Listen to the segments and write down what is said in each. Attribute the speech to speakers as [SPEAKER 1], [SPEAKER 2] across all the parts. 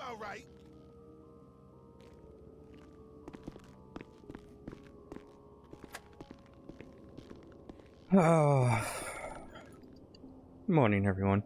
[SPEAKER 1] all right.
[SPEAKER 2] Oh. Morning, everyone.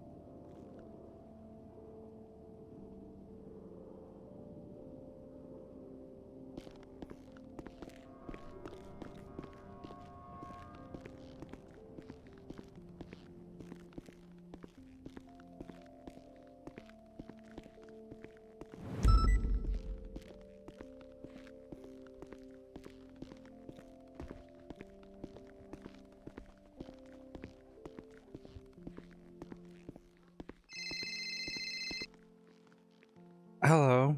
[SPEAKER 2] Hello.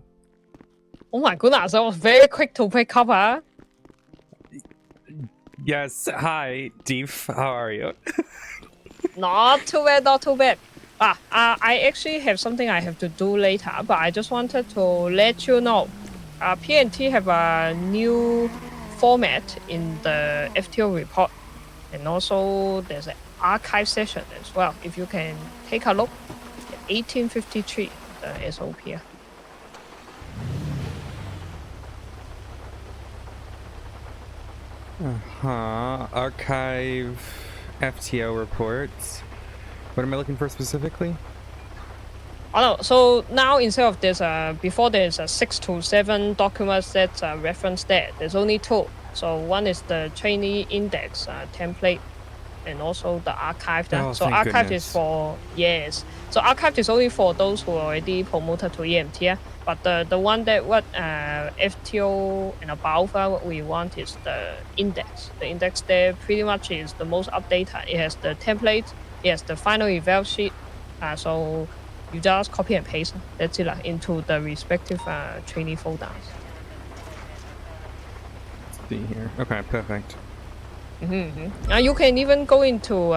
[SPEAKER 3] Oh my goodness, I was very quick to pick up, huh?
[SPEAKER 2] Yes, hi, Deef. How are you?
[SPEAKER 3] Not too bad, not too bad. I actually have something I have to do later, but I just wanted to let you know. PNT have a new format in the FTO report, and also there's an archive session as well. If you can take a look at 1853, the SOP.
[SPEAKER 2] Archive FTO reports. What am I looking for specifically?
[SPEAKER 3] Oh no, so now instead of this, before there's 6 to 7 documents that reference there, there's only 2. So one is the trainee index template and also the archive.
[SPEAKER 2] Oh,
[SPEAKER 3] So
[SPEAKER 2] thank
[SPEAKER 3] archive is
[SPEAKER 2] goodness.
[SPEAKER 3] for, yes. So archive is only for those who are already promoted to EMT. But the one that what FTO and above what we want is the index. The index there pretty much is the most updated. It has the template, it has the final eval sheet. So you just copy and paste that's it into the respective trainee folders.
[SPEAKER 2] Let's see here. Okay, perfect.
[SPEAKER 3] You can even go into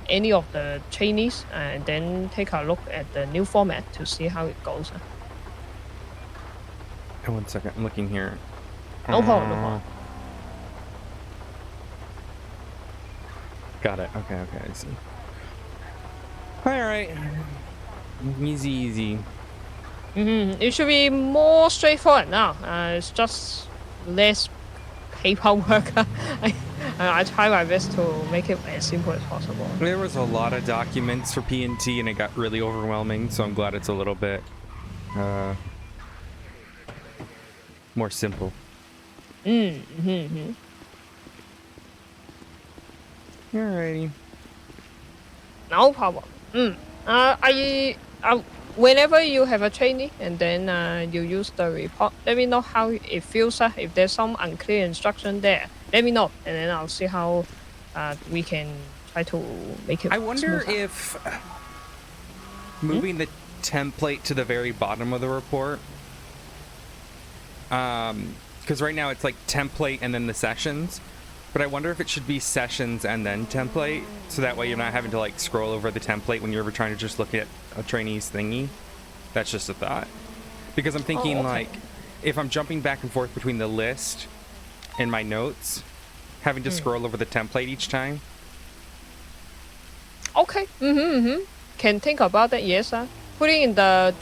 [SPEAKER 3] any of the trainees and then take a look at the new format to see how it goes.
[SPEAKER 2] Oh, 1 second. I'm looking here.
[SPEAKER 3] No problem, no problem.
[SPEAKER 2] Got it. Okay, I see. Alright. Easy, easy.
[SPEAKER 3] It should be more straightforward now. It's just less paperwork. I try my best to make it as simple as possible.
[SPEAKER 2] There was a lot of documents for PNT and it got really overwhelming, so I'm glad it's a little bit more simple. Alrighty.
[SPEAKER 3] No problem. Whenever you have a trainee and then you use the report, let me know how it feels. If there's some unclear instruction there, let me know, and then I'll see how we can try to make it.
[SPEAKER 2] I wonder
[SPEAKER 3] smoother.
[SPEAKER 2] if moving the template to the very bottom of the report, because right now it's like template and then the sessions. But I wonder if it should be sessions and then template, so that way you're not having to like scroll over the template when you're ever trying to just look at a trainee's thingy. That's just a thought. Because I'm thinking like, if I'm jumping back and forth between the list and my notes, having to scroll over the template each time.
[SPEAKER 3] Okay. Can think about that. Yes, putting in the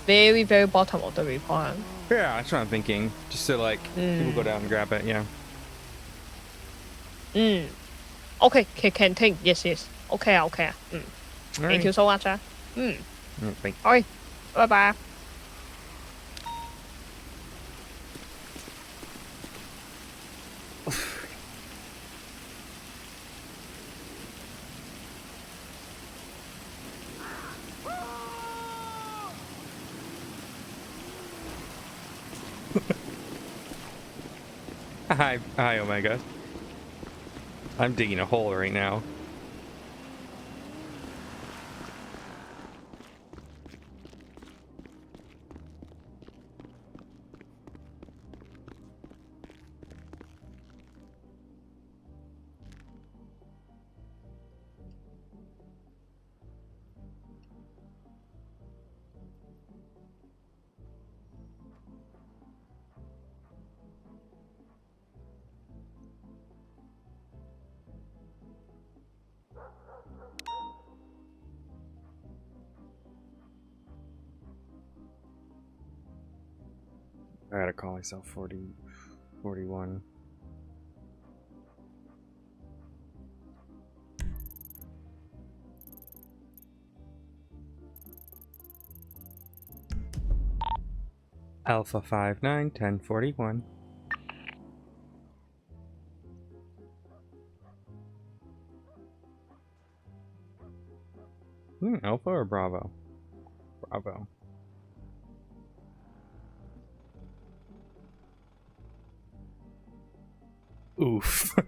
[SPEAKER 3] very very bottom of the report.
[SPEAKER 2] Yeah, that's what I'm thinking. Just so like people go down and grab it. Yeah.
[SPEAKER 3] Okay, can think. Yes. Okay. Thank you so much.
[SPEAKER 2] Thanks.
[SPEAKER 3] Alright, bye.
[SPEAKER 2] Hi, Omega. I'm digging a hole right now. I gotta call myself 41. Alpha 59 1041. Alpha or Bravo? Bravo. Oof. What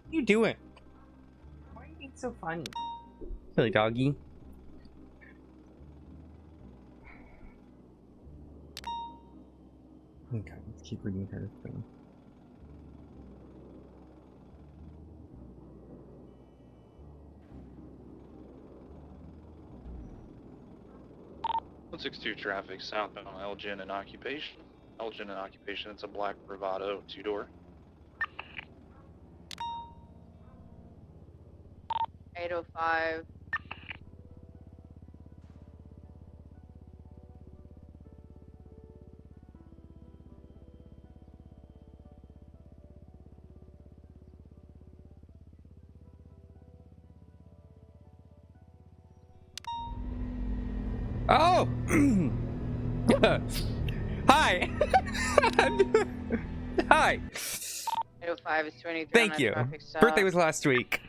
[SPEAKER 2] are you doing? Why are you being so funny? Silly doggy. Okay, let's keep reading her thing.
[SPEAKER 1] .62 traffic southbound Elgin and occupation. Elgin and occupation, it's a black Bravado 2-door.
[SPEAKER 4] 805.
[SPEAKER 2] Oh! Hi! Hi!
[SPEAKER 4] 805 is 23.
[SPEAKER 2] Thank you. Birthday was last week,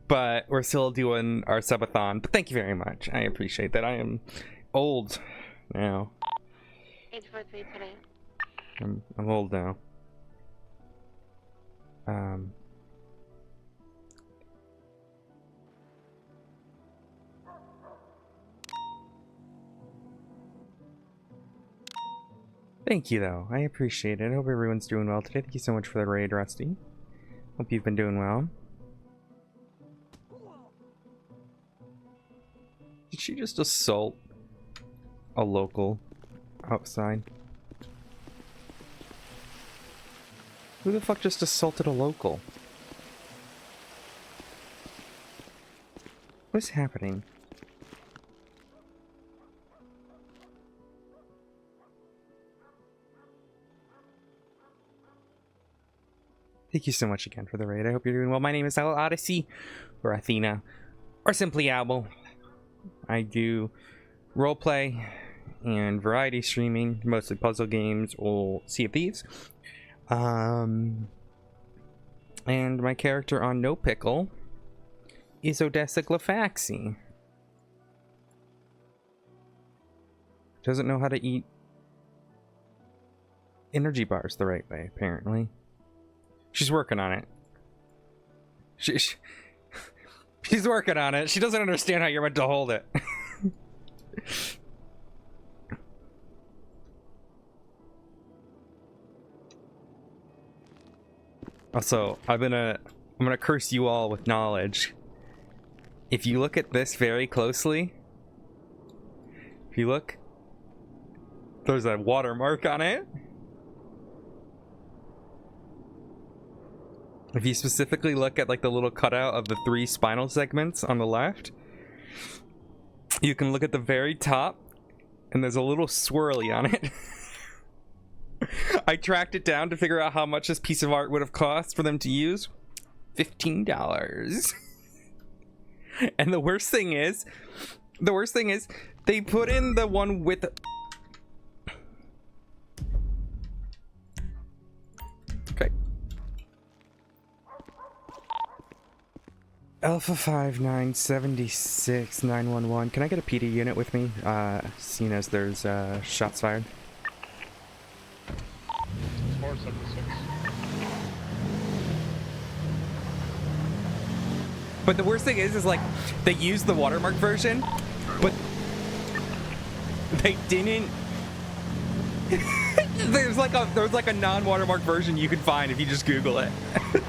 [SPEAKER 2] but we're still doing our subathon. But thank you very much. I appreciate that. I am old now.
[SPEAKER 4] 843 today.
[SPEAKER 2] I'm old now. Thank you, though. I appreciate it. I hope everyone's doing well today. Thank you so much for the raid, Rusty. Hope you've been doing well. Did she just assault a local outside? Who the fuck just assaulted a local? What's happening? Thank you so much again for the raid. I hope you're doing well. My name is Odyssey, or Athena, or simply Abel. I do roleplay and variety streaming, mostly puzzle games or Sea of Thieves. And my character on NoPixel is Odessa Glafx. Doesn't know how to eat energy bars the right way, apparently. She's working on it. She's working on it. She doesn't understand how you're meant to hold it. Also, I'm gonna curse you all with knowledge. If you look at this very closely, if you look, there's a watermark on it. If you specifically look at like the little cutout of the 3 spinal segments on the left, you can look at the very top and there's a little swirly on it. I tracked it down to figure out how much this piece of art would have cost for them to use. $15. And the worst thing is they put in the one with Alpha 5976 911. Can I get a PD unit with me? Seeing as there's shots fired.
[SPEAKER 1] 476.
[SPEAKER 2] But the worst thing is like they used the watermark version, but they didn't. There's like a non-watermark version you can find if you just Google it,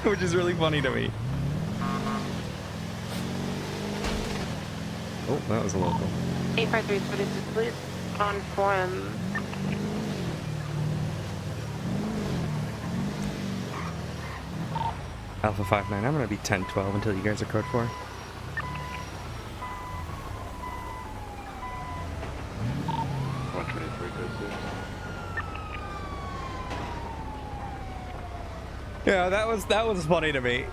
[SPEAKER 2] which is really funny to me. Oh, that was a local.
[SPEAKER 4] 853 footage, please. On forum.
[SPEAKER 2] Alpha 59. I'm gonna be 10-12 until you guys are code 4. Yeah, that was funny to me.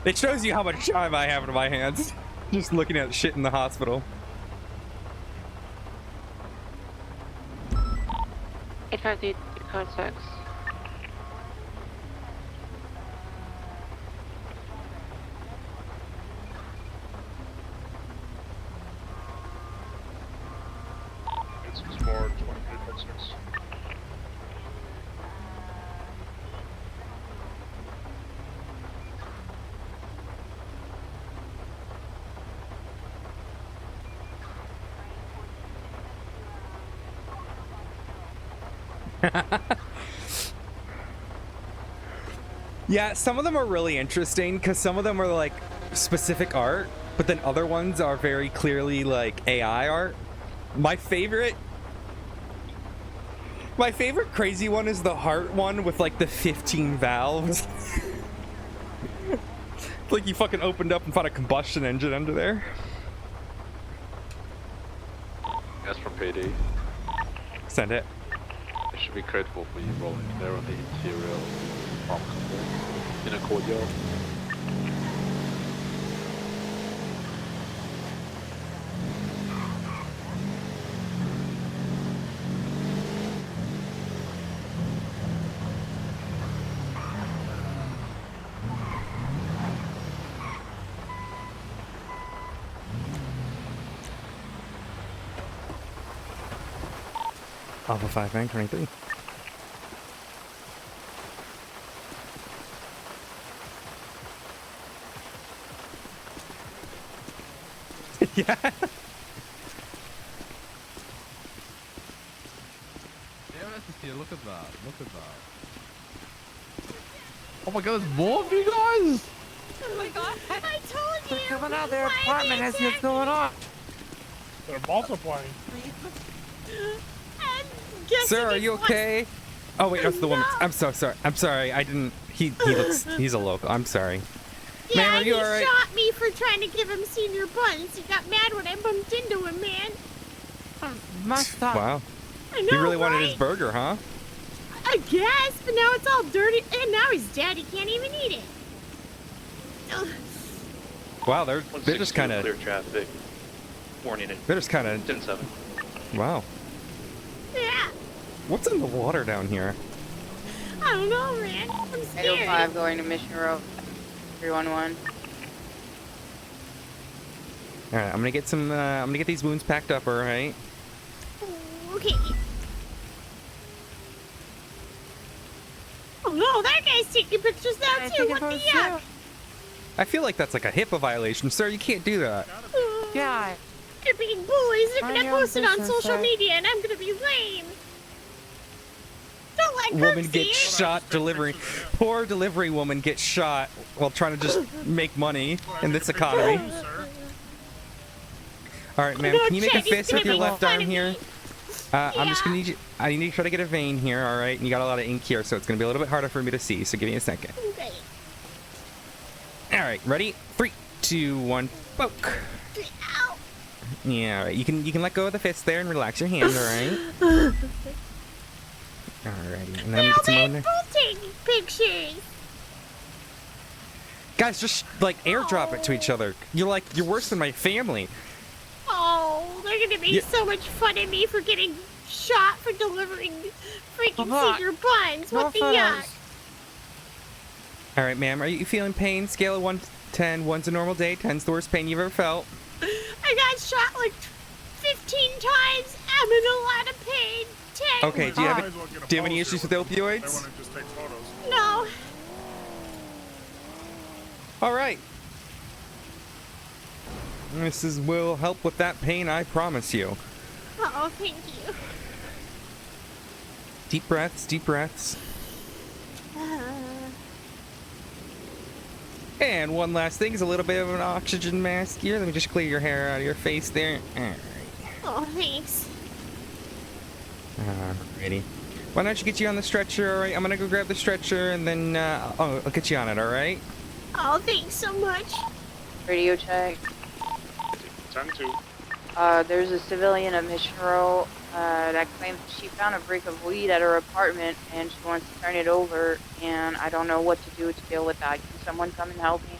[SPEAKER 2] It shows you how much time I have in my hands. Just looking at shit in the hospital.
[SPEAKER 4] 858 code 6.
[SPEAKER 5] It's 4, 23, code 6.
[SPEAKER 2] Yeah, some of them are really interesting because some of them are like specific art, but then other ones are very clearly like AI art. My favorite crazy one is the heart one with like the 15 valves. Like you fucking opened up and found a combustion engine under there.
[SPEAKER 6] That's from PD.
[SPEAKER 2] Send it.
[SPEAKER 6] It should be credible for you rolling there on the interior pump in a courtyard.
[SPEAKER 2] Alpha 5 Bank 23. Yeah.
[SPEAKER 7] Yeah, look at that. Look at that. Oh my god, there's more of you guys?
[SPEAKER 8] Oh my god, I told you!
[SPEAKER 4] They're coming out of their apartment as what's going on.
[SPEAKER 5] They're multiplying.
[SPEAKER 2] Sir, are you okay? Oh wait, that's the woman. I'm so sorry. I'm sorry. I didn't. He looks. He's a local. I'm sorry.
[SPEAKER 8] Yeah,
[SPEAKER 2] Ma'am, are you
[SPEAKER 8] he
[SPEAKER 2] alright?
[SPEAKER 8] shot me for trying to give him senior buns. He got mad when I bumped into him, man.
[SPEAKER 4] Messed up.
[SPEAKER 2] Wow.
[SPEAKER 8] I know,
[SPEAKER 2] He really wanted his
[SPEAKER 8] right?
[SPEAKER 2] burger, huh?
[SPEAKER 8] I guess, but now it's all dirty, and now he's dead. He can't even eat it. Ugh.
[SPEAKER 2] Wow, they're just
[SPEAKER 1] 162,
[SPEAKER 2] kind of.
[SPEAKER 1] clear traffic. Warning at
[SPEAKER 2] They're just kind of.
[SPEAKER 1] 10-7.
[SPEAKER 2] Wow.
[SPEAKER 8] Yeah,
[SPEAKER 2] What's in the water down here?
[SPEAKER 8] I don't know, man. I'm scared.
[SPEAKER 9] 805 going to Mission Road 311.
[SPEAKER 2] All right, I'm gonna get some. I'm gonna get these wounds packed up. All right.
[SPEAKER 8] Okay. Oh no, that guy's taking pictures now too. What the yuck?
[SPEAKER 2] I feel like that's like a HIPAA violation, sir. You can't do that.
[SPEAKER 4] Yeah.
[SPEAKER 8] They're being bullies. They're
[SPEAKER 4] Mind
[SPEAKER 8] gonna
[SPEAKER 4] your own
[SPEAKER 8] post it on
[SPEAKER 4] business,
[SPEAKER 8] social
[SPEAKER 4] sir.
[SPEAKER 8] media, and I'm gonna be lame. Don't let
[SPEAKER 2] Woman
[SPEAKER 8] Kirk
[SPEAKER 2] gets
[SPEAKER 8] see it.
[SPEAKER 2] shot delivering. Poor delivery woman gets shot while trying to just make money in this economy. All right, ma'am.
[SPEAKER 8] No,
[SPEAKER 2] Can you make a
[SPEAKER 8] Chad, he's
[SPEAKER 2] fist
[SPEAKER 8] gonna
[SPEAKER 2] with your
[SPEAKER 8] make
[SPEAKER 2] left
[SPEAKER 8] fun
[SPEAKER 2] arm
[SPEAKER 8] of
[SPEAKER 2] here?
[SPEAKER 8] me.
[SPEAKER 2] I'm just gonna
[SPEAKER 8] Yeah.
[SPEAKER 2] need you. I need to try to get a vein here. All right, and you got a lot of ink here, so it's gonna be a little bit harder for me to see. So give me a second.
[SPEAKER 8] Okay.
[SPEAKER 2] All right, ready? 3, 2, 1, poke.
[SPEAKER 8] Ow.
[SPEAKER 2] Yeah, all right. You can let go of the fist there and relax your hand. All right. Alrighty, and then I'm gonna get some
[SPEAKER 8] Now
[SPEAKER 2] on
[SPEAKER 8] they
[SPEAKER 2] there.
[SPEAKER 8] both taking pictures.
[SPEAKER 2] Guys, just like airdrop it to each other. You're worse than my family.
[SPEAKER 8] Oh, they're gonna make
[SPEAKER 2] Yeah.
[SPEAKER 8] so much fun of me for getting shot for delivering freaking
[SPEAKER 4] Look,
[SPEAKER 8] senior buns.
[SPEAKER 4] no
[SPEAKER 8] What the
[SPEAKER 4] photos.
[SPEAKER 8] yuck?
[SPEAKER 2] All right, ma'am. Are you feeling pain? Scale of 1 to 10. 1's a normal day. 10's the worst pain you've ever felt.
[SPEAKER 8] I got shot like 15 times. I'm in a lot of pain. 10.
[SPEAKER 2] Okay. Do you have any issues with
[SPEAKER 5] They
[SPEAKER 2] opioids?
[SPEAKER 5] want to just take photos.
[SPEAKER 8] No.
[SPEAKER 2] All right. Mrs. will help with that pain. I promise you.
[SPEAKER 8] Oh, thank you.
[SPEAKER 2] Deep breaths. Deep breaths. And one last thing is a little bit of an oxygen mask here. Let me just clear your hair out of your face there. All right.
[SPEAKER 8] Oh, thanks.
[SPEAKER 2] Alrighty. Why don't you get you on the stretcher, alright? I'm gonna go grab the stretcher and then, I'll get you on it, alright?
[SPEAKER 8] Oh, thanks so much.
[SPEAKER 9] Radio check.
[SPEAKER 5] 10-2.
[SPEAKER 9] There's a civilian at Mission Row that claims she found a brick of weed at her apartment and she wants to turn it over, and I don't know what to do to deal with that. Can someone come and help me?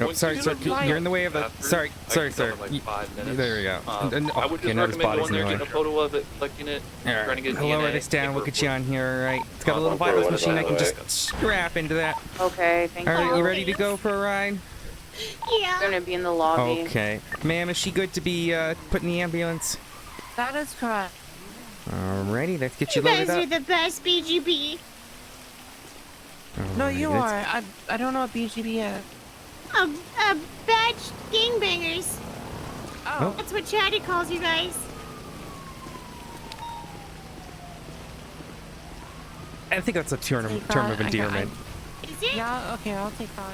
[SPEAKER 2] Oh, sorry, sir. You're in the way of the. Sorry, sir.
[SPEAKER 1] Like 5 minutes.
[SPEAKER 2] There we go.
[SPEAKER 1] I would just
[SPEAKER 2] okay, now his
[SPEAKER 1] recommend
[SPEAKER 2] body's
[SPEAKER 1] going
[SPEAKER 2] in
[SPEAKER 1] there,
[SPEAKER 2] the way.
[SPEAKER 1] getting a photo of it, collecting it, trying to get
[SPEAKER 2] I'll lower
[SPEAKER 1] DNA,
[SPEAKER 2] this down. We'll
[SPEAKER 1] paper
[SPEAKER 2] get you
[SPEAKER 1] report.
[SPEAKER 2] on here, alright? It's got a little vitals machine I can just strap into that.
[SPEAKER 9] Okay, thank you.
[SPEAKER 2] Alright, you ready to go for a ride?
[SPEAKER 8] Yeah.
[SPEAKER 9] I'm gonna be in the lobby.
[SPEAKER 2] Okay. Ma'am, is she good to be put in the ambulance?
[SPEAKER 4] That is correct.
[SPEAKER 2] Alrighty, let's get you
[SPEAKER 8] You
[SPEAKER 2] loaded
[SPEAKER 8] guys are
[SPEAKER 2] up.
[SPEAKER 8] the best, BGB.
[SPEAKER 4] No,
[SPEAKER 2] Alrighty,
[SPEAKER 4] you
[SPEAKER 2] let's-
[SPEAKER 4] are. I don't know what BGB is.
[SPEAKER 8] Badge gangbangers.
[SPEAKER 4] Oh.
[SPEAKER 8] That's what Chatty calls you guys.
[SPEAKER 2] I think that's a term
[SPEAKER 4] Take
[SPEAKER 2] of
[SPEAKER 4] that.
[SPEAKER 2] endearment.
[SPEAKER 8] Is it?
[SPEAKER 4] Yeah, okay, I'll take that.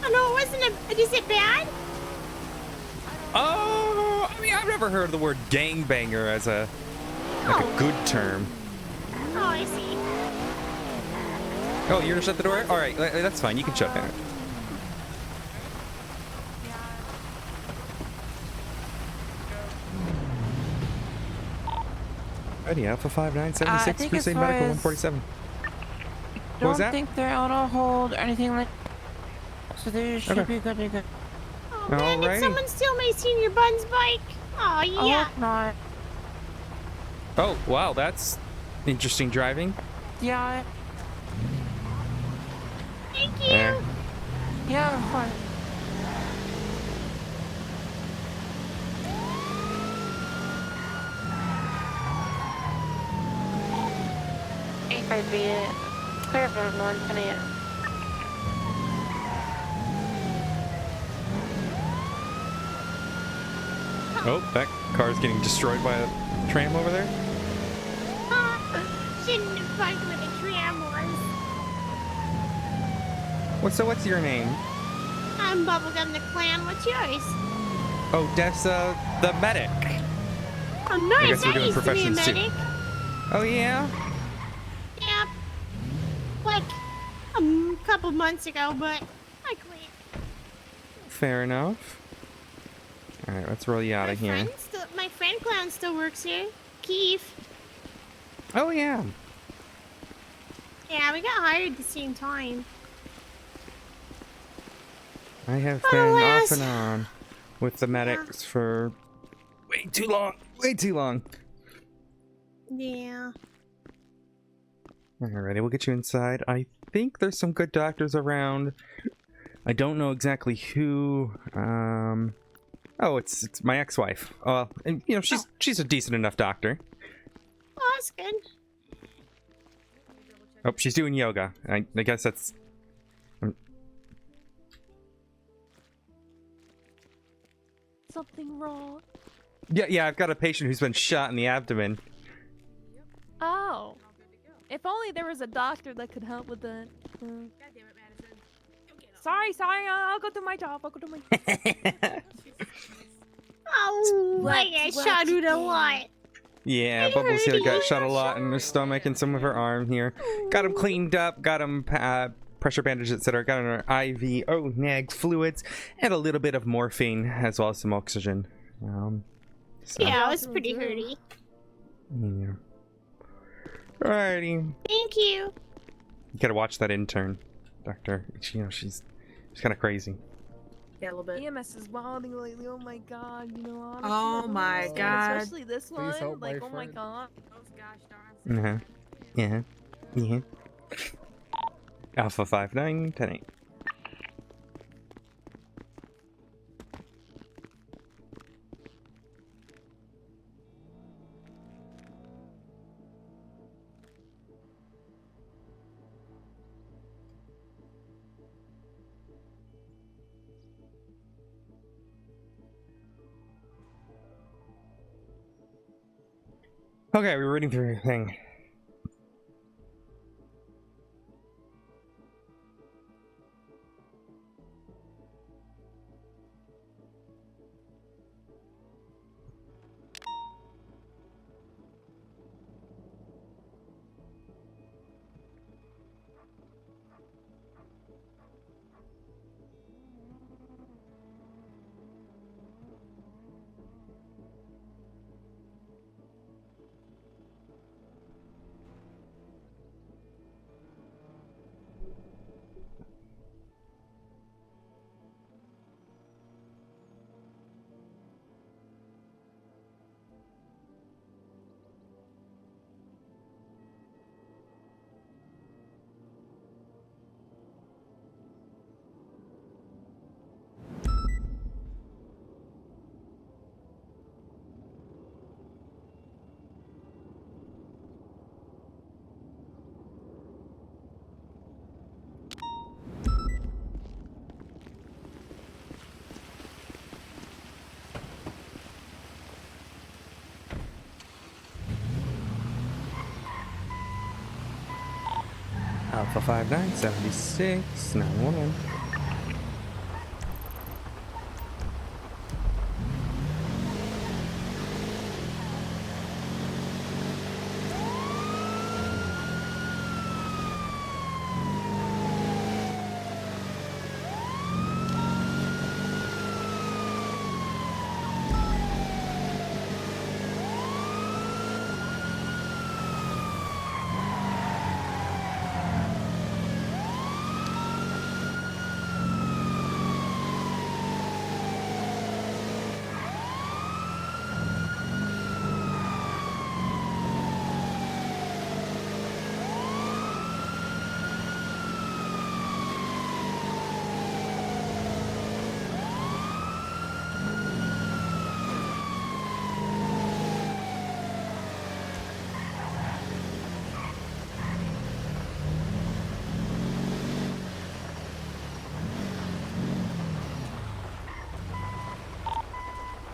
[SPEAKER 8] Oh, no, it wasn't a... Is it bad?
[SPEAKER 2] Oh, I mean, I've never heard the word gangbanger as a good term.
[SPEAKER 8] Oh, I see.
[SPEAKER 2] Oh, you're gonna shut the door? All right, that's fine. You can shut that. Ready, Alpha 5976,
[SPEAKER 4] I think as
[SPEAKER 2] Crusade
[SPEAKER 4] far
[SPEAKER 2] Medical
[SPEAKER 4] as-
[SPEAKER 2] 147.
[SPEAKER 4] Don't
[SPEAKER 2] was that?
[SPEAKER 4] think they're out on hold or anything like. So they should
[SPEAKER 2] Okay.
[SPEAKER 4] be good to go.
[SPEAKER 8] Oh, man,
[SPEAKER 2] Alrighty.
[SPEAKER 8] did someone steal my senior bun's bike? Oh,
[SPEAKER 4] I
[SPEAKER 8] yeah.
[SPEAKER 4] hope not.
[SPEAKER 2] Oh, wow, that's interesting driving.
[SPEAKER 4] Yeah,
[SPEAKER 8] Thank you.
[SPEAKER 2] There.
[SPEAKER 4] yeah, of course.
[SPEAKER 9] Clear for 128.
[SPEAKER 2] Oh, that car's getting destroyed by a tram over there.
[SPEAKER 8] Shouldn't have fucked with the tram was.
[SPEAKER 2] What's your name?
[SPEAKER 8] I'm Bubblegum the Clan. What's yours?
[SPEAKER 2] Odessa the medic.
[SPEAKER 8] Oh, nice.
[SPEAKER 2] guess we're
[SPEAKER 8] I
[SPEAKER 2] doing
[SPEAKER 8] used to be a
[SPEAKER 2] professions too.
[SPEAKER 8] medic.
[SPEAKER 2] Oh yeah.
[SPEAKER 8] Yep. Like a couple months ago, but I quit.
[SPEAKER 2] Fair enough. All right, let's roll you out of here.
[SPEAKER 8] My friend Clown still works here. Keith.
[SPEAKER 2] Oh yeah.
[SPEAKER 8] Yeah, we got hired at the same time.
[SPEAKER 2] I have
[SPEAKER 8] Oh,
[SPEAKER 2] been off
[SPEAKER 8] Laz.
[SPEAKER 2] and on with the medics for way too long. Way too long.
[SPEAKER 8] Yeah.
[SPEAKER 2] Alrighty, we'll get you inside. I think there's some good doctors around. I don't know exactly who. Oh, it's my ex-wife. And you know she's a decent enough doctor.
[SPEAKER 8] Oh, that's good.
[SPEAKER 2] Oh, she's doing yoga. I guess that's.
[SPEAKER 10] Something wrong.
[SPEAKER 2] Yeah, I've got a patient who's been shot in the abdomen.
[SPEAKER 10] Oh. If only there was a doctor that could help with that. Sorry, I'll go do my job.
[SPEAKER 8] Oh, I got shot at a lot.
[SPEAKER 2] Yeah, Bubbles here got shot a lot in her stomach and some of her arm here. Got him cleaned up, got him pressure bandages, etc. Got him an IV, nag fluids, and a little bit of morphine, as well as some oxygen. So,
[SPEAKER 8] Yeah, it was pretty hurty.
[SPEAKER 2] yeah. Alrighty.
[SPEAKER 8] Thank you.
[SPEAKER 2] You gotta watch that intern, Doctor. She's kind of crazy.
[SPEAKER 11] Yeah, a little bit.
[SPEAKER 10] EMS is wilding lately. Oh my god, you know. Honestly,
[SPEAKER 11] Oh
[SPEAKER 10] I don't
[SPEAKER 11] my
[SPEAKER 10] understand,
[SPEAKER 11] god.
[SPEAKER 10] Especially this
[SPEAKER 11] Please
[SPEAKER 10] one.
[SPEAKER 11] help
[SPEAKER 10] Like,
[SPEAKER 11] my
[SPEAKER 10] oh my
[SPEAKER 11] friend.
[SPEAKER 10] god.
[SPEAKER 2] Yeah. Alpha 5910. Okay, we're reading through everything. Alpha 5976 911.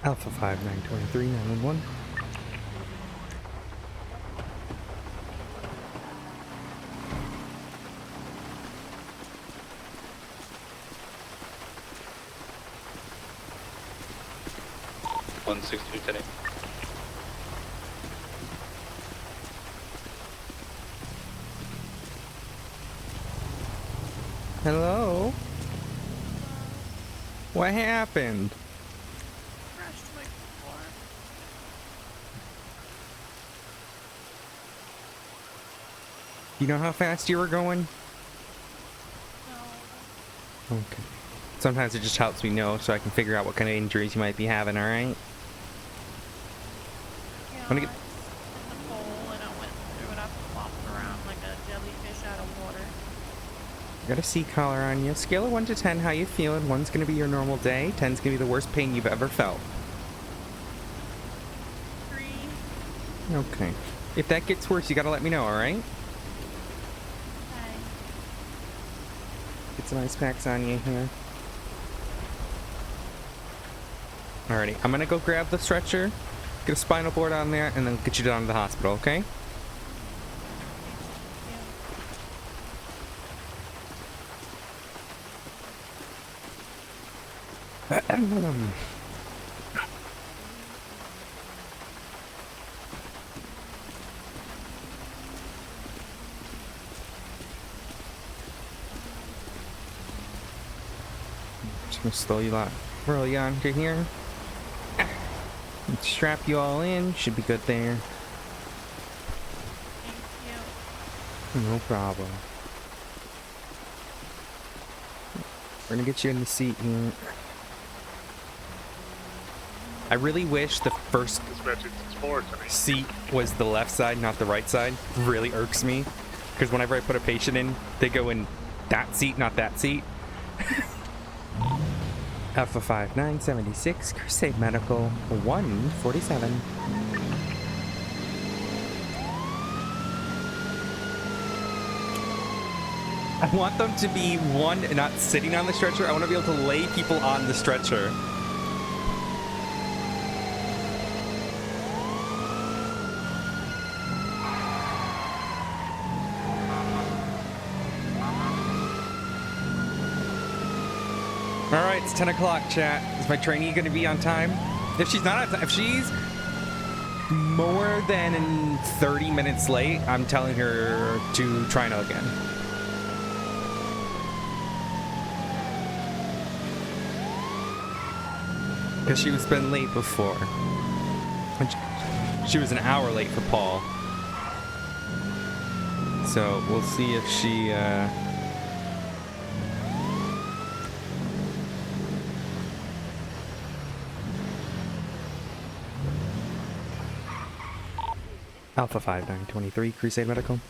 [SPEAKER 2] Alpha 5923 911.
[SPEAKER 1] today.
[SPEAKER 2] Hello? What happened?
[SPEAKER 10] Crashed my car.
[SPEAKER 2] You know how fast you were going?
[SPEAKER 10] No.
[SPEAKER 2] Okay. Sometimes it just helps me know so I can figure out what kind of injuries you might be having, alright?
[SPEAKER 10] Yeah,
[SPEAKER 2] Wanna get-
[SPEAKER 10] I just hit the pole and I went through it. I flopped around like a jellyfish out of water.
[SPEAKER 2] Got a C collar on you. Scale of 1 to 10, how you feeling? 1's gonna be your normal day. 10's gonna be the worst pain you've ever felt.
[SPEAKER 10] 3.
[SPEAKER 2] Okay. If that gets worse, you gotta let me know, alright?
[SPEAKER 10] Okay.
[SPEAKER 2] Get some ice packs on you here. Alrighty, I'm gonna go grab the stretcher, get a spinal board on there, and then get you down to the hospital, okay? Just gonna slow you out, roll you onto here. And strap you all in, should be good there.
[SPEAKER 10] Thank you.
[SPEAKER 2] No problem. We're gonna get you in the seat here. I really wish the first
[SPEAKER 5] Dispatch 4 to me.
[SPEAKER 2] seat was the left side, not the right side. Really irks me. Because whenever I put a patient in, they go in that seat, not that seat. Alpha 5976, Crusade Medical 147. I want them to be, one, not sitting on the stretcher. I want to be able to lay people on the stretcher. Alright, it's 10 o'clock, chat. Is my trainee going to be on time? If she's not on time, if she's more than 30 minutes late, I'm telling her to try no again. Because she was been late before. She was an hour late for Paul. So we'll see if she Alpha 5923, Crusade Medical.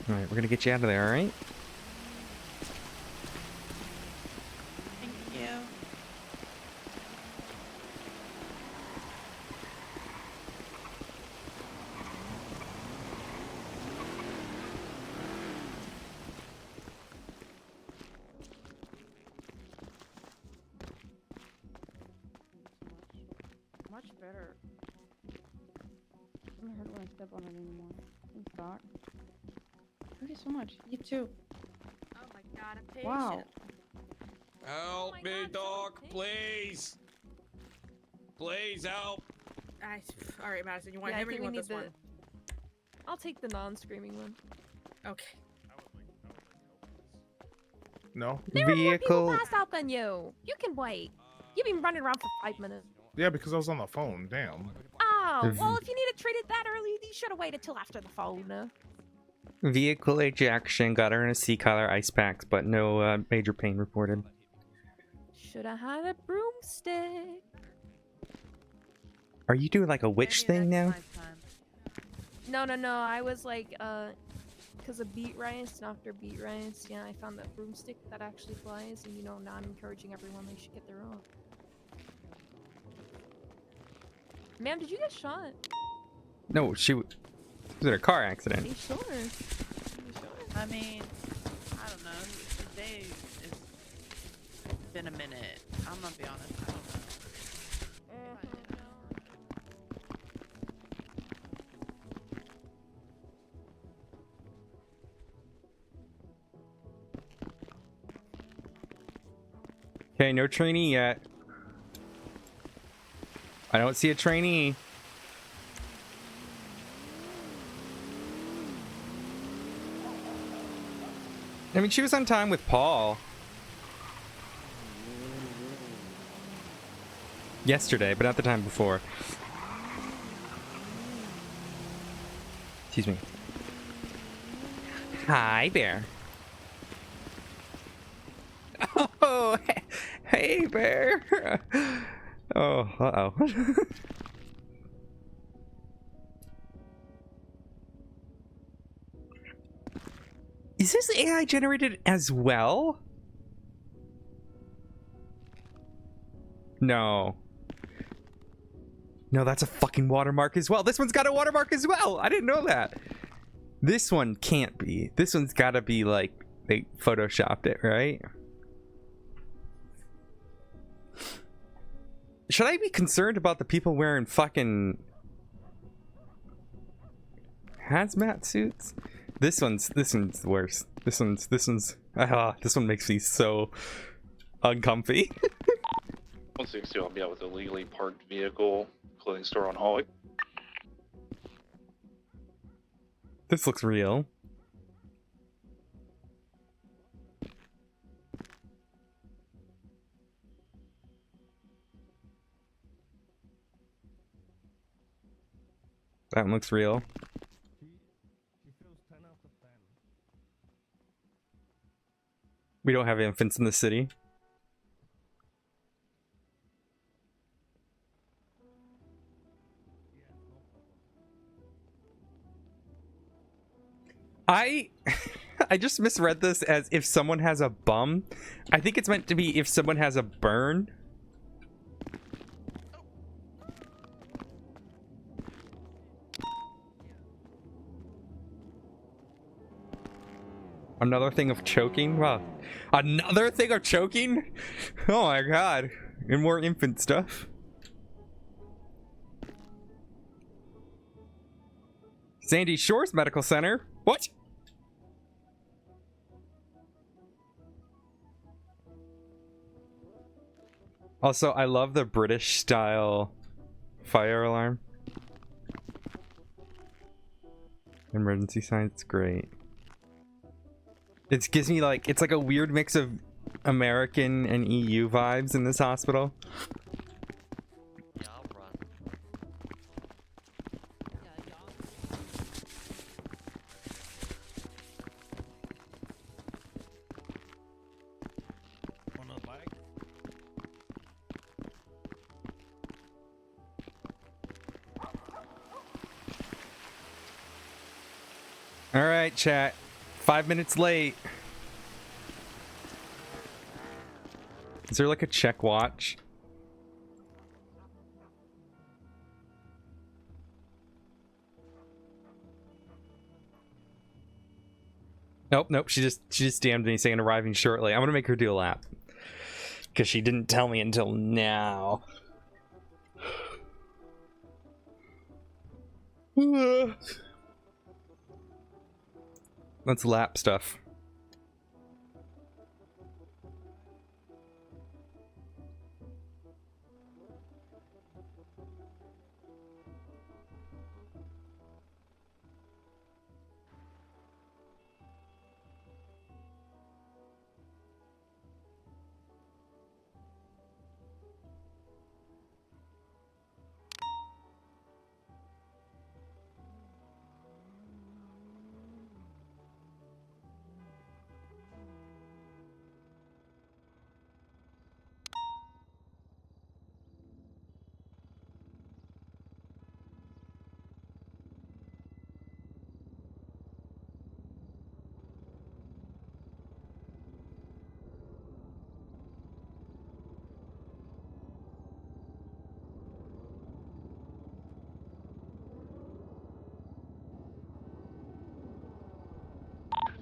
[SPEAKER 2] Alright, we're gonna get you out of there, alright?
[SPEAKER 10] Thank you.
[SPEAKER 9] Much better. gonna hurt when I step on it anymore. Thanks, Doc. Thank you so much. You too.
[SPEAKER 10] Oh my god, a patient.
[SPEAKER 9] Wow.
[SPEAKER 11] Help
[SPEAKER 10] my
[SPEAKER 11] me,
[SPEAKER 10] God,
[SPEAKER 11] Doc,
[SPEAKER 10] so
[SPEAKER 11] please. Please help.
[SPEAKER 8] All right, Madison, you want
[SPEAKER 10] Yeah, I
[SPEAKER 8] him or
[SPEAKER 10] think
[SPEAKER 8] you
[SPEAKER 10] we
[SPEAKER 8] want
[SPEAKER 10] need
[SPEAKER 8] this one?
[SPEAKER 10] I'll take the non-screaming one.
[SPEAKER 8] Okay.
[SPEAKER 5] No?
[SPEAKER 10] There are more people
[SPEAKER 2] Vehicle.
[SPEAKER 10] passed out than you. You can wait. You've been running around for 5 minutes.
[SPEAKER 5] Yeah, because I was on the phone. Damn.
[SPEAKER 10] Oh, well, if you needed treated that early, you should have waited till after the phone.
[SPEAKER 2] Vehicle ejection. Got her in a C-collar ice packs, but no major pain reported.
[SPEAKER 10] Should have had a broomstick.
[SPEAKER 2] Are you doing like a witch thing now?
[SPEAKER 10] No, I was like, because of beat rice, and after beat rice, yeah, I found that broomstick that actually flies, and now I'm encouraging everyone they should get their own. Ma'am, did you get shot?
[SPEAKER 2] No, she was in a car accident.
[SPEAKER 10] Are you sure? Are you sure?
[SPEAKER 4] I mean, I don't know. The day has been a minute. I'm gonna be honest. I don't know.
[SPEAKER 2] Okay, no trainee yet. I don't see a trainee. I mean, she was on time with Paul. Yesterday, but not the time before. Excuse me. Hi, Bear. Oh, hey, Bear. Oh, uh-oh. Is this AI generated as well? No. No, that's a fucking watermark as well. This one's got a watermark as well. I didn't know that. This one can't be. This one's gotta be like they photoshopped it, right? Should I be concerned about the people wearing fucking hazmat suits? This one's worse. This one makes me so uncomfy.
[SPEAKER 1] 160, I'll be out with a illegally parked vehicle, clothing store on Hallway.
[SPEAKER 2] This looks real. That one looks real. We don't have infants in the city. I just misread this as if someone has a bum. I think it's meant to be if someone has a burn. Another thing of choking? Wow. Another thing of choking? Oh my god. And more infant stuff. Sandy Shores Medical Center? What? Also, I love the British style fire alarm. Emergency sign, it's great. It gives me like, it's like a weird mix of American and EU vibes in this hospital.
[SPEAKER 12] Yeah, I'll run. Wanna bike?
[SPEAKER 2] All right, chat. 5 minutes late. Is there like a check watch? Nope. She just DM'd me saying arriving shortly. I'm gonna make her do a lap because she didn't tell me until now. Let's lap stuff.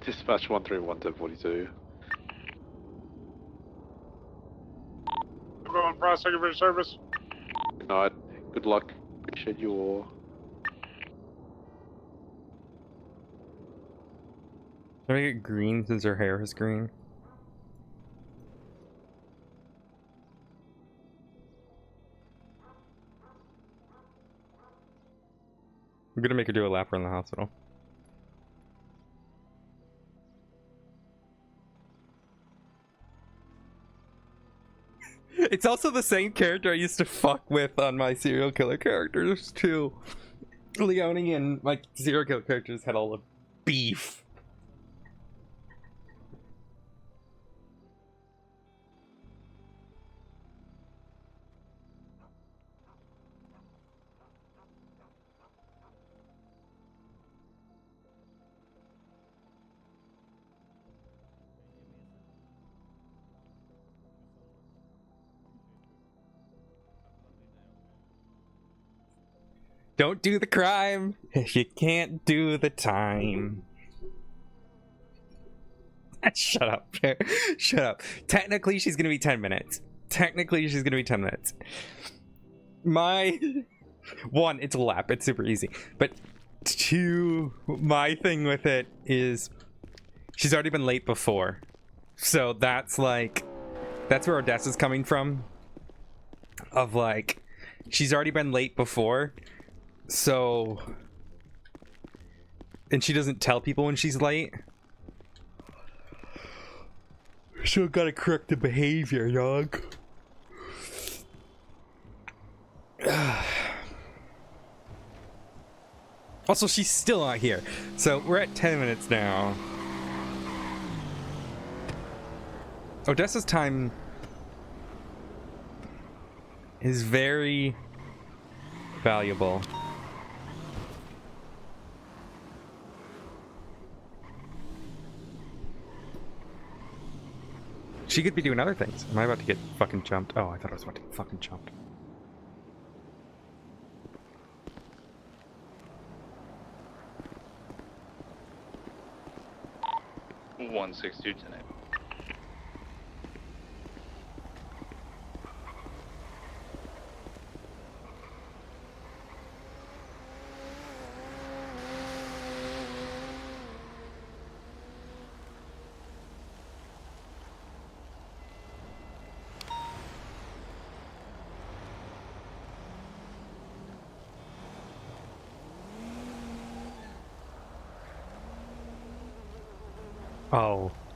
[SPEAKER 6] Dispatch 131 to 42.
[SPEAKER 5] Everyone, Frost, thank you for your service.
[SPEAKER 6] Good night. Good luck. Appreciate your.
[SPEAKER 2] Should I get green since her hair is green? I'm gonna make her do a lap around the hospital. It's also the same character I used to fuck with on my serial killer characters too. Leone and my serial killer characters had all the beef. Don't do the crime if you can't do the time. Shut up. Shut up. Technically, she's gonna be 10 minutes. Technically, she's gonna be 10 minutes. My... One, it's a lap. It's super easy. But two, my thing with it is she's already been late before. So that's like... That's where Odessa's coming from. Of like... She's already been late before. So, and she doesn't tell people when she's late. So gotta correct the behavior, dog. Also, she's still not here. So we're at 10 minutes now. Odessa's time is very valuable. She could be doing other things. Am I about to get fucking jumped? Oh, I thought I was about to get fucking jumped.
[SPEAKER 1] One 62 tonight.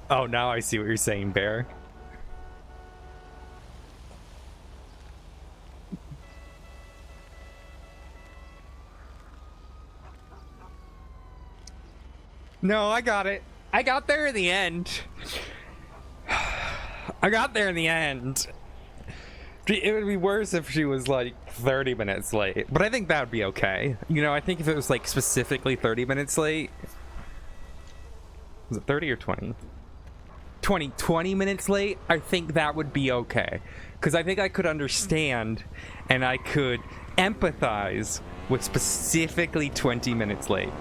[SPEAKER 2] Oh, now I see what you're saying, Bear. No, I got it. I got there in the end. I got there in the end. It would be worse if she was like 30 minutes late, but I think that would be okay. You know, I think if it was like specifically 30 minutes late. Was it 30 or 20? 20 minutes late, I think that would be okay. Because I think I could understand and I could empathize with specifically 20 minutes late.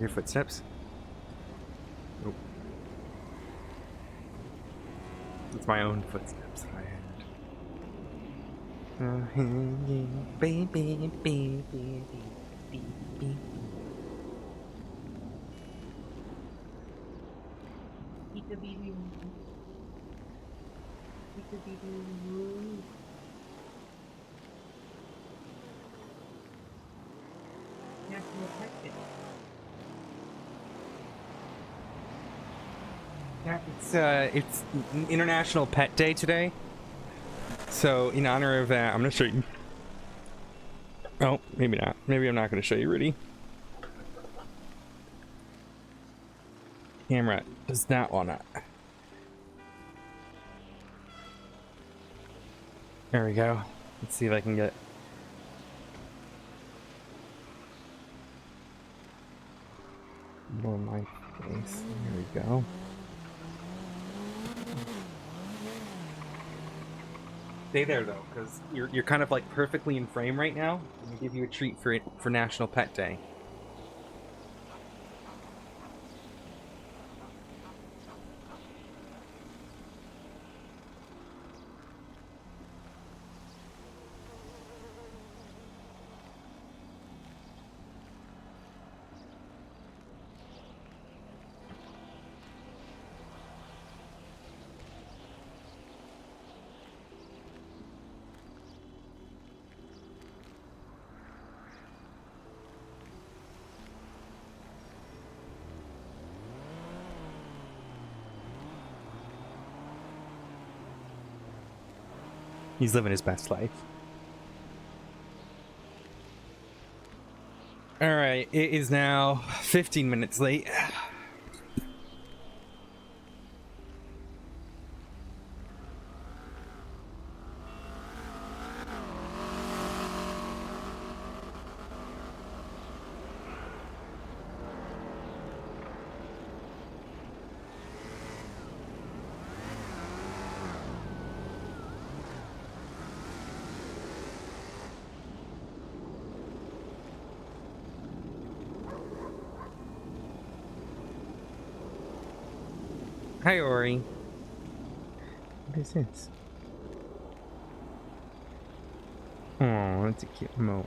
[SPEAKER 2] your footsteps? Nope. It's my own footsteps that I heard. Baby, baby, baby. It's International Pet Day today. So in honor of that, I'm gonna show you. Oh, maybe not. Maybe I'm not gonna show you, Rudy. Camera does not wanna. There we go. Let's see if I can get. More of my face. There we go. Stay there though, because you're kind of like perfectly in frame right now. I'm gonna give you a treat for National Pet Day. He's living his best life. Alright, it is now 15 minutes late. Hi, Ori. What is this? Oh, that's a cute emote.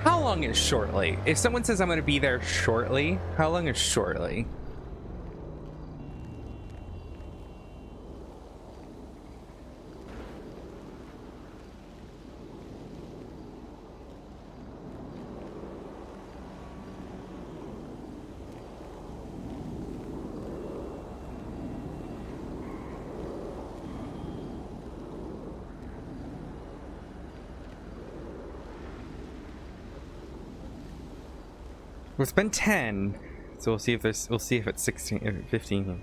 [SPEAKER 2] How long is shortly? If someone says I'm going to be there shortly, how long is shortly? Well, it's been 10. So we'll see if it's 16 or 15.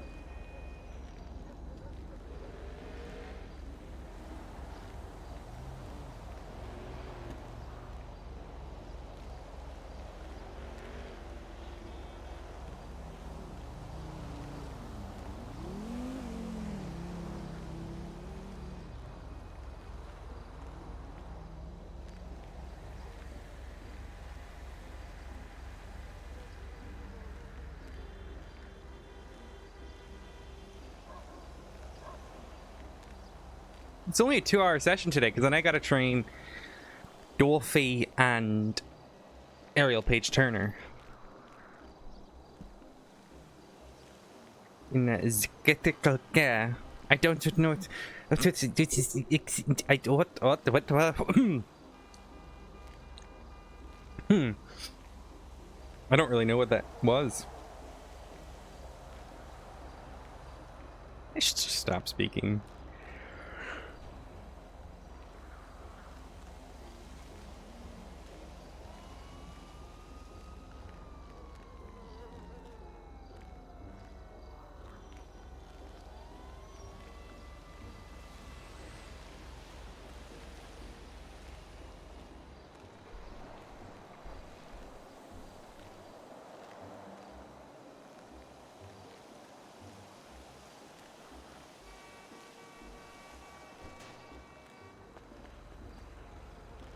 [SPEAKER 2] It's only a 2-hour session today, because then I got to train Dolphy and Ariel Page Turner. In critical care. I don't know. I don't really know what that was. I should just stop speaking.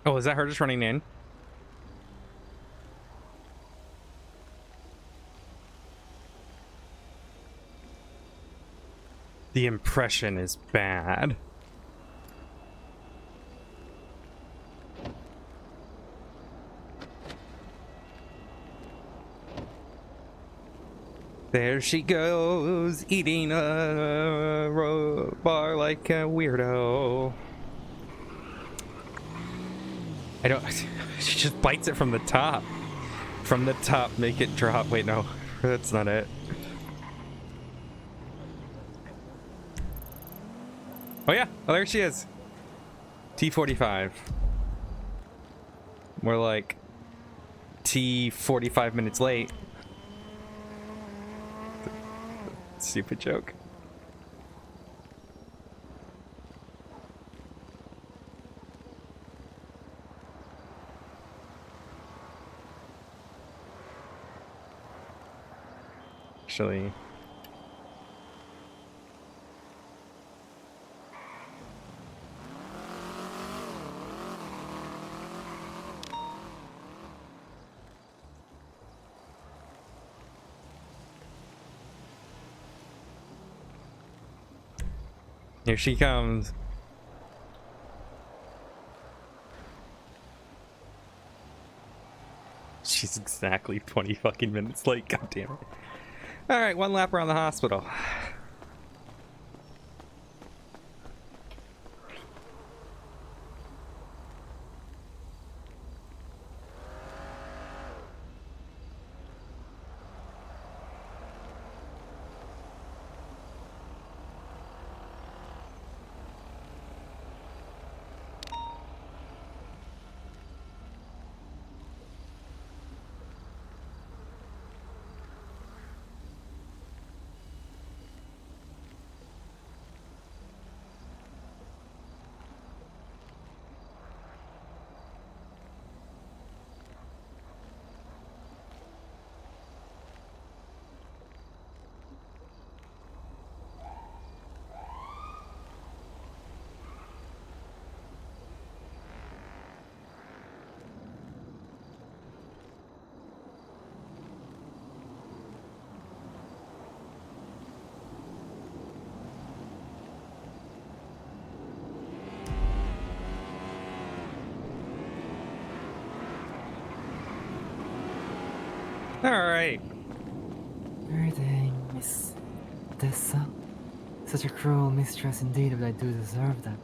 [SPEAKER 2] Oh, is that her just running in? The impression is bad. There she goes, eating a bar like a weirdo. I don't... She just bites it from the top. From the top, make it drop. Wait, no. That's not it. Oh yeah, oh there she is. T45. More like T45 minutes late. Stupid joke. Actually, here she comes. She's exactly 20 fucking minutes late, god damn it. Alright, 1 lap around the hospital. Alright.
[SPEAKER 13] Good day, Miss Odessa. Such a cruel mistress indeed, but I do deserve that.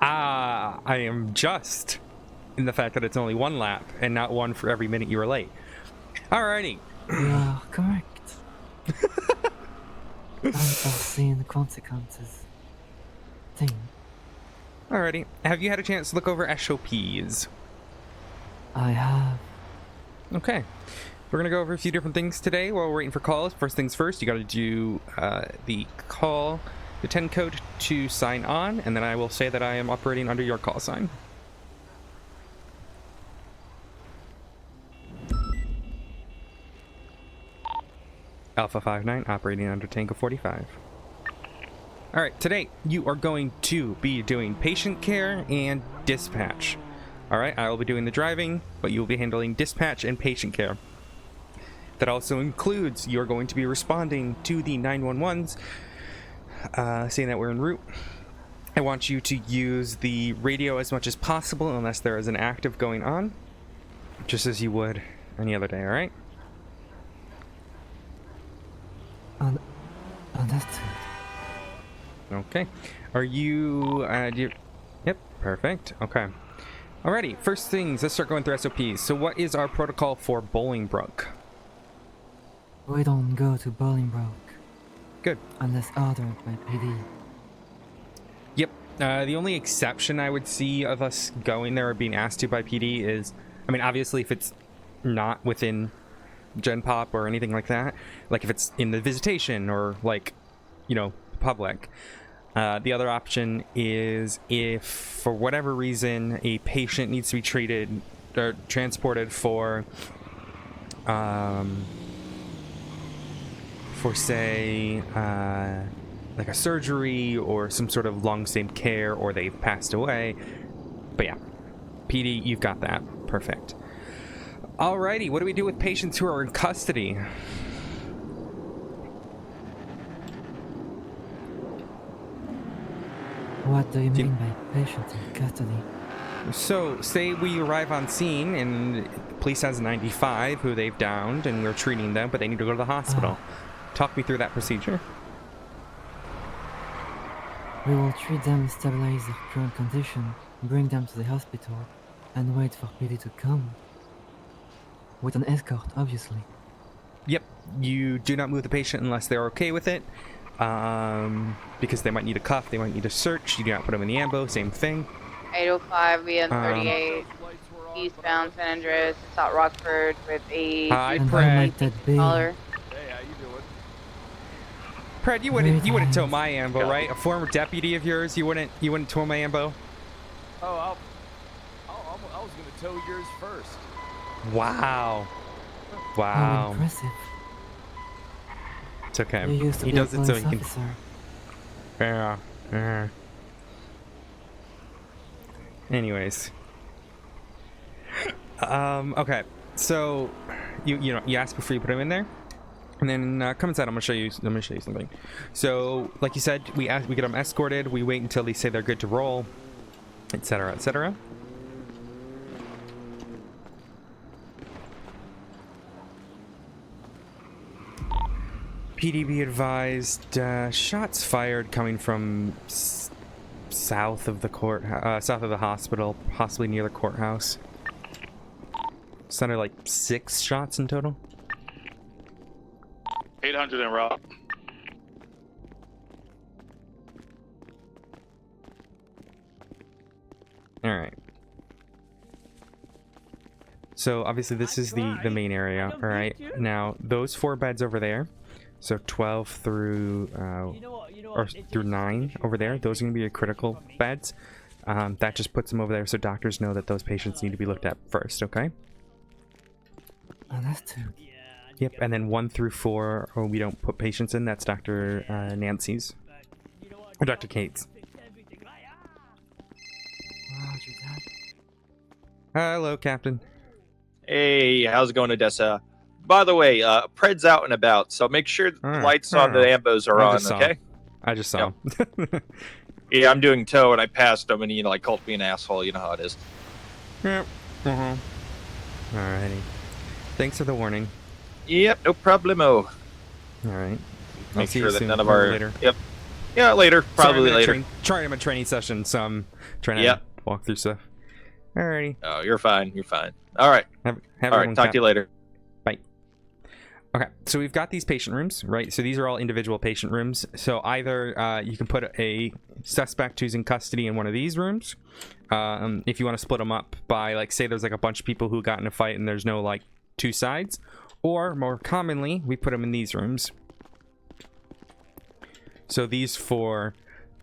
[SPEAKER 2] Ah, I am just in the fact that it's only 1 lap and not 1 for every minute you were late. Alrighty.
[SPEAKER 13] You are correct. Unforeseen consequences. Thing.
[SPEAKER 2] Alrighty. Have you had a chance to look over SOPs?
[SPEAKER 13] I have.
[SPEAKER 2] Okay. We're gonna go over a few different things today while we're waiting for calls. First things first, you gotta do the call, the 10 code to sign on, and then I will say that I am operating under your call sign. Alpha 59 operating under Tango 45. Alright, today you are going to be doing patient care and dispatch. Alright, I will be doing the driving, but you will be handling dispatch and patient care. That also includes you're going to be responding to the 911s, saying that we're en route. I want you to use the radio as much as possible unless there is an active going on, just as you would any other day, alright?
[SPEAKER 13] Understood.
[SPEAKER 2] Okay. Are you, Yep, perfect. Okay. Alrighty, first things, let's start going through SOPs. So what is our protocol for Bolingbroke?
[SPEAKER 13] We don't go to Bolingbroke.
[SPEAKER 2] Good.
[SPEAKER 13] Unless ordered by PD.
[SPEAKER 2] Yep. The only exception I would see of us going there or being asked to by PD is, I mean, obviously if it's not within Gen Pop or anything like that, like if it's in the visitation or like, you know, public. The other option is if for whatever reason a patient needs to be treated or transported for say like a surgery or some sort of long-stay care, or they've passed away. But yeah, PD, you've got that. Perfect. Alrighty, what do we do with patients who are in custody?
[SPEAKER 13] What do you mean by patient in custody?
[SPEAKER 2] So, say we arrive on scene and the police has 95 who they've downed and we're treating them, but they need to go to the hospital. Talk me through that procedure.
[SPEAKER 13] We will treat them, stabilize their current condition, bring them to the hospital, and wait for PD to come. With an escort, obviously.
[SPEAKER 2] Yep, you do not move the patient unless they're okay with it. Because they might need a cuff, they might need a search. You do not put them in the ambo, same thing.
[SPEAKER 9] 805 BN38, eastbound San Andreas, South Rockford with a
[SPEAKER 2] Hi,
[SPEAKER 13] And
[SPEAKER 2] Pred.
[SPEAKER 13] I like that big.
[SPEAKER 9] caller.
[SPEAKER 6] Hey, how you doing?
[SPEAKER 2] Pred, you wouldn't tow my ambo, right? A former deputy of yours, you wouldn't tow my ambo?
[SPEAKER 14] Oh, I was gonna tow yours first.
[SPEAKER 2] Wow.
[SPEAKER 13] How
[SPEAKER 2] Wow.
[SPEAKER 13] impressive.
[SPEAKER 2] It's okay.
[SPEAKER 13] You used to
[SPEAKER 2] He
[SPEAKER 13] be a
[SPEAKER 2] does it so
[SPEAKER 13] police
[SPEAKER 2] he can.
[SPEAKER 13] officer.
[SPEAKER 2] Yeah. Anyways. Okay. So you asked before you put him in there, and then come inside. I'm gonna show you something. So like you said, we get them escorted. We wait until they say they're good to roll, etc., etc. PDB advised, shots fired coming from south of the south of the hospital, possibly near the courthouse. Sounded like 6 shots in total.
[SPEAKER 5] 800 en route.
[SPEAKER 2] All right. So obviously this is the main area. All right. Now those 4 beds over there. So 12 through through 9 over there. Those are going to be your critical beds. That just puts them over there so doctors know that those patients need to be looked at first. Okay.
[SPEAKER 13] Understood.
[SPEAKER 2] Yep. And then 1 through 4, we don't put patients in. That's Dr. Nancy's or Dr. Kate's.
[SPEAKER 13] Roger that.
[SPEAKER 2] Hello, Captain.
[SPEAKER 15] Hey, how's it going, Odessa? By the way, Pred's out and about, so make sure the lights on the ambos are on, okay?
[SPEAKER 2] I just saw him.
[SPEAKER 15] Yeah, I'm doing tow, and I passed him, and he, called me an asshole. You know how it is.
[SPEAKER 2] Yep. Alrighty. Thanks for the warning.
[SPEAKER 15] Yep, no problemo.
[SPEAKER 2] Alright.
[SPEAKER 15] Make
[SPEAKER 2] see
[SPEAKER 15] sure
[SPEAKER 2] you
[SPEAKER 15] that
[SPEAKER 2] soon.
[SPEAKER 15] none of
[SPEAKER 2] Or
[SPEAKER 15] our...
[SPEAKER 2] later.
[SPEAKER 15] Yep. Yeah, later. Probably later.
[SPEAKER 2] Sorry, I'm a training session, so I'm trying to
[SPEAKER 15] Yep.
[SPEAKER 2] walk through stuff. Alrighty.
[SPEAKER 15] Oh, you're fine. You're fine. All right.
[SPEAKER 2] Have
[SPEAKER 15] All right, talk to you later.
[SPEAKER 2] Bye. Okay, so we've got these patient rooms, right? So these are all individual patient rooms. So either you can put a suspect who's in custody in one of these rooms. If you want to split them up by, like, say there's like a bunch of people who got in a fight and there's no, like, 2 sides. Or, more commonly, we put them in these rooms. So these four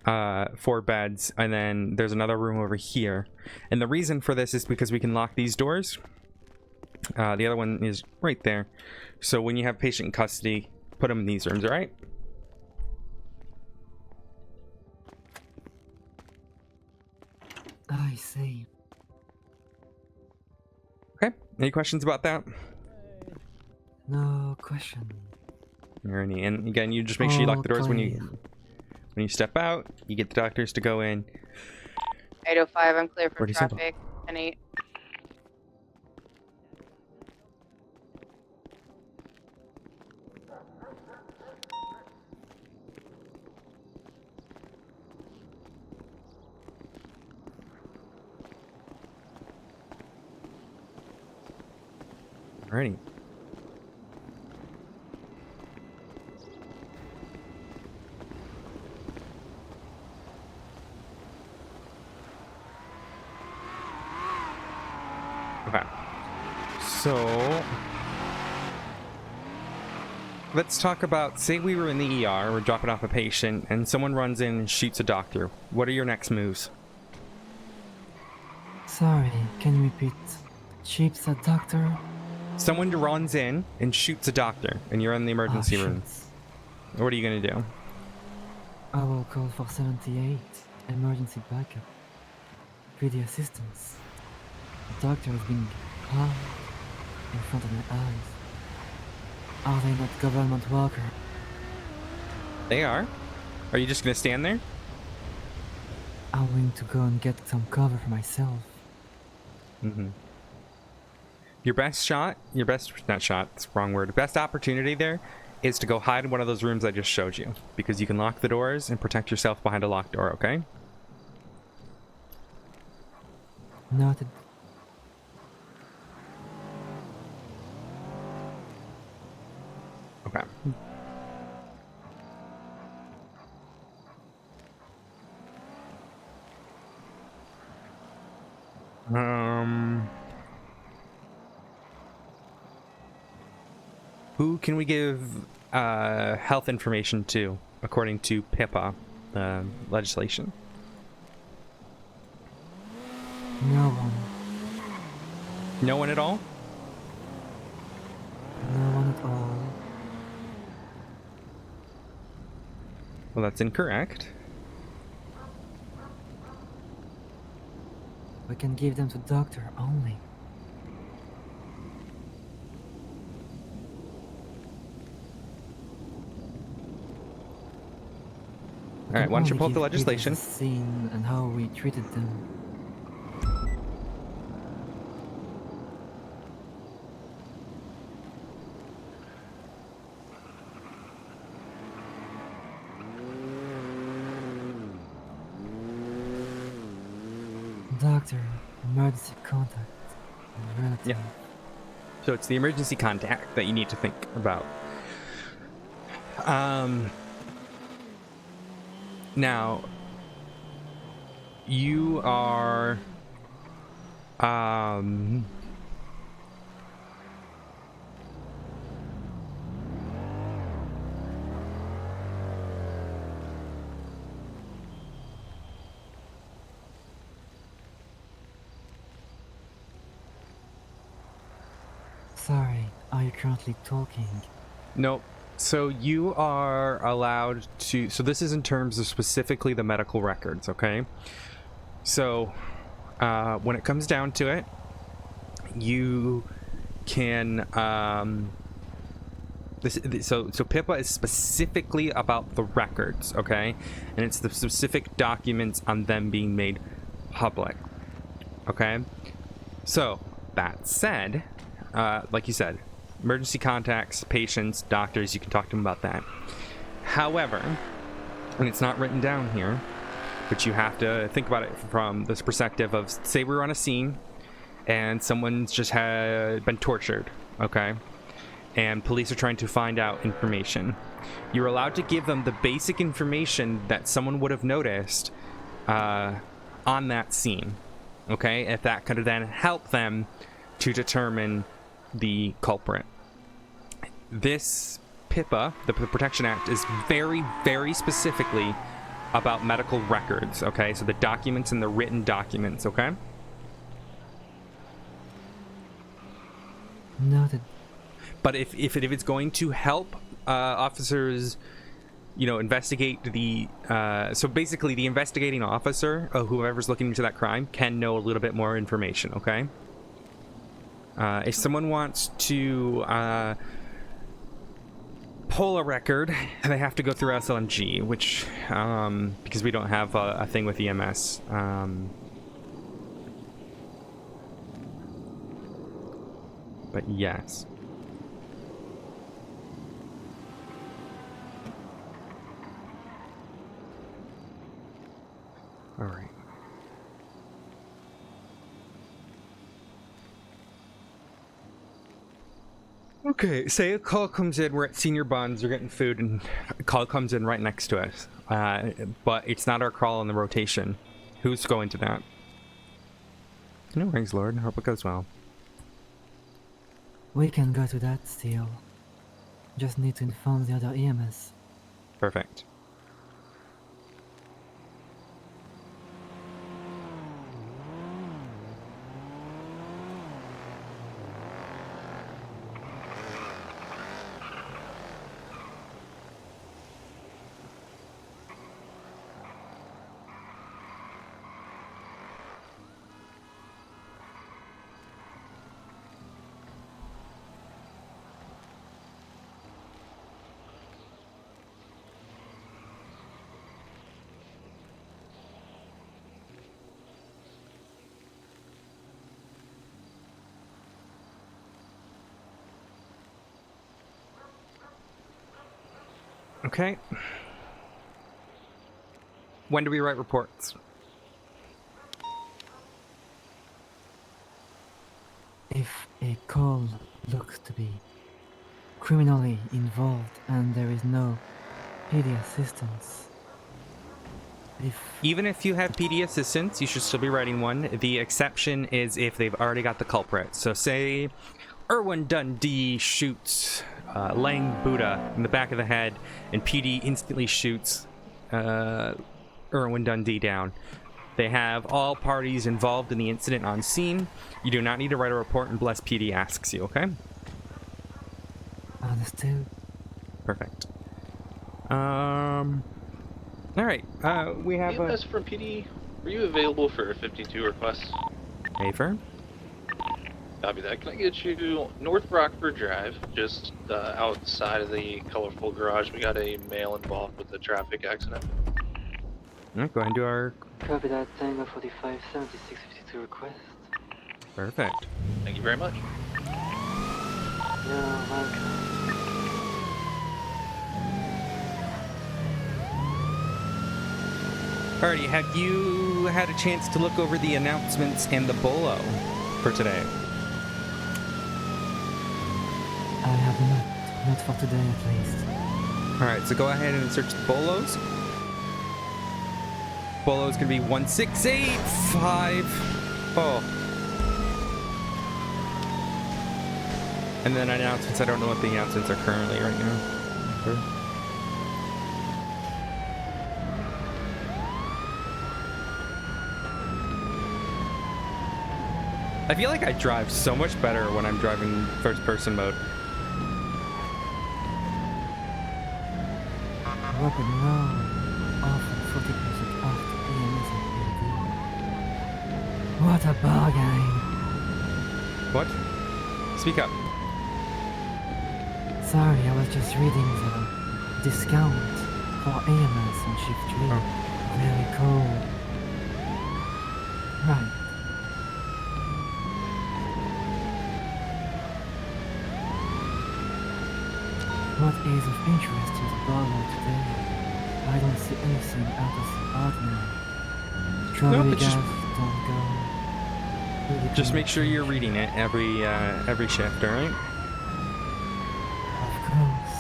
[SPEAKER 2] beds, and then there's another room over here. And the reason for this is because we can lock these doors. The other one is right there. So when you have patient in custody, put them in these rooms, alright?
[SPEAKER 13] I see.
[SPEAKER 2] Okay, any questions about that?
[SPEAKER 13] No question.
[SPEAKER 2] Alrighty, and again, you just make sure you lock the doors when you step out. You get the doctors to go in.
[SPEAKER 9] 805, I'm clear for
[SPEAKER 2] Pretty simple.
[SPEAKER 9] traffic. 10-8.
[SPEAKER 2] Alrighty. Okay. So let's talk about, say we were in the ER, we're dropping off a patient, and someone runs in and shoots a doctor. What are your next moves?
[SPEAKER 13] Sorry, can you repeat? Shoots a doctor?
[SPEAKER 2] Someone runs in and shoots a doctor, and you're in the emergency room. What are you gonna do?
[SPEAKER 13] I will call for 78, emergency backup. PD assistance. The doctor is being harmed in front of my eyes. Are they not government worker?
[SPEAKER 2] They are. Are you just gonna stand there?
[SPEAKER 13] I'm willing to go and get some cover for myself.
[SPEAKER 2] Mm-hmm. Your best shot, not shot, it's the wrong word. Best opportunity there is to go hide in one of those rooms I just showed you, because you can lock the doors and protect yourself behind a locked door, okay?
[SPEAKER 13] Noted.
[SPEAKER 2] Okay. Who can we give health information to according to PIPA legislation?
[SPEAKER 13] No one.
[SPEAKER 2] No one at all?
[SPEAKER 13] No one at all.
[SPEAKER 2] Well, that's incorrect.
[SPEAKER 13] We can give them to doctor only.
[SPEAKER 2] Alright, why don't you pull up the legislation?
[SPEAKER 13] Scene and how we treated them. Doctor, emergency contact, relative.
[SPEAKER 2] Yeah. So it's the emergency contact that you need to think about. Now, you are,
[SPEAKER 13] Sorry, are you currently talking?
[SPEAKER 2] Nope. So you are allowed to, so this is in terms of specifically the medical records, okay? So when it comes down to it, you can, so PIPA is specifically about the records, okay? And it's the specific documents on them being made public, okay? So that said, like you said, emergency contacts, patients, doctors, you can talk to them about that. However, and it's not written down here, but you have to think about it from this perspective of, say we're on a scene and someone's just had been tortured, okay? And police are trying to find out information. You're allowed to give them the basic information that someone would have noticed on that scene, okay? If that could then help them to determine the culprit, this PIPA, the Protection Act, is very, very specifically about medical records, okay? So the documents and the written documents, okay?
[SPEAKER 13] Noted.
[SPEAKER 2] But if it's going to help officers, you know, investigate the... so basically, the investigating officer, whoever's looking into that crime, can know a little bit more information, okay? If someone wants to... pull a record, they have to go through SLMG, which because we don't have a thing with EMS. But yes. All right. Okay, say a call comes in, we're at Senior Bonds, we're getting food, and a call comes in right next to us. But it's not our call on the rotation. Who's going to that? No worries, Lord. Hope it goes well.
[SPEAKER 13] We can go to that still. Just need to inform the other EMS.
[SPEAKER 2] Perfect. Okay. When do we write reports?
[SPEAKER 13] If a call looks to be criminally involved and there is no PD assistance.
[SPEAKER 2] Even if you have PD assistance, you should still be writing one. The exception is if they've already got the culprit. So say Erwin Dundee shoots Lang Buddha in the back of the head, and PD instantly shoots Erwin Dundee down. They have all parties involved in the incident on scene. You do not need to write a report unless PD asks you, okay?
[SPEAKER 13] Understood.
[SPEAKER 2] Perfect. Alright, we have
[SPEAKER 1] EMS from PD, were you available for 52 requests?
[SPEAKER 2] Afer?
[SPEAKER 1] Copy that. Can I get you North Rockford Drive, just outside of the colorful garage? We got a male involved with a traffic accident.
[SPEAKER 2] Alright, go ahead and do our...
[SPEAKER 13] Copy that, Tango 45, 7652 request.
[SPEAKER 2] Perfect.
[SPEAKER 1] Thank you very much.
[SPEAKER 13] You're welcome.
[SPEAKER 2] Alrighty, have you had a chance to look over the announcements and the bolo for today?
[SPEAKER 13] I have not for today at least.
[SPEAKER 2] Alright, so go ahead and search the bolos. Bolo is going to be 16850. And then announcements, I don't know what the announcements are currently right now. I feel like I drive so much better when I'm driving first person mode.
[SPEAKER 13] Weapon now often 40% off the EMS and PD. What a bargain!
[SPEAKER 2] What? Speak up.
[SPEAKER 13] Sorry, I was just reading the discount for EMS on Shift 3.
[SPEAKER 2] Oh.
[SPEAKER 13] Very cool. Right. What is of interest to the bolo today? I don't see anything out of the ordinary. Strawberry
[SPEAKER 2] but
[SPEAKER 13] gas,
[SPEAKER 2] just-
[SPEAKER 13] don't go. Really
[SPEAKER 2] Just
[SPEAKER 13] don't
[SPEAKER 2] make sure you're reading it every shift, alright?
[SPEAKER 13] Of course.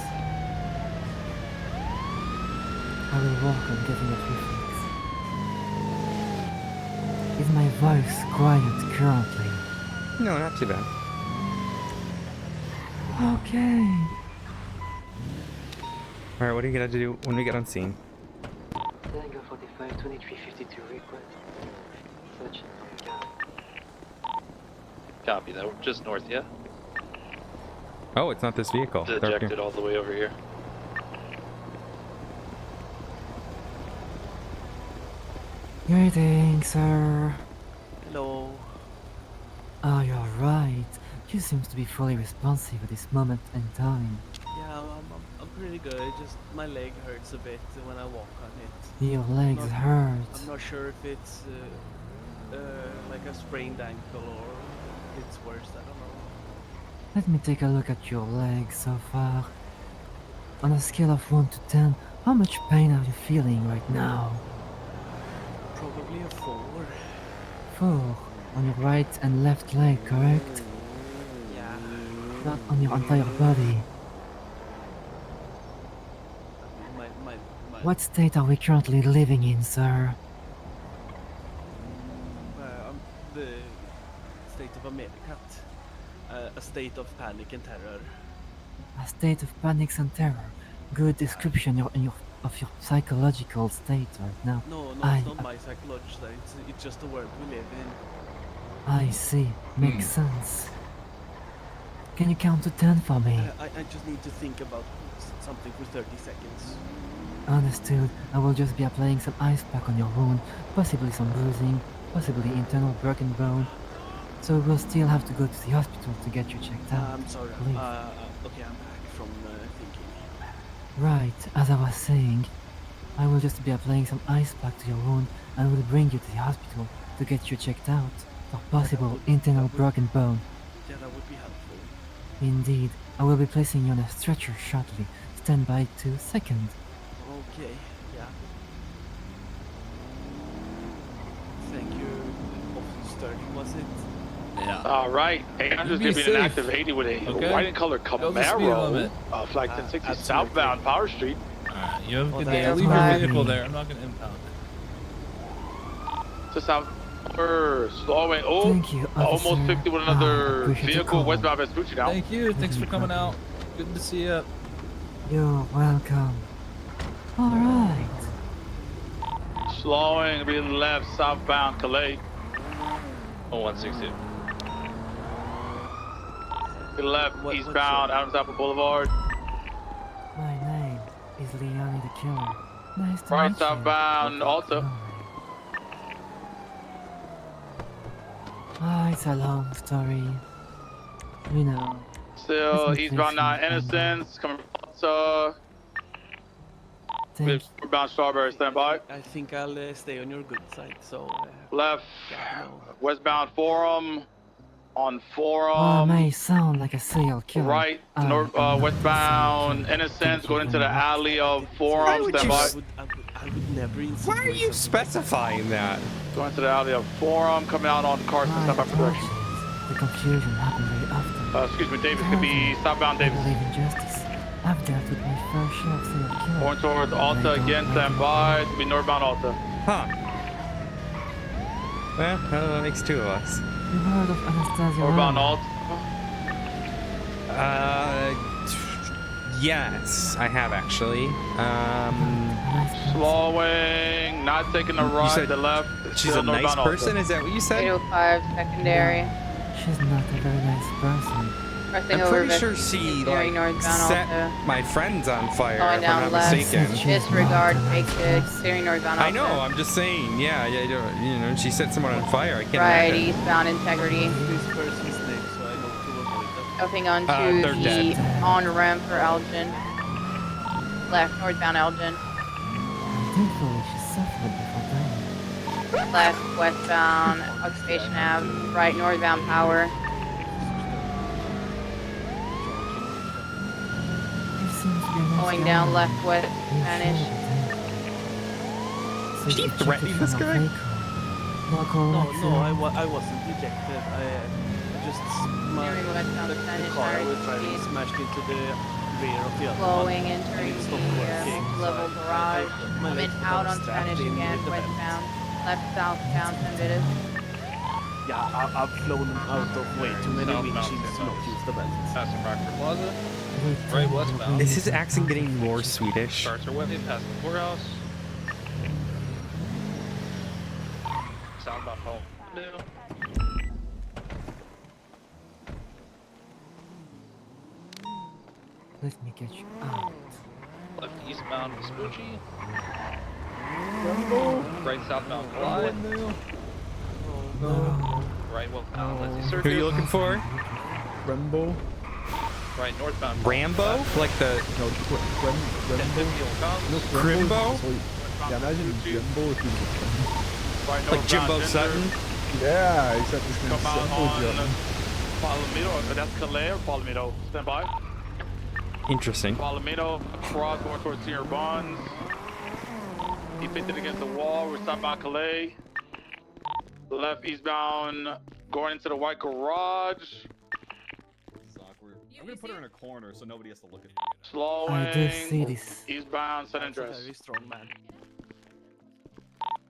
[SPEAKER 13] I will work on getting it refixed. Is my voice quiet currently?
[SPEAKER 2] No, not too bad.
[SPEAKER 13] Okay.
[SPEAKER 2] Alright, what are you gonna do when we get on scene?
[SPEAKER 13] Tango 45, 2352 request. Search.
[SPEAKER 1] Copy that. We're just north, yeah?
[SPEAKER 2] Oh, it's not this vehicle. They're up here.
[SPEAKER 1] Ejected all the way over here.
[SPEAKER 13] Greetings, sir.
[SPEAKER 16] Hello.
[SPEAKER 13] Oh, you're right. You seem to be fully responsive at this moment in time.
[SPEAKER 16] Yeah, I'm pretty good. Just my leg hurts a bit when I walk on it.
[SPEAKER 13] Your legs hurt.
[SPEAKER 16] I'm not sure if it's like a sprained ankle or it's worse. I don't know.
[SPEAKER 13] Let me take a look at your legs so far. On a scale of 1 to 10, how much pain are you feeling right now?
[SPEAKER 16] Probably a 4.
[SPEAKER 13] 4. On your right and left leg, correct?
[SPEAKER 16] Yeah.
[SPEAKER 13] Not on your entire body.
[SPEAKER 16] My
[SPEAKER 13] What state are we currently living in, sir?
[SPEAKER 16] the state of America. A state of panic and terror.
[SPEAKER 13] A state of panic and terror. Good description of your psychological state right now.
[SPEAKER 16] No, it's not my psychological state. It's just the world we live in.
[SPEAKER 13] I see. Makes sense. Can you count to 10 for me?
[SPEAKER 16] I just need to think about something for 30 seconds.
[SPEAKER 13] Understood. I will just be applying some ice pack on your wound, possibly some bruising, possibly internal broken bone. So we'll still have to go to the hospital to get you checked out.
[SPEAKER 16] I'm sorry.
[SPEAKER 13] Please.
[SPEAKER 16] Okay, I'm back from thinking.
[SPEAKER 13] Right, as I was saying, I will just be applying some ice pack to your wound and will bring you to the hospital to get you checked out for possible internal broken bone.
[SPEAKER 16] Yeah, that would be helpful.
[SPEAKER 13] Indeed, I will be placing you on a stretcher shortly. Stand by 2 seconds.
[SPEAKER 16] Okay, yeah. Thank you, Officer Sterling, was it?
[SPEAKER 11] Yeah.
[SPEAKER 1] All right. Hey, I'm just going to be an active 80 with a white and color Camaro, flag 1060 southbound Power Street.
[SPEAKER 7] Alright, you have a good
[SPEAKER 1] Well,
[SPEAKER 7] day.
[SPEAKER 1] that's
[SPEAKER 7] Leave your
[SPEAKER 1] fine.
[SPEAKER 7] vehicle there. I'm not going to impound it.
[SPEAKER 1] To south. Slowing. Oh,
[SPEAKER 13] Thank you,
[SPEAKER 1] almost
[SPEAKER 13] officer.
[SPEAKER 1] 50 with another
[SPEAKER 13] appreciate the
[SPEAKER 1] vehicle
[SPEAKER 13] call.
[SPEAKER 1] westbound Vespucci now.
[SPEAKER 7] Thank you. Thanks for coming out. Good to see you.
[SPEAKER 13] You're welcome. Alright.
[SPEAKER 1] Slowing, be left southbound Calais. Oh, 160. Be left eastbound Adams Apple Boulevard.
[SPEAKER 13] My name is Leone the Killer. Nice to
[SPEAKER 1] Right
[SPEAKER 13] meet
[SPEAKER 1] southbound Alta.
[SPEAKER 13] It's a long story. You know.
[SPEAKER 1] Still
[SPEAKER 13] Listen,
[SPEAKER 1] eastbound now
[SPEAKER 13] please,
[SPEAKER 1] Innocence. Coming from Alta.
[SPEAKER 13] Thank
[SPEAKER 1] Westbound Strawberry, stand by.
[SPEAKER 16] I think I'll stay on your good side, so...
[SPEAKER 1] Left, westbound Forum, on
[SPEAKER 13] Well, I
[SPEAKER 1] Forum,
[SPEAKER 13] may sound like a serial killer.
[SPEAKER 1] right, north, westbound Innocence, going into the alley of Forum, stand by.
[SPEAKER 16] I would never
[SPEAKER 2] Why are you specifying that?
[SPEAKER 1] Going to the alley of Forum, coming out on Carson, stand by for direction.
[SPEAKER 13] The confusion happens very often.
[SPEAKER 1] Excuse me, Davis, could be southbound
[SPEAKER 13] I
[SPEAKER 1] Davis.
[SPEAKER 13] believe in justice. I've dealt with my fair share of serial killers.
[SPEAKER 1] Going towards Alta again, stand by, to be northbound Alta.
[SPEAKER 2] Huh. Well, that makes 2 of us.
[SPEAKER 13] You heard of Anastasia?
[SPEAKER 1] Northbound
[SPEAKER 13] Rama?
[SPEAKER 1] Alta.
[SPEAKER 2] Yes, I have actually.
[SPEAKER 1] Slowing, not taking the right,
[SPEAKER 2] said
[SPEAKER 1] the left.
[SPEAKER 2] She's
[SPEAKER 1] still
[SPEAKER 2] a nice
[SPEAKER 1] northbound
[SPEAKER 2] person, is that what you said?
[SPEAKER 9] 805 secondary.
[SPEAKER 13] She's not a very nice person.
[SPEAKER 9] Crossing
[SPEAKER 2] I'm
[SPEAKER 9] over
[SPEAKER 2] pretty sure
[SPEAKER 9] Vespucci,
[SPEAKER 2] she
[SPEAKER 9] steering
[SPEAKER 2] like
[SPEAKER 9] northbound
[SPEAKER 2] set
[SPEAKER 9] Alta.
[SPEAKER 2] my friends on fire,
[SPEAKER 9] Going
[SPEAKER 2] if
[SPEAKER 9] down
[SPEAKER 2] I'm not
[SPEAKER 9] left.
[SPEAKER 2] mistaken.
[SPEAKER 9] Disregard, take the steering northbound
[SPEAKER 2] I
[SPEAKER 9] Alta.
[SPEAKER 2] know, I'm just saying, yeah, you know, she set someone on fire, I can't
[SPEAKER 9] Right,
[SPEAKER 2] imagine.
[SPEAKER 9] eastbound Integrity.
[SPEAKER 16] This person's name, so I know to avoid them.
[SPEAKER 9] Jumping onto
[SPEAKER 2] they're
[SPEAKER 9] the
[SPEAKER 2] dead.
[SPEAKER 9] on-ramp for Elgin. Left, northbound Elgin.
[SPEAKER 13] Thankfully, she suffered before dying.
[SPEAKER 9] Left, westbound Occupation Ave. Right, northbound Power. Going down left, west, Spanish.
[SPEAKER 2] She threatening this guy?
[SPEAKER 16] No, I wasn't rejected. I just
[SPEAKER 9] Steering westbound
[SPEAKER 16] the
[SPEAKER 9] Spanish,
[SPEAKER 16] car I was
[SPEAKER 9] right,
[SPEAKER 16] driving
[SPEAKER 9] speed.
[SPEAKER 16] smashed into the rear of the other
[SPEAKER 9] Flowing,
[SPEAKER 16] one.
[SPEAKER 9] entering
[SPEAKER 16] and it stopped
[SPEAKER 9] the
[SPEAKER 16] working, so
[SPEAKER 9] level garage.
[SPEAKER 16] my
[SPEAKER 9] Coming
[SPEAKER 16] legs
[SPEAKER 9] out
[SPEAKER 16] got
[SPEAKER 9] on
[SPEAKER 16] strapped
[SPEAKER 9] Spanish
[SPEAKER 16] in
[SPEAKER 9] again,
[SPEAKER 16] with the belt.
[SPEAKER 9] westbound. Left, southbound, San Vitus.
[SPEAKER 16] Yeah, I've flown out of way too many windshields to not use the belt.
[SPEAKER 5] Passing Rockford Plaza.
[SPEAKER 1] Right westbound.
[SPEAKER 2] Is his accent getting more Swedish?
[SPEAKER 1] Starts our way past the courthouse. Southbound home.
[SPEAKER 13] Let me get you out.
[SPEAKER 1] Left eastbound Vespucci. Right southbound Clyde. Right westbound Lindsay Circus.
[SPEAKER 2] Who are you looking for?
[SPEAKER 17] Rambo.
[SPEAKER 1] Right northbound.
[SPEAKER 2] Rambo? Like the...
[SPEAKER 17] No,
[SPEAKER 2] Crimbo?
[SPEAKER 17] Yeah, imagine Jimbo if he was a
[SPEAKER 1] Right
[SPEAKER 2] Like Jimbo Sutton?
[SPEAKER 17] Yeah, except his name's
[SPEAKER 5] Come out
[SPEAKER 17] Jimbo
[SPEAKER 5] on
[SPEAKER 17] Jim.
[SPEAKER 5] Palomino. That's Calais or Palomino. Stand by.
[SPEAKER 2] Interesting.
[SPEAKER 5] Palomino, cross going towards Senior Bonds. He picked it against the wall. We're southbound Calais. Left eastbound, going into the white garage.
[SPEAKER 18] It's awkward. I'm gonna put her in a corner so nobody has to look at
[SPEAKER 5] Slowing.
[SPEAKER 13] I did see this.
[SPEAKER 5] Eastbound San Andreas.
[SPEAKER 16] Very strong man.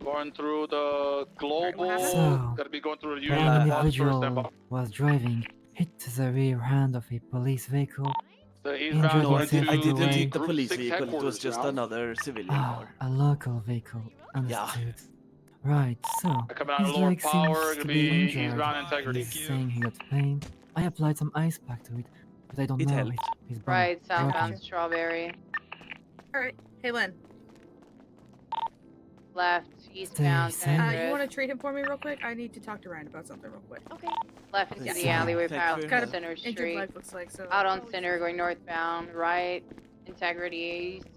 [SPEAKER 5] Going through the global.
[SPEAKER 13] So,
[SPEAKER 5] Gotta be going through the
[SPEAKER 13] an
[SPEAKER 5] Union.
[SPEAKER 13] individual was driving, hit the rear hand of a police vehicle.
[SPEAKER 5] The
[SPEAKER 13] Injured
[SPEAKER 5] eastbound
[SPEAKER 16] No, I,
[SPEAKER 13] himself
[SPEAKER 16] I didn't
[SPEAKER 13] away.
[SPEAKER 16] hit the
[SPEAKER 5] Group
[SPEAKER 16] police
[SPEAKER 5] 6
[SPEAKER 16] vehicle. It was
[SPEAKER 5] headquarters
[SPEAKER 16] just
[SPEAKER 5] now.
[SPEAKER 16] another civilian
[SPEAKER 13] Ah,
[SPEAKER 16] car.
[SPEAKER 13] a local vehicle. Understood. Right, so
[SPEAKER 5] Coming out of
[SPEAKER 13] his
[SPEAKER 5] lower
[SPEAKER 13] leg
[SPEAKER 5] power,
[SPEAKER 13] seems
[SPEAKER 5] gonna
[SPEAKER 13] to be
[SPEAKER 5] be
[SPEAKER 13] injured.
[SPEAKER 5] eastbound integrity.
[SPEAKER 13] He's saying he got pain. I applied some ice pack to it, but I don't
[SPEAKER 16] It
[SPEAKER 13] know
[SPEAKER 16] helped.
[SPEAKER 13] if his bone
[SPEAKER 9] Right, southbound
[SPEAKER 13] broken.
[SPEAKER 9] Strawberry.
[SPEAKER 8] Alright, hey Lynn.
[SPEAKER 9] Left, eastbound
[SPEAKER 13] safe.
[SPEAKER 9] San
[SPEAKER 8] You
[SPEAKER 9] Andreas.
[SPEAKER 8] want to treat him for me real quick? I need to talk to Ryan about something real quick.
[SPEAKER 10] Okay.
[SPEAKER 9] Left into
[SPEAKER 16] Yes.
[SPEAKER 9] the alleyway
[SPEAKER 16] Thank
[SPEAKER 9] past
[SPEAKER 16] you.
[SPEAKER 8] Kind of
[SPEAKER 9] Center
[SPEAKER 8] injured
[SPEAKER 9] Street.
[SPEAKER 8] leg looks like, so.
[SPEAKER 9] Out on Center, going northbound. Right, integrity east.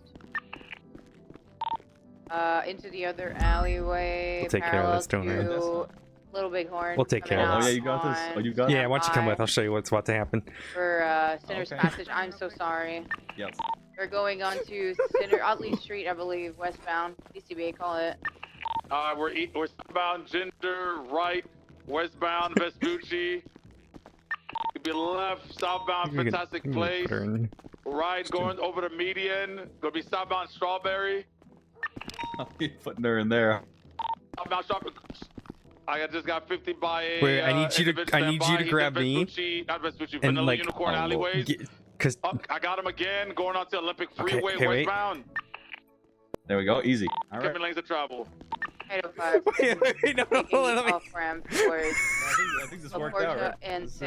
[SPEAKER 9] Into the other alleyway.
[SPEAKER 2] We'll take care of this, don't
[SPEAKER 9] parallel
[SPEAKER 2] worry.
[SPEAKER 9] to Little Bighorn.
[SPEAKER 2] We'll take care of
[SPEAKER 18] Oh
[SPEAKER 2] this.
[SPEAKER 18] yeah, you got this. Oh, you got it.
[SPEAKER 2] Yeah, why don't you come with? I'll show you what's about to happen.
[SPEAKER 9] For Center's
[SPEAKER 18] Okay.
[SPEAKER 9] Passage. I'm so sorry.
[SPEAKER 18] Yes.
[SPEAKER 9] We're going on to Center Utley Street, I believe, westbound. DCBA, call it.
[SPEAKER 5] We're southbound Ginger, right, westbound Vespucci. Could be left, southbound
[SPEAKER 2] You can-
[SPEAKER 5] Fantastic
[SPEAKER 2] you can
[SPEAKER 5] Place.
[SPEAKER 2] put her in.
[SPEAKER 5] Right, going over the median. Gonna be southbound Strawberry.
[SPEAKER 18] I'll be putting her in there.
[SPEAKER 5] Southbound Strawberry. I just got 50 by a.
[SPEAKER 2] Wait, I need you to-
[SPEAKER 5] individual
[SPEAKER 2] I need you
[SPEAKER 5] standby.
[SPEAKER 2] to
[SPEAKER 5] He's
[SPEAKER 2] grab
[SPEAKER 5] in
[SPEAKER 2] me
[SPEAKER 5] Vespucci, not Vespucci,
[SPEAKER 2] and,
[SPEAKER 5] Vanilla
[SPEAKER 2] like,
[SPEAKER 5] Unicorn alleyways.
[SPEAKER 2] Cause
[SPEAKER 5] I got him again, going on to Olympic
[SPEAKER 2] Okay,
[SPEAKER 5] Freeway
[SPEAKER 2] okay, wait.
[SPEAKER 5] westbound.
[SPEAKER 18] There we go. Easy. All right.
[SPEAKER 5] Kevin lanes of travel.
[SPEAKER 9] 805.
[SPEAKER 2] wait, no, hold on, let me-
[SPEAKER 9] Off ramp towards
[SPEAKER 18] I think this
[SPEAKER 9] La
[SPEAKER 18] worked out,
[SPEAKER 9] Porta
[SPEAKER 18] right?
[SPEAKER 9] and
[SPEAKER 18] This,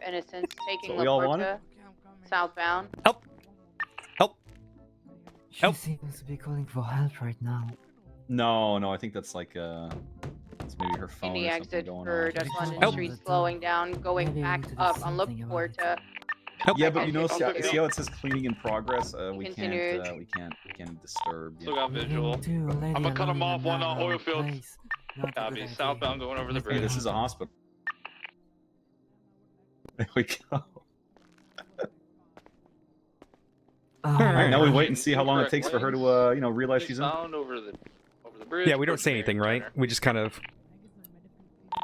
[SPEAKER 9] Innocence, taking
[SPEAKER 18] what
[SPEAKER 9] La
[SPEAKER 18] we all
[SPEAKER 9] Porta
[SPEAKER 18] wanted?
[SPEAKER 9] southbound.
[SPEAKER 13] She seems to be calling for help right now.
[SPEAKER 18] No, I think that's like it's maybe her phone
[SPEAKER 9] In the
[SPEAKER 18] or something
[SPEAKER 9] exit
[SPEAKER 18] going
[SPEAKER 9] for
[SPEAKER 18] on.
[SPEAKER 9] Dutch London
[SPEAKER 13] Help.
[SPEAKER 9] Street, slowing down, going
[SPEAKER 13] Maybe we
[SPEAKER 9] back
[SPEAKER 13] need to do
[SPEAKER 9] up on La
[SPEAKER 13] something about
[SPEAKER 9] Porta.
[SPEAKER 18] Yeah, but you know, see,
[SPEAKER 9] Okay.
[SPEAKER 18] see how it says cleaning in progress? We
[SPEAKER 9] Continued.
[SPEAKER 18] can't, we can't disturb.
[SPEAKER 1] Still got visual.
[SPEAKER 5] I'm gonna cut him off on oil fields.
[SPEAKER 1] Copy. Southbound going over the
[SPEAKER 18] Hey,
[SPEAKER 1] bridge.
[SPEAKER 18] this is a hospital. There we go. All right, now we wait and see how long it takes for her to, realize she's in.
[SPEAKER 1] Eastbound over the bridge.
[SPEAKER 2] Yeah, we don't
[SPEAKER 1] towards
[SPEAKER 2] say
[SPEAKER 1] the
[SPEAKER 2] anything,
[SPEAKER 1] Marion
[SPEAKER 2] right?
[SPEAKER 1] Center.
[SPEAKER 2] We just kind of.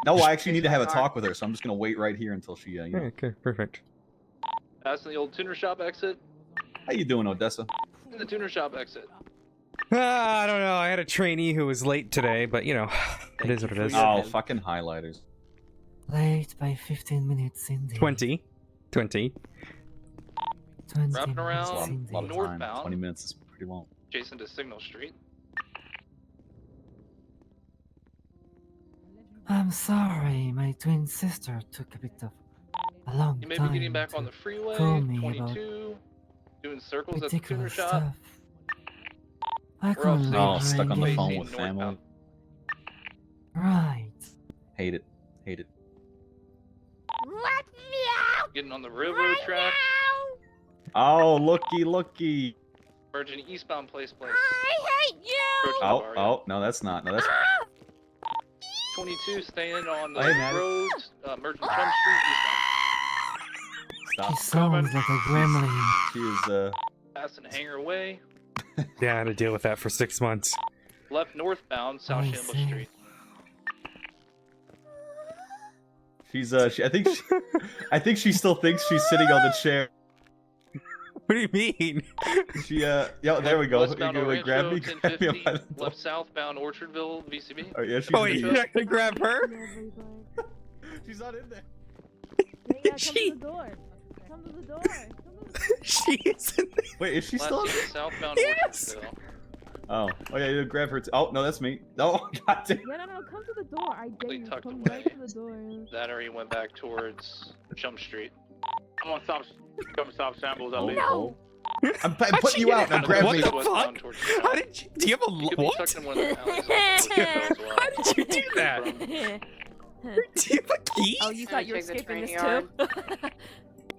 [SPEAKER 18] No, I actually need to have a talk with her, so I'm just gonna wait right here until she.
[SPEAKER 2] Okay, perfect.
[SPEAKER 1] That's the old tuner shop exit.
[SPEAKER 18] How you doing, Odessa?
[SPEAKER 1] In the tuner shop exit.
[SPEAKER 2] I don't know. I had a trainee who was late today, but it is what it is.
[SPEAKER 18] Oh, fucking highlighters.
[SPEAKER 13] Late by 15 minutes indeed.
[SPEAKER 2] 20.
[SPEAKER 13] 20
[SPEAKER 1] Wrapping
[SPEAKER 13] minutes
[SPEAKER 1] around
[SPEAKER 18] A lot
[SPEAKER 13] indeed.
[SPEAKER 18] of time.
[SPEAKER 1] northbound.
[SPEAKER 18] 20 minutes is pretty long.
[SPEAKER 1] Adjacent to Signal Street.
[SPEAKER 13] I'm sorry, my twin sister took a bit of a long
[SPEAKER 1] You may be
[SPEAKER 13] time
[SPEAKER 1] getting back
[SPEAKER 13] to
[SPEAKER 1] on the freeway.
[SPEAKER 13] call me about
[SPEAKER 1] 22. Doing circles at the tuner
[SPEAKER 13] ridiculous
[SPEAKER 1] shop.
[SPEAKER 13] stuff. I
[SPEAKER 1] We're
[SPEAKER 13] couldn't
[SPEAKER 1] upstate.
[SPEAKER 13] leave
[SPEAKER 18] Oh,
[SPEAKER 13] her
[SPEAKER 18] stuck on the
[SPEAKER 13] hanging.
[SPEAKER 18] phone with family.
[SPEAKER 13] Right.
[SPEAKER 18] Hate it. Hate it.
[SPEAKER 8] Let me out!
[SPEAKER 1] Getting on the railroad track.
[SPEAKER 18] Oh, looky.
[SPEAKER 1] Merging eastbound place.
[SPEAKER 8] I hate you!
[SPEAKER 18] Oh, no, that's not. No, that's.
[SPEAKER 1] 22 staying on the
[SPEAKER 18] Hey, man.
[SPEAKER 1] road. Merging Chum Street eastbound.
[SPEAKER 18] Stop.
[SPEAKER 13] She sounds like a gremlin.
[SPEAKER 18] She is.
[SPEAKER 1] Passing Hangar Way.
[SPEAKER 2] Yeah, I had to deal with that for 6 months.
[SPEAKER 1] Left northbound, South
[SPEAKER 13] I
[SPEAKER 1] Shambles
[SPEAKER 13] see.
[SPEAKER 1] Street.
[SPEAKER 18] She's. I think she still thinks she's sitting on the chair.
[SPEAKER 2] What do you mean?
[SPEAKER 18] She. Yeah, there we go.
[SPEAKER 1] Westbound
[SPEAKER 18] You
[SPEAKER 1] Orange
[SPEAKER 18] grab
[SPEAKER 1] Road,
[SPEAKER 18] me. Grab me.
[SPEAKER 1] 1050.
[SPEAKER 18] by the door.
[SPEAKER 1] Left southbound Orchardville, VCB.
[SPEAKER 18] Oh yeah, she's.
[SPEAKER 2] Oh, wait,
[SPEAKER 18] in
[SPEAKER 2] you're
[SPEAKER 18] the-
[SPEAKER 2] not gonna grab her?
[SPEAKER 18] She's not in there.
[SPEAKER 10] Yeah, come to the door. Come to the door. Come to the
[SPEAKER 2] She is in the...
[SPEAKER 18] Wait, is she still on?
[SPEAKER 1] Southbound
[SPEAKER 2] Yes!
[SPEAKER 1] Orchardville.
[SPEAKER 18] Oh yeah, you grab her. Oh no, that's me. No, goddamn.
[SPEAKER 10] Yeah, no, come to the door. I dare you.
[SPEAKER 1] Tucked
[SPEAKER 10] Come
[SPEAKER 1] away.
[SPEAKER 10] right to the door.
[SPEAKER 1] That or he went back towards Jump Street.
[SPEAKER 5] I'm on South Shambles at least.
[SPEAKER 10] No!
[SPEAKER 18] I'm putting you out. Now grab
[SPEAKER 2] What
[SPEAKER 18] me.
[SPEAKER 2] the fuck? How did you... Do you have a...
[SPEAKER 1] You could be
[SPEAKER 2] What?
[SPEAKER 1] tucked in one of the alleys off of Orchardville as well.
[SPEAKER 2] How did you do that? Do you have a key?
[SPEAKER 10] Oh, you thought you were
[SPEAKER 9] Take the
[SPEAKER 10] skipping this
[SPEAKER 9] train
[SPEAKER 10] too?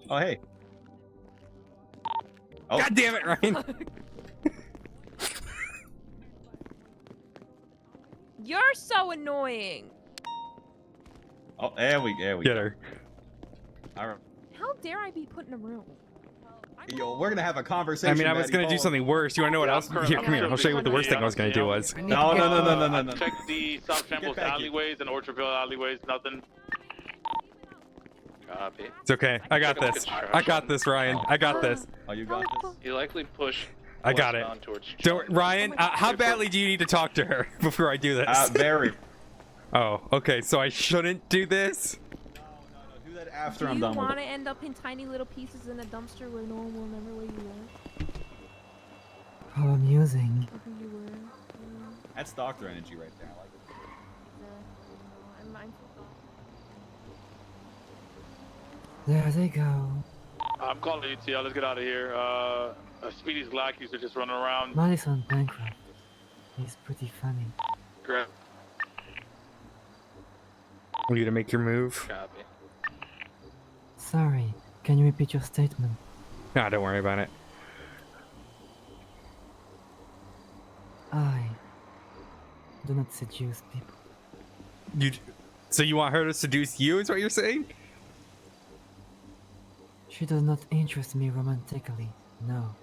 [SPEAKER 18] Oh hey. Oh.
[SPEAKER 2] God damn it, Ryan.
[SPEAKER 10] You're so annoying.
[SPEAKER 18] Oh, there we
[SPEAKER 2] Get her.
[SPEAKER 18] All right.
[SPEAKER 10] How dare I be put in a room?
[SPEAKER 18] Yo, we're gonna have a conversation.
[SPEAKER 2] I mean, I was gonna do something worse. You wanna know what else? Here, come here. I'll show you what the worst thing I was gonna do was.
[SPEAKER 18] No.
[SPEAKER 5] Check the South Shambles alleyways and Orchardville alleyways. Nothing.
[SPEAKER 1] Copy.
[SPEAKER 2] It's okay. I got this. I got this, Ryan. I got this.
[SPEAKER 18] Oh, you got this.
[SPEAKER 1] You likely push.
[SPEAKER 2] I got it.
[SPEAKER 1] westbound towards
[SPEAKER 2] Don't, Ryan. How badly do you need to talk to her before I do this?
[SPEAKER 18] Very.
[SPEAKER 2] Oh, okay. So I shouldn't do this.
[SPEAKER 18] Do that after
[SPEAKER 10] Do
[SPEAKER 18] I'm
[SPEAKER 10] you
[SPEAKER 18] done with
[SPEAKER 10] want
[SPEAKER 18] it.
[SPEAKER 10] to end up in tiny little pieces in a dumpster where no one will remember where you were?
[SPEAKER 13] How amusing.
[SPEAKER 10] Or who you were?
[SPEAKER 18] That's doctor energy right there. I like it.
[SPEAKER 10] I'm mindful.
[SPEAKER 13] There they go.
[SPEAKER 5] I'm calling ETL. Let's get out of here. Speedy's Glafx used to just running around.
[SPEAKER 13] Madison Bancroft. He's pretty funny.
[SPEAKER 5] Grab.
[SPEAKER 2] Want you to make your move?
[SPEAKER 1] Copy.
[SPEAKER 13] Sorry, can you repeat your statement?
[SPEAKER 2] Nah, don't worry about it.
[SPEAKER 13] I do not seduce people.
[SPEAKER 2] So you want her to seduce you? Is what you're saying?
[SPEAKER 13] She does not interest me romantically, no.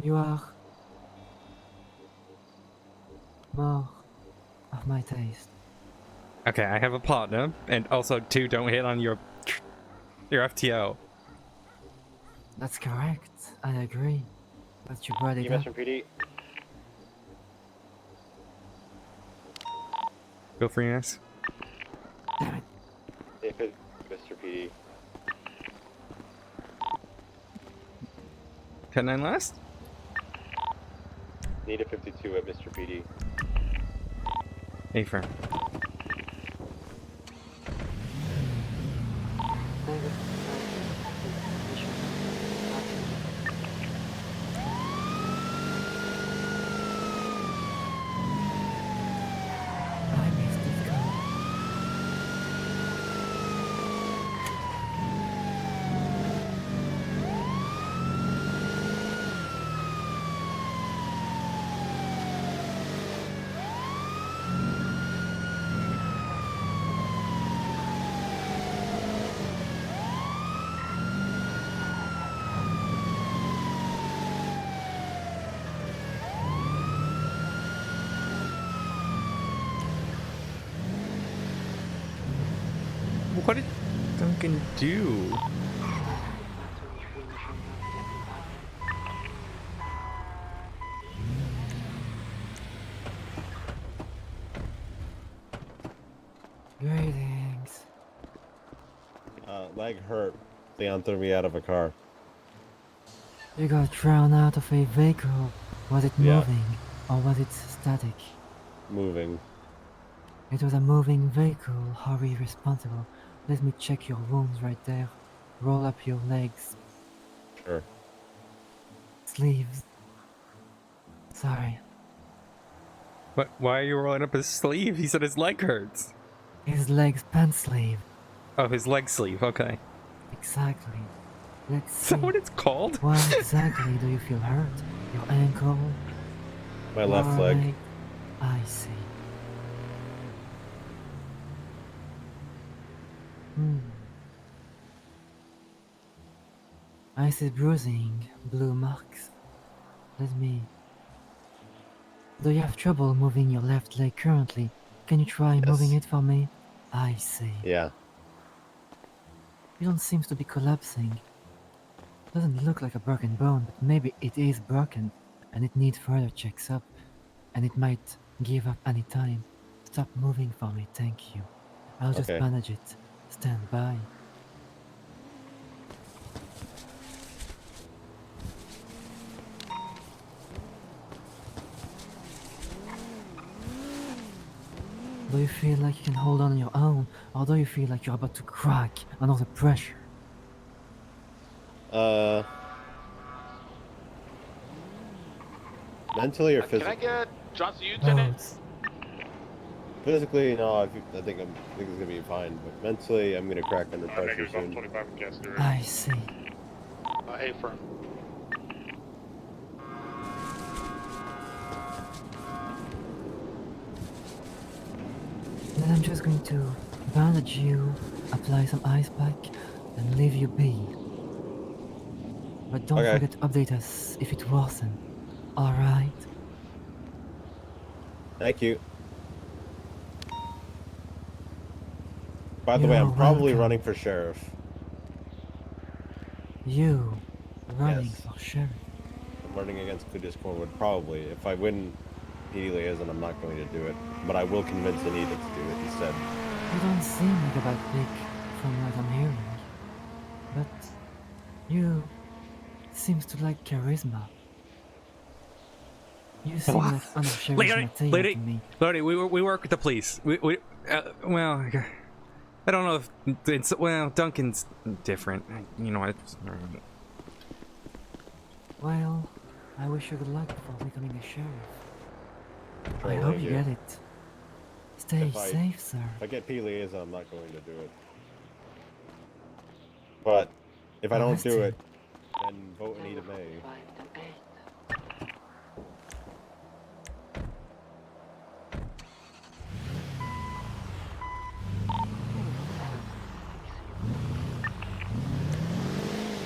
[SPEAKER 13] You are more of my taste.
[SPEAKER 2] Okay, I have a partner, and also two, don't hit on your FTO.
[SPEAKER 13] That's correct, I agree. But you brought it up.
[SPEAKER 19] PD.
[SPEAKER 2] Go for Enos.
[SPEAKER 19] If it, Mr. PD.
[SPEAKER 2] 10-9 last?
[SPEAKER 19] Need a 52 at Mr. PD.
[SPEAKER 2] A firm. What did Duncan do?
[SPEAKER 13] Greetings.
[SPEAKER 19] Leg hurt. Leon threw me out of a car.
[SPEAKER 13] You got thrown out of a vehicle. Was it
[SPEAKER 19] Yeah.
[SPEAKER 13] moving or was it static?
[SPEAKER 19] Moving.
[SPEAKER 13] It was a moving vehicle. Hurry, responsible. Let me check your wounds right there. Roll up your legs.
[SPEAKER 19] Sure.
[SPEAKER 13] Sleeves. Sorry.
[SPEAKER 2] What? Why are you rolling up his sleeve? He said his leg hurts.
[SPEAKER 13] His legs pant sleeve.
[SPEAKER 2] Oh, his leg sleeve. Okay.
[SPEAKER 13] Exactly. Let's
[SPEAKER 2] Is
[SPEAKER 13] see.
[SPEAKER 2] that what it's called?
[SPEAKER 13] Why exactly do you feel hurt? Your ankle?
[SPEAKER 19] My left
[SPEAKER 13] Your
[SPEAKER 19] leg.
[SPEAKER 13] I see. I see bruising, blue marks. Let me... Do you have trouble moving your left leg currently? Can you try moving it for me? I see.
[SPEAKER 19] Yeah.
[SPEAKER 13] You don't seem to be collapsing. Doesn't look like a broken bone, but maybe it is broken, and it needs further checks up, and it might give up any time. Stop moving for me, thank you. I'll just
[SPEAKER 19] Okay.
[SPEAKER 13] manage it. Stand by. Do you feel like you can hold on your own, or do you feel like you're about to crack under the pressure?
[SPEAKER 19] Mentally or
[SPEAKER 5] Can I
[SPEAKER 19] physically?
[SPEAKER 5] get Johnson, you Lieutenant?
[SPEAKER 19] Physically, no, I think it's gonna be fine. But mentally, I'm gonna crack under pressure soon.
[SPEAKER 13] I see.
[SPEAKER 1] A firm.
[SPEAKER 13] Then I'm just going to bandage you, apply some ice pack, and leave you be. But don't
[SPEAKER 19] Okay.
[SPEAKER 13] forget to update us if it worsens. Alright?
[SPEAKER 19] Thank you. By the way, I'm
[SPEAKER 13] You're
[SPEAKER 19] probably
[SPEAKER 13] welcome.
[SPEAKER 19] running for sheriff.
[SPEAKER 13] You running
[SPEAKER 19] Yes.
[SPEAKER 13] for sheriff.
[SPEAKER 19] I'm running against Claudius Cornwood, probably. If I win PD liaison, I'm not going to do it. But I will convince Anita to do it instead.
[SPEAKER 13] You don't seem like a bad pick from what I'm hearing. But you seems to like charisma. You seem like under sheriff's material to me.
[SPEAKER 2] Lady, we work with the police. Well, I don't know if it's, well, Duncan's different. You know,
[SPEAKER 13] Well, I wish you good luck for becoming a sheriff. I
[SPEAKER 19] Sure,
[SPEAKER 13] hope
[SPEAKER 19] thank
[SPEAKER 13] you
[SPEAKER 19] you.
[SPEAKER 13] get it. Stay safe, sir.
[SPEAKER 19] If I get PD liaison, I'm not going to do it. But if I don't do it, then vote Anita May.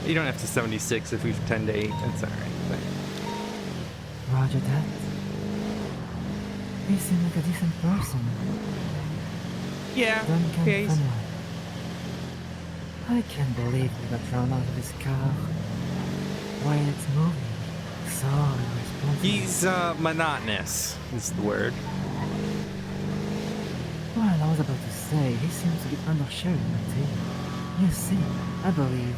[SPEAKER 2] you don't have to 76 if we've 10 to 8. That's alright.
[SPEAKER 13] Roger that. You seem like a decent person.
[SPEAKER 2] Yeah,
[SPEAKER 13] Duncan
[SPEAKER 2] yeah, he's-
[SPEAKER 13] Fenway. I can't believe you got thrown out of his car while it's moving. So irresponsible.
[SPEAKER 2] He's monotonous is the word.
[SPEAKER 13] Well, I was about to say, he seems to be undersheriff material. You see, I believe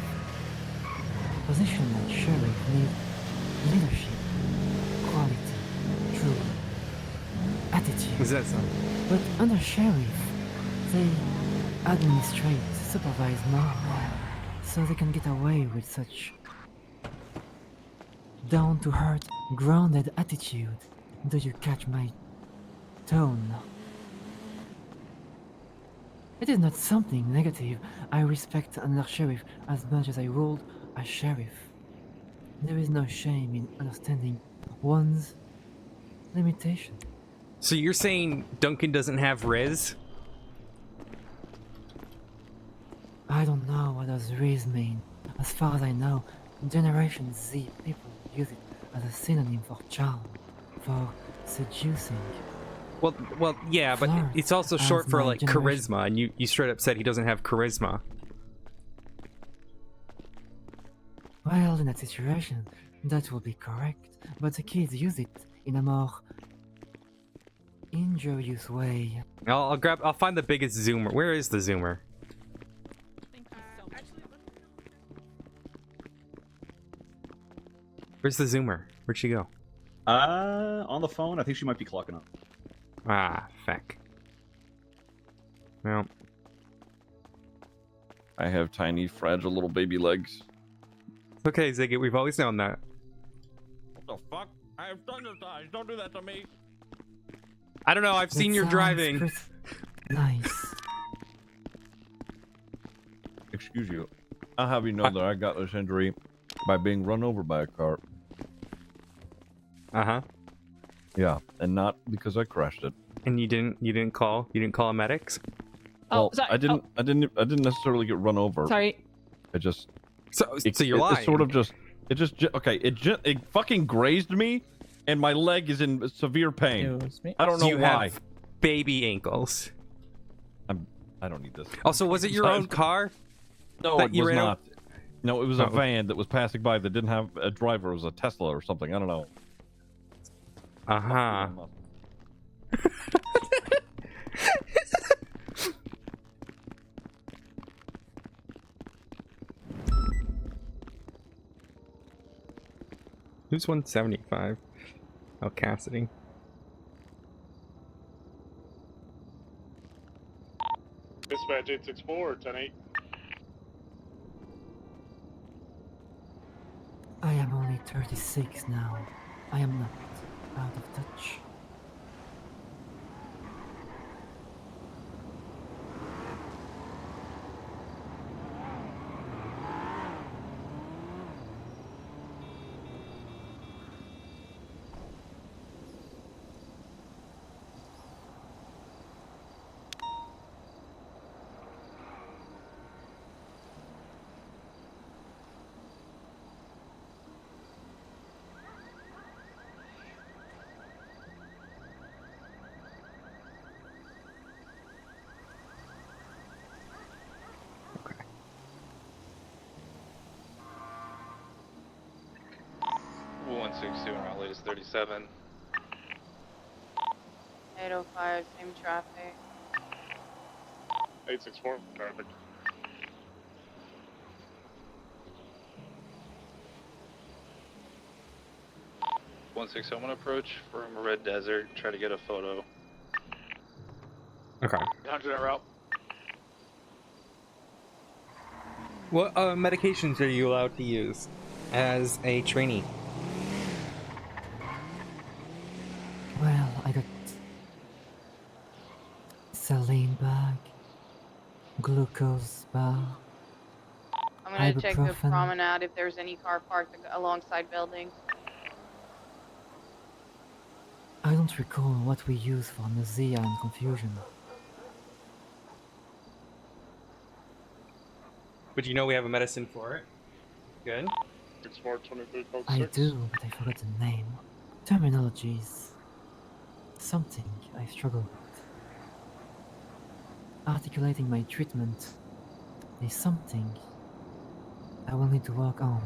[SPEAKER 13] a position like sheriff need leadership, quality, truth, attitude.
[SPEAKER 2] Is that so?
[SPEAKER 13] But under sheriff, they administrate, supervise more, so they can get away with such down-to-earth, grounded attitude. Do you catch my tone? It is not something negative. I respect under sheriff as much as I ruled as sheriff. There is no shame in understanding one's limitation.
[SPEAKER 2] So you're saying Duncan doesn't have Riz?
[SPEAKER 13] I don't know what does Riz mean. As far as I know, Generation Z people use it as a synonym for charm, for seducing.
[SPEAKER 2] Well, yeah, but
[SPEAKER 13] Flirt,
[SPEAKER 2] it's also
[SPEAKER 13] as
[SPEAKER 2] short for
[SPEAKER 13] my
[SPEAKER 2] like
[SPEAKER 13] generation.
[SPEAKER 2] charisma, and you straight up said he doesn't have charisma.
[SPEAKER 13] Well, in that situation, that will be correct, but the kids use it in a more injurious way.
[SPEAKER 2] I'll find the biggest zoomer. Where is the zoomer? Where's the zoomer? Where'd she go?
[SPEAKER 18] On the phone. I think she might be clocking up.
[SPEAKER 2] Ah, feck. Well,
[SPEAKER 20] I have tiny, fragile little baby legs.
[SPEAKER 2] it's okay, Ziggy. We've always known that.
[SPEAKER 11] What the fuck? I have thunder thighs. Don't do that to me.
[SPEAKER 2] I don't know. I've seen your driving.
[SPEAKER 13] Nice.
[SPEAKER 20] Excuse you. I'll have you know that I got this injury by being run over by a car.
[SPEAKER 2] Uh-huh.
[SPEAKER 20] Yeah, and not because I crashed it.
[SPEAKER 2] And you didn't call a medics?
[SPEAKER 20] Well,
[SPEAKER 10] sorry.
[SPEAKER 20] I didn't necessarily get run over.
[SPEAKER 10] Sorry.
[SPEAKER 20] I just.
[SPEAKER 2] So you're lying.
[SPEAKER 20] It sort of just. It just. Okay. It fucking grazed me, and my leg is in severe pain. I don't know
[SPEAKER 2] you
[SPEAKER 20] why.
[SPEAKER 2] Have baby ankles.
[SPEAKER 20] I don't need this.
[SPEAKER 2] Also, was it your own car?
[SPEAKER 20] No,
[SPEAKER 2] that
[SPEAKER 20] it
[SPEAKER 2] you
[SPEAKER 20] was
[SPEAKER 2] ran
[SPEAKER 20] not. No, it was a
[SPEAKER 2] Oh.
[SPEAKER 20] van that was passing by that didn't have a driver. It was a Tesla or something. I don't know.
[SPEAKER 2] Uh-huh. Who's 175? Oh, Cassidy.
[SPEAKER 5] Dispatch 864, 10-8.
[SPEAKER 13] I am only 36 now. I am not out of touch.
[SPEAKER 2] Okay.
[SPEAKER 1] 162 and our latest 37.
[SPEAKER 9] 805, same traffic.
[SPEAKER 5] 864, traffic.
[SPEAKER 1] I'm gonna approach from Red Desert, try to get a photo.
[SPEAKER 2] Okay.
[SPEAKER 5] Down to that route.
[SPEAKER 2] What medications are you allowed to use as a trainee?
[SPEAKER 13] Well, I got saline bag, glucose bar,
[SPEAKER 9] I'm gonna check the
[SPEAKER 13] ibuprofen.
[SPEAKER 9] promenade if there's any car parked alongside buildings.
[SPEAKER 13] I don't recall what we use for nausea and confusion.
[SPEAKER 2] But you know we have a medicine for it. Good.
[SPEAKER 5] 6423 code
[SPEAKER 13] I
[SPEAKER 5] 6.
[SPEAKER 13] do, but I forgot the name. Terminologies. Something I struggle with. Articulating my treatment is something I will need to work on.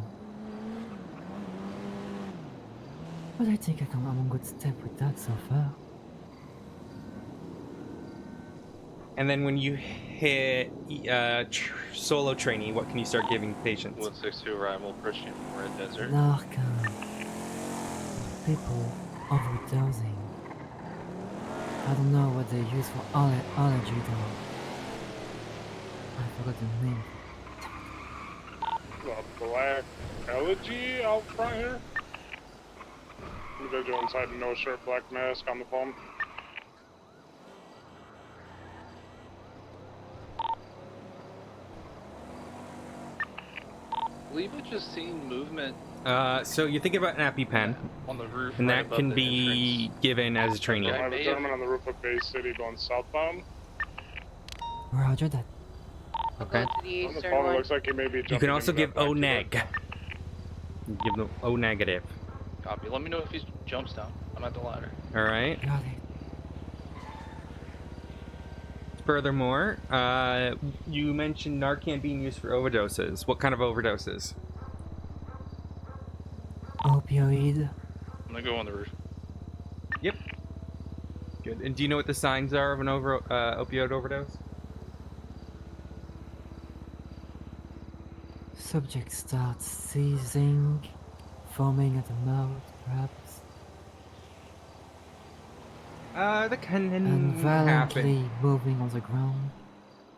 [SPEAKER 13] But I think I'm on good step with that so far.
[SPEAKER 2] And then when you hit solo trainee, what can you start giving patients?
[SPEAKER 1] 162 arrival, approaching from Red Desert.
[SPEAKER 13] Narcan. People overdosing. I don't know what they use for allergy though. I forgot the name.
[SPEAKER 5] Black elegy out front here. Individual inside no shirt, black mask on the phone.
[SPEAKER 1] I believe I just seen movement
[SPEAKER 2] So you're thinking about an EpiPen,
[SPEAKER 1] on the roof,
[SPEAKER 2] and
[SPEAKER 1] right
[SPEAKER 2] that
[SPEAKER 1] above
[SPEAKER 2] can
[SPEAKER 1] the
[SPEAKER 2] be
[SPEAKER 1] entrance.
[SPEAKER 2] given as a trainee.
[SPEAKER 5] I have a gentleman on the roof of Bay City going southbound.
[SPEAKER 13] Roger that.
[SPEAKER 2] Okay.
[SPEAKER 9] Go to the
[SPEAKER 5] On the
[SPEAKER 9] eastern
[SPEAKER 5] phone, it
[SPEAKER 9] one.
[SPEAKER 5] looks like he may be
[SPEAKER 2] You
[SPEAKER 5] jumping
[SPEAKER 2] can also
[SPEAKER 5] into
[SPEAKER 2] give
[SPEAKER 5] that back
[SPEAKER 2] O-neg. Give them O negative.
[SPEAKER 1] Copy. Let me know if he jumps down. I'm at the ladder.
[SPEAKER 2] All right.
[SPEAKER 13] Got it.
[SPEAKER 2] Furthermore, you mentioned Narcan being used for overdoses. What kind of overdoses?
[SPEAKER 13] Opioid.
[SPEAKER 1] I'm gonna go on the roof.
[SPEAKER 2] Yep. Good. And do you know what the signs are of an opioid overdose?
[SPEAKER 13] Subject starts seizing, foaming at the mouth, perhaps,
[SPEAKER 2] That can
[SPEAKER 13] and
[SPEAKER 2] happen.
[SPEAKER 13] violently moving on the ground.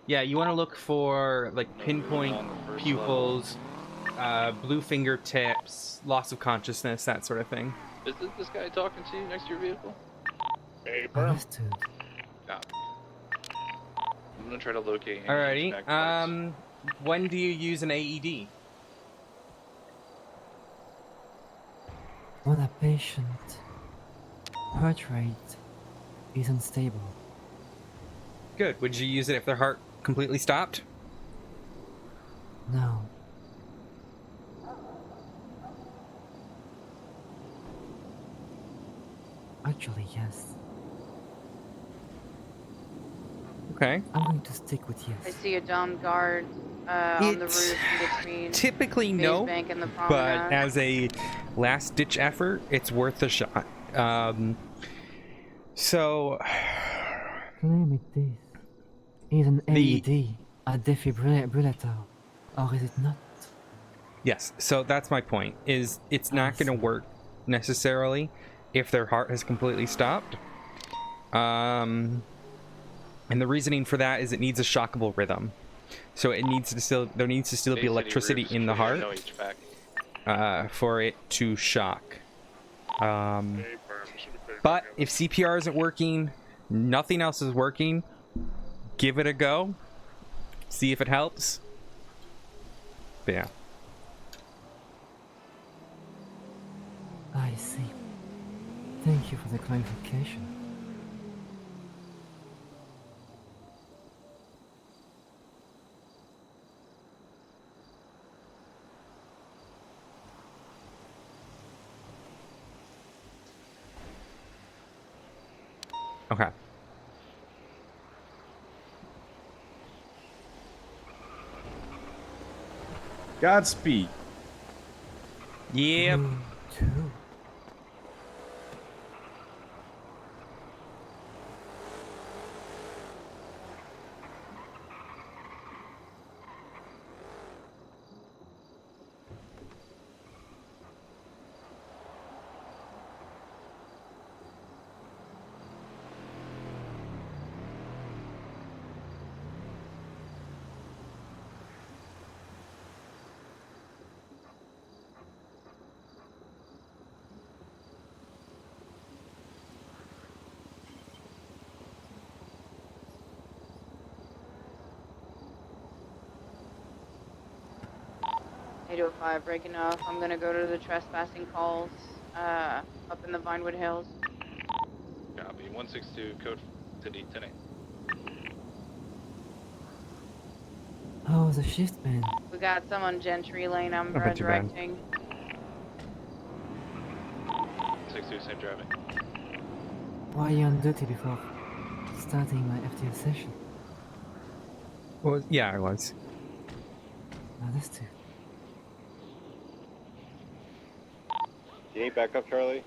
[SPEAKER 2] Yeah, you want to look for like pinpoint
[SPEAKER 1] on the first
[SPEAKER 2] pupils, blue fingertips, loss of consciousness, that sort of thing.
[SPEAKER 1] Is this guy talking to you next to your vehicle?
[SPEAKER 5] Hey,
[SPEAKER 13] Understood.
[SPEAKER 1] Copy. I'm gonna try to locate any
[SPEAKER 2] Alrighty.
[SPEAKER 1] HVAC parts.
[SPEAKER 2] When do you use an AED?
[SPEAKER 13] When a patient heart rate is unstable.
[SPEAKER 2] Good. Would you use it if their heart completely stopped?
[SPEAKER 13] No. Actually, yes.
[SPEAKER 2] Okay.
[SPEAKER 13] I'm going to stick with
[SPEAKER 9] I
[SPEAKER 13] yes.
[SPEAKER 9] see a downed guard on the roof in between
[SPEAKER 2] Typically
[SPEAKER 9] Maze
[SPEAKER 2] no,
[SPEAKER 9] Bank and the
[SPEAKER 2] but
[SPEAKER 9] promenade.
[SPEAKER 2] as a last-ditch effort, it's worth a shot. So
[SPEAKER 13] Claim it is. Is an AED a defibrillator, or is it not?
[SPEAKER 2] yes, so that's my point. Is it's not going to work necessarily if their heart has completely stopped. And And the reasoning for that is it needs a shockable rhythm. So it needs to still, there needs to still be electricity in the heart for it to shock. But if CPR isn't working, nothing else is working, give it a go. See if it helps. But yeah.
[SPEAKER 13] I see. Thank you for the clarification.
[SPEAKER 2] Okay.
[SPEAKER 18] Godspeed.
[SPEAKER 2] Yep.
[SPEAKER 13] Too.
[SPEAKER 9] .805 breaking off. I'm gonna go to the trespassing calls up in the Vinewood Hills.
[SPEAKER 1] Copy. 162 code city 10
[SPEAKER 13] How was the shift been?
[SPEAKER 9] We got some on Gentry Lane. I'm
[SPEAKER 2] Not too bad.
[SPEAKER 9] directing.
[SPEAKER 1] 62 same driving.
[SPEAKER 13] Why are you on duty before starting my FTO session?
[SPEAKER 2] Well, yeah, I was.
[SPEAKER 13] Understood.
[SPEAKER 19] Do you need backup, Charlie?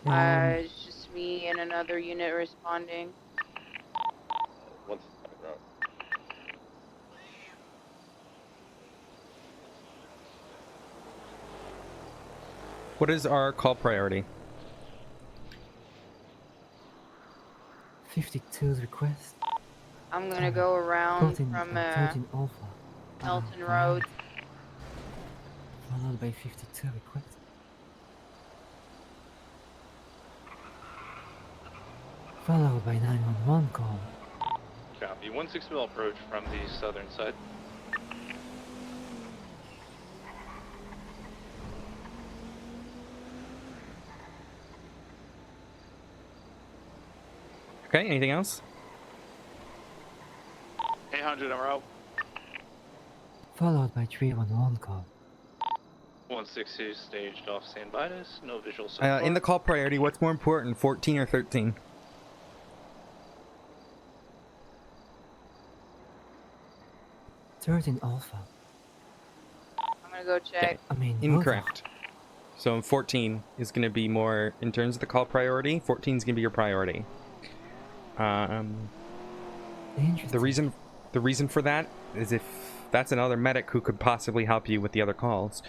[SPEAKER 9] It's just me and another unit responding.
[SPEAKER 19] Once.
[SPEAKER 2] What is our call priority?
[SPEAKER 13] 52's request.
[SPEAKER 9] I'm gonna go around
[SPEAKER 13] 13,
[SPEAKER 9] from
[SPEAKER 13] 13 Alpha.
[SPEAKER 9] Elton Road.
[SPEAKER 13] Followed by 52 request. Followed by 911 call.
[SPEAKER 1] Copy. 16 will approach from the southern side.
[SPEAKER 2] Okay, anything else?
[SPEAKER 5] 800 en route.
[SPEAKER 13] Followed by 311 call.
[SPEAKER 1] 160 staged off standby. No visual so far.
[SPEAKER 2] In the call priority, what's more important, 14 or 13?
[SPEAKER 13] 13 Alpha.
[SPEAKER 9] I'm gonna go check.
[SPEAKER 13] I mean,
[SPEAKER 2] Incorrect. So 14 is going to be more, in terms of the call priority, 14 is going to be your priority. The reason for that is if that's another medic who could possibly help you with the other calls.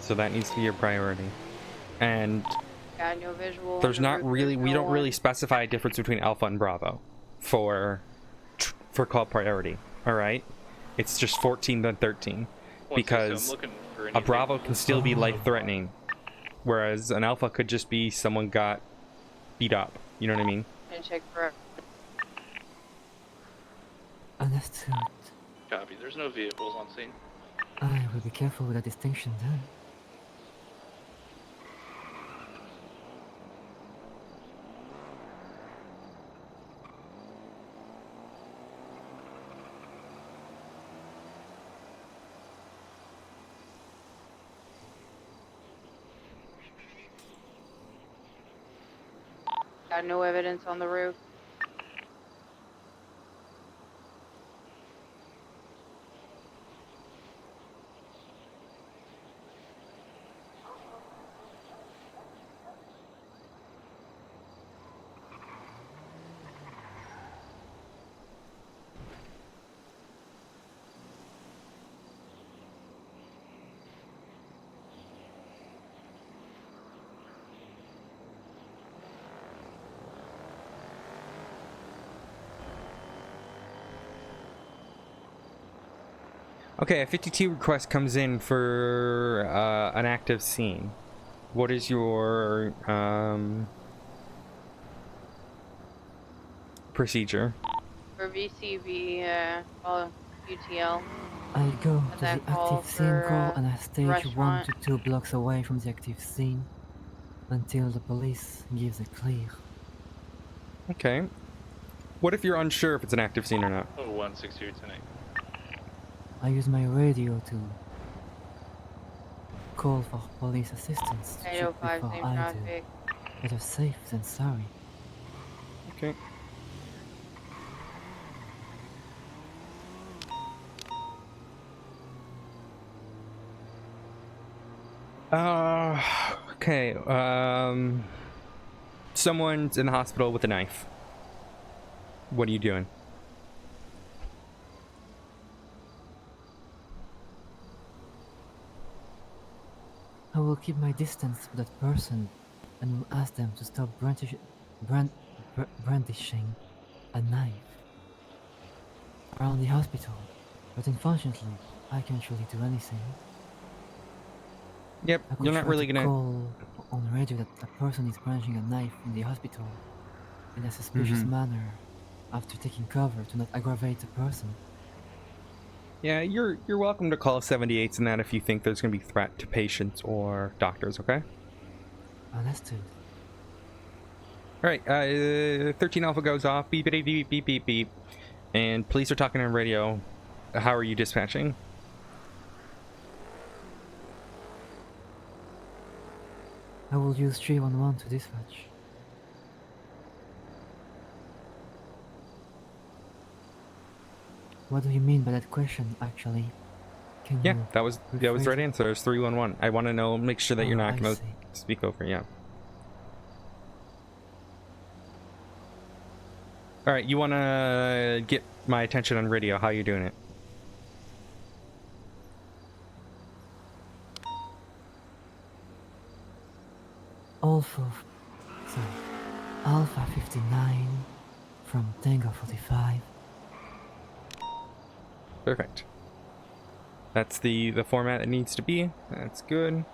[SPEAKER 2] So that needs to be your priority. And
[SPEAKER 9] Got no visual.
[SPEAKER 2] there's
[SPEAKER 9] on the
[SPEAKER 2] not
[SPEAKER 9] route,
[SPEAKER 2] really,
[SPEAKER 9] there's
[SPEAKER 2] we
[SPEAKER 9] no
[SPEAKER 2] don't
[SPEAKER 9] one.
[SPEAKER 2] really specify a difference between Alpha and Bravo for call priority. All right, it's just 14 then 13 because
[SPEAKER 1] I'm looking for
[SPEAKER 2] a Bravo can still be life-threatening, whereas an Alpha could just be someone got beat up. You know what I mean?
[SPEAKER 9] And check for.
[SPEAKER 13] Understood.
[SPEAKER 1] Copy. There's no vehicles on scene.
[SPEAKER 13] I will be careful with that distinction then.
[SPEAKER 9] Got no evidence on the roof.
[SPEAKER 2] Okay, a 52 request comes in for an active scene. What is your procedure?
[SPEAKER 9] For VCV, call UTL.
[SPEAKER 13] I go
[SPEAKER 9] At
[SPEAKER 13] to
[SPEAKER 9] that
[SPEAKER 13] the
[SPEAKER 9] call
[SPEAKER 13] active scene
[SPEAKER 9] for,
[SPEAKER 13] call and I stage 1
[SPEAKER 9] restaurant.
[SPEAKER 13] to 2 blocks away from the active scene until the police gives a clear.
[SPEAKER 2] Okay. What if you're unsure if it's an active scene or not?
[SPEAKER 1] Oh, 160 tonight.
[SPEAKER 13] I use my radio to call for police assistance to check
[SPEAKER 9] 805,
[SPEAKER 13] before
[SPEAKER 9] same
[SPEAKER 13] I
[SPEAKER 9] traffic.
[SPEAKER 13] do. Better safe than sorry.
[SPEAKER 2] Okay. Okay. Someone's in the hospital with a knife. What are you doing?
[SPEAKER 13] I will keep my distance with that person and will ask them to stop brandishing a knife around the hospital. But unfortunately, I can't really do anything.
[SPEAKER 2] Yep,
[SPEAKER 13] I could
[SPEAKER 2] you're not
[SPEAKER 13] try
[SPEAKER 2] really
[SPEAKER 13] to
[SPEAKER 2] gonna...
[SPEAKER 13] call on the radio that a person is brandishing a knife in the hospital in a suspicious manner after taking cover to not aggravate the person.
[SPEAKER 2] Yeah, you're welcome to call 78s and that if you think there's gonna be threat to patients or doctors, okay?
[SPEAKER 13] Understood.
[SPEAKER 2] Alright, 13 Alpha goes off, beep beep beep beep beep beep, and police are talking on radio. How are you dispatching?
[SPEAKER 13] I will use 311 to dispatch. What do you mean by that question, actually? Can
[SPEAKER 2] Yeah,
[SPEAKER 13] you
[SPEAKER 2] that was the
[SPEAKER 13] rephrase
[SPEAKER 2] right
[SPEAKER 13] it?
[SPEAKER 2] answer. It's 311. I want to know, make sure that you're not
[SPEAKER 13] I
[SPEAKER 2] gonna
[SPEAKER 13] see.
[SPEAKER 2] speak over, yeah. Alright, you wanna get my attention on radio. How are you doing it?
[SPEAKER 13] Alpha 59 from Tango 45.
[SPEAKER 2] Perfect. That's the format it needs to be. That's good.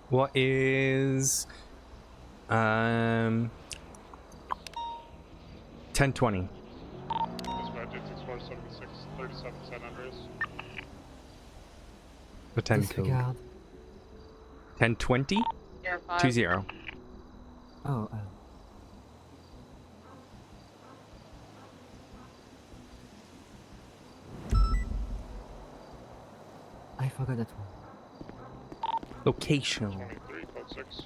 [SPEAKER 2] What is 1020?
[SPEAKER 21] Dispatch 6476 37 San Andreas.
[SPEAKER 2] The 10 code.
[SPEAKER 13] Disregard.
[SPEAKER 2] 1020? 20.
[SPEAKER 13] Oh. I forgot that one.
[SPEAKER 2] Location.
[SPEAKER 21] 23 code 6.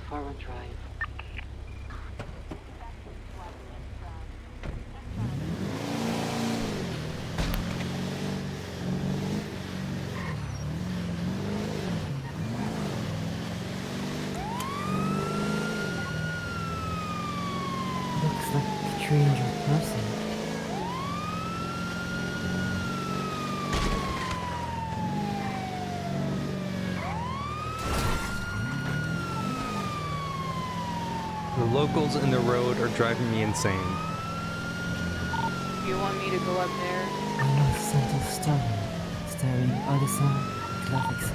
[SPEAKER 13] Foreign Drive. Looks like a stranger person.
[SPEAKER 2] The locals in the road are driving me insane.
[SPEAKER 9] You want me to go up there?
[SPEAKER 13] I love Santos Story, starring Odessa, Glafx.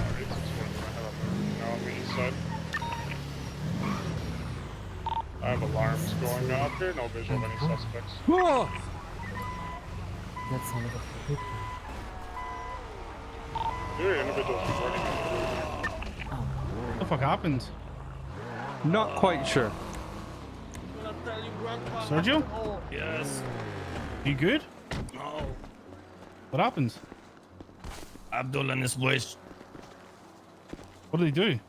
[SPEAKER 21] side. I have alarms going off here. No visual of any suspects.
[SPEAKER 13] That's a lot of people.
[SPEAKER 21] There are individuals reporting.
[SPEAKER 3] What the fuck happened?
[SPEAKER 2] Not quite sure.
[SPEAKER 3] Sergio?
[SPEAKER 11] Yes.
[SPEAKER 3] You good?
[SPEAKER 11] No.
[SPEAKER 3] What happened?
[SPEAKER 11] Abdul and his boys.
[SPEAKER 3] What did he do?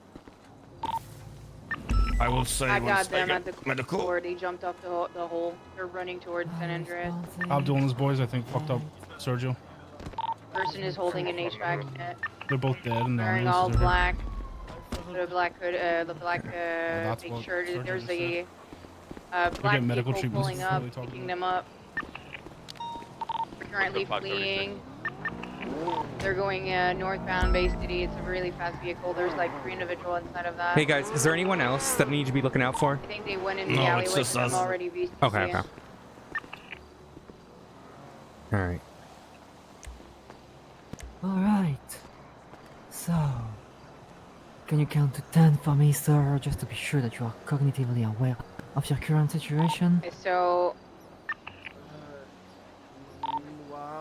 [SPEAKER 11] I will say
[SPEAKER 9] I got
[SPEAKER 11] once
[SPEAKER 9] them
[SPEAKER 11] I
[SPEAKER 9] at the
[SPEAKER 11] get medical.
[SPEAKER 9] door. They jumped off the hole. They're running towards San Andreas.
[SPEAKER 3] Abdul and his boys, I think, fucked up Sergio.
[SPEAKER 9] Person is holding an HVAC net.
[SPEAKER 3] They're both dead and the
[SPEAKER 9] Wearing all
[SPEAKER 3] ambulances are here.
[SPEAKER 9] black. The black hood, the black
[SPEAKER 3] that's
[SPEAKER 9] big
[SPEAKER 3] what
[SPEAKER 9] shirt.
[SPEAKER 3] Sergio
[SPEAKER 9] There's
[SPEAKER 3] just
[SPEAKER 9] a
[SPEAKER 3] They're
[SPEAKER 9] black
[SPEAKER 3] getting medical
[SPEAKER 9] vehicle
[SPEAKER 3] treatment.
[SPEAKER 9] pulling up, picking them up. They're currently fleeing. They're going northbound Bay City. It's a really fast vehicle. There's like 3 individuals inside of that.
[SPEAKER 2] Hey guys, is there anyone else that I need to be looking out for?
[SPEAKER 9] I think they went in the alleyway. I'm already VC.
[SPEAKER 2] Okay, okay. All right.
[SPEAKER 13] Alright. So, can you count to 10 for me, sir, just to be sure that you are cognitively aware of your current situation?
[SPEAKER 9] Okay, so.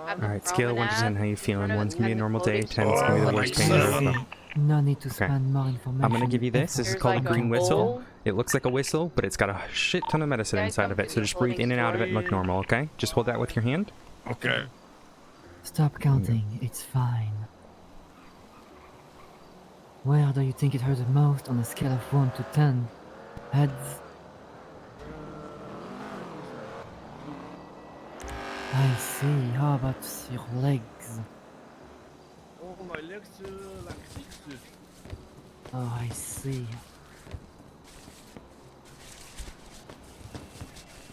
[SPEAKER 2] Alright, scale of 1 to 10, how you feeling? 1's gonna be a normal day, 10's gonna be the worst pain ever.
[SPEAKER 13] No need to
[SPEAKER 2] Okay.
[SPEAKER 13] spend more information.
[SPEAKER 2] I'm gonna give you this. This is
[SPEAKER 9] There's
[SPEAKER 2] called
[SPEAKER 9] like
[SPEAKER 2] a
[SPEAKER 9] a
[SPEAKER 2] green whistle.
[SPEAKER 9] bowl.
[SPEAKER 2] It looks like a whistle, but it's got a shit ton of medicine inside of it. So just breathe in and out of it and look normal, okay? Just hold that with your hand.
[SPEAKER 11] Okay.
[SPEAKER 13] Stop counting, it's fine. Where do you think it hurt the most on a scale of 1 to 10? Heads? I see, how about your legs?
[SPEAKER 16] Oh, my legs like 6.
[SPEAKER 13] Oh, I see.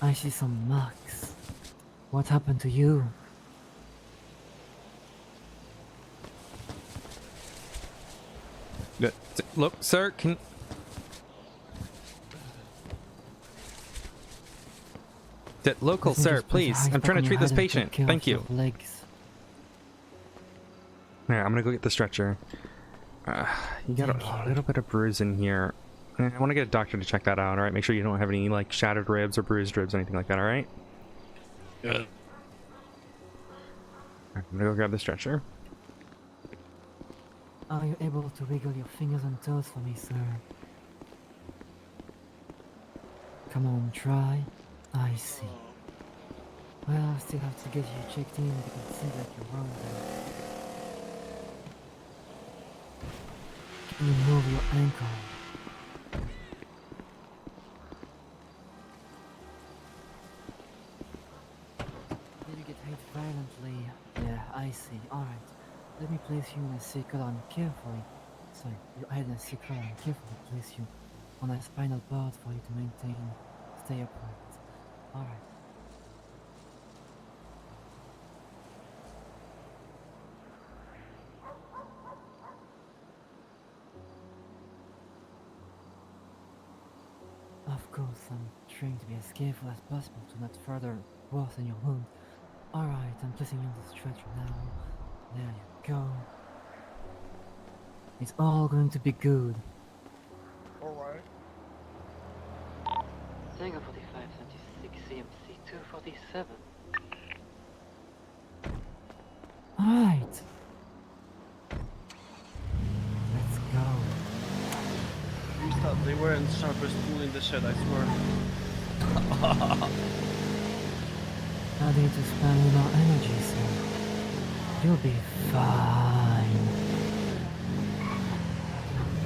[SPEAKER 13] I see some marks. What happened to you?
[SPEAKER 2] Look, sir, can... Local,
[SPEAKER 13] Let me
[SPEAKER 2] sir,
[SPEAKER 13] just put your
[SPEAKER 2] please.
[SPEAKER 13] eyes
[SPEAKER 2] I'm
[SPEAKER 13] back
[SPEAKER 2] trying
[SPEAKER 13] on
[SPEAKER 2] to
[SPEAKER 13] your
[SPEAKER 2] treat this
[SPEAKER 13] head and take
[SPEAKER 2] patient.
[SPEAKER 13] care
[SPEAKER 2] Thank
[SPEAKER 13] of
[SPEAKER 2] you.
[SPEAKER 13] your legs.
[SPEAKER 2] Alright, I'm gonna go get the stretcher. You got a little bit of bruise in here. I want to get a doctor to check that out, alright? Make sure you don't have any, like, shattered ribs or bruised ribs or anything like that, alright?
[SPEAKER 11] Good.
[SPEAKER 2] I'm gonna go grab the stretcher.
[SPEAKER 13] Are you able to wiggle your fingers and toes for me, sir? Come on, try. I see. Well, I still have to get you checked in because it seems like you're wrong there. Can you move your ankle? Did you get hit violently? Yeah, I see. Alright. Let me place you in a circle and carefully. Sorry, your head in a circle and carefully place you on a spinal cord for you to maintain, stay upright. Alright. Of course, I'm trying to be as careful as possible to not further worsen your wound. Alright, I'm placing you on the stretcher now. There you go. It's all going to be good.
[SPEAKER 21] Alright.
[SPEAKER 13] Tango 4576 CMC 247. Alright. Let's go.
[SPEAKER 16] You thought they weren't the sharpest tool in the shed, I swear.
[SPEAKER 13] I need to spend more energy, sir. You'll be fine.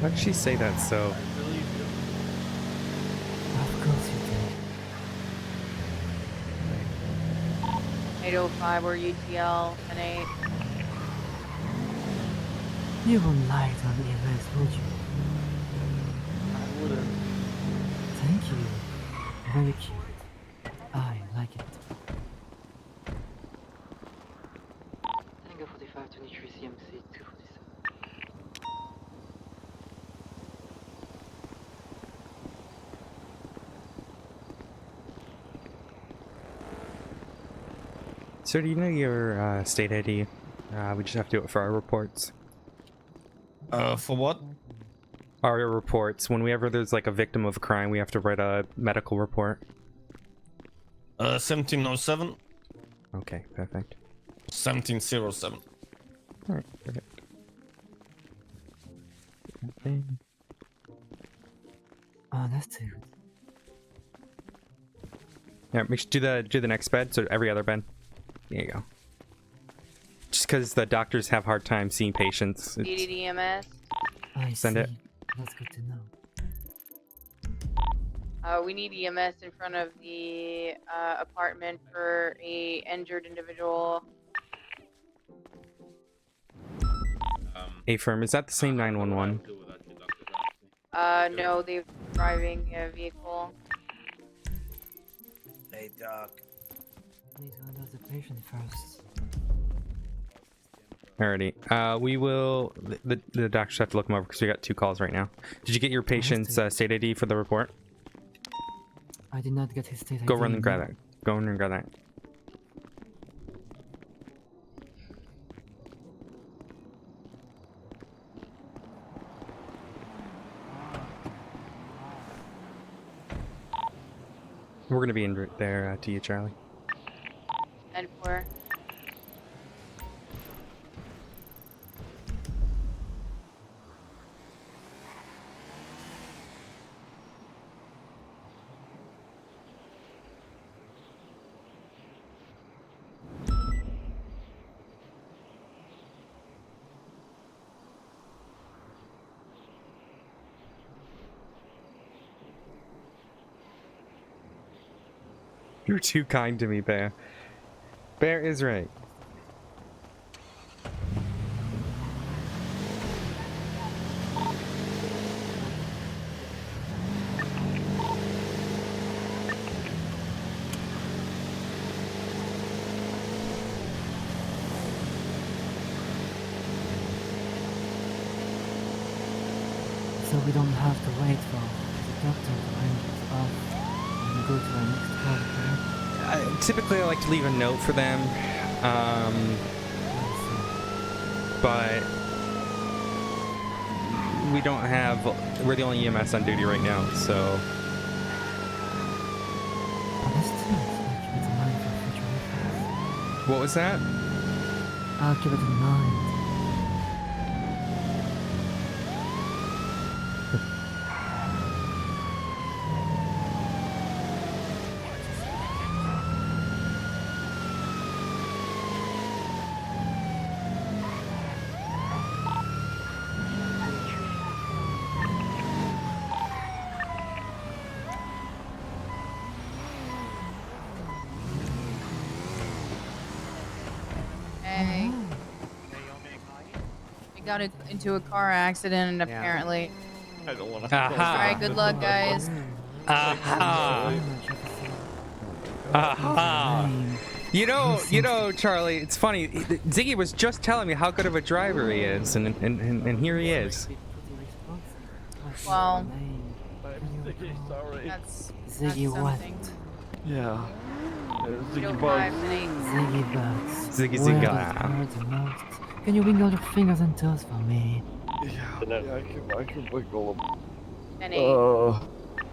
[SPEAKER 2] Why'd she say that so?
[SPEAKER 16] I believe you.
[SPEAKER 13] Of course you do.
[SPEAKER 9] 805 or UTL and 8.
[SPEAKER 13] You wouldn't lie on EMS, would you?
[SPEAKER 16] I wouldn't.
[SPEAKER 13] Thank you. Very cute. I like it. Tango 4523 CMC 247.
[SPEAKER 2] Sir, do you know your state ID? We just have to do it for our reports.
[SPEAKER 11] For what?
[SPEAKER 2] our reports. Whenever there's like a victim of a crime, we have to write a medical report.
[SPEAKER 11] 1707.
[SPEAKER 2] Okay, perfect.
[SPEAKER 11] 1707.
[SPEAKER 2] Alright, perfect.
[SPEAKER 13] Oh, that's too.
[SPEAKER 2] Yeah, make sure do the next bed. So every other bed. There you go. Just because the doctors have hard time seeing patients.
[SPEAKER 9] Needed EMS.
[SPEAKER 13] I
[SPEAKER 2] Send
[SPEAKER 13] see.
[SPEAKER 2] it.
[SPEAKER 13] That's good to know.
[SPEAKER 9] We need EMS in front of the apartment for a injured individual.
[SPEAKER 2] A firm, is that the same 911?
[SPEAKER 9] No, they're driving a vehicle.
[SPEAKER 13] Hey, Doc. Please handle the patient first.
[SPEAKER 2] Alrighty. We will. The doctors have to look them over because we got 2 calls right now. Did you get your patient's state ID for the report?
[SPEAKER 13] I did not get his state
[SPEAKER 2] Go
[SPEAKER 13] ID,
[SPEAKER 2] run and grab
[SPEAKER 13] no.
[SPEAKER 2] that. Go in and grab that. We're gonna be in route there to you, Charlie.
[SPEAKER 9] And for
[SPEAKER 2] You're too kind to me, Bear. Bear is right.
[SPEAKER 13] So we don't have to wait for the doctor to end us off and go to our next call, correct?
[SPEAKER 2] Typically, I like to leave a note for them, but we don't have. We're the only EMS on duty right now, so.
[SPEAKER 13] Oh, that's true. I'll keep it in mind for future reference.
[SPEAKER 2] What was that?
[SPEAKER 13] I'll keep it in mind.
[SPEAKER 9] Hey. We got into a car accident and apparently.
[SPEAKER 11] I don't want to.
[SPEAKER 9] Alright, good luck, guys.
[SPEAKER 2] Aha! Aha! You know, Charlie, it's funny. Ziggy was just telling me how good of a driver he is, and here he is.
[SPEAKER 9] Well,
[SPEAKER 11] Sorry.
[SPEAKER 9] that's
[SPEAKER 13] Ziggy what?
[SPEAKER 9] something.
[SPEAKER 11] Yeah.
[SPEAKER 9] Ziggy
[SPEAKER 13] Ziggy bugs.
[SPEAKER 2] Ziggy
[SPEAKER 13] Where
[SPEAKER 2] Zigga.
[SPEAKER 13] does it hurt the most? Can you wiggle your fingers and toes for me?
[SPEAKER 11] Yeah, I can wiggle them.
[SPEAKER 9] NA.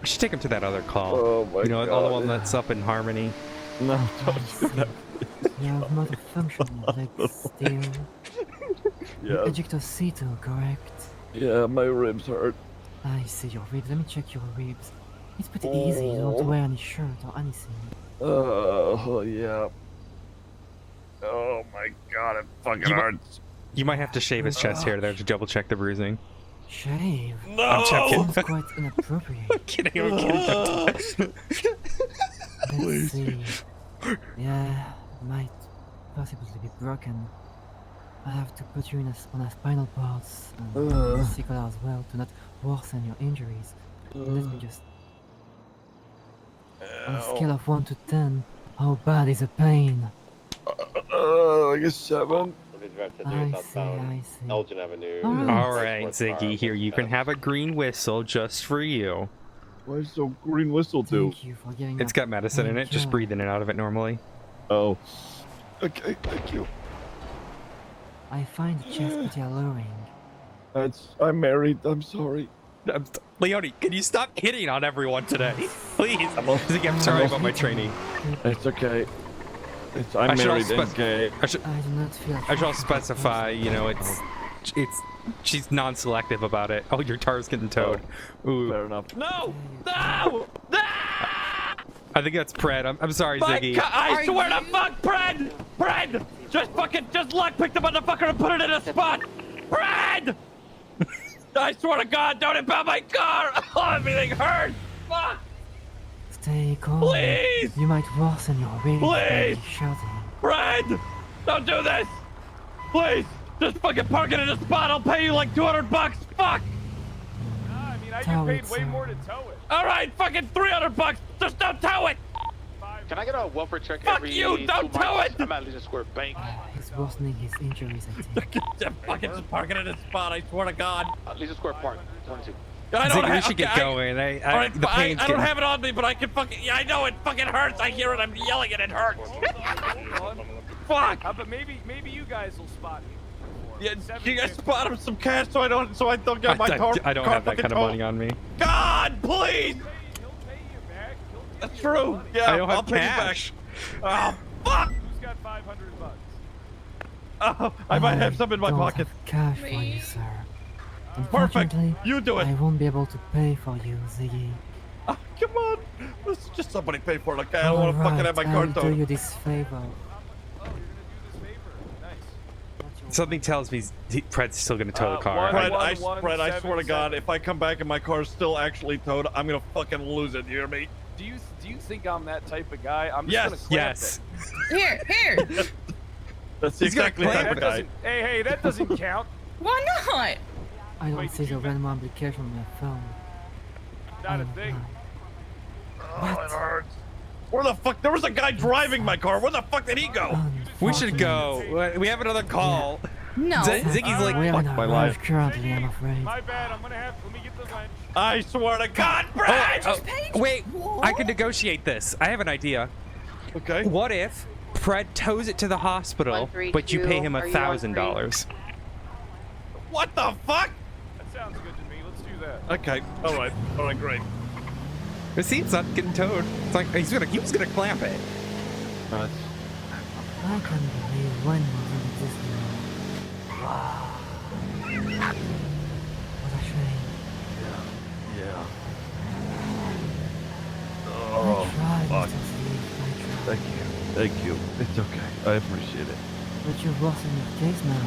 [SPEAKER 2] We should take him to that other call.
[SPEAKER 11] Oh my
[SPEAKER 2] you know,
[SPEAKER 11] God.
[SPEAKER 2] all the one that's up in Harmony.
[SPEAKER 11] No, don't do that.
[SPEAKER 13] You have multifunctional legs still.
[SPEAKER 11] Yeah.
[SPEAKER 13] Ejectocito, correct?
[SPEAKER 11] Yeah, my ribs hurt.
[SPEAKER 13] I see your ribs. Let me check your ribs. It's pretty easy. You don't wear any shirt or anything.
[SPEAKER 11] Oh, yeah. Oh my God, it fucking hurts.
[SPEAKER 2] You might have to shave his chest hair there to double check the bruising.
[SPEAKER 13] Shave?
[SPEAKER 11] No!
[SPEAKER 2] I'm joking.
[SPEAKER 13] Sounds quite inappropriate.
[SPEAKER 2] I'm kidding.
[SPEAKER 13] Let's see. Yeah, might possibly be broken. I have to put you on a spinal pulse and vesicle as well to not worsen your injuries. Let me just. On a scale of 1 to 10, how bad is the pain?
[SPEAKER 11] Like a 7.
[SPEAKER 13] I see.
[SPEAKER 19] Elgin Avenue.
[SPEAKER 2] All right, Ziggy, here you can have a green whistle just for you.
[SPEAKER 11] What does the green whistle do?
[SPEAKER 13] Thank you for giving
[SPEAKER 2] It's got medicine in it. Just breathe in and out of it normally.
[SPEAKER 11] Oh. Okay, thank you.
[SPEAKER 13] I find the chest pretty alluring.
[SPEAKER 11] I'm married. I'm sorry.
[SPEAKER 2] Leone, can you stop hitting on everyone today? Please. Ziggy, I'm sorry about my training.
[SPEAKER 20] It's okay. I'm married and gay.
[SPEAKER 2] I should all specify, you know, she's non-selective about it. Oh, your car's getting towed. Ooh.
[SPEAKER 20] Fair enough. No! No! No!
[SPEAKER 2] I think that's Pred. I'm sorry, Ziggy.
[SPEAKER 20] I swear to fuck, Pred! Pred! Just luck pick the motherfucker and put it in a spot! Pred! I swear to God, don't impound my car! Oh, everything hurts! Fuck!
[SPEAKER 13] Stay calm.
[SPEAKER 20] Please!
[SPEAKER 13] You might worsen your rage by
[SPEAKER 20] Please!
[SPEAKER 13] shouting.
[SPEAKER 20] Fred! Don't do this! Please! Just fucking park it in a spot, I'll pay you like $200! Fuck!
[SPEAKER 14] I mean, I
[SPEAKER 13] Tow
[SPEAKER 14] get
[SPEAKER 13] it,
[SPEAKER 14] paid way
[SPEAKER 13] sir.
[SPEAKER 14] more to tow it.
[SPEAKER 20] Alright, fucking $300! Just don't tow it!
[SPEAKER 5] Can I get a welfare check
[SPEAKER 20] Fuck
[SPEAKER 5] every
[SPEAKER 20] you,
[SPEAKER 5] 2
[SPEAKER 20] don't tow
[SPEAKER 5] months?
[SPEAKER 20] it!
[SPEAKER 5] I'm at Legion Square Bank.
[SPEAKER 13] He's worsening his injuries, I think.
[SPEAKER 20] Just park it in a spot, I swear to God.
[SPEAKER 5] Legion Square Park, 22.
[SPEAKER 20] I don't
[SPEAKER 2] Ziggy, we
[SPEAKER 20] have,
[SPEAKER 2] should get going.
[SPEAKER 20] Alright,
[SPEAKER 2] The pain's
[SPEAKER 20] I don't
[SPEAKER 2] getting...
[SPEAKER 20] have it on me, but I can fucking... Yeah, I know it fucking hurts. I hear it. I'm yelling and it hurts. Fuck!
[SPEAKER 14] But maybe you guys will spot me.
[SPEAKER 20] Yeah, you guys spot him some cash so I don't get my car.
[SPEAKER 2] I don't have that kind of money on me.
[SPEAKER 20] God, please! That's true. Yeah,
[SPEAKER 2] I don't have
[SPEAKER 20] I'll pay
[SPEAKER 2] cash.
[SPEAKER 20] you back. Oh, fuck!
[SPEAKER 14] Who's got $500?
[SPEAKER 20] Oh, I might have some in my
[SPEAKER 13] don't
[SPEAKER 20] pocket.
[SPEAKER 13] have cash for you, sir.
[SPEAKER 20] Perfect.
[SPEAKER 13] Unfortunately,
[SPEAKER 20] You do it.
[SPEAKER 13] I won't be able to pay for you, Ziggy.
[SPEAKER 20] Oh, come on. Let's just somebody pay for it, okay? I don't want to fucking have my car
[SPEAKER 13] I'll do
[SPEAKER 20] towed.
[SPEAKER 13] you this favor.
[SPEAKER 2] Something tells me Pred's still gonna tow the car.
[SPEAKER 20] Fred, I swear to God, if I come back and my car's still actually towed, I'm gonna fucking lose it. You hear me?
[SPEAKER 14] Do you think I'm that type of guy? I'm just
[SPEAKER 20] Yes.
[SPEAKER 14] gonna clamp
[SPEAKER 2] Yes.
[SPEAKER 14] it.
[SPEAKER 8] Here.
[SPEAKER 20] That's
[SPEAKER 2] He's gonna
[SPEAKER 20] exactly the
[SPEAKER 2] clamp
[SPEAKER 20] type
[SPEAKER 14] That
[SPEAKER 20] of guy.
[SPEAKER 14] doesn't, hey, that doesn't count.
[SPEAKER 8] Why not?
[SPEAKER 13] I don't
[SPEAKER 14] Wait,
[SPEAKER 13] see the random application on my phone.
[SPEAKER 14] Not a thing.
[SPEAKER 20] Oh, it hurts. Where the fuck? There was a guy driving my car. Where the fuck did he go?
[SPEAKER 2] We should go. We have another call.
[SPEAKER 8] No.
[SPEAKER 2] Ziggy's like,
[SPEAKER 13] We're
[SPEAKER 2] fuck
[SPEAKER 13] in a
[SPEAKER 2] my
[SPEAKER 13] rush
[SPEAKER 2] life.
[SPEAKER 13] currently, I'm afraid.
[SPEAKER 14] My bad. Let me get the wrench.
[SPEAKER 20] I swear to God, Brad!
[SPEAKER 2] Wait, I can negotiate this. I have an idea.
[SPEAKER 20] Okay.
[SPEAKER 2] What if Pred tows it to the hospital, but you pay him
[SPEAKER 9] are you on three?
[SPEAKER 2] $1,000?
[SPEAKER 20] What the fuck?
[SPEAKER 14] That sounds good to me. Let's do that.
[SPEAKER 20] Okay. All right, great.
[SPEAKER 2] But see, it's not getting towed. It's like he was gonna clamp it.
[SPEAKER 13] I can't believe when wasn't this long. Wow. What a shame.
[SPEAKER 20] Yeah.
[SPEAKER 13] I
[SPEAKER 20] Oh,
[SPEAKER 13] tried,
[SPEAKER 20] fuck.
[SPEAKER 13] Mr. Steve, I tried.
[SPEAKER 20] Thank you. It's okay. I appreciate it.
[SPEAKER 13] But you're worsening your case now.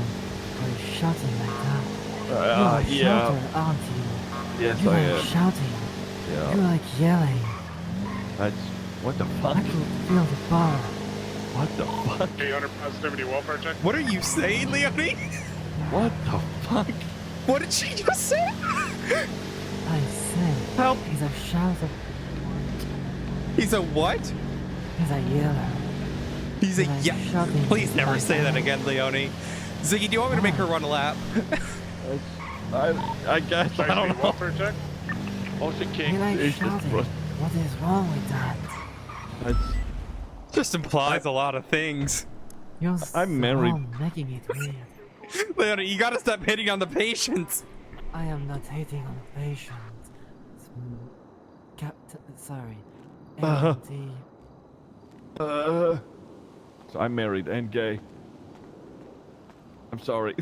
[SPEAKER 13] By shouting like that. You are a
[SPEAKER 20] yeah.
[SPEAKER 13] shouter, aren't you?
[SPEAKER 20] Yes,
[SPEAKER 13] you
[SPEAKER 20] I
[SPEAKER 13] like
[SPEAKER 20] am.
[SPEAKER 13] shouting.
[SPEAKER 20] Yeah.
[SPEAKER 13] You like yelling.
[SPEAKER 20] That's what the fuck?
[SPEAKER 13] I can feel the power.
[SPEAKER 20] What the fuck?
[SPEAKER 21] 800 positivity welfare check.
[SPEAKER 2] What are you saying, Leonie?
[SPEAKER 20] What the fuck?
[SPEAKER 2] What did she just say?
[SPEAKER 13] I said,
[SPEAKER 20] help!
[SPEAKER 13] He's a shouter.
[SPEAKER 2] He's a what?
[SPEAKER 13] He's a yeller.
[SPEAKER 2] He's a
[SPEAKER 13] Like
[SPEAKER 2] yeah.
[SPEAKER 13] shouting
[SPEAKER 2] Please never
[SPEAKER 13] like
[SPEAKER 2] say that again, Leonie. Ziggy, do you want me to make her run a lap?
[SPEAKER 20] I guess. I don't know.
[SPEAKER 21] Welfare check.
[SPEAKER 5] Ocean
[SPEAKER 13] He
[SPEAKER 5] King.
[SPEAKER 13] likes
[SPEAKER 20] It's just
[SPEAKER 13] shouting.
[SPEAKER 20] rust-
[SPEAKER 13] What is wrong with that?
[SPEAKER 20] That's,
[SPEAKER 2] Just implies a lot of things.
[SPEAKER 13] You're
[SPEAKER 20] I'm married.
[SPEAKER 13] making it weird.
[SPEAKER 2] Leonie, you gotta stop hitting on the patients.
[SPEAKER 13] I am not hating on the patient. Sorry. A&T.
[SPEAKER 20] so I'm married and gay. I'm sorry.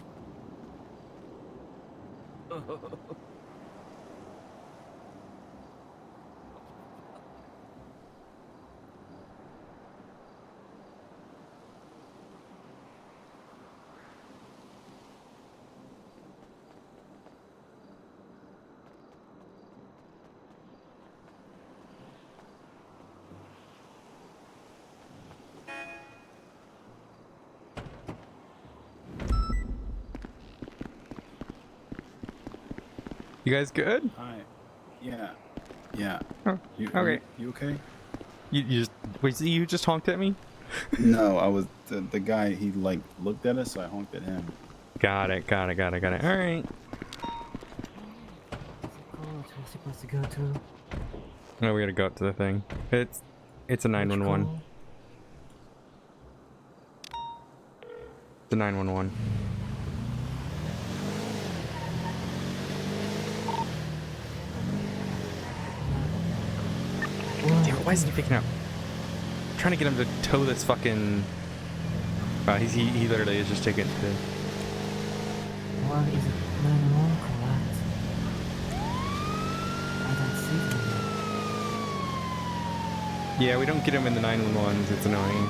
[SPEAKER 2] You guys good?
[SPEAKER 4] Hi. Yeah. Yeah.
[SPEAKER 2] Oh,
[SPEAKER 4] You,
[SPEAKER 2] okay.
[SPEAKER 4] You okay?
[SPEAKER 2] You just wait. You just honked at me.
[SPEAKER 4] No, I was the guy. He like looked at us, so I honked at him.
[SPEAKER 2] Got it. All right.
[SPEAKER 13] We're supposed to go to.
[SPEAKER 2] No, we gotta go up to the thing. It's a 911. It's a 911. Why isn't he picking up? I'm trying to get him to tow this fucking... he literally is just taking it to...
[SPEAKER 13] Why is it 911 call out? I don't see them.
[SPEAKER 2] Yeah, we don't get him in the 911s. It's annoying.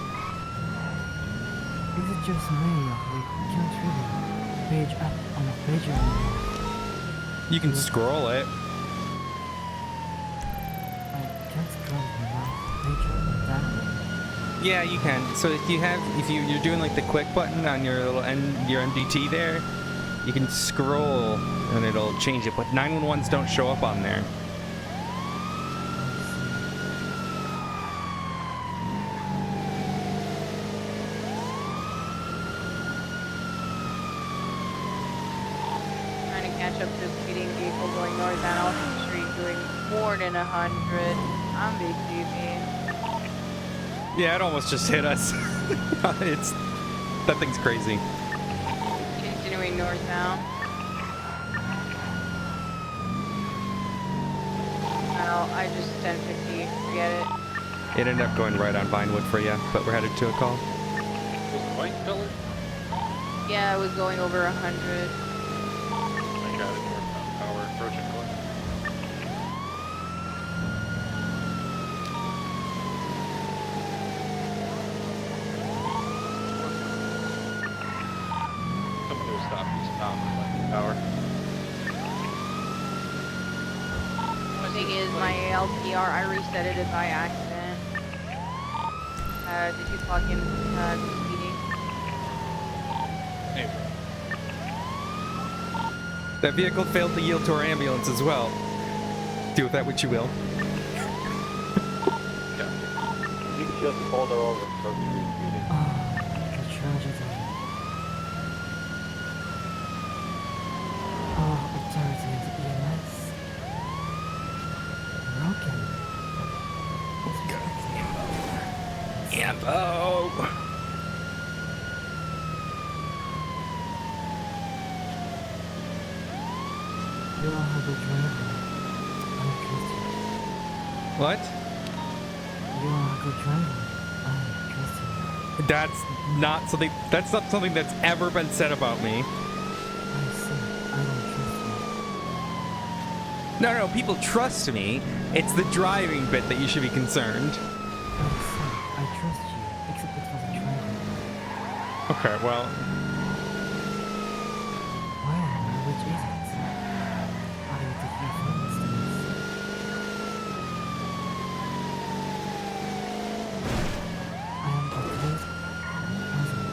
[SPEAKER 13] Is it just me or we can't really page up on a pager anymore?
[SPEAKER 2] You can scroll it.
[SPEAKER 13] I can't scroll my pager down.
[SPEAKER 2] Yeah, you can. So if you're doing like the quick button on your little your MDT there, you can scroll and it'll change it. But 911s don't show up on there.
[SPEAKER 9] Trying to catch up to the speeding vehicle going northbound Alton Street doing more than 100 on BTV.
[SPEAKER 2] Yeah, it almost just hit us. That thing's crazy.
[SPEAKER 9] Continuing northbound. Well, I just 1050, forget it.
[SPEAKER 2] It ended up going right on Vinewood for you, but we're headed to a call.
[SPEAKER 1] Was it white color?
[SPEAKER 9] Yeah, it was going over 100.
[SPEAKER 1] I got it. Northbound power approaching corner. Someone will stop eastbound with like power.
[SPEAKER 9] The thing is, my LPR, I reset it by accident. Did you clock in the speeding?
[SPEAKER 2] That vehicle failed to yield to our ambulance as well. Do with that what you will.
[SPEAKER 6] You just pulled her over for speeding.
[SPEAKER 13] Oh, the tragedy. Oh, authority of the EMS. Broken.
[SPEAKER 2] Ambo!
[SPEAKER 13] You are a good driver. I trust you.
[SPEAKER 2] What?
[SPEAKER 13] You are a good driver. I trust you.
[SPEAKER 2] That's not something that's ever been said about me.
[SPEAKER 13] I see. I don't trust you.
[SPEAKER 2] No, people trust me. It's the driving bit that you should be concerned.
[SPEAKER 13] I see. I trust you, except it was a driver.
[SPEAKER 2] Okay, well,
[SPEAKER 13] Well, which is it? Are you taking for instance? I am confused. Puzzled.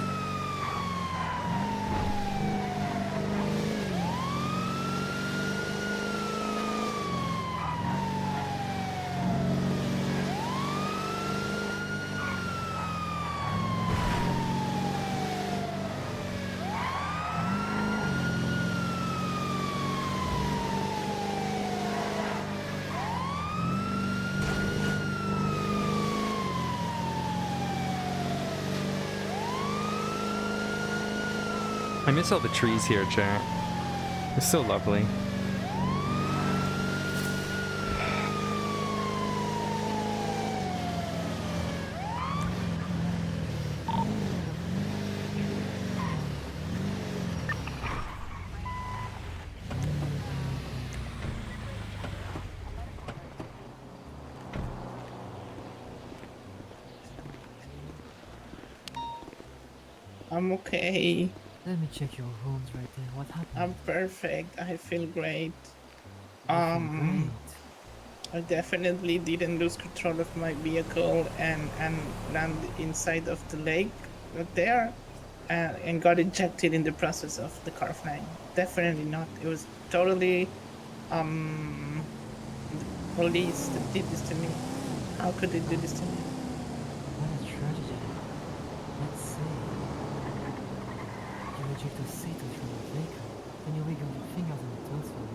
[SPEAKER 2] I miss all the trees here, chat. It's so lovely.
[SPEAKER 12] I'm okay.
[SPEAKER 13] Let me check your wounds right there. What happened?
[SPEAKER 12] I'm perfect. I feel great.
[SPEAKER 13] Great.
[SPEAKER 12] I definitely didn't lose control of my vehicle and land inside of the lake right there and got ejected in the process of the car flying. Definitely not. It was totally the police that did this to me. How could they do this to me?
[SPEAKER 13] What a tragedy. Let's see. You eject the seat from the vehicle, then you wiggle your fingers and toes for me.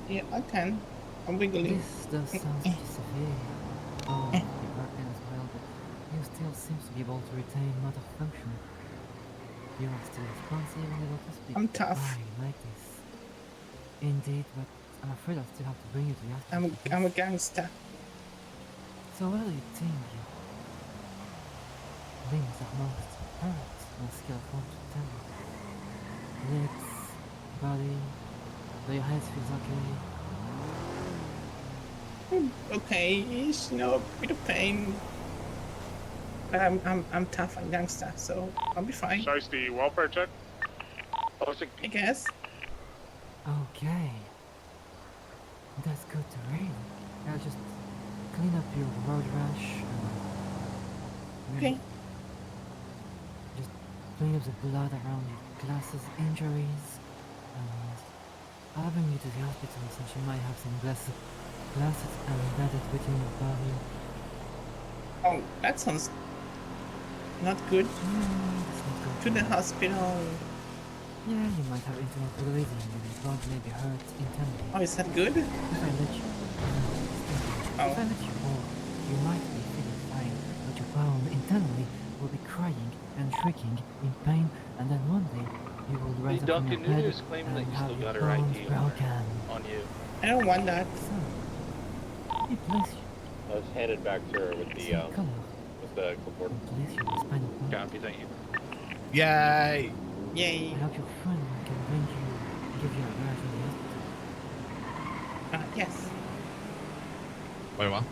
[SPEAKER 12] Yeah, I can. I'm wiggling.
[SPEAKER 13] This does sound pretty severe. Oh, the broken as well, but you still seems to be able to retain motor function. You are still responsive and able to speak.
[SPEAKER 12] I'm tough.
[SPEAKER 13] I like this. Indeed, but I'm afraid I'll still have to bring you to the hospital.
[SPEAKER 12] I'm a gangster.
[SPEAKER 13] So what do you think? Limbs are most hurt on a scale of 1 to 10. Legs, body, do your head feels okay?
[SPEAKER 12] Okay-ish, you know, a bit of pain. But I'm tough and gangster, so I'll be fine.
[SPEAKER 21] Shiesty, welfare check?
[SPEAKER 12] I guess.
[SPEAKER 13] Okay. That's good to read. I'll just clean up your road rash and
[SPEAKER 12] Okay.
[SPEAKER 13] just clean up the blood around your glasses injuries, and I'll bring you to the hospital since you might have some glasses embedded within your body.
[SPEAKER 12] Oh, that sounds not good. To the hospital.
[SPEAKER 13] Yeah, you might have internal bleeding and your blood may be hurt internally.
[SPEAKER 12] Oh, is that good?
[SPEAKER 13] If I let you, if I let you walk, you might be feeling fine, but your bone internally will be crying and shrieking in pain, and then one day you will rise up from your
[SPEAKER 1] Duncan,
[SPEAKER 13] bed
[SPEAKER 1] it is claiming that
[SPEAKER 13] and
[SPEAKER 1] you
[SPEAKER 13] have
[SPEAKER 1] still
[SPEAKER 13] your
[SPEAKER 1] got her
[SPEAKER 13] bones
[SPEAKER 1] ID
[SPEAKER 13] broken.
[SPEAKER 1] on you.
[SPEAKER 12] I don't want that.
[SPEAKER 13] It bless you.
[SPEAKER 19] I was handed back to her with the clipboard.
[SPEAKER 1] Copy, thank you.
[SPEAKER 3] Yay!
[SPEAKER 12] Yay.
[SPEAKER 13] I hope your friend can bring you, give you a ride to the hospital.
[SPEAKER 12] Yes.
[SPEAKER 3] Wait, what?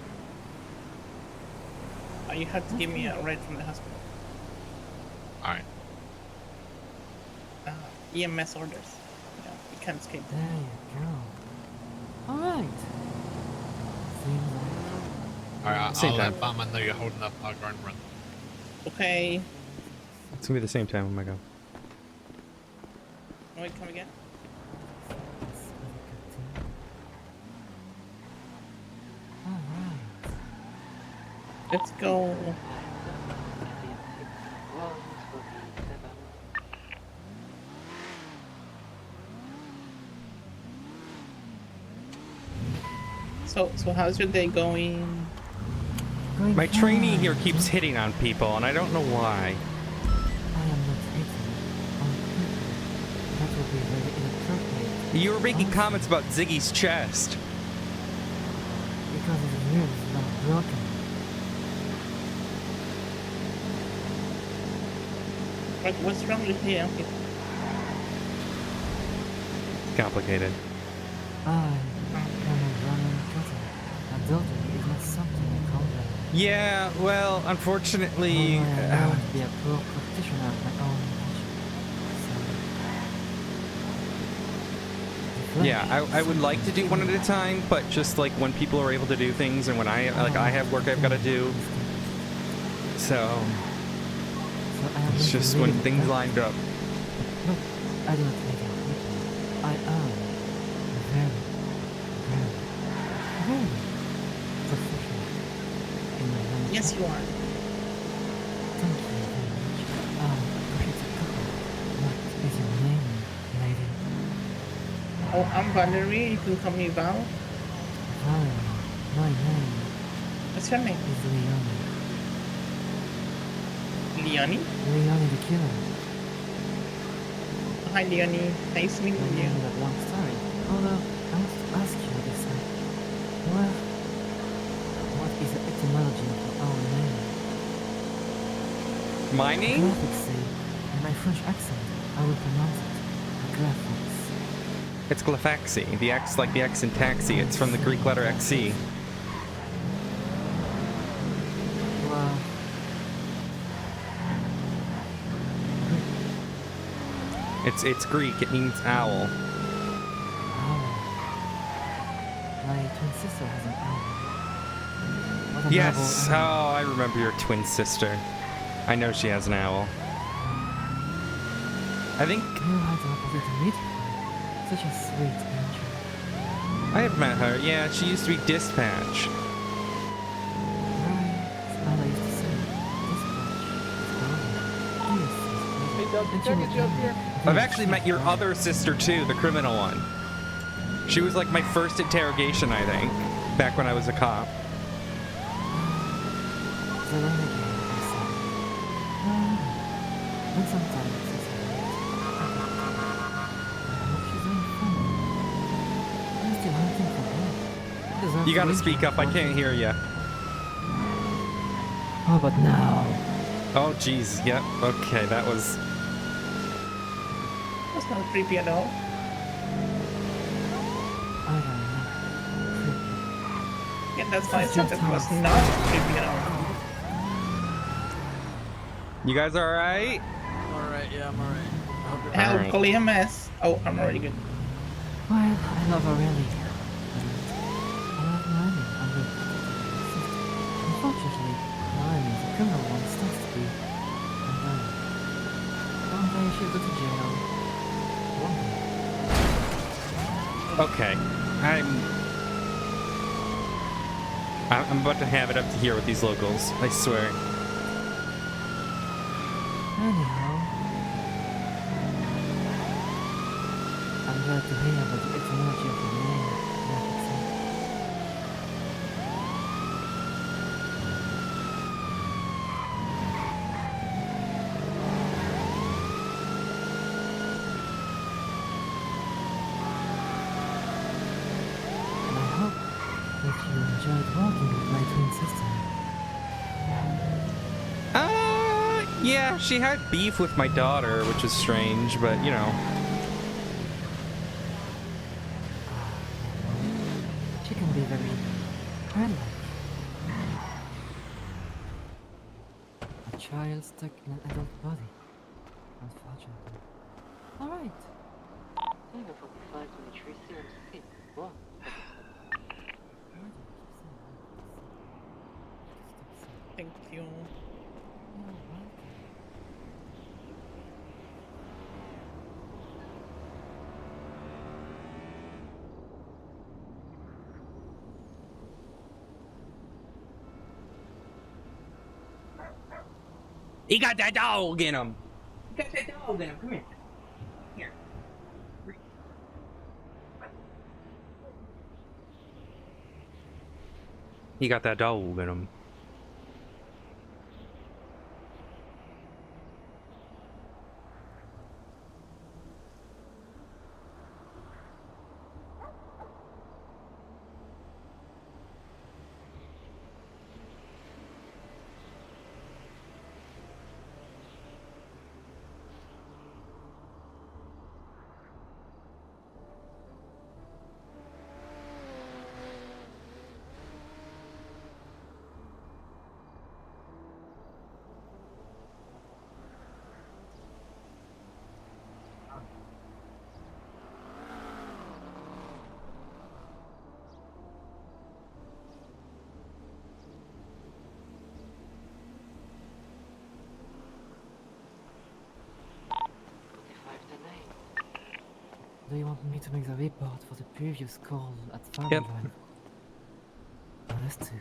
[SPEAKER 12] You have to give me a ride from the hospital.
[SPEAKER 3] Alright.
[SPEAKER 12] EMS orders. You know, you can't escape.
[SPEAKER 13] There you go. Alright. Seems like
[SPEAKER 3] Alright,
[SPEAKER 2] Same
[SPEAKER 3] I'll
[SPEAKER 2] time.
[SPEAKER 3] let Batman know you're holding up. I'll go and run.
[SPEAKER 12] Okay.
[SPEAKER 2] It's gonna be the same time. Oh my god.
[SPEAKER 12] Wait, come again? Let's go. So how's your day going?
[SPEAKER 2] My trainee here keeps hitting on people, and I don't know why.
[SPEAKER 13] I am not hitting on people. That would be very inappropriate.
[SPEAKER 2] You were making comments about Ziggy's chest.
[SPEAKER 13] Because his ribs are broken.
[SPEAKER 12] What's wrong with you?
[SPEAKER 2] Complicated.
[SPEAKER 13] I am a running cutter. Adultery is not something I condone.
[SPEAKER 2] Yeah, well, unfortunately.
[SPEAKER 13] I am to be a poor practitioner of my own nature.
[SPEAKER 2] Yeah, I would like to do one at a time, but just like when people are able to do things and when I have work I've got to do. So it's just when things lined up.
[SPEAKER 13] Look, I do not make it people. I am very professional in my line.
[SPEAKER 12] Yes, you are.
[SPEAKER 13] Thank you very much. Appreciate the couple. What is your name, lady?
[SPEAKER 12] Oh, I'm Valerie. You can call me Val.
[SPEAKER 13] Valerie. My name
[SPEAKER 12] What's your name?
[SPEAKER 13] is Leonie.
[SPEAKER 12] Leonie?
[SPEAKER 13] Leonie the killer.
[SPEAKER 12] Hi, Leonie. Nice meeting
[SPEAKER 13] My
[SPEAKER 12] you.
[SPEAKER 13] name is a long story. Although, I want to ask you this. Well, what is the etymology of your own name?
[SPEAKER 2] My name?
[SPEAKER 13] Glafx, in my French accent, I will pronounce it Glafx.
[SPEAKER 2] It's Glafxi. The X like the X in taxi. It's from the Greek letter XC.
[SPEAKER 13] Well,
[SPEAKER 2] It's Greek. It means owl.
[SPEAKER 13] my twin sister has an owl. What a
[SPEAKER 2] Yes.
[SPEAKER 13] noble
[SPEAKER 2] Oh,
[SPEAKER 13] owl.
[SPEAKER 2] I remember your twin sister. I know she has an owl. I think
[SPEAKER 13] You had the opportunity to meet her. Such a sweet angel.
[SPEAKER 2] I have met her. Yeah, she used to be dispatch.
[SPEAKER 13] Right, as I used to say, dispatch is golden.
[SPEAKER 2] I've actually met your other sister too, the criminal one. She was like my first interrogation, I think, back when I was a cop.
[SPEAKER 13] The renegade, I say. And sometimes it's a preserve
[SPEAKER 2] You
[SPEAKER 13] the
[SPEAKER 2] gotta
[SPEAKER 13] region,
[SPEAKER 2] speak up. I can't hear you.
[SPEAKER 13] Oh, but now.
[SPEAKER 2] Oh, jeez. Yep. Okay, that was.
[SPEAKER 12] That's not creepy at all.
[SPEAKER 13] I don't know.
[SPEAKER 12] Yeah, that's why I
[SPEAKER 13] It's
[SPEAKER 12] said
[SPEAKER 13] just
[SPEAKER 12] that was
[SPEAKER 13] how-
[SPEAKER 12] not creepy at all.
[SPEAKER 2] You guys all right?
[SPEAKER 16] I'm alright, yeah, I'm alright.
[SPEAKER 12] Help,
[SPEAKER 2] Alright.
[SPEAKER 12] call EMS. Oh, I'm already good.
[SPEAKER 13] Well, I love Aurelia. I love learning under Unfortunately, learning the criminal one starts to be. And one day she'll go to jail. One day.
[SPEAKER 2] Okay. I'm about to have it up to here with these locals. I swear.
[SPEAKER 13] Anyhow, I'm glad to hear about the etymology of your name, NoPixel. And I hope that you enjoyed walking with my twin sister.
[SPEAKER 2] Yeah, she had beef with my daughter, which is strange, but you know.
[SPEAKER 13] She can be very childlike. A child stuck in an adult body. Unfortunately. Alright.
[SPEAKER 12] Thank you.
[SPEAKER 2] He got that dog in him.
[SPEAKER 15] He got that dog in him. Come here. Here.
[SPEAKER 2] He got that dog in him.
[SPEAKER 13] Do you want me to make the report for the previous call at Farm
[SPEAKER 2] Yep.
[SPEAKER 13] Drive? Understood.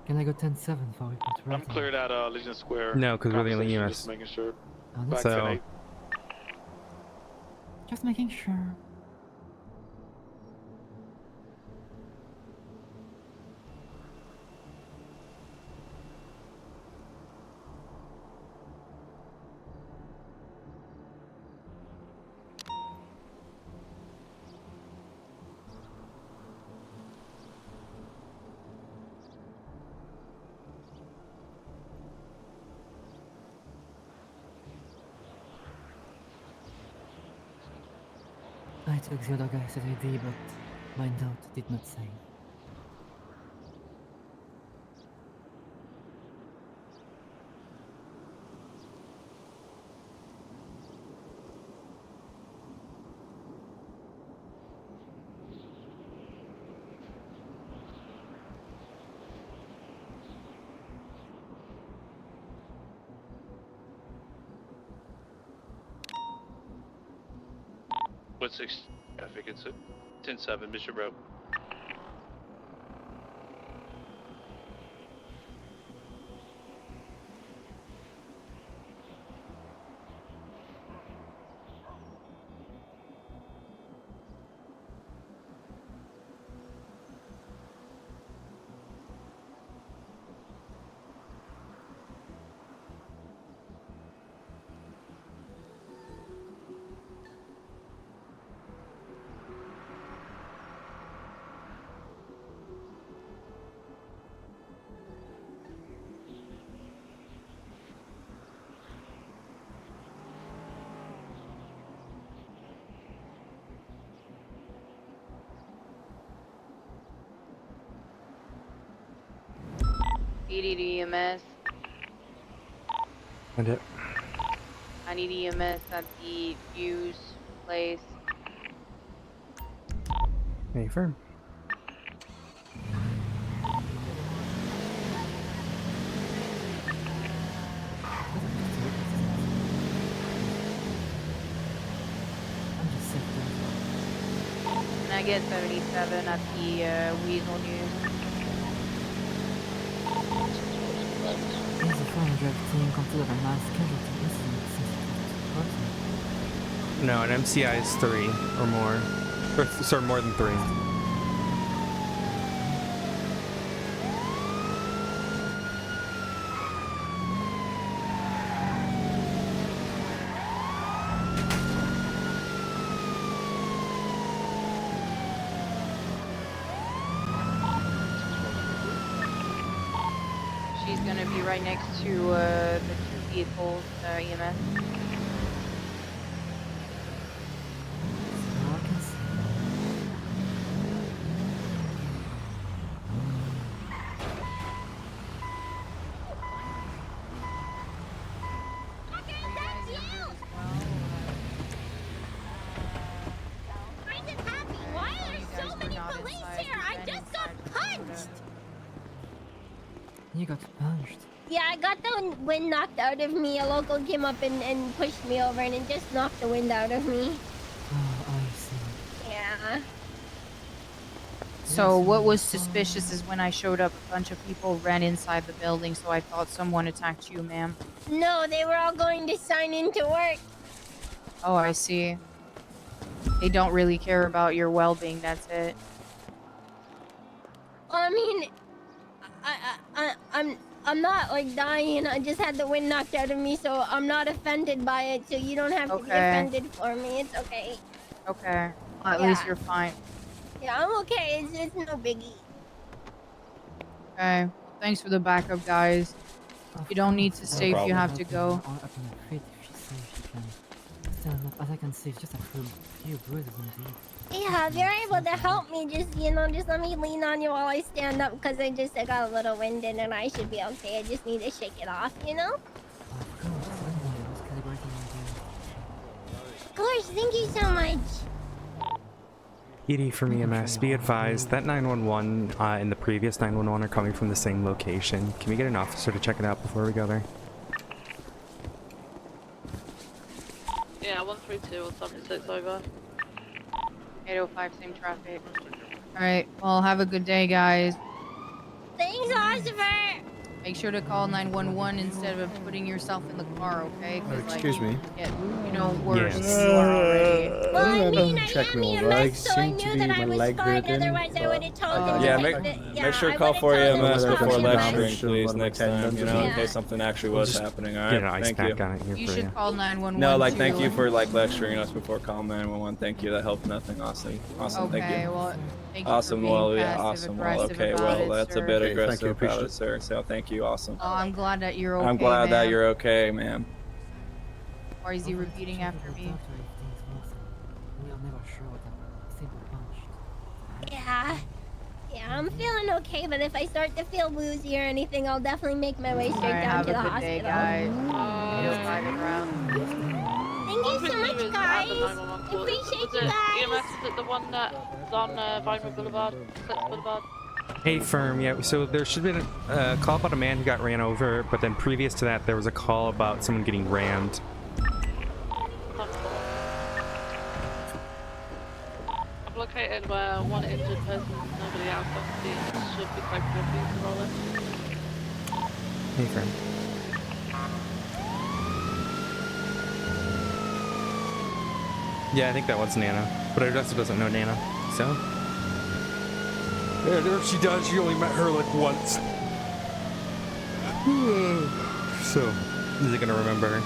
[SPEAKER 13] Can I go 10-7 for report
[SPEAKER 5] I'm
[SPEAKER 13] writing?
[SPEAKER 5] cleared at Legion Square.
[SPEAKER 2] No, 'cause we're the only
[SPEAKER 5] Conversation,
[SPEAKER 2] EMS.
[SPEAKER 5] Just making sure.
[SPEAKER 13] Understood.
[SPEAKER 5] Back
[SPEAKER 2] So-
[SPEAKER 5] 10-8.
[SPEAKER 13] Just making sure. I took the other guy's ID, but my note did not say.
[SPEAKER 1] What 6 traffic? It's at 10-7, Bishop Road.
[SPEAKER 9] 80 to EMS.
[SPEAKER 2] And it.
[SPEAKER 9] I need EMS at the fuse place.
[SPEAKER 2] Hey, firm.
[SPEAKER 9] Can I get 77 at the Weasel News?
[SPEAKER 13] There's a 400 team considered a mass casualty incident since it was
[SPEAKER 2] No, an MCI is 3 or more. Or, sorry, more than 3.
[SPEAKER 9] She's gonna be right next to the 2 vehicles, EMS.
[SPEAKER 8] Why are there so many police here? I just got punched!
[SPEAKER 13] You got punched.
[SPEAKER 8] Yeah, I got the wind knocked out of me. A local came up and pushed me over and it just knocked the wind out of me.
[SPEAKER 13] Oh, I see.
[SPEAKER 8] Yeah.
[SPEAKER 9] So what was suspicious is when I showed up, a bunch of people ran inside the building, so I thought someone attacked you, ma'am.
[SPEAKER 8] No, they were all going to sign into work.
[SPEAKER 9] Oh, I see. They don't really care about your well-being, that's it.
[SPEAKER 8] I mean, I'm not like dying. I just had the wind knocked out of me, so I'm not offended by it. So you don't have to be offended for me. It's okay.
[SPEAKER 9] Okay. Well, at least you're fine.
[SPEAKER 8] Yeah, I'm okay. It's no biggie.
[SPEAKER 9] Okay. Well, thanks for the backup, guys. You don't need to stay if you have to go.
[SPEAKER 13] As I can see, it's just a few bruises indeed.
[SPEAKER 8] Yeah, if you're able to help me, just let me lean on you while I stand up, because I got a little winded and I should be okay. I just need to shake it off, you know? Of course, thank you so much.
[SPEAKER 2] ED from EMS, be advised that 911 and the previous 911 are coming from the same location. Can we get an officer to check it out before we go there?
[SPEAKER 7] Yeah, 132 or 76 over.
[SPEAKER 9] 805, same traffic. Alright, well, have a good day, guys.
[SPEAKER 8] Thanks, Ossifer!
[SPEAKER 9] Make sure to call 911 instead of putting yourself in the car, okay? 'Cause,
[SPEAKER 22] excuse me.
[SPEAKER 9] Get, worse than you are already.
[SPEAKER 8] Well, I mean, I
[SPEAKER 22] check
[SPEAKER 8] am
[SPEAKER 22] me
[SPEAKER 8] EMS,
[SPEAKER 22] over. I
[SPEAKER 8] so I
[SPEAKER 22] seem to
[SPEAKER 8] knew
[SPEAKER 22] be
[SPEAKER 8] that I
[SPEAKER 22] my
[SPEAKER 8] was
[SPEAKER 22] leg
[SPEAKER 8] fine.
[SPEAKER 22] broken.
[SPEAKER 8] Otherwise, I would have told them.
[SPEAKER 6] Yeah,
[SPEAKER 8] to
[SPEAKER 6] make
[SPEAKER 8] take the-
[SPEAKER 6] make sure
[SPEAKER 8] I
[SPEAKER 6] to call
[SPEAKER 8] would've
[SPEAKER 6] for
[SPEAKER 8] told them
[SPEAKER 6] EMS
[SPEAKER 8] to
[SPEAKER 6] before
[SPEAKER 8] take the
[SPEAKER 6] lecturing,
[SPEAKER 8] meds.
[SPEAKER 6] please, next time, you know, in case something actually was happening, alright?
[SPEAKER 2] Get an ice
[SPEAKER 6] Thank
[SPEAKER 2] pack
[SPEAKER 6] you.
[SPEAKER 2] on it here
[SPEAKER 9] You
[SPEAKER 2] for
[SPEAKER 9] should
[SPEAKER 2] you.
[SPEAKER 9] call 911
[SPEAKER 6] No, like,
[SPEAKER 9] too.
[SPEAKER 6] thank you for, like, lecturing us before calling 911. Thank you, that helped nothing. Awesome. Awesome, thank
[SPEAKER 9] Okay,
[SPEAKER 6] you.
[SPEAKER 9] well, thank you
[SPEAKER 6] Awesome,
[SPEAKER 9] for being
[SPEAKER 6] well, yeah,
[SPEAKER 9] passive
[SPEAKER 6] awesome. Well,
[SPEAKER 9] aggressive
[SPEAKER 6] okay,
[SPEAKER 9] about
[SPEAKER 6] well,
[SPEAKER 9] it,
[SPEAKER 6] that's a
[SPEAKER 9] sir.
[SPEAKER 6] bit
[SPEAKER 22] Okay, thank you,
[SPEAKER 6] aggressive about
[SPEAKER 22] appreciate
[SPEAKER 6] it, sir. So, thank you, awesome.
[SPEAKER 9] Oh, I'm glad that you're okay,
[SPEAKER 6] I'm glad that
[SPEAKER 9] ma'am.
[SPEAKER 6] you're okay, ma'am.
[SPEAKER 9] Or is he repeating after me?
[SPEAKER 13] We are never sure what a simple punch.
[SPEAKER 8] Yeah. Yeah, I'm feeling okay, but if I start to feel woozy or anything, I'll definitely make my way straight
[SPEAKER 9] Alright,
[SPEAKER 8] down
[SPEAKER 9] have
[SPEAKER 8] to
[SPEAKER 9] a
[SPEAKER 8] the
[SPEAKER 9] good
[SPEAKER 8] hospital.
[SPEAKER 9] day, guys. 805 and round.
[SPEAKER 8] Thank you so much, guys. Appreciate you guys.
[SPEAKER 7] EMS, is it the one that's on Vinewood Boulevard? Sets Boulevard?
[SPEAKER 2] Hey, firm, yeah, so there should have been a call about a man who got ran over, but then previous to that, there was a call about someone getting rammed.
[SPEAKER 7] I've located where one injured person, nobody else on scene, should be capable of being roller.
[SPEAKER 2] Hey, firm. Yeah, I think that was Nana, but Odessa doesn't know Nana, so... Yeah, if she does, she only met her like once. So, is it gonna remember her?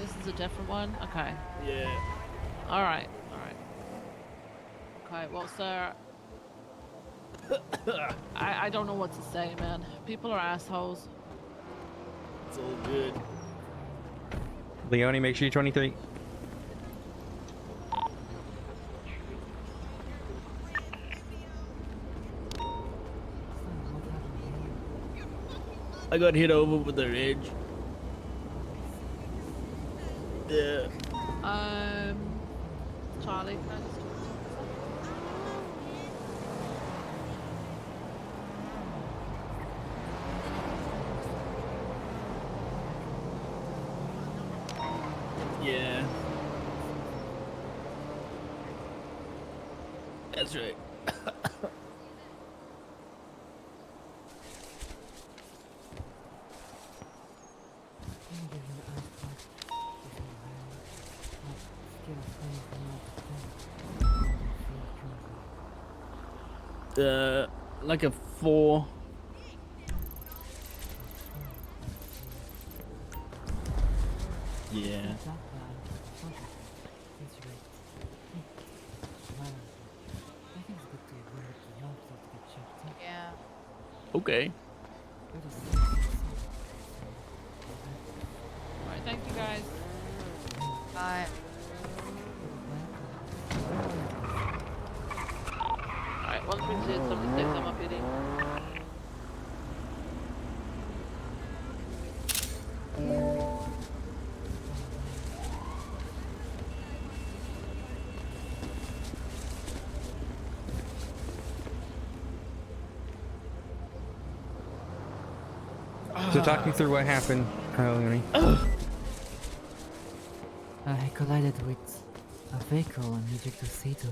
[SPEAKER 7] this is a different one? Okay.
[SPEAKER 16] Yeah.
[SPEAKER 7] Alright, alright. Okay, well, sir, I don't know what to say, man. People are assholes.
[SPEAKER 16] It's all good.
[SPEAKER 2] Leone, make sure you're 23.
[SPEAKER 16] I got hit over with the ridge. Yeah.
[SPEAKER 7] Charlie, can I just...
[SPEAKER 16] Yeah. That's right. Like a 4. Yeah.
[SPEAKER 9] Yeah.
[SPEAKER 16] Okay.
[SPEAKER 7] Alright, thank you guys.
[SPEAKER 9] Bye.
[SPEAKER 7] Alright, 136, I'm up PD.
[SPEAKER 2] So talk me through what happened, Leone.
[SPEAKER 13] I collided with a vehicle and ejected Sato.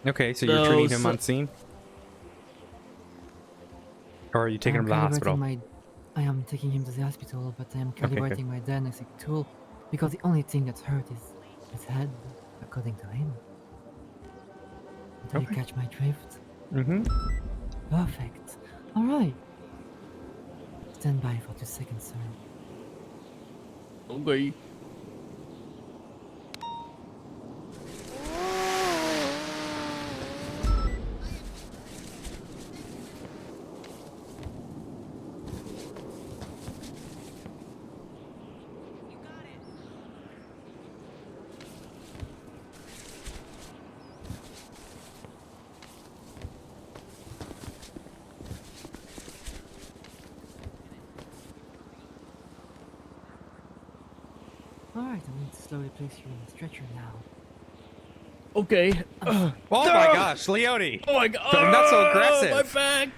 [SPEAKER 2] Okay, so you're treating him on scene? Or are you taking him to the hospital?
[SPEAKER 13] I am taking him to the hospital, but I am calibrating
[SPEAKER 2] Okay.
[SPEAKER 13] my diagnostic tool because the only thing that's hurt is his head, according to him. Do you catch my drift?
[SPEAKER 2] Mm-hmm.
[SPEAKER 13] Perfect. Alright. Stand by for 2 seconds, sir.
[SPEAKER 16] Okay.
[SPEAKER 13] Alright, I'm going to slowly place you in the stretcher now.
[SPEAKER 16] Okay.
[SPEAKER 2] Oh my gosh, Leone!
[SPEAKER 16] Oh my god!
[SPEAKER 2] Not so aggressive.
[SPEAKER 16] My back!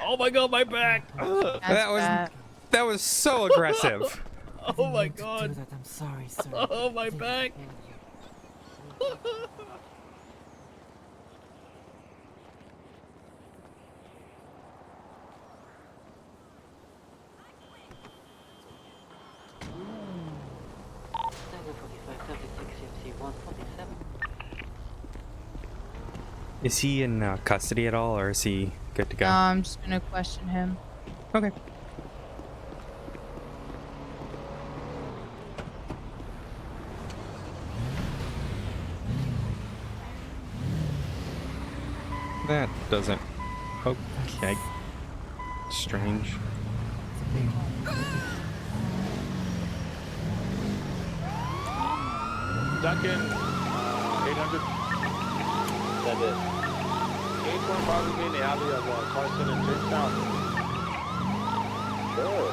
[SPEAKER 16] Oh my god, my back!
[SPEAKER 2] That was so aggressive.
[SPEAKER 16] Oh my god!
[SPEAKER 13] I'm sorry, sir.
[SPEAKER 16] Oh my back!
[SPEAKER 2] Is he in custody at all, or is he good to go?
[SPEAKER 9] I'm just gonna question him.
[SPEAKER 2] Okay. That doesn't... Okay. Strange.
[SPEAKER 5] Duncan, 800.
[SPEAKER 6] That's it.
[SPEAKER 5] 825 would be in the alley of Carson and Jamestown.
[SPEAKER 6] Sure.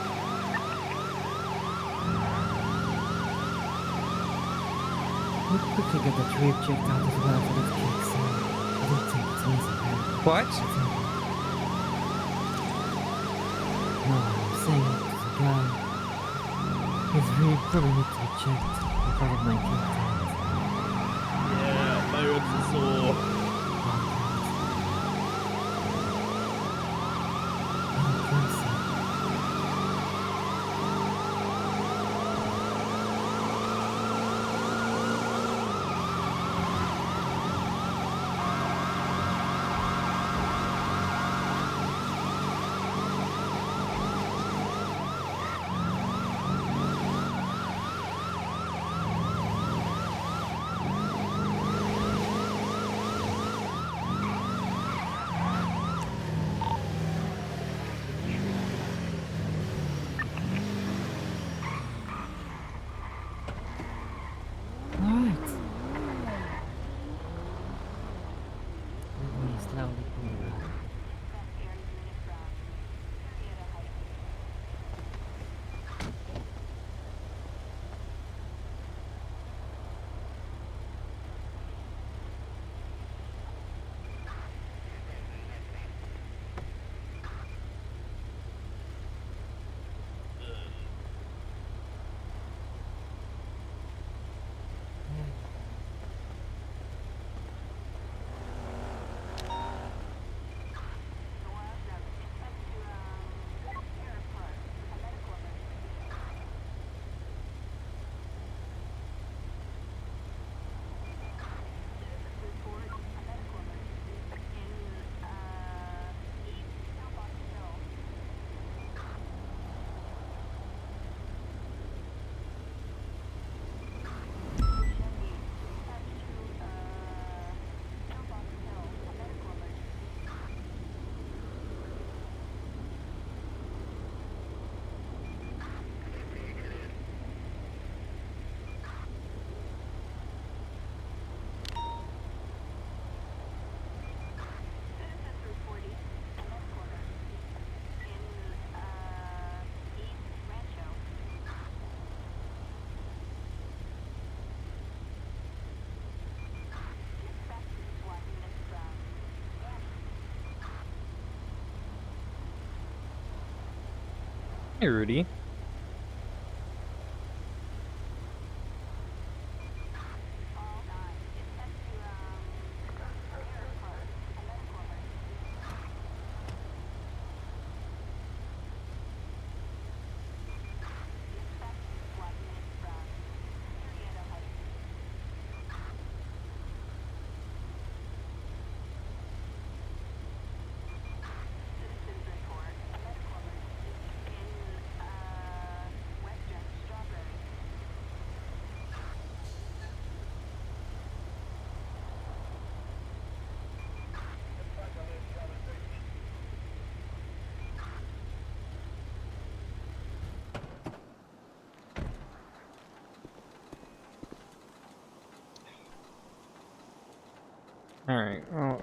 [SPEAKER 13] We'll quickly get the trip checked out as well for this case, so I don't think it's easy.
[SPEAKER 2] What?
[SPEAKER 13] No, I'm saying it to the guy. His rib probably needs to be checked because of my kick times.
[SPEAKER 16] Yeah, my ribs are sore.
[SPEAKER 2] Hey, Rudy. All right. Oh,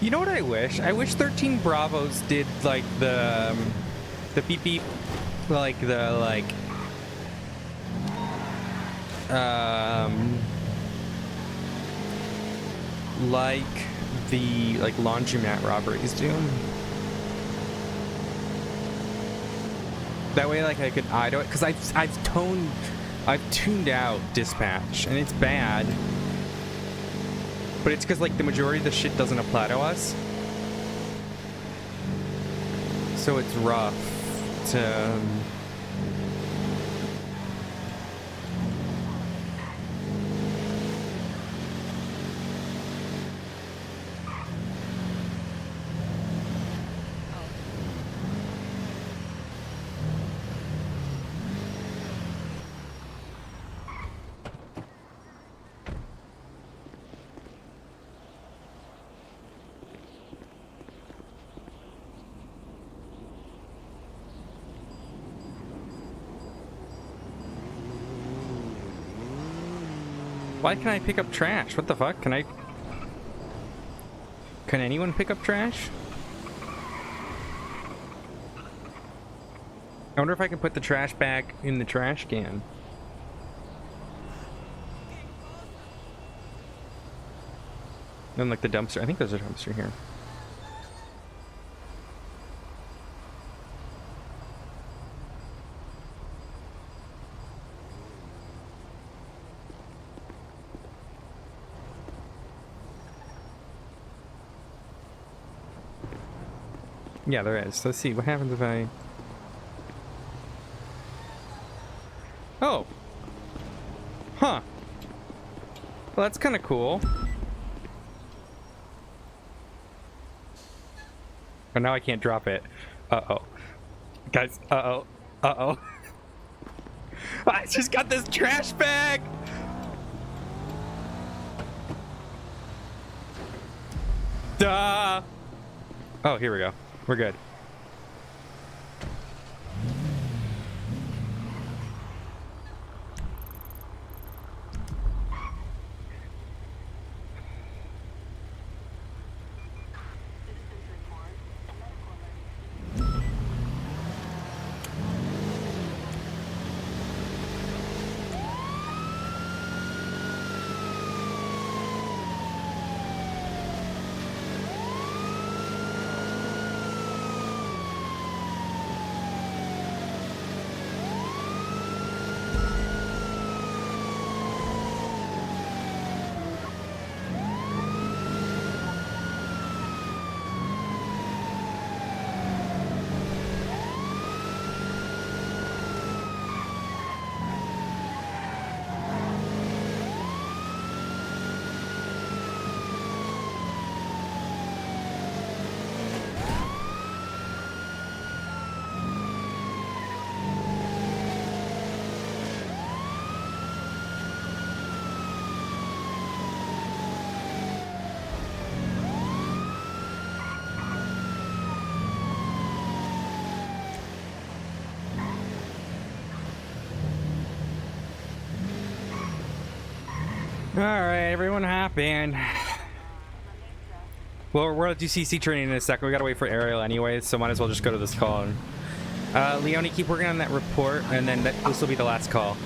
[SPEAKER 2] you know what I wish? I wish 13 Bravos did like the beep beep, like the like the laundromat robberies do. That way, like I could idle it, because I've tuned out dispatch, and it's bad. But it's because like the majority of the shit doesn't apply to us, so it's rough to. Why can't I pick up trash? What the fuck? Can anyone pick up trash? I wonder if I can put the trash back in the trash can. Then like the dumpster. I think there's a dumpster here. Yeah, there is. Let's see. What happens if I... Oh! Huh. Well, that's kind of cool. Oh, now I can't drop it. Uh-oh. Guys, uh-oh. Uh-oh. I just got this trash bag! Duh! Oh, here we go. We're good. Alright, everyone hop in. Well, we're at DCC training in a second. We gotta wait for Ariel anyways, so might as well just go to this call. Leone, keep working on that report, and then this will be the last call.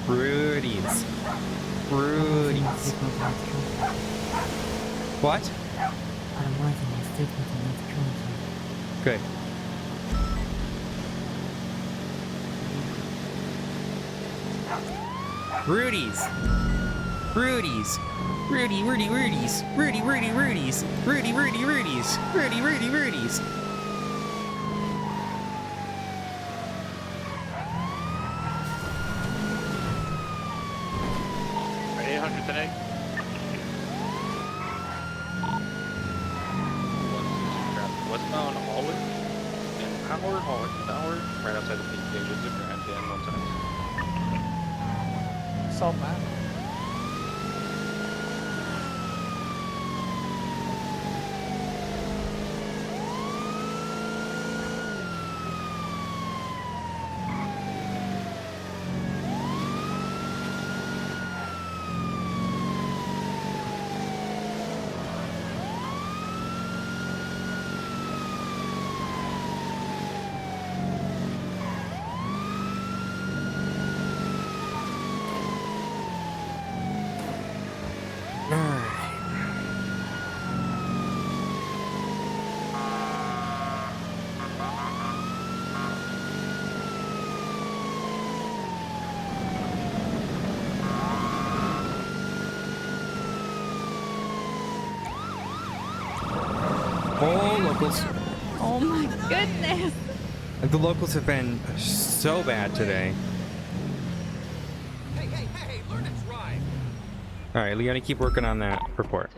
[SPEAKER 2] Rudy's. Rudy's. What?
[SPEAKER 13] I'm writing a statement on that currently.
[SPEAKER 2] Good. Rudy's. Rudy's. Rudy's. Rudy's. Rudy's. Rudy's. Rudy's.
[SPEAKER 5] 800 today.
[SPEAKER 1] Westbound Hallway. An hour, right outside the peak stages of Grand Can 1 time.
[SPEAKER 16] So bad.
[SPEAKER 2] Oh, locals.
[SPEAKER 17] Oh my goodness.
[SPEAKER 2] The locals have been so bad today.
[SPEAKER 11] Hey, learn to drive.
[SPEAKER 2] Alright, Leone, keep working on that report.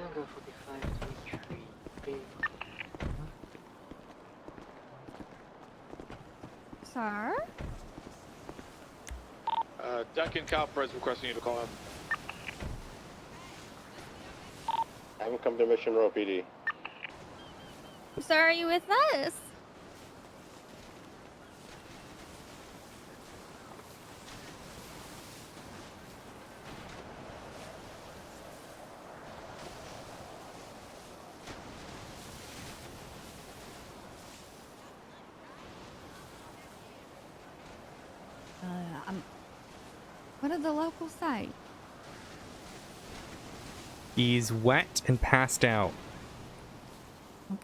[SPEAKER 17] Sir?
[SPEAKER 5] Duncan Calpres requesting you to call him.
[SPEAKER 19] Have him come to Mission Row PD.
[SPEAKER 17] Sir, are you with us? What did the locals say?
[SPEAKER 2] He's wet and passed out.
[SPEAKER 17] Okay.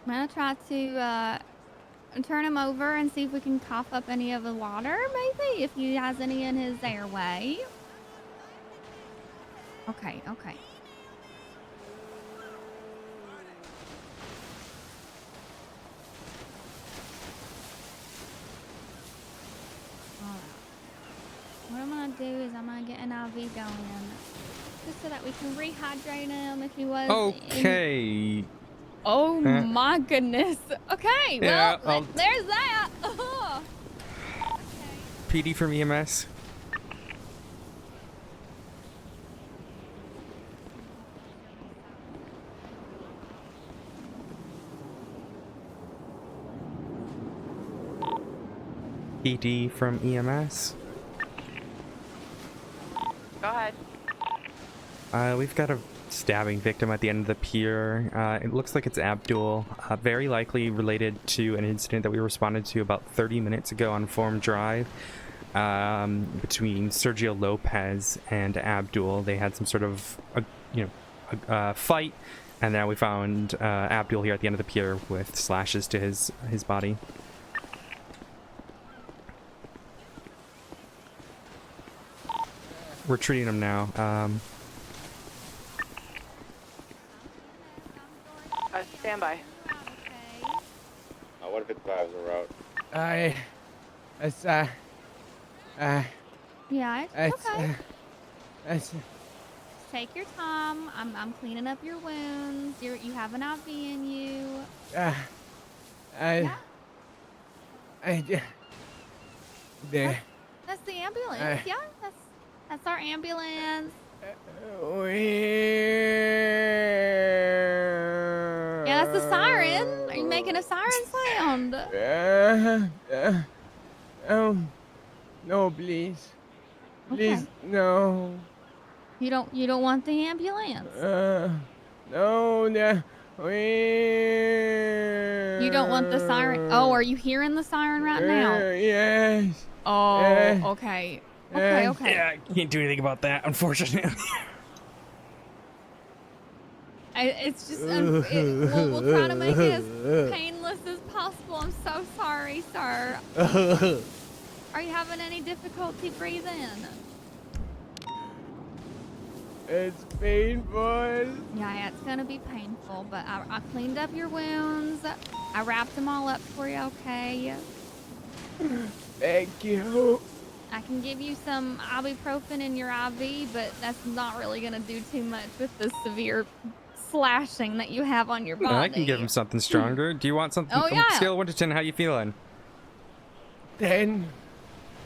[SPEAKER 17] I'm gonna try to turn him over and see if we can cough up any of the water, maybe, if he has any in his airway. Okay, okay. What I'm gonna do is I'm gonna get an IV going, just so that we can rehydrate him if he was.
[SPEAKER 2] Okay.
[SPEAKER 17] Oh my goodness. Okay.
[SPEAKER 2] Yeah,
[SPEAKER 17] Well, there's that.
[SPEAKER 2] PD from EMS. PD from EMS.
[SPEAKER 9] Go ahead.
[SPEAKER 2] We've got a stabbing victim at the end of the pier. It looks like it's Abdul, very likely related to an incident that we responded to about 30 minutes ago on Forum Drive between Sergio Lopez and Abdul. They had some sort of fight, and now we found Abdul here at the end of the pier with slashes to his body. We're treating him now.
[SPEAKER 9] Stand by.
[SPEAKER 19] 155 is a route.
[SPEAKER 17] Yeah, it's okay. Take your time. I'm cleaning up your wounds. You have an IV in you.
[SPEAKER 10] There.
[SPEAKER 17] That's the ambulance. Yeah, that's our ambulance. Yeah, that's the siren. Are you making a siren sound?
[SPEAKER 10] No, please.
[SPEAKER 17] Okay.
[SPEAKER 10] Please, no.
[SPEAKER 17] You don't want the ambulance?
[SPEAKER 10] No.
[SPEAKER 17] You don't want the siren? Oh, are you hearing the siren right now?
[SPEAKER 10] Yes.
[SPEAKER 17] Oh,
[SPEAKER 10] Yes.
[SPEAKER 17] okay. Okay.
[SPEAKER 2] Yeah, I can't do anything about that, unfortunately.
[SPEAKER 17] It's just, we'll try to make it as painless as possible. I'm so sorry, sir. Are you having any difficulty breathing?
[SPEAKER 10] It's painful.
[SPEAKER 17] Yeah, it's gonna be painful, but I cleaned up your wounds. I wrapped them all up for you, okay?
[SPEAKER 10] Thank you.
[SPEAKER 17] I can give you some ibuprofen in your IV, but that's not really gonna do too much with the severe slashing that you have on your body.
[SPEAKER 2] I can give him something stronger. Do you want something?
[SPEAKER 17] Oh, yeah.
[SPEAKER 2] Scale of 1 to 10, how you feeling?
[SPEAKER 10] 10.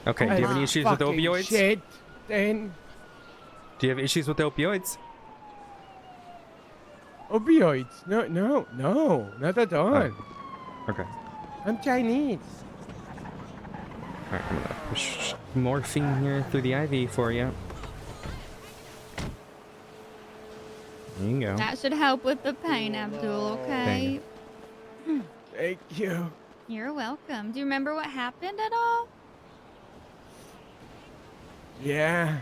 [SPEAKER 2] Okay, do you have any issues with
[SPEAKER 10] Fucking
[SPEAKER 2] opioids?
[SPEAKER 10] Shit. 10.
[SPEAKER 2] Do you have issues with opioids?
[SPEAKER 10] Opioids? No, not at all.
[SPEAKER 2] Oh. Okay.
[SPEAKER 10] I'm Chinese.
[SPEAKER 2] Alright, I'm gonna push morphine here through the IV for you. There you go.
[SPEAKER 17] That should help with the pain, Abdul, okay?
[SPEAKER 10] Thank you.
[SPEAKER 17] You're welcome. Do you remember what happened at all?
[SPEAKER 10] Yeah.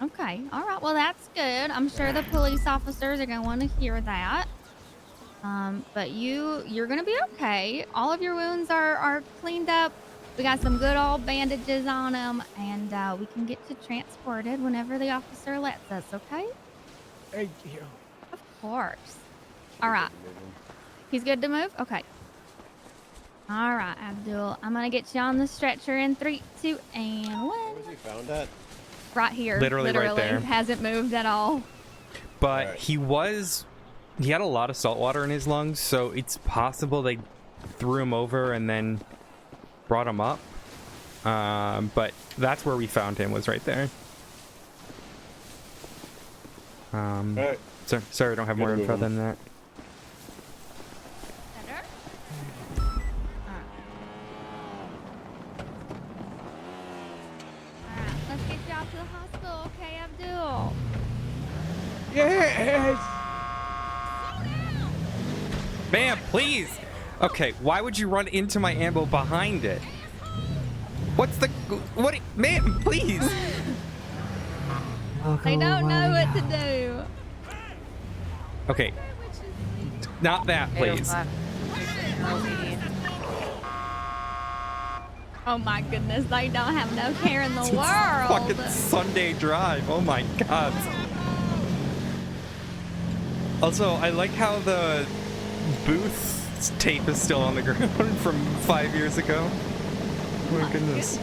[SPEAKER 17] Okay, all right. Well, that's good. I'm sure the police officers are going to want to hear that. But you're going to be okay. All of your wounds are cleaned up. We got some good old bandages on them, and we can get you transported whenever the officer lets us, okay?
[SPEAKER 10] Thank you.
[SPEAKER 17] Of course. All right. He's good to move? Okay. All right, Abdul. I'm going to get you on the stretcher in 3, 2, and 1.
[SPEAKER 19] Where was he found at?
[SPEAKER 17] Right here.
[SPEAKER 2] Literally right there.
[SPEAKER 17] Hasn't moved at all.
[SPEAKER 2] But he had a lot of salt water in his lungs, so it's possible they threw him over and then brought him up. But that's where we found him, was right there. Sorry, I don't have more info than that.
[SPEAKER 17] Let's get you out to the hospital, okay, Abdul?
[SPEAKER 10] Yes!
[SPEAKER 2] Ma'am, please! Okay, why would you run into my ambo behind it? Ma'am, please!
[SPEAKER 17] They don't know what to do.
[SPEAKER 2] Okay. Not that, please.
[SPEAKER 17] Oh my goodness, they don't have no care in the
[SPEAKER 2] It's
[SPEAKER 17] world.
[SPEAKER 2] fucking Sunday drive. Oh my god. Also, I like how the booth This tape is still on the ground from 5 years ago. Oh my goodness.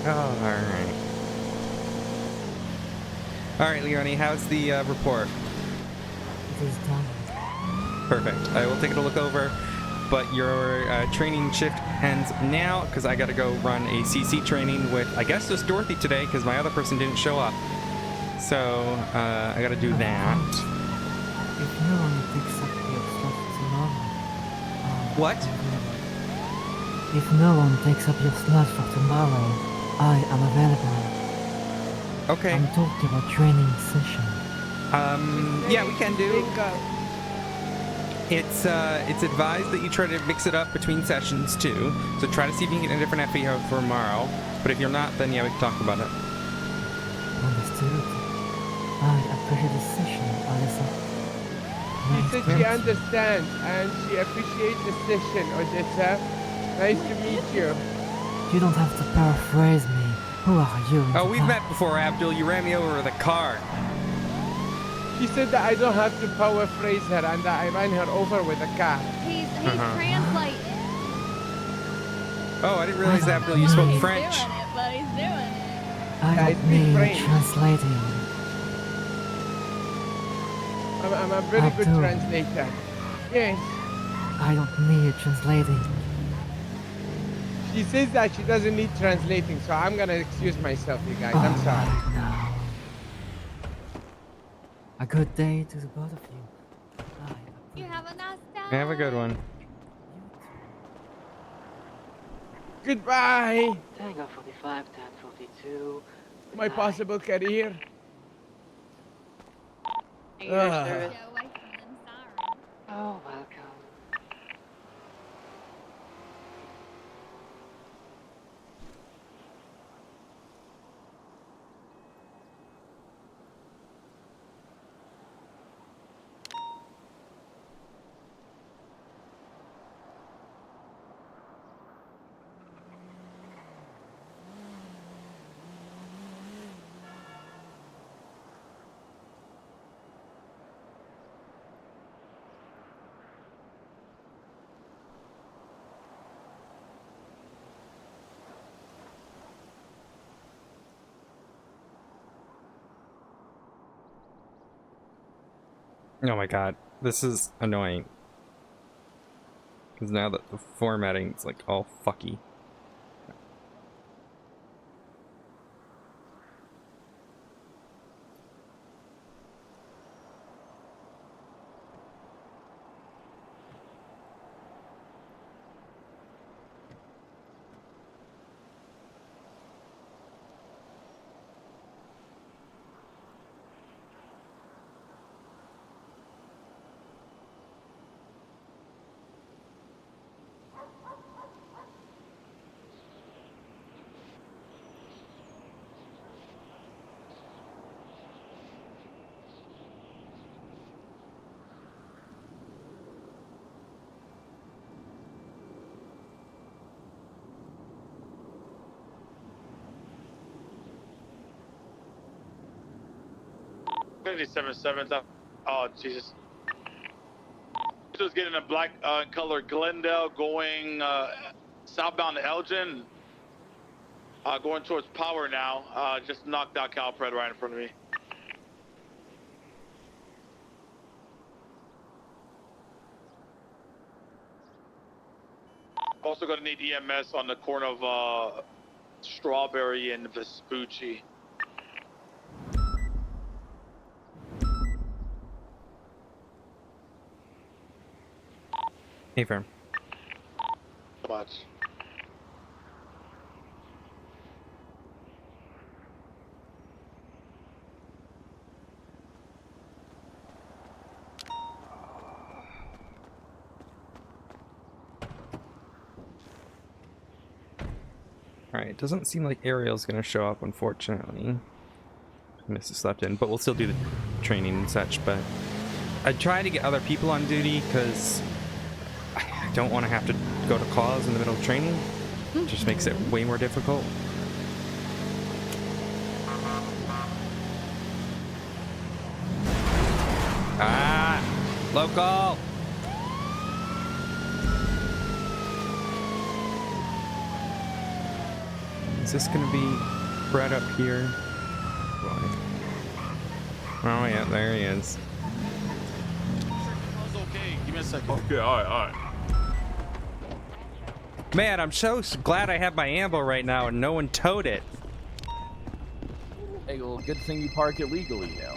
[SPEAKER 2] Oh, alright. Alright, Leonie, how's the report?
[SPEAKER 13] It is done.
[SPEAKER 2] Perfect. I will take it a look over, but your training shift ends now because I got to go run a CC training with, I guess, just Dorothy today because my other person didn't show up. So I got to do that.
[SPEAKER 13] If no one picks up your stuff tomorrow...
[SPEAKER 2] What?
[SPEAKER 13] If no one takes up your slot for tomorrow, I am available.
[SPEAKER 2] Okay.
[SPEAKER 13] I'm talking about training session.
[SPEAKER 2] Yeah, we can do. It's advised that you try to mix it up between sessions too. So try to see if you can get a different FEO for tomorrow. But if you're not, then yeah, we can talk about it.
[SPEAKER 13] Understood. I appreciate the session, Odessa.
[SPEAKER 10] She said she understands and she appreciates the session, Odessa. Nice to meet you.
[SPEAKER 13] You don't have to paraphrase me. Who are you?
[SPEAKER 2] Oh, we've met before, Abdul. You ran me over with a car.
[SPEAKER 10] She said that I don't have to paraphrase her and that I ran her over with a car.
[SPEAKER 17] He's translating.
[SPEAKER 2] Oh, I didn't realize, Abdul, you spoke French.
[SPEAKER 17] He's doing it, but he's doing it.
[SPEAKER 13] I don't need translating.
[SPEAKER 10] I'm a very good
[SPEAKER 13] Abdul.
[SPEAKER 10] translator. Yes.
[SPEAKER 13] I don't need translating.
[SPEAKER 10] She says that she doesn't need translating, so I'm gonna excuse myself, you guys. I'm sorry.
[SPEAKER 13] No. A good day to the both of you.
[SPEAKER 17] You have a nice day.
[SPEAKER 2] Have a good one.
[SPEAKER 10] Goodbye.
[SPEAKER 18] Tango 45, 1042.
[SPEAKER 10] My possible career.
[SPEAKER 18] Thank you for your service. Oh, welcome.
[SPEAKER 2] Oh my god, this is annoying. Because now that the formatting's like all fucky.
[SPEAKER 5] Oh, Jesus. Just getting a black color Glendale going southbound to Elgin. Going towards Power now. Just knocked out Calpred right in front of me. Also going to need EMS on the corner of Strawberry and Vespucci.
[SPEAKER 2] Hey, firm.
[SPEAKER 5] Much.
[SPEAKER 2] Alright, it doesn't seem like Ariel's gonna show up, unfortunately. Mrs. slept in, but we'll still do the training and such, but I try to get other people on duty because I don't want to have to go to calls in the middle of training. It just makes it way more difficult. Ah! Local! Is this gonna be Brett up here? Boy. Oh yeah, there he is.
[SPEAKER 5] Okay, give me a second.
[SPEAKER 11] Okay, alright.
[SPEAKER 2] Man, I'm so glad I have my ambo right now and no one towed it.
[SPEAKER 14] Hey, well, good thing you park it legally now.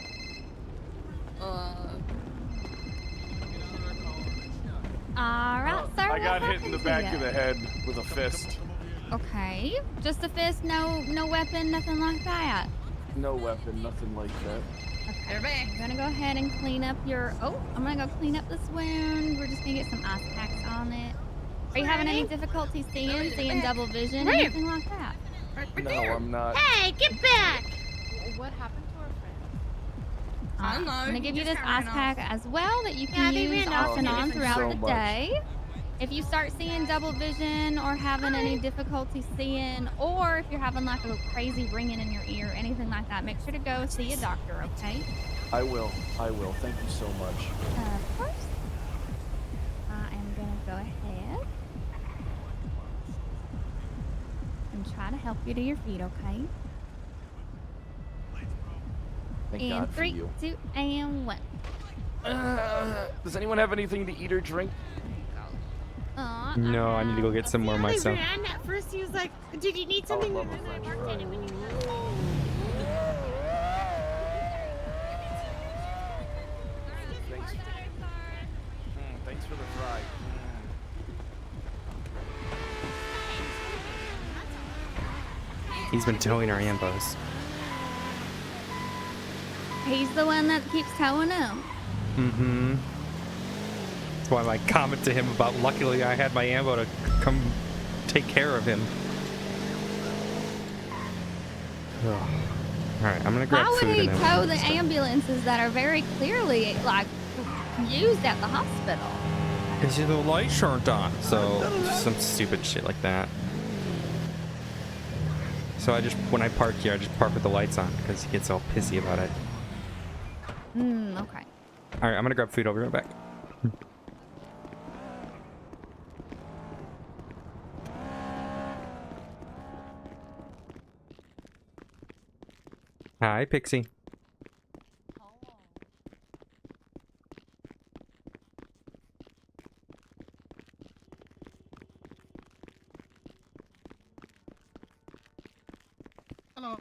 [SPEAKER 17] Alright, sir.
[SPEAKER 14] I got
[SPEAKER 17] what
[SPEAKER 14] hit in the
[SPEAKER 17] happened to
[SPEAKER 14] back of
[SPEAKER 17] ya?
[SPEAKER 14] the head with a fist.
[SPEAKER 17] Okay, just a fist, no weapon, nothing like that.
[SPEAKER 14] No weapon, nothing like that.
[SPEAKER 17] Okay, I'm gonna go ahead and clean up your. Oh, I'm gonna go clean up this wound. We're just gonna get some ice packs on it. Are you having any difficulty seeing double vision,
[SPEAKER 15] Where?
[SPEAKER 17] anything like that?
[SPEAKER 14] No, I'm not.
[SPEAKER 15] Hey, get back!
[SPEAKER 7] What happened to our friend?
[SPEAKER 15] I don't know,
[SPEAKER 17] I'm gonna
[SPEAKER 15] he
[SPEAKER 17] give you
[SPEAKER 15] just
[SPEAKER 17] this
[SPEAKER 15] got
[SPEAKER 17] ice
[SPEAKER 15] ran
[SPEAKER 17] pack as well that you can
[SPEAKER 15] they
[SPEAKER 17] use
[SPEAKER 15] ran
[SPEAKER 17] off
[SPEAKER 15] off.
[SPEAKER 17] and
[SPEAKER 15] Oh,
[SPEAKER 17] on
[SPEAKER 15] thank you
[SPEAKER 17] throughout
[SPEAKER 14] so
[SPEAKER 17] the
[SPEAKER 14] much.
[SPEAKER 17] day. If you start seeing double vision or having any difficulty seeing, or if you're having like a crazy ringing in your ear, anything like that, make sure to go see a doctor, okay?
[SPEAKER 14] I will. Thank you so much.
[SPEAKER 17] Of course. I am gonna go ahead and try to help you to your feet, okay?
[SPEAKER 14] Thank
[SPEAKER 17] In
[SPEAKER 14] God for
[SPEAKER 17] 3,
[SPEAKER 14] you.
[SPEAKER 17] 2, and 1.
[SPEAKER 14] Does anyone have anything to eat or drink?
[SPEAKER 2] No, I need to go get some more
[SPEAKER 15] They
[SPEAKER 2] myself.
[SPEAKER 15] ran at first. He was like, "Did you need something?" And then I bartended when you
[SPEAKER 14] Thanks for the fry.
[SPEAKER 2] He's been towing our ambos.
[SPEAKER 17] He's the one that keeps towing them.
[SPEAKER 2] Mm-hmm. That's why I comment to him about luckily I had my ambo to come take care of him. Ugh. Alright, I'm gonna grab
[SPEAKER 17] Why
[SPEAKER 2] food
[SPEAKER 17] would he
[SPEAKER 2] and
[SPEAKER 17] tow
[SPEAKER 2] then
[SPEAKER 17] the ambulances that are very clearly like used at the hospital?
[SPEAKER 2] because the lights aren't on. So some stupid shit like that. So I just, when I park here, I just park with the lights on because he gets all pissy about it.
[SPEAKER 17] Okay.
[SPEAKER 2] Alright, I'm gonna grab food. I'll be right back. Hi, Pixie.
[SPEAKER 5] Hello.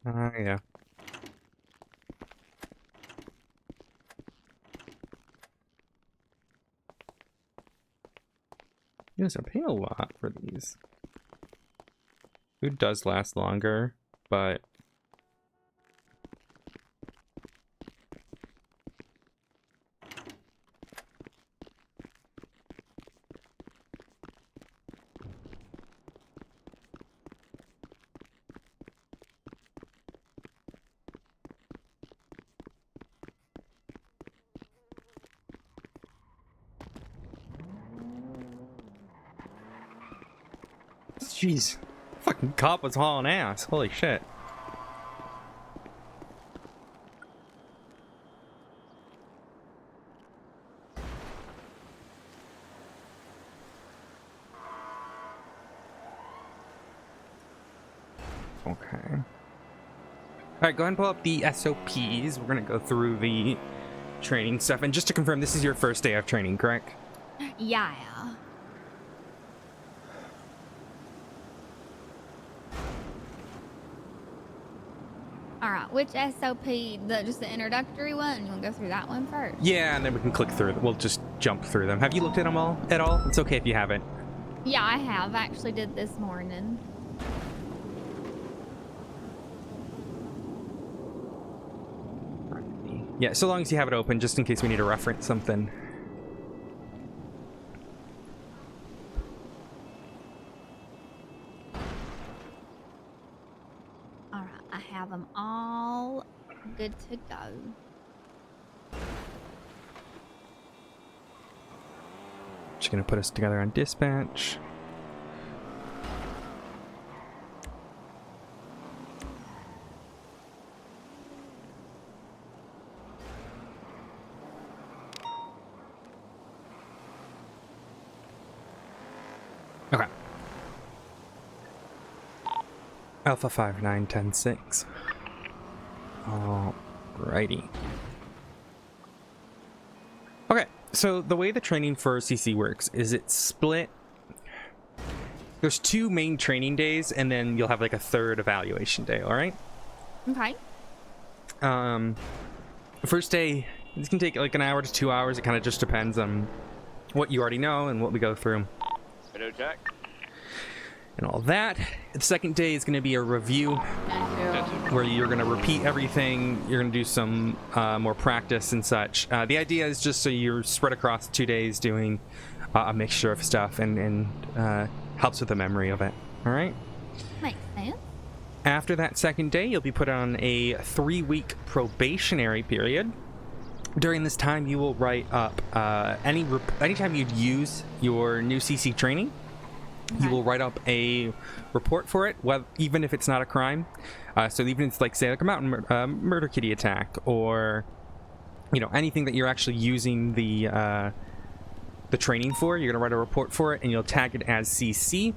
[SPEAKER 2] Yeah. Yes, I'm paying a lot for these. Food does last longer, but jeez, fucking cop was hauling ass. Holy shit. Okay. Alright, go ahead and pull up the SOPs. We're gonna go through the training stuff. And just to confirm, this is your first day of training, correct?
[SPEAKER 17] Yeah. Alright, which SOP? Just the introductory one? You want to go through that one first?
[SPEAKER 2] Yeah, and then we can click through. We'll just jump through them. Have you looked at them all at all? It's okay if you haven't.
[SPEAKER 17] Yeah, I have. I actually did this morning.
[SPEAKER 2] Yeah, so long as you have it open, just in case we need to reference something.
[SPEAKER 17] Alright, I have them all good to go.
[SPEAKER 2] Just gonna put us together on dispatch. Okay. Alpha 5910-6. Alrighty. Okay, so the way the training for CC works is it's split. There's 2 main training days, and then you'll have like a 3rd evaluation day, alright?
[SPEAKER 17] Okay.
[SPEAKER 2] The first day, this can take like an hour to 2 hours. It kind of just depends on what you already know and what we go through.
[SPEAKER 6] Video check.
[SPEAKER 2] And all that. The second day is going to be a review where you're going to repeat everything. You're going to do some more practice and such. The idea is just so you're spread across 2 days doing a mixture of stuff and helps with the memory of it. All right?
[SPEAKER 17] Makes sense.
[SPEAKER 2] After that second day, you'll be put on a 3-week probationary period. During this time, you will write up anytime you use your new CC training. You will write up a report for it, even if it's not a crime. So even if it's like, say, like a mountain murder kitty attack, or anything that you're actually using the training for, you're gonna write a report for it, and you'll tag it as CC.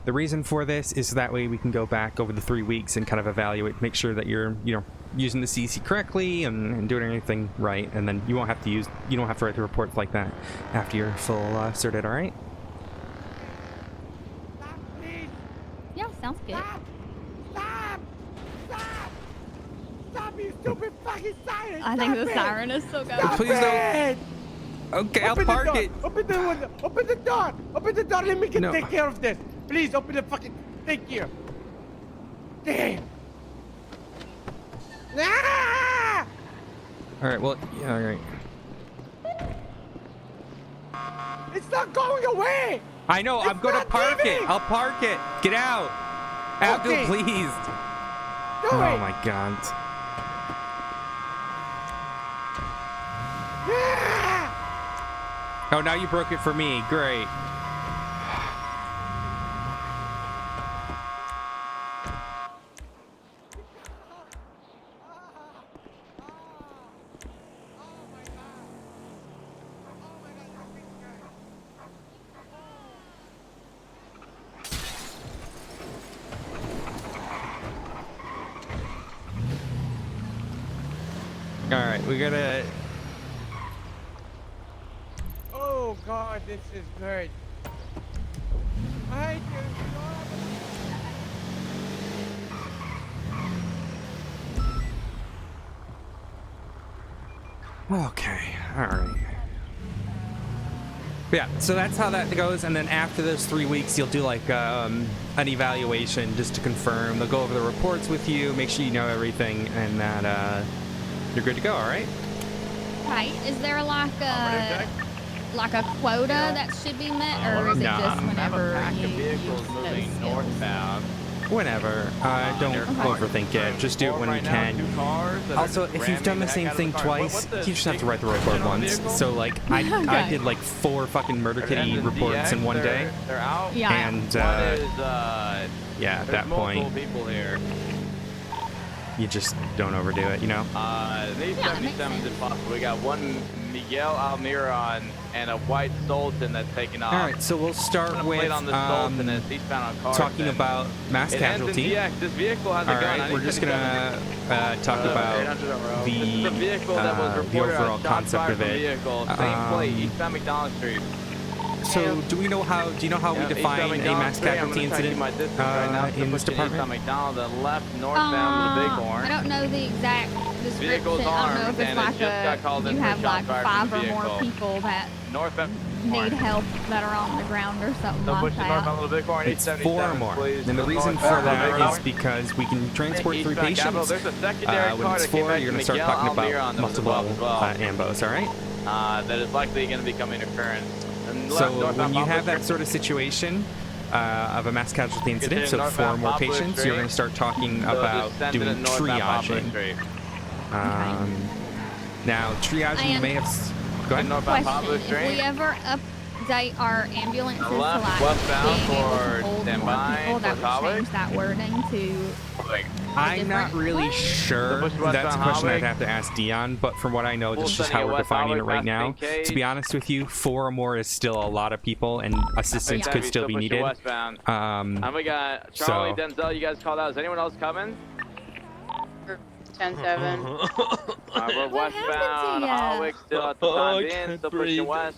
[SPEAKER 2] The reason for this is so that way we can go back over the 3 weeks and kind of evaluate, make sure that you're using the CC correctly and doing everything right, and then you don't have to write the reports like that after you're full certed. All right?
[SPEAKER 17] Yeah, sounds good.
[SPEAKER 10] Stop, you stupid fucking siren!
[SPEAKER 17] I think the siren is so good.
[SPEAKER 2] Please don't. Okay, I'll park it.
[SPEAKER 10] Open the window. Open the door. Open the door. Let me take care of this. Please open the fucking. Thank you. Damn. Ah!
[SPEAKER 2] All right. Well, yeah. All right.
[SPEAKER 10] It's not going away.
[SPEAKER 2] I know. I'm going to park it. I'll park it. Get out. Abdul,
[SPEAKER 10] Okay.
[SPEAKER 2] please.
[SPEAKER 10] Do
[SPEAKER 2] Oh
[SPEAKER 10] it.
[SPEAKER 2] my God. Oh, now you broke it for me. Great. All right, we gotta.
[SPEAKER 10] Oh God, this is good. I
[SPEAKER 2] Okay, all right. Yeah, so that's how that goes, and then after those 3 weeks, you'll do like an evaluation just to confirm. They'll go over the reports with you, make sure you know everything, and that you're good to go. All right.
[SPEAKER 17] Right. Is there like a quota that should be met, or is it just whenever you
[SPEAKER 6] vehicles moving northbound.
[SPEAKER 2] Whenever. Don't overthink it. Just do it when you can. Also, if you've done the same thing twice, you just have to write the report once. So, like, I did like 4 fucking murder kitty reports in one day.
[SPEAKER 6] They're out.
[SPEAKER 17] Yeah.
[SPEAKER 2] And, yeah, at that point,
[SPEAKER 6] People here.
[SPEAKER 2] you just don't overdo it, you know?
[SPEAKER 6] These 77s if possible. We got one Miguel Almiron and a white Sultan that's taking off.
[SPEAKER 2] All right, so we'll start with
[SPEAKER 6] on the Sultan as eastbound on
[SPEAKER 2] talking about mass casualty.
[SPEAKER 6] This vehicle has a
[SPEAKER 2] All
[SPEAKER 6] gun.
[SPEAKER 2] right, we're just gonna talk about the overall concept of it.
[SPEAKER 6] Same plate, eastbound McDonald Street.
[SPEAKER 2] So, do you know how we define a mass casualty incident in this department?
[SPEAKER 6] McDonald, the left northbound with the Bighorn.
[SPEAKER 17] I don't know the exact description. I don't know if it's like you have like 5 or more people that need help that are on the ground or something like that.
[SPEAKER 2] It's 4 or more. And the reason for that is because we can transport 3 patients. When it's 4, you're going to start talking about multiple ambos, all right?
[SPEAKER 6] That is likely going to become interference.
[SPEAKER 2] So when you have that sort of situation of a mass casualty incident, so 4 or more patients, you're going to start talking about doing triaging. Now, triaging, you may have... Go ahead.
[SPEAKER 17] Question, if we ever update our ambulances to
[SPEAKER 6] left,
[SPEAKER 17] like
[SPEAKER 6] westbound
[SPEAKER 17] being able to
[SPEAKER 6] for
[SPEAKER 17] hold more
[SPEAKER 6] standby
[SPEAKER 17] people, that
[SPEAKER 6] for
[SPEAKER 17] would
[SPEAKER 6] Holly.
[SPEAKER 17] change that wording to.
[SPEAKER 2] I'm not really sure. That's a question I'd have to ask Dion, but from what I know, this is just how we're defining it right now. To be honest with you, 4 or more is still a lot of people, and assistance could still be needed.
[SPEAKER 6] And we got Charlie, Denzel, you guys called out. Is anyone else coming?
[SPEAKER 9] 10-7.
[SPEAKER 6] We're westbound. Hallwick still at the time being, still pushing west.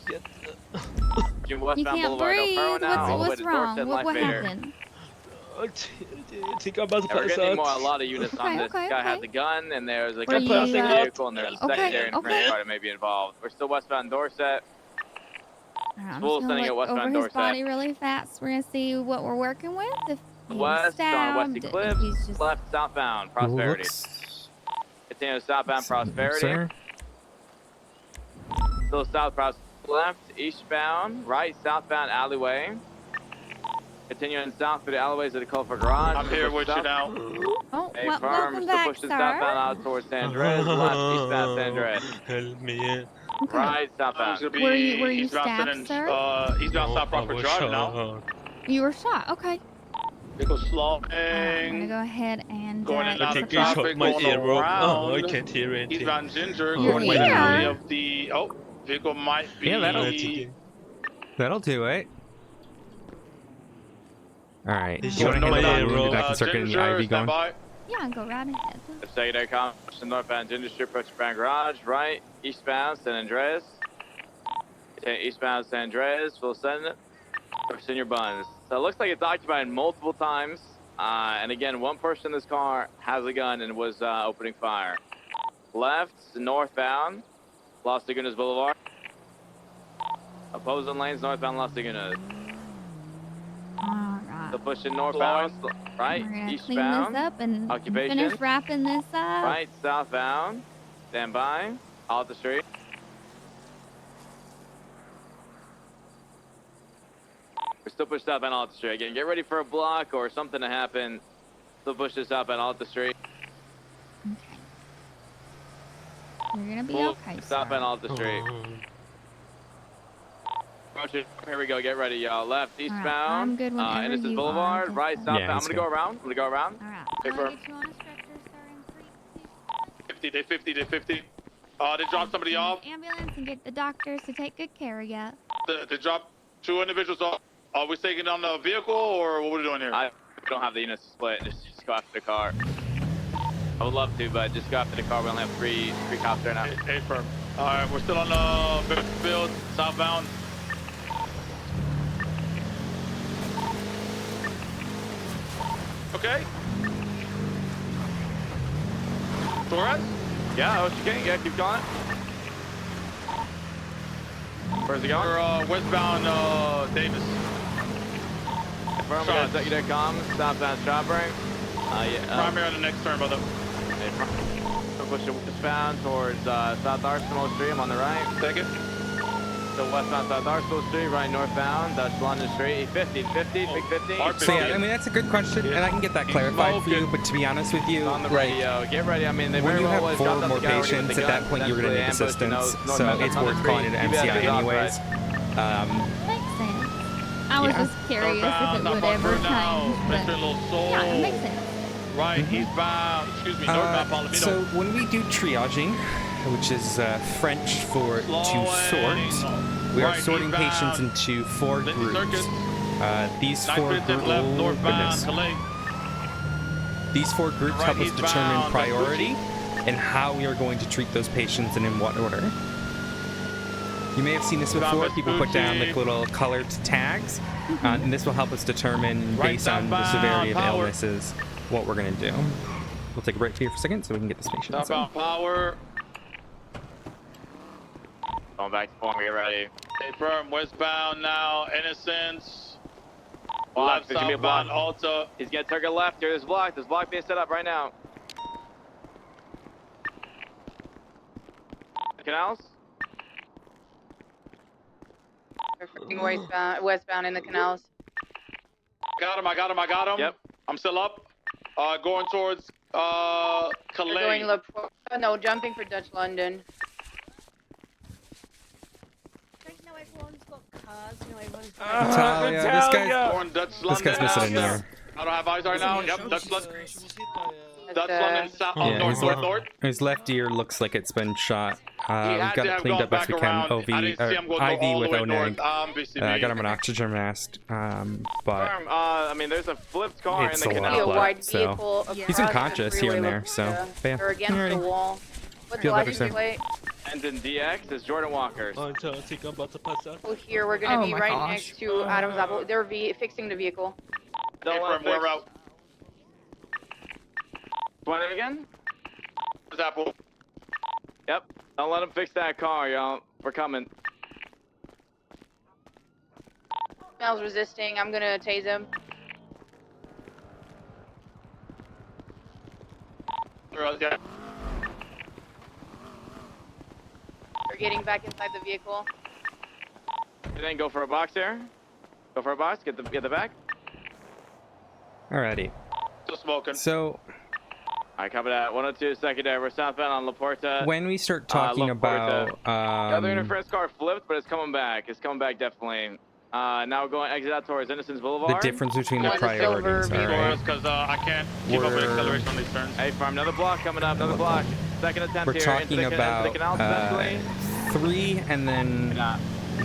[SPEAKER 17] You
[SPEAKER 6] Westbound
[SPEAKER 17] can't
[SPEAKER 6] Boulevard,
[SPEAKER 17] breathe.
[SPEAKER 6] O'Farrell now, all the way
[SPEAKER 17] What's
[SPEAKER 6] to
[SPEAKER 17] wrong?
[SPEAKER 6] Dorset,
[SPEAKER 17] What
[SPEAKER 6] Life Vader.
[SPEAKER 17] happened?
[SPEAKER 11] I think I'm about to
[SPEAKER 6] And we're
[SPEAKER 11] pass
[SPEAKER 6] getting
[SPEAKER 11] out.
[SPEAKER 6] a lot of units on this. This guy has a gun, and there's a
[SPEAKER 17] Were
[SPEAKER 6] construction
[SPEAKER 17] you,
[SPEAKER 6] vehicle, and there's a
[SPEAKER 17] okay,
[SPEAKER 6] secondary and
[SPEAKER 17] okay.
[SPEAKER 6] car that may be involved. We're still westbound Dorset.
[SPEAKER 17] I'm
[SPEAKER 6] Full
[SPEAKER 17] just
[SPEAKER 6] sending
[SPEAKER 17] gonna
[SPEAKER 6] it
[SPEAKER 17] look over
[SPEAKER 6] westbound
[SPEAKER 17] his
[SPEAKER 6] Dorset.
[SPEAKER 17] body really fast. We're gonna see what we're working with. If he's
[SPEAKER 6] West on
[SPEAKER 17] stabbed,
[SPEAKER 6] West
[SPEAKER 17] if
[SPEAKER 6] Eclipse,
[SPEAKER 17] he's just
[SPEAKER 6] left southbound Prosperity. Continue southbound Prosperity.
[SPEAKER 2] Sir?
[SPEAKER 6] Still south left, eastbound, right, southbound alleyway. Continuing south through the alleyways of the Colfer Garage.
[SPEAKER 5] I'm here with you now.
[SPEAKER 17] Oh,
[SPEAKER 6] A
[SPEAKER 17] well,
[SPEAKER 6] firm,
[SPEAKER 17] welcome
[SPEAKER 6] still
[SPEAKER 17] back,
[SPEAKER 6] pushing
[SPEAKER 17] sir.
[SPEAKER 6] southbound out towards San Andreas, left, eastbound San Andreas.
[SPEAKER 11] Help me.
[SPEAKER 6] Right, southbound.
[SPEAKER 17] Were you stabbed, sir?
[SPEAKER 5] Eastbound South Rockford Drive now.
[SPEAKER 17] You were shot. Okay.
[SPEAKER 5] Vehicle slowing.
[SPEAKER 17] I'm gonna go ahead and
[SPEAKER 5] Going in and out
[SPEAKER 11] I
[SPEAKER 5] of
[SPEAKER 11] think you shot
[SPEAKER 5] traffic,
[SPEAKER 11] my
[SPEAKER 5] going
[SPEAKER 11] ear off. Oh, I
[SPEAKER 5] around.
[SPEAKER 11] can't hear anything.
[SPEAKER 5] Eastbound Ginger,
[SPEAKER 17] Your
[SPEAKER 5] going in and
[SPEAKER 17] ear?
[SPEAKER 5] out of the. Oh, vehicle might be.
[SPEAKER 2] Yeah, that'll do it. All right.
[SPEAKER 11] He
[SPEAKER 2] You want
[SPEAKER 11] shot
[SPEAKER 2] to
[SPEAKER 11] my
[SPEAKER 2] handle
[SPEAKER 11] ear
[SPEAKER 2] that wound?
[SPEAKER 11] off.
[SPEAKER 2] I can start getting the
[SPEAKER 5] Ginger,
[SPEAKER 2] IV going.
[SPEAKER 5] stand by.
[SPEAKER 17] Yeah, go right ahead.
[SPEAKER 6] The secondary complex, northbound Ginger Street, approaching Garage, right, eastbound San Andreas. Eastbound San Andreas, we'll send it. Send your buns. So it looks like it's occupied multiple times. And again, one person in this car has a gun and was opening fire. Left, northbound, Las Lagunas Boulevard. Opposing lanes, northbound Las Lagunas.
[SPEAKER 17] Alright.
[SPEAKER 6] So pushing northbound, right,
[SPEAKER 17] We're gonna
[SPEAKER 6] eastbound.
[SPEAKER 17] clean this up and
[SPEAKER 6] Occupation.
[SPEAKER 17] finish wrapping this up.
[SPEAKER 6] Right, southbound. Stand by. Out the street. We're still pushing southbound out the street. Again, get ready for a block or something to happen. Still push this southbound out the street.
[SPEAKER 17] You're gonna be
[SPEAKER 6] Full
[SPEAKER 17] okay,
[SPEAKER 6] southbound out the street. Approaching. Here we go. Get ready, y'all. Left, eastbound.
[SPEAKER 17] I'm good whenever
[SPEAKER 6] Innocence
[SPEAKER 17] you
[SPEAKER 6] Boulevard.
[SPEAKER 17] are.
[SPEAKER 6] Right, southbound.
[SPEAKER 2] Yeah,
[SPEAKER 6] I'm
[SPEAKER 2] he's
[SPEAKER 6] gonna go around. I'm gonna go around.
[SPEAKER 17] Alright.
[SPEAKER 6] Hey,
[SPEAKER 17] I'm
[SPEAKER 6] firm.
[SPEAKER 17] gonna get you on a stretcher, sir, in 3, 2,
[SPEAKER 5] 50, they 50, they 50. They dropped somebody off.
[SPEAKER 17] ambulance and get the doctors to take good care of you.
[SPEAKER 5] They dropped 2 individuals off. Are we taking on the vehicle or what are we doing here?
[SPEAKER 6] I don't have the units split. Just go after the car. I would love to, but just go after the car. We only have three cops there now.
[SPEAKER 5] Hey, firm. All right, we're still on the field, southbound. Okay. Torres?
[SPEAKER 6] Yeah, what you getting? Yeah, keep going. Where's it going?
[SPEAKER 5] We're westbound Davis.
[SPEAKER 6] Confirm, we got executive comms, southbound Strawberry.
[SPEAKER 5] Primary on the next turn, brother.
[SPEAKER 6] We're pushing westbound towards South Arsenal Street. I'm on the right.
[SPEAKER 5] Second.
[SPEAKER 6] So westbound South Arsenal Street, right northbound, Dutch London Street. 50, big 50.
[SPEAKER 2] So yeah, I mean that's a good question, and I can get that clarified for you. But to be honest with you,
[SPEAKER 6] On the
[SPEAKER 2] like,
[SPEAKER 6] radio, get ready. I mean, they
[SPEAKER 2] when
[SPEAKER 6] very
[SPEAKER 2] you
[SPEAKER 6] well
[SPEAKER 2] have
[SPEAKER 6] was
[SPEAKER 2] 4 more patients, at that point you're going to need assistance. So it's worth calling it an MCI anyways.
[SPEAKER 17] Makes sense. I was just curious if it would ever change, but yeah, it makes sense.
[SPEAKER 5] Right, eastbound, excuse me, northbound Palomino.
[SPEAKER 2] So when we do triaging, which is French for to sort, we are sorting patients into 4 groups. These 4 groups. These 4 groups help us determine priority and how we are going to treat those patients and in what order. You may have seen this before. People put down like little colored tags, and this will help us determine based on the severity of illnesses what we're going to do. We'll take a break here for a second so we can get this patient.
[SPEAKER 5] Southbound Power.
[SPEAKER 6] Going back to form, get ready.
[SPEAKER 5] Hey, firm, westbound now, Innocence.
[SPEAKER 6] Block,
[SPEAKER 5] Left southbound Alta.
[SPEAKER 6] He's getting target left here. There's a block. There's a block being set up right now. Canals?
[SPEAKER 9] We're westbound in the canals.
[SPEAKER 5] Got him.
[SPEAKER 6] Yep.
[SPEAKER 5] I'm still up. Going towards
[SPEAKER 9] We're
[SPEAKER 5] Calais.
[SPEAKER 9] going no, jumping for Dutch London.
[SPEAKER 15] Right now everyone's got cars
[SPEAKER 2] Natalia, this guy's missing a ear.
[SPEAKER 5] I don't have eyes right now. Yep, Dutch London. Dutch London south.
[SPEAKER 2] Yeah,
[SPEAKER 5] North, north.
[SPEAKER 2] his left ear looks like it's been shot. We've
[SPEAKER 5] had
[SPEAKER 2] got
[SPEAKER 5] to
[SPEAKER 2] it
[SPEAKER 5] have
[SPEAKER 2] cleaned
[SPEAKER 5] gone
[SPEAKER 2] up best we
[SPEAKER 5] back
[SPEAKER 2] can.
[SPEAKER 5] around.
[SPEAKER 2] OV,
[SPEAKER 5] I didn't see him go
[SPEAKER 2] IV
[SPEAKER 5] all the
[SPEAKER 2] with
[SPEAKER 5] way
[SPEAKER 2] ONAG.
[SPEAKER 5] north, BCB.
[SPEAKER 2] I got him an oxygen mask, but
[SPEAKER 6] I mean, there's a flipped car
[SPEAKER 2] it's
[SPEAKER 6] in the
[SPEAKER 2] a lot
[SPEAKER 6] canal.
[SPEAKER 2] of blood, so he's unconscious here and there. So, bam.
[SPEAKER 9] They're against the wall. What's the
[SPEAKER 2] Feel better,
[SPEAKER 9] license
[SPEAKER 2] sir.
[SPEAKER 9] plate?
[SPEAKER 6] Engine DX is Jordan Walker's.
[SPEAKER 9] Well, here we're gonna
[SPEAKER 6] Oh
[SPEAKER 9] be
[SPEAKER 6] my
[SPEAKER 9] right
[SPEAKER 6] gosh.
[SPEAKER 9] next to Adam's Apple. They're fixing the vehicle.
[SPEAKER 6] Don't let
[SPEAKER 5] Confirm, we're out.
[SPEAKER 6] Want it again?
[SPEAKER 5] Apple.
[SPEAKER 6] Yep. Don't let him fix that car, y'all. We're coming.
[SPEAKER 9] Smells resisting. I'm gonna tase him.
[SPEAKER 5] Yeah.
[SPEAKER 9] We're getting back inside the vehicle.
[SPEAKER 6] And then go for a box here. Go for a box. Get the back.
[SPEAKER 2] Alrighty.
[SPEAKER 5] Still smoking.
[SPEAKER 2] So
[SPEAKER 6] I covered that 102 secondary. We're southbound on La Porta.
[SPEAKER 2] when we start talking
[SPEAKER 6] La Porta.
[SPEAKER 2] about
[SPEAKER 6] The other interference car flipped, but it's coming back. It's coming back definitely. Now we're going exit out towards Innocence Boulevard.
[SPEAKER 2] the difference between the priorities, alright?
[SPEAKER 5] Because I can't keep up with acceleration on these turns.
[SPEAKER 6] Hey, farm, another block coming up. Another block. Second attempt
[SPEAKER 2] We're
[SPEAKER 6] here.
[SPEAKER 2] talking
[SPEAKER 6] into the
[SPEAKER 2] about
[SPEAKER 6] canal, potentially.
[SPEAKER 2] 3 and then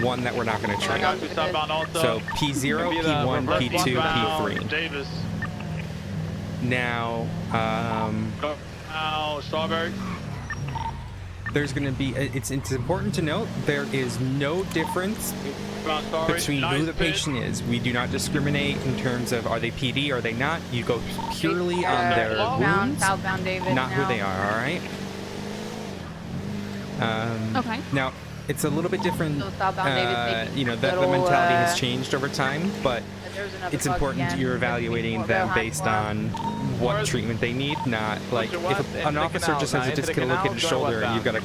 [SPEAKER 2] one that we're not going to try. So P0, P1, P2, P3.
[SPEAKER 5] Davis.
[SPEAKER 2] Now,
[SPEAKER 5] Strawberry.
[SPEAKER 2] there's going to be, it's important to note, there is no difference between who the patient is. We do not discriminate in terms of are they PD, are they not. You go purely on their wounds,
[SPEAKER 9] Southbound Davis
[SPEAKER 2] not who they are, alright?
[SPEAKER 17] Okay.
[SPEAKER 2] Now, it's a little bit different,
[SPEAKER 9] So southbound Davis,
[SPEAKER 2] you know, the
[SPEAKER 9] little,
[SPEAKER 2] mentality has changed over time, but
[SPEAKER 9] there's another
[SPEAKER 2] it's
[SPEAKER 9] bug
[SPEAKER 2] important
[SPEAKER 9] again.
[SPEAKER 2] you're evaluating them based on what treatment they need, not like if an officer just has a dislocated shoulder and you've got a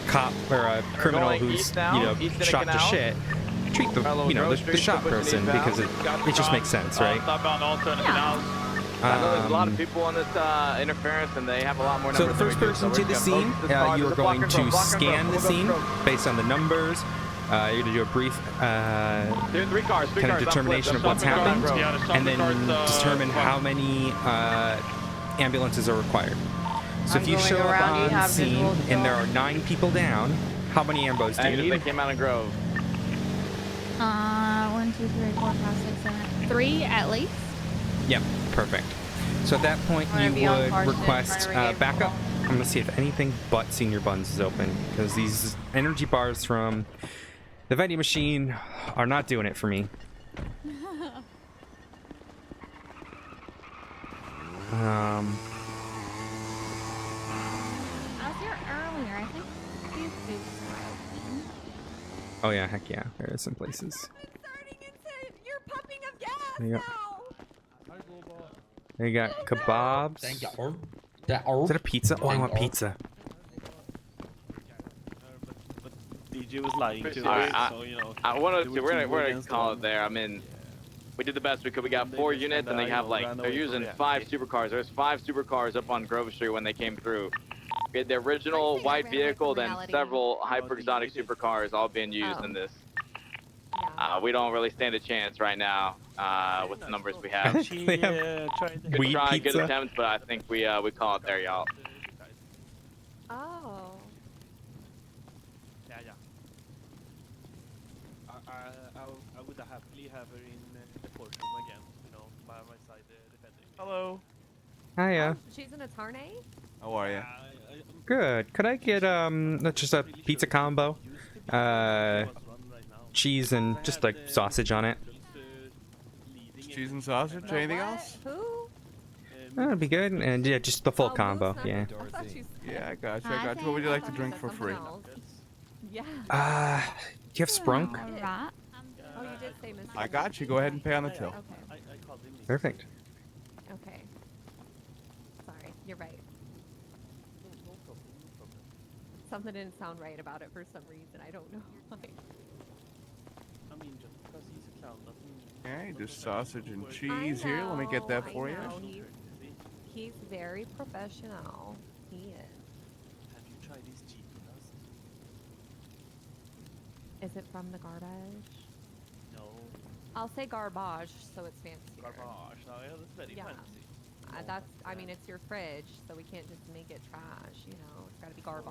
[SPEAKER 2] cop or a criminal who's, you know, shot to shit, treat the, you know, the shot person because it just makes sense, right?
[SPEAKER 6] I know there's a lot of people on this interference, and they have a lot more
[SPEAKER 2] So
[SPEAKER 6] numbers.
[SPEAKER 2] the first person to the scene, you are going to scan the scene based on the numbers. You're going to do a brief kind of determination of what's happened, and then determine how many ambulances are required. So if you show up on scene and there are 9 people down, how many ambos do you
[SPEAKER 6] They
[SPEAKER 2] need?
[SPEAKER 6] came out of Grove.
[SPEAKER 17] 1, 2, 3, 4, 5, 6, 7, 3 at least.
[SPEAKER 2] Yep, perfect. So at that point, you would request backup. I'm going to see if anything but Senior Buns is open, because these energy bars from the vending machine are not doing it for me.
[SPEAKER 17] I was here earlier. I think these booths are open.
[SPEAKER 2] Oh yeah, heck yeah, there are some places.
[SPEAKER 15] You're pumping of gas
[SPEAKER 2] There you go.
[SPEAKER 15] now.
[SPEAKER 2] There you got kebabs. Is that a pizza? Oh, I want pizza.
[SPEAKER 16] DJ was lying to
[SPEAKER 6] Alright,
[SPEAKER 16] us, so you know.
[SPEAKER 6] I wanted to.
[SPEAKER 16] there were
[SPEAKER 6] We're
[SPEAKER 16] two
[SPEAKER 6] gonna
[SPEAKER 16] against
[SPEAKER 6] call
[SPEAKER 16] one.
[SPEAKER 6] it there. I mean, we did the best we could. We got 4 units, and they have like they're using 5 supercars. There's 5 supercars up on Grove Street when they came through. We had the original white vehicle, then several hyper-exotic supercars all being used in this. We don't really stand a chance right now with the numbers we have.
[SPEAKER 2] They have
[SPEAKER 6] Good try, good attempt, but I think we call it there, y'all.
[SPEAKER 15] Oh.
[SPEAKER 16] Yeah, yeah. I would happily have her in the courtroom again, you know, by my side defending. Hello.
[SPEAKER 2] Hiya.
[SPEAKER 15] She's an attorney?
[SPEAKER 2] How are you? Good. Could I get just a pizza combo? Cheese and just like sausage on it.
[SPEAKER 20] Cheese and sausage? Anything else?
[SPEAKER 15] Who?
[SPEAKER 2] That'd be good. And yeah, just the full combo. Yeah.
[SPEAKER 20] Yeah, I got you. I got you. What would you like to drink for free?
[SPEAKER 15] Yeah.
[SPEAKER 2] Do you have Sprunk?
[SPEAKER 15] Alright. Oh, you did say Mr.
[SPEAKER 20] I got you. Go ahead and pay on the till.
[SPEAKER 15] Okay.
[SPEAKER 2] Perfect.
[SPEAKER 15] Okay. Sorry, you're right. Something didn't sound right about it for some reason. I don't know why.
[SPEAKER 16] I mean, just because he's a clown doesn't mean...
[SPEAKER 20] Okay, just sausage and cheese here. Let me get that for you.
[SPEAKER 15] He's very professional. He is.
[SPEAKER 16] Have you tried these cheetos?
[SPEAKER 15] Is it from the garbage?
[SPEAKER 16] No,
[SPEAKER 4] I'll say garbage, so it's fancy.
[SPEAKER 16] Garbage. Oh, yeah, that's very
[SPEAKER 4] Yeah.
[SPEAKER 16] fancy.
[SPEAKER 4] That's, I mean, it's your fridge, so we can't just make it trash, you know? It's gotta be garbage.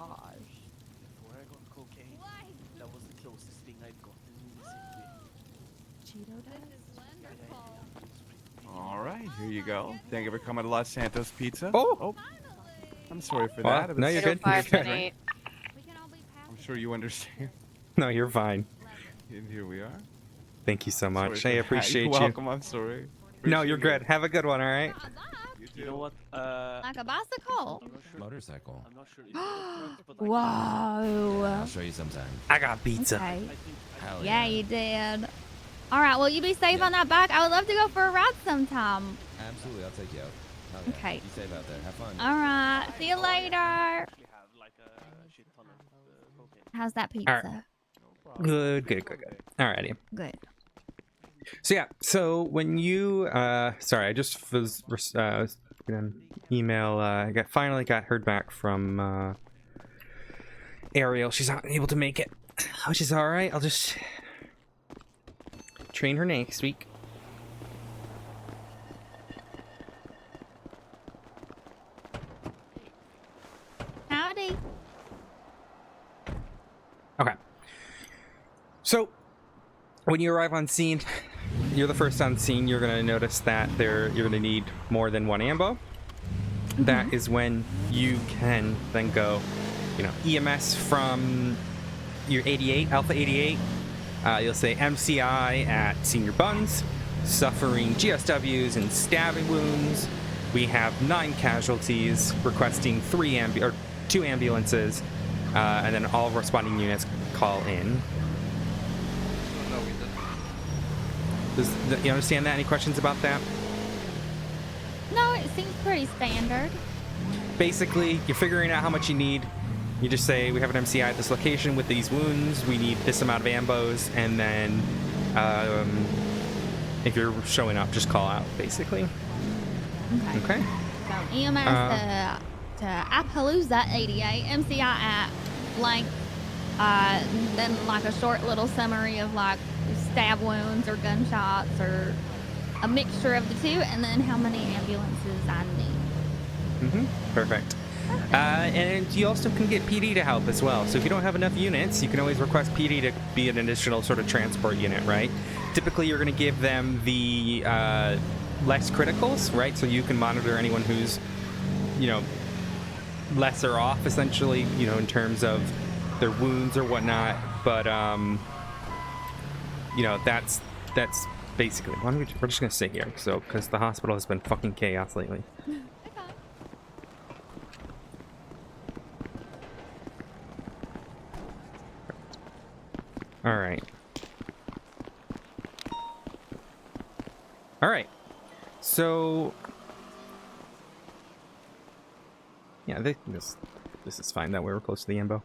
[SPEAKER 16] Before I got cocaine, that was the closest thing I'd gotten in the city.
[SPEAKER 4] Cheeto dust?
[SPEAKER 20] All right, here you go. Thank you for coming to Los Santos Pizza.
[SPEAKER 2] Oh.
[SPEAKER 20] I'm sorry for
[SPEAKER 2] Well,
[SPEAKER 20] that.
[SPEAKER 2] no, you're good. You're good.
[SPEAKER 20] I'm sure you understand.
[SPEAKER 2] No, you're fine.
[SPEAKER 20] And here we are.
[SPEAKER 2] Thank you so much.
[SPEAKER 20] Sorry
[SPEAKER 2] I
[SPEAKER 20] for that.
[SPEAKER 2] appreciate
[SPEAKER 20] You're
[SPEAKER 2] you.
[SPEAKER 20] welcome. I'm sorry.
[SPEAKER 2] No, you're
[SPEAKER 20] Appreciate
[SPEAKER 2] good. Have a good one, all right?
[SPEAKER 16] You know what?
[SPEAKER 17] Like a bicycle.
[SPEAKER 11] Motorcycle.
[SPEAKER 16] I'm not sure if it works, but
[SPEAKER 17] Whoa.
[SPEAKER 11] I'll show you sometime.
[SPEAKER 2] I got pizza.
[SPEAKER 17] Okay.
[SPEAKER 11] Hell
[SPEAKER 17] Yeah, you did. All right, well, you be safe on that bike. I would love to go for a ride sometime.
[SPEAKER 11] Absolutely, I'll take you out. Hell yeah.
[SPEAKER 17] Okay.
[SPEAKER 11] Be safe out there. Have fun.
[SPEAKER 17] All right. See you later. How's that pizza?
[SPEAKER 2] All right. Good. Alrighty.
[SPEAKER 17] Good.
[SPEAKER 2] So yeah, so when you sorry, I just was gonna email. I finally got heard back from Ariel. She's not able to make it, which is all right. I'll just train her next week.
[SPEAKER 17] Howdy.
[SPEAKER 2] Okay. So when you arrive on scene, you're the first on scene. You're gonna notice that you're gonna need more than one ambo. That is when you can then go, EMS from your 88, Alpha 88. You'll say MCI at Senior Buns, suffering GSWs and stabbing wounds. We have 9 casualties, requesting 2 ambulances, and then all responding units call in. You understand that? Any questions about that?
[SPEAKER 17] No, it seems pretty standard.
[SPEAKER 2] Basically, you're figuring out how much you need. You just say, we have an MCI at this location with these wounds. We need this amount of ambos. And then if you're showing up, just call out, basically. Okay.
[SPEAKER 17] So EMS to Appaloosa 88, MCI at blank, then like a short little summary of like stab wounds or gunshots or a mixture of the two, and then how many ambulances I need.
[SPEAKER 2] Perfect. And you also can get PD to help as well. So if you don't have enough units, you can always request PD to be an additional sort of transport unit, right? Typically, you're going to give them the less criticals, right? So you can monitor anyone who's, lesser off, essentially, in terms of their wounds or whatnot. But, that's basically, we're just going to sit here. So, because the hospital has been fucking chaos lately. All right. So, yeah, this is fine that we were close to the ambo.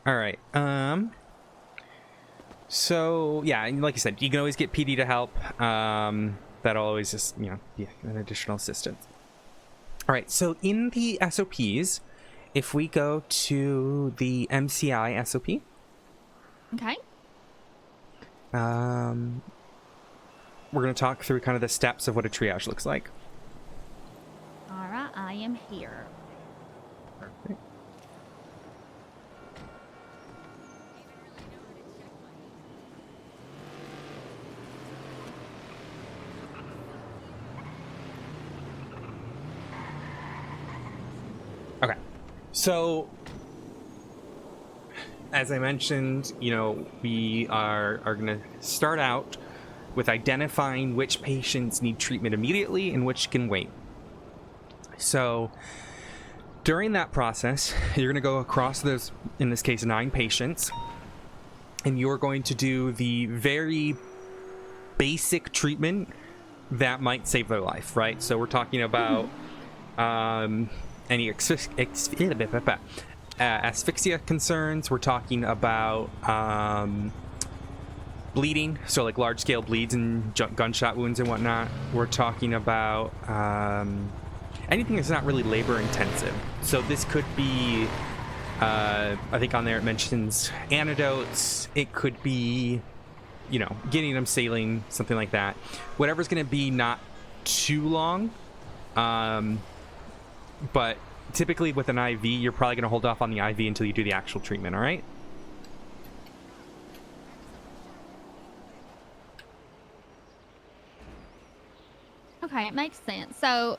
[SPEAKER 2] All right. So yeah, and like you said, you can always get PD to help. That'll always just be an additional assistance. All right. So in the SOPs, if we go to the MCI SOP.
[SPEAKER 17] Okay.
[SPEAKER 2] We're going to talk through kind of the steps of what a triage looks like.
[SPEAKER 17] All right, I am here.
[SPEAKER 2] Perfect. Okay, so as I mentioned, we are going to start out with identifying which patients need treatment immediately and which can wait. So during that process, you're going to go across those, in this case, 9 patients, and you're going to do the very basic treatment that might save their life, right? So we're talking about any asphyxia concerns. We're talking about bleeding, so like large-scale bleeds and gunshot wounds and whatnot. We're talking about anything that's not really labor-intensive. So this could be, I think on there it mentions antidotes. It could be you know, getting them saline, something like that. Whatever's going to be not too long. But typically with an IV, you're probably going to hold off on the IV until you do the actual treatment, all right?
[SPEAKER 17] Okay, it makes sense. So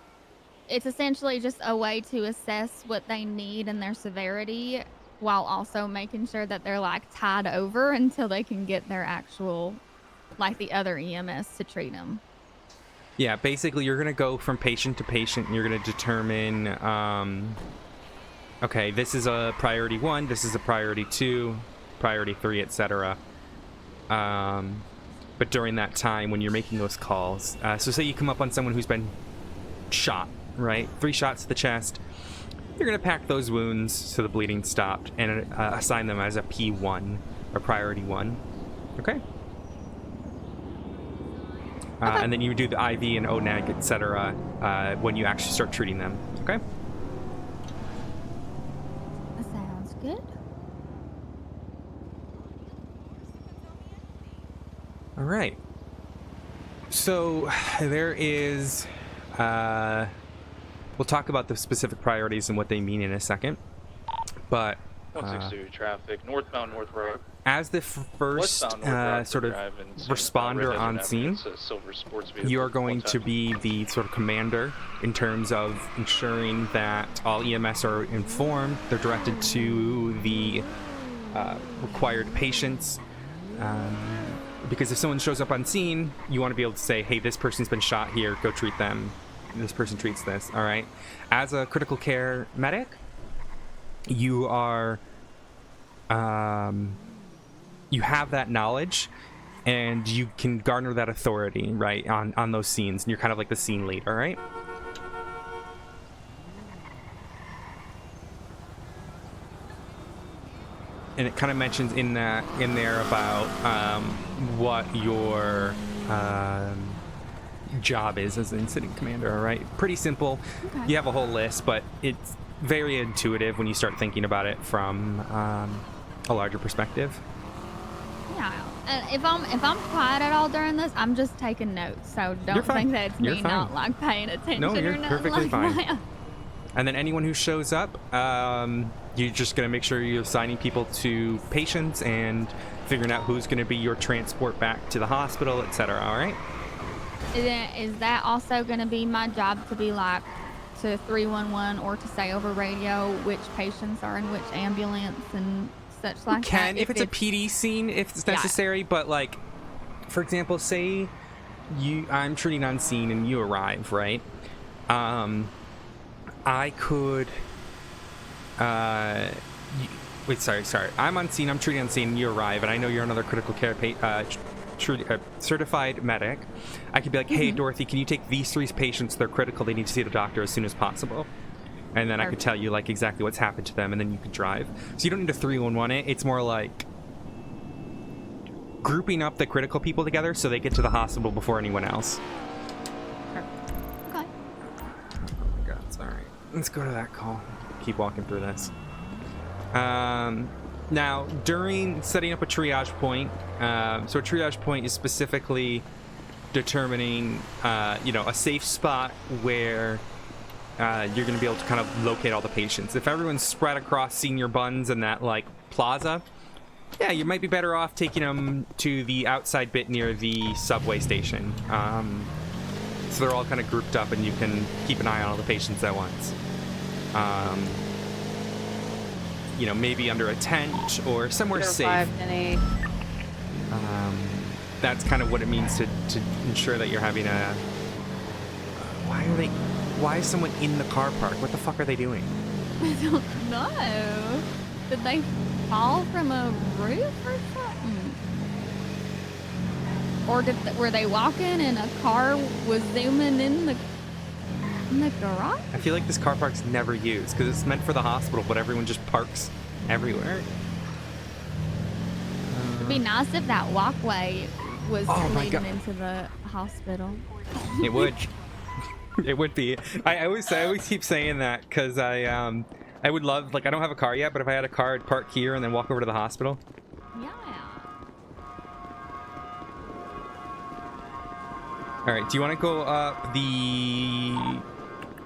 [SPEAKER 17] it's essentially just a way to assess what they need and their severity while also making sure that they're like tied over until they can get their actual, like the other EMS to treat them.
[SPEAKER 2] Yeah, basically you're going to go from patient to patient and you're going to determine, okay, this is a priority 1, this is a priority 2, priority 3, etc. But during that time when you're making those calls, so say you come up on someone who's been shot, right? 3 shots to the chest. You're going to pack those wounds so the bleeding stopped and assign them as a P1 or priority 1. Okay? And then you do the IV and ONAG, etc. When you actually start treating them. Okay?
[SPEAKER 17] That sounds good.
[SPEAKER 2] All right. So there is, we'll talk about the specific priorities and what they mean in a second. But
[SPEAKER 1] 162 traffic, northbound North Road.
[SPEAKER 2] As the first sort of responder on scene, you are going to be the sort of commander in terms of ensuring that all EMS are informed. They're directed to the required patients. Because if someone shows up on scene, you want to be able to say, hey, this person's been shot here, go treat them. This person treats this, all right? As a critical care medic, you are, you have that knowledge and you can garner that authority, right, on those scenes. And you're kind of like the scene lead, all right? And it kind of mentions in there about what your job is as an incident commander, all right? Pretty simple. Okay. You have a whole list, but it's very intuitive when you start thinking about it from a larger perspective.
[SPEAKER 17] Yeah, and if I'm quiet at all during this, I'm just taking notes. So don't think that it's me not like paying attention.
[SPEAKER 2] No, you're
[SPEAKER 17] or nothing
[SPEAKER 2] perfectly
[SPEAKER 17] like
[SPEAKER 2] fine.
[SPEAKER 17] that.
[SPEAKER 2] And then anyone who shows up, you're just going to make sure you're assigning people to patients and figuring out who's going to be your transport back to the hospital, etc. All right?
[SPEAKER 17] Is that also going to be my job to be like to 311 or to say over radio which patients are in which ambulance and such like
[SPEAKER 2] you can,
[SPEAKER 17] that?
[SPEAKER 2] if it's a PD scene, if it's necessary. Yeah. But like, for example, say I'm treating on scene and you arrive, right? I could wait, sorry. I'm on scene, I'm treating on scene, and you arrive, and I know you're another critical care certified medic. I could be like, hey, Dorothy, can you take these 3 patients? They're critical. They need to see the doctor as soon as possible. And then I could tell you, like, exactly what's happened to them, and then you could drive. So you don't need to 311 it. It's more like grouping up the critical people together so they get to the hospital before anyone else.
[SPEAKER 17] Okay.
[SPEAKER 2] Oh my god, sorry. Let's go to that call. Keep walking through this. Now, during setting up a triage point, so a triage point is specifically determining, a safe spot where you're going to be able to kind of locate all the patients. If everyone's spread across Senior Buns and that, like, plaza, yeah, you might be better off taking them to the outside bit near the subway station. So they're all kind of grouped up and you can keep an eye on all the patients at once. Maybe under a tent or somewhere safe.
[SPEAKER 9] 5 and 8.
[SPEAKER 2] That's kind of what it means to ensure that you're having a... Why is someone in the car park? What the fuck are they doing?
[SPEAKER 17] I don't know. Did they fall from a roof or something? Or were they walking and a car was zooming in the garage?
[SPEAKER 2] I feel like this car park's never used because it's meant for the hospital, but everyone just parks everywhere.
[SPEAKER 17] It'd be nice if that walkway was leading into the hospital.
[SPEAKER 2] It would. It would be. I always keep saying that because I would love, like, I don't have a car yet, but if I had a car, I'd park here and then walk over to the hospital.
[SPEAKER 17] Yeah.
[SPEAKER 2] All right. Do you want to go up the?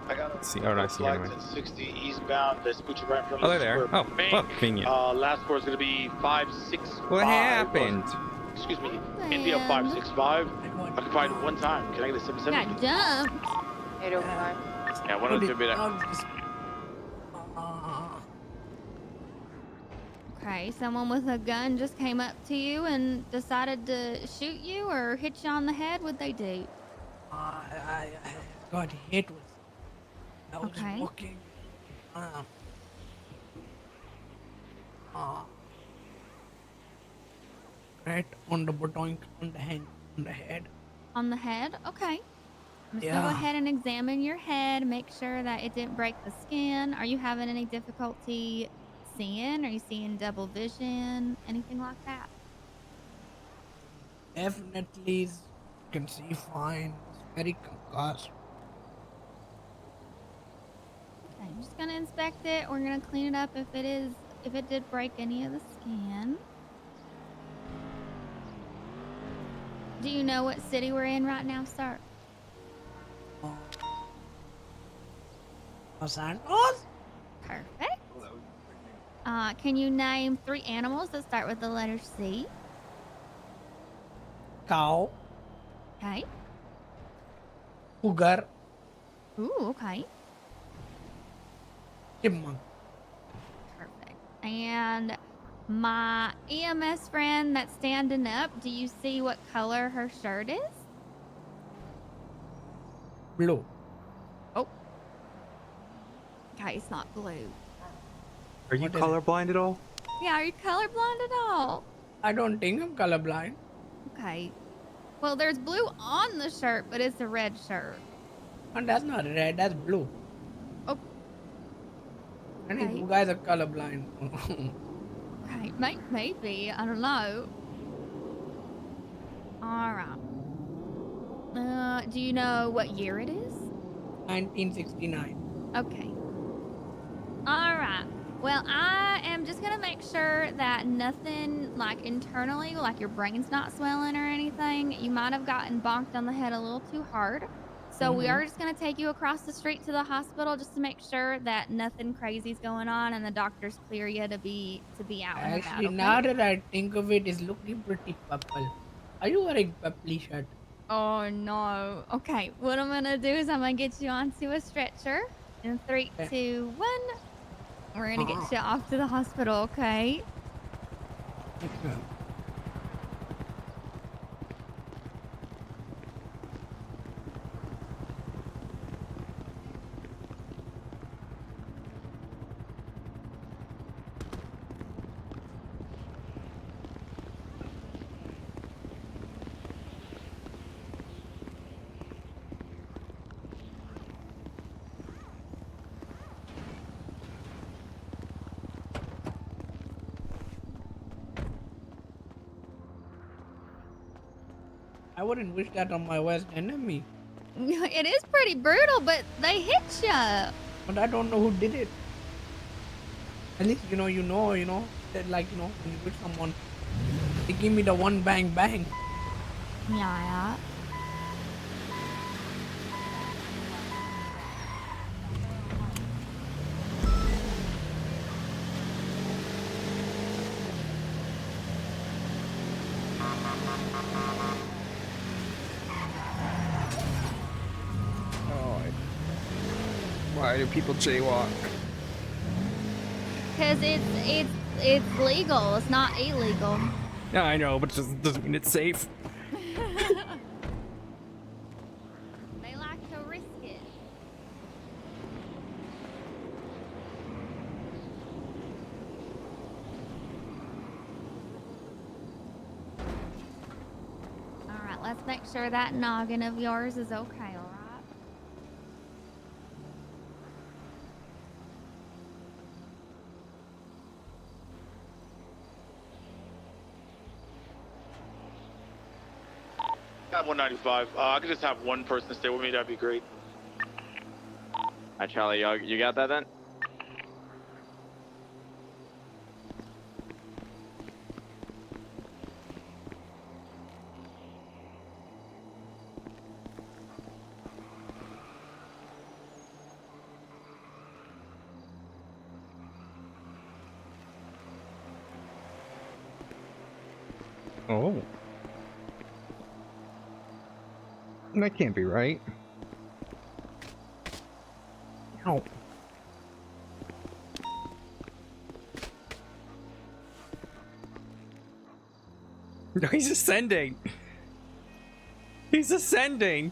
[SPEAKER 5] I got
[SPEAKER 2] Let's see. Oh no, I see you
[SPEAKER 5] flight
[SPEAKER 2] anyway.
[SPEAKER 5] 1060 eastbound. Let's put you right in front
[SPEAKER 2] Oh,
[SPEAKER 5] of
[SPEAKER 2] they're
[SPEAKER 5] the
[SPEAKER 2] there.
[SPEAKER 5] Square
[SPEAKER 2] Oh,
[SPEAKER 5] Bank.
[SPEAKER 2] well, convenient.
[SPEAKER 5] Last four is going to be 565.
[SPEAKER 2] What happened?
[SPEAKER 5] Excuse me, India 565. I can find one time. Can I get a 770?
[SPEAKER 17] Got jumped.
[SPEAKER 9] 805.
[SPEAKER 6] Yeah, 102 be there.
[SPEAKER 17] Okay, someone with a gun just came up to you and decided to shoot you or hit you on the head. What'd they do?
[SPEAKER 10] I got hit with. I was
[SPEAKER 17] Okay.
[SPEAKER 10] walking. Right on the button, on the hand, on the head.
[SPEAKER 17] On the head? Okay. I'm just gonna go
[SPEAKER 10] Yeah.
[SPEAKER 17] ahead and examine your head, make sure that it didn't break the skin. Are you having any difficulty seeing? Are you seeing double vision? Anything like that?
[SPEAKER 10] Definitely can see fine. It's very concussed.
[SPEAKER 17] Okay, I'm just gonna inspect it. We're gonna clean it up if it did break any of the skin. Do you know what city we're in right now, sir?
[SPEAKER 10] Los Santos?
[SPEAKER 17] Perfect. Can you name 3 animals that start with the letter C?
[SPEAKER 10] Cow.
[SPEAKER 17] Okay.
[SPEAKER 10] Cougar.
[SPEAKER 17] Ooh, okay.
[SPEAKER 10] Chipmunk.
[SPEAKER 17] Perfect. And my EMS friend that's standing up, do you see what color her shirt is?
[SPEAKER 10] Blue.
[SPEAKER 17] Oh. Okay, it's not blue.
[SPEAKER 2] Are you colorblind at all?
[SPEAKER 17] Yeah, are you colorblind at all?
[SPEAKER 10] I don't think I'm colorblind.
[SPEAKER 17] Okay. Well, there's blue on the shirt, but it's a red shirt.
[SPEAKER 10] And that's not red, that's blue.
[SPEAKER 17] Oh.
[SPEAKER 10] I think
[SPEAKER 17] Okay.
[SPEAKER 10] you guys are colorblind.
[SPEAKER 17] Okay, maybe. I don't know. All right. Do you know what year it is?
[SPEAKER 10] 1969.
[SPEAKER 17] Okay. All right. Well, I am just going to make sure that nothing, like, internally, like your brain's not swelling or anything. You might have gotten bonked on the head a little too hard. So we are just going to take you across the street to the hospital just to make sure that nothing crazy's going on and the doctors clear you to be out and about,
[SPEAKER 10] Actually,
[SPEAKER 17] okay?
[SPEAKER 10] now that I think of it, it's looking pretty purple. Are you wearing purple shirt?
[SPEAKER 17] Oh, no. Okay, what I'm going to do is I'm going to get you onto a stretcher. In 3, 2, 1. We're going to get you off to the hospital, okay?
[SPEAKER 10] I wouldn't wish that on my worst enemy.
[SPEAKER 17] It is pretty brutal, but they hit you.
[SPEAKER 10] But I don't know who did it. At least you know, that like, when you hit someone, they give me the one bang bang.
[SPEAKER 17] Yeah.
[SPEAKER 2] Why do people jaywalk?
[SPEAKER 17] Because it's legal. It's not illegal.
[SPEAKER 2] Yeah, I know, but it just doesn't mean it's safe.
[SPEAKER 17] They like to risk it. All right, let's make sure that noggin of yours is okay, all right?
[SPEAKER 5] Got 195. I could just have one person stay with me. That'd be great.
[SPEAKER 6] All right, Charlie, you got that then?
[SPEAKER 2] Oh. That can't be right. Ow. No, he's ascending. He's ascending.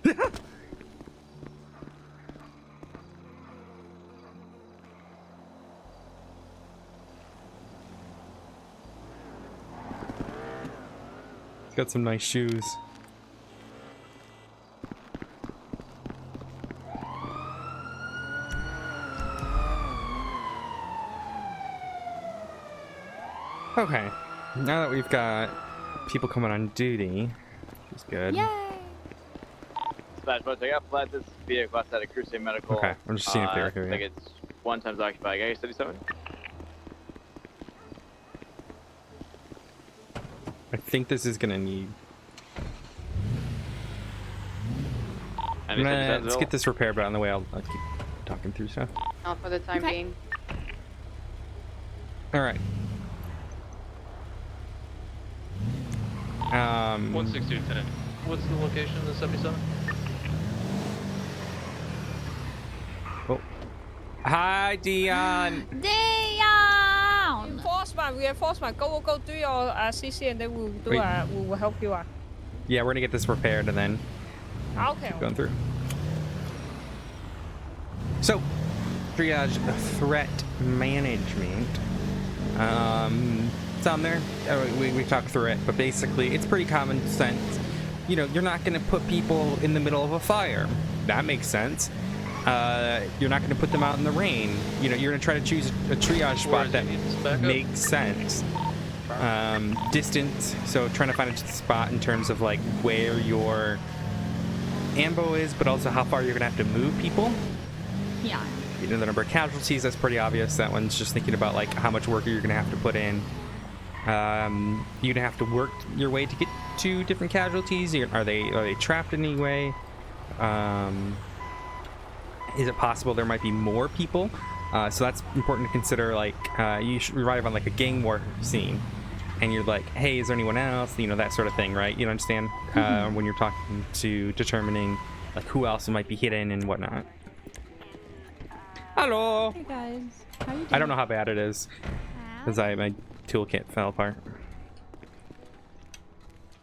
[SPEAKER 2] He's got some nice shoes. Okay, now that we've got people coming on duty, which is good.
[SPEAKER 17] Yay!
[SPEAKER 6] Smash mode, I got flat this vehicle outside of Crusade Medical.
[SPEAKER 2] Okay, I'm just seeing if they're here.
[SPEAKER 6] I think it's 1 times occupied. Guy 77.
[SPEAKER 2] I think this is gonna need. Let's get this repaired, but on the way I'll keep talking through stuff.
[SPEAKER 9] Not for the time being.
[SPEAKER 2] All right.
[SPEAKER 1] 162 Lieutenant. What's the location of the 77?
[SPEAKER 2] Oh. Hi, Dion.
[SPEAKER 17] Dion.
[SPEAKER 15] Reinforcement. Go do your CC, and then we'll do. We'll help you.
[SPEAKER 2] Yeah, we're gonna get this repaired and then
[SPEAKER 15] Okay.
[SPEAKER 2] keep going through. So, triage threat management. It's on there. We talked through it, but basically, it's pretty common sense. You know, you're not gonna put people in the middle of a fire. That makes sense. You're not gonna put them out in the rain. You know, you're gonna try to choose a triage spot that makes sense. Distance. So trying to find a spot in terms of like where your ambo is, but also how far you're gonna have to move people.
[SPEAKER 17] Yeah.
[SPEAKER 2] You know, the number of casualties, that's pretty obvious. That one's just thinking about like how much work you're gonna have to put in. You're gonna have to work your way to get to different casualties. Are they trapped in any way? Is it possible there might be more people? So that's important to consider. Like you should arrive on like a gang war scene, and you're like, hey, is there anyone else? You know, that sort of thing, right? You understand when you're talking to determining like who else might be hidden and whatnot. Hello.
[SPEAKER 21] Hey guys, how you doing?
[SPEAKER 2] I don't know how bad it is, because my toolkit fell apart.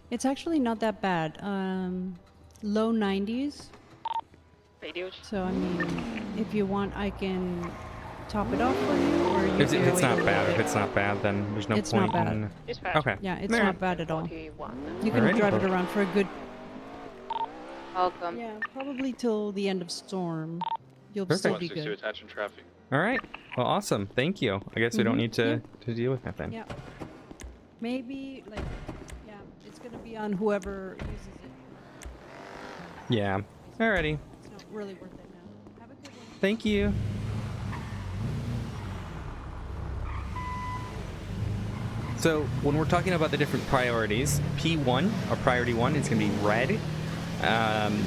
[SPEAKER 21] It's actually not that bad. Low 90s. So I mean, if you want, I can top it off for you. Or you
[SPEAKER 2] If it's not bad, if it's not bad, then there's no
[SPEAKER 21] it's
[SPEAKER 2] point.
[SPEAKER 21] not bad.
[SPEAKER 2] In...
[SPEAKER 21] Dispatch.
[SPEAKER 2] Okay.
[SPEAKER 21] Yeah, it's
[SPEAKER 2] All
[SPEAKER 21] not
[SPEAKER 2] right.
[SPEAKER 21] bad at all. You can
[SPEAKER 2] Alrighty.
[SPEAKER 21] drive it around for a good.
[SPEAKER 9] Welcome.
[SPEAKER 21] Yeah, probably till the end of storm. You'll
[SPEAKER 2] Perfect.
[SPEAKER 21] still be
[SPEAKER 1] 162
[SPEAKER 21] good.
[SPEAKER 1] attaching traffic.
[SPEAKER 2] All right. Well, awesome. Thank you. I guess we don't need to deal with that then.
[SPEAKER 21] Yeah. Maybe like, yeah, it's gonna be on whoever uses it.
[SPEAKER 2] Yeah. Alrighty.
[SPEAKER 21] It's not really worth it now. Have a good one.
[SPEAKER 2] Thank you. So when we're talking about the different priorities, P1 or priority 1 is going to be red.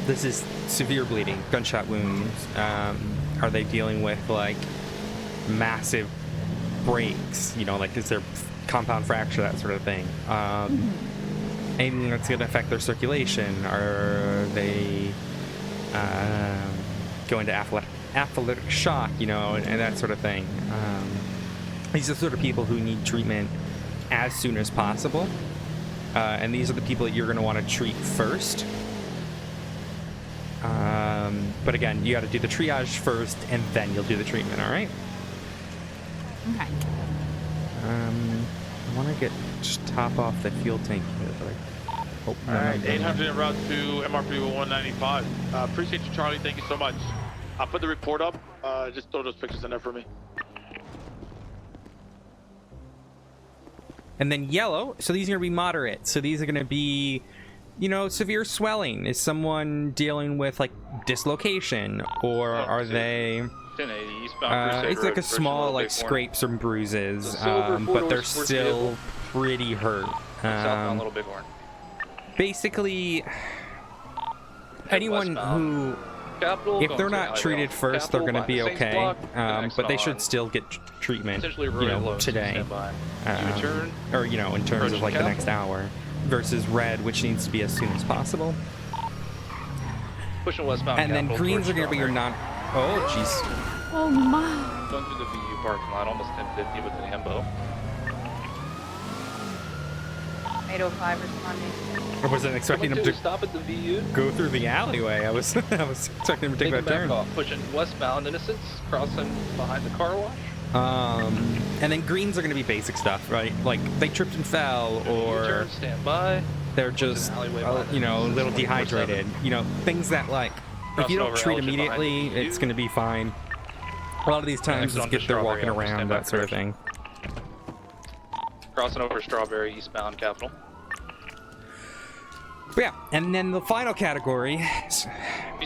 [SPEAKER 2] This is severe bleeding, gunshot wounds. Are they dealing with like massive breaks? You know, like is there compound fracture, that sort of thing? Anything that's going to affect their circulation? Are they going to apoplectic shock? You know, and that sort of thing. These are the sort of people who need treatment as soon as possible, and these are the people that you're going to want to treat first. But again, you got to do the triage first, and then you'll do the treatment. All right.
[SPEAKER 17] Okay.
[SPEAKER 2] I want to just top off the fuel tank here, but
[SPEAKER 5] All right, 800 en route to MRP 195. Appreciate you, Charlie. Thank you so much. I'll put the report up. Just throw those pictures in there for me.
[SPEAKER 2] And then yellow, so these are going to be moderate. So these are going to be, you know, severe swelling. Is someone dealing with like dislocation, or are they?
[SPEAKER 1] 1080 eastbound Crusade
[SPEAKER 2] It's like
[SPEAKER 1] Road,
[SPEAKER 2] a small
[SPEAKER 1] Little
[SPEAKER 2] like
[SPEAKER 1] Bighorn.
[SPEAKER 2] scrapes and bruises,
[SPEAKER 1] The silver
[SPEAKER 2] but they're
[SPEAKER 1] four-door sports
[SPEAKER 2] still
[SPEAKER 1] vehicle.
[SPEAKER 2] pretty hurt.
[SPEAKER 1] Southbound Little Bighorn.
[SPEAKER 2] Basically, anyone
[SPEAKER 1] westbound.
[SPEAKER 2] who
[SPEAKER 1] Capital.
[SPEAKER 2] If
[SPEAKER 1] going
[SPEAKER 2] they're
[SPEAKER 1] to
[SPEAKER 2] not
[SPEAKER 1] alleyway
[SPEAKER 2] treated
[SPEAKER 1] off
[SPEAKER 2] first, they're
[SPEAKER 1] Capital,
[SPEAKER 2] going to be
[SPEAKER 1] behind the Saints
[SPEAKER 2] okay.
[SPEAKER 1] block, the next
[SPEAKER 2] But they
[SPEAKER 1] on
[SPEAKER 2] should still get treatment,
[SPEAKER 1] essentially
[SPEAKER 2] you
[SPEAKER 1] really
[SPEAKER 2] know,
[SPEAKER 1] low, so
[SPEAKER 2] today.
[SPEAKER 1] stand by. U-turn,
[SPEAKER 2] Or, you know, in terms of
[SPEAKER 1] approach
[SPEAKER 2] like the next
[SPEAKER 1] Capital.
[SPEAKER 2] hour. Versus red, which needs to be as soon as possible.
[SPEAKER 1] Pushing westbound
[SPEAKER 2] And then
[SPEAKER 1] Capital
[SPEAKER 2] greens
[SPEAKER 1] towards
[SPEAKER 2] are going to be your
[SPEAKER 1] Strawberry.
[SPEAKER 2] non... Oh, jeez.
[SPEAKER 17] Oh my.
[SPEAKER 1] Going through the VU parking lot, almost 1050 with an ambo.
[SPEAKER 9] 805 responding.
[SPEAKER 2] I wasn't expecting him
[SPEAKER 1] Going
[SPEAKER 2] to
[SPEAKER 1] stop at the VU.
[SPEAKER 2] go through the alleyway. I was expecting him to take that
[SPEAKER 1] Taking back
[SPEAKER 2] turn.
[SPEAKER 1] off, pushing westbound Innocence, crossing behind the car wash.
[SPEAKER 2] And then greens are going to be basic stuff, right? Like they tripped and fell, or
[SPEAKER 1] U-turn, stand by.
[SPEAKER 2] they're just, you know, a little dehydrated. You know, things that like, if you don't
[SPEAKER 1] Crossing
[SPEAKER 2] treat
[SPEAKER 1] over Elgin
[SPEAKER 2] immediately,
[SPEAKER 1] behind
[SPEAKER 2] it's going to be fine. A lot of these times,
[SPEAKER 1] Next
[SPEAKER 2] is
[SPEAKER 1] onto
[SPEAKER 2] if they're walking
[SPEAKER 1] Strawberry,
[SPEAKER 2] around,
[SPEAKER 1] stand by
[SPEAKER 2] that sort of
[SPEAKER 1] direction.
[SPEAKER 2] thing.
[SPEAKER 1] Crossing over Strawberry, eastbound Capital.
[SPEAKER 2] But yeah, and then the final category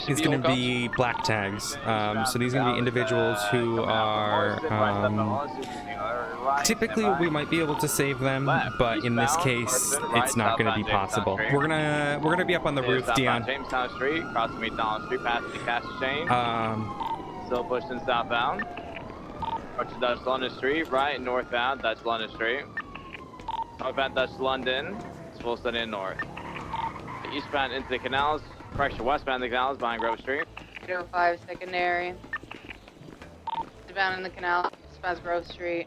[SPEAKER 2] is going to be black tags. So these are going to be individuals who are typically we might be able to save them, but in this case, it's not going to be possible. We're gonna be up on the roof, Dion.
[SPEAKER 6] Jamestown Street, crossing McDonald Street, past the cash exchange. Still pushing southbound. That's London Street, right, northbound, that's London Street. Northbound, that's London. It's full steady in north. Eastbound into the canals, correction, westbound the canals behind Grove Street.
[SPEAKER 9] 805 secondary. Eastbound in the canal, past Grove Street.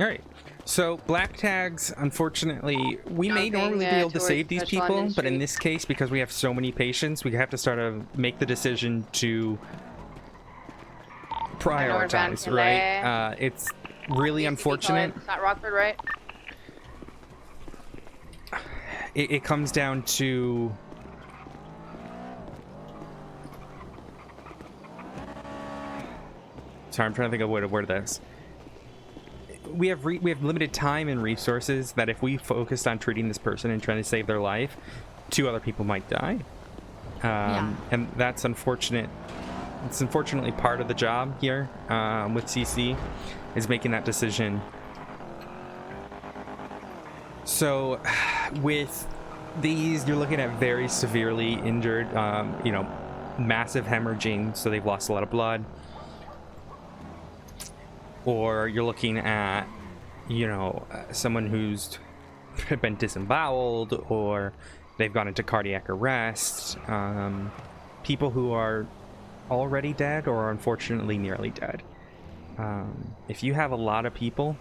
[SPEAKER 2] All right. So black tags, unfortunately, we may
[SPEAKER 9] Jumping,
[SPEAKER 2] normally be able to
[SPEAKER 9] towards
[SPEAKER 2] save these
[SPEAKER 9] West
[SPEAKER 2] people,
[SPEAKER 9] London
[SPEAKER 2] but in
[SPEAKER 9] Street.
[SPEAKER 2] this case, because we have so many patients, we have to sort of make the decision to prioritize, right? It's really unfortunate.
[SPEAKER 9] It's not Rockford, right?
[SPEAKER 2] It comes down to sorry, I'm trying to think of a way to word this. We have limited time and resources that if we focused on treating this person and trying to save their life, 2 other people might die. And that's unfortunate. It's unfortunately part of the job here with CC is making that decision. So with these, you're looking at very severely injured, you know, massive hemorrhaging, so they've lost a lot of blood. Or you're looking at, you know, someone who's been disemboweled, or they've gone into cardiac arrest. People who are already dead or are unfortunately nearly dead. If you have a lot of people,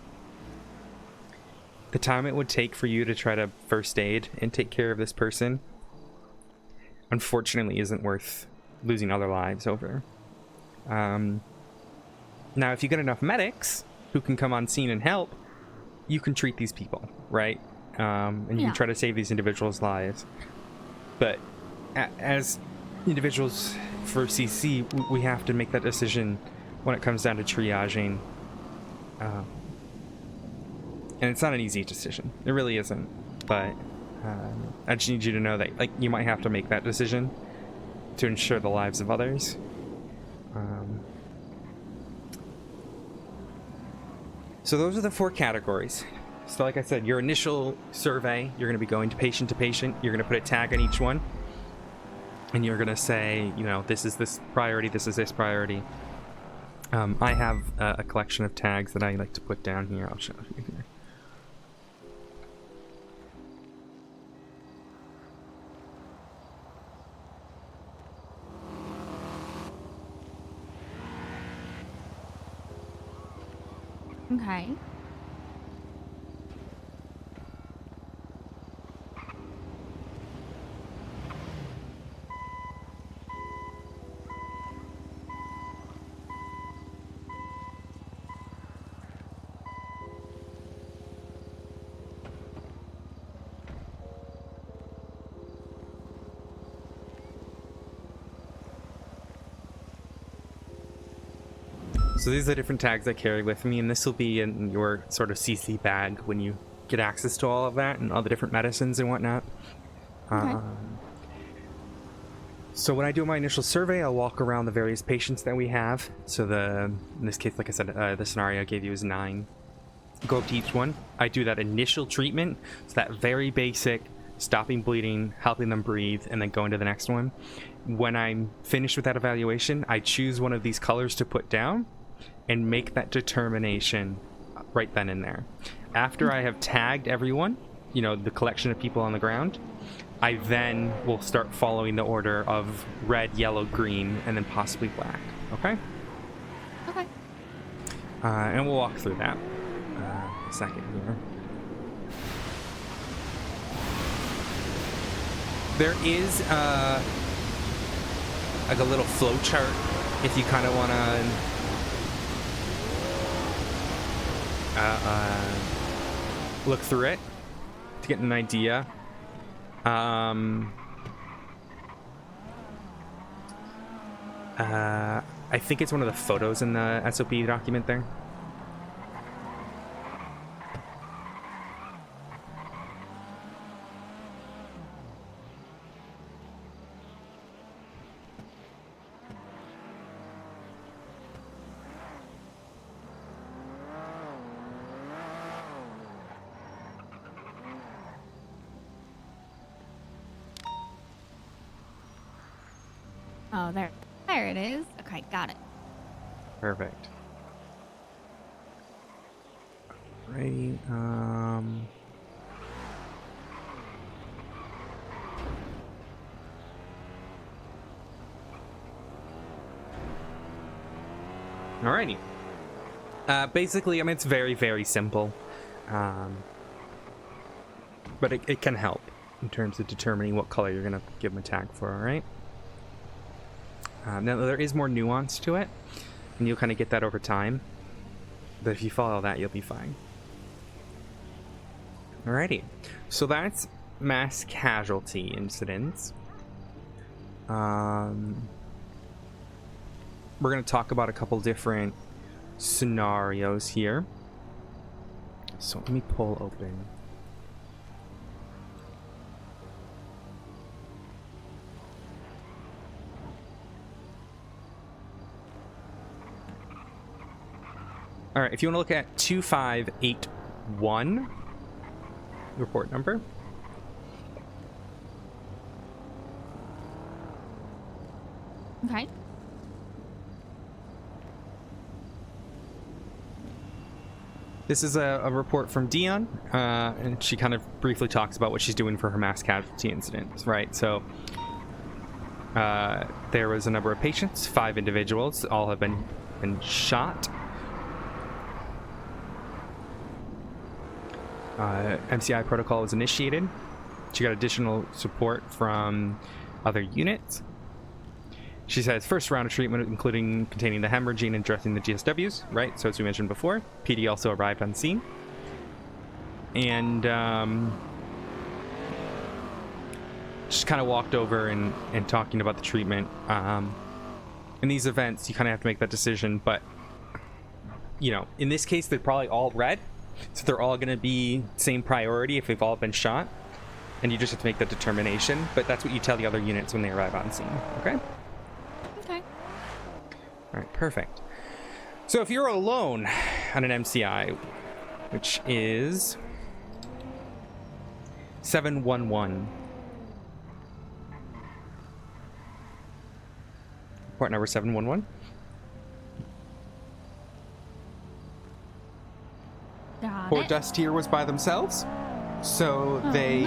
[SPEAKER 2] the time it would take for you to try to first aid and take care of this person, unfortunately, isn't worth losing other lives over. Now, if you get enough medics who can come on scene and help, you can treat these people, right? And you can try to save these individuals' lives. But as individuals for CC, we have to make that decision when it comes down to triaging. And it's not an easy decision. It really isn't. But I just need you to know that, like, you might have to make that decision to ensure the lives of others. So those are the 4 categories. So like I said, your initial survey, you're going to be going to patient. You're going to put a tag on each one. And you're going to say, you know, this is this priority, this is this priority. I have a collection of tags that I like to put down here. I'll show you here.
[SPEAKER 17] Okay.
[SPEAKER 2] So these are the different tags I carry with me, and this will be in your sort of CC bag when you get access to all of that and all the different medicines and whatnot.
[SPEAKER 17] Okay.
[SPEAKER 2] So when I do my initial survey, I'll walk around the various patients that we have. So in this case, like I said, the scenario I gave you is 9. Go up to each one. I do that initial treatment. It's that very basic stopping bleeding, helping them breathe, and then going to the next one. When I'm finished with that evaluation, I choose one of these colors to put down and make that determination right then and there. After I have tagged everyone, you know, the collection of people on the ground, I then will start following the order of red, yellow, green, and then possibly black. Okay?
[SPEAKER 17] Okay.
[SPEAKER 2] And we'll walk through that a second here. There is like a little flow chart if you kind of want to look through it to get an idea. I think it's one of the photos in the SOP document there.
[SPEAKER 17] Oh, there it is. Okay, got it.
[SPEAKER 2] Perfect. Alrighty. Alrighty. Basically, I mean, it's very, very simple. But it can help in terms of determining what color you're going to give them a tag for, alright? Now, there is more nuance to it, and you'll kind of get that over time. But if you follow that, you'll be fine. Alrighty. So that's mass casualty incidents. We're going to talk about a couple different scenarios here. So let me pull open. All right, if you want to look at 2581, report number.
[SPEAKER 17] Okay.
[SPEAKER 2] This is a report from Dion, and she kind of briefly talks about what she's doing for her mass casualty incidents, right? So there was a number of patients, 5 individuals, all have been shot. MCI protocol was initiated. She got additional support from other units. She says first round of treatment, including containing the hemorrhaging and addressing the GSWs, right? So as we mentioned before, PD also arrived on scene. And just kind of walked over and talking about the treatment. In these events, you kind of have to make that decision, but, you know, in this case, they're probably all red. So they're all going to be same priority if they've all been shot. And you just have to make that determination. But that's what you tell the other units when they arrive on scene, okay?
[SPEAKER 17] Okay.
[SPEAKER 2] All right, perfect. So if you're alone on an MCI, which is 711. Report number 711. Poor Dust here was by themselves, so they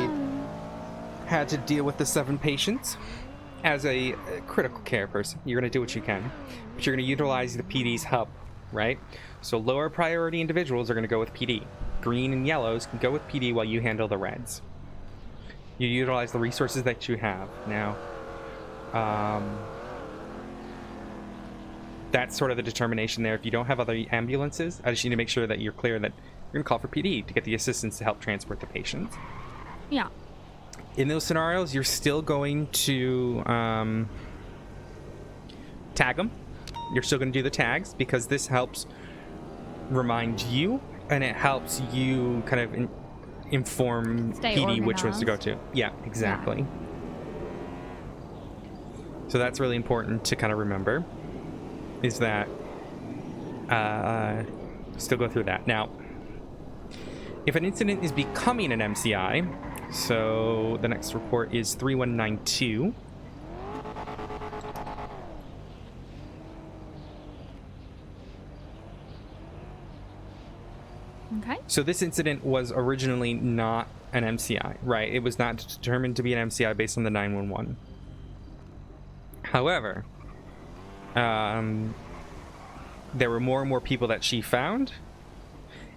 [SPEAKER 2] had to deal with the 7 patients. As a critical care person, you're going to do what you can, but you're going to utilize the PD's hub, right? So lower priority individuals are going to go with PD. Green and yellows can go with PD while you handle the reds. You utilize the resources that you have. Now, that's sort of the determination there. If you don't have other ambulances, I just need to make sure that you're clear that you're going to call for PD to get the assistance to help transport the patients.
[SPEAKER 17] Yeah.
[SPEAKER 2] In those scenarios, you're still going to tag them. You're still going to do the tags because this helps remind you and it helps you kind of inform
[SPEAKER 17] Stay
[SPEAKER 2] PD
[SPEAKER 17] organized.
[SPEAKER 2] which ones to go to. Yeah, exactly. Yeah. So that's really important to kind of remember is that still go through that. Now, if an incident is becoming an MCI, So the next report is 3192.
[SPEAKER 17] Okay.
[SPEAKER 2] So this incident was originally not an MCI, right? It was not determined to be an MCI based on the 911. However, there were more and more people that she found,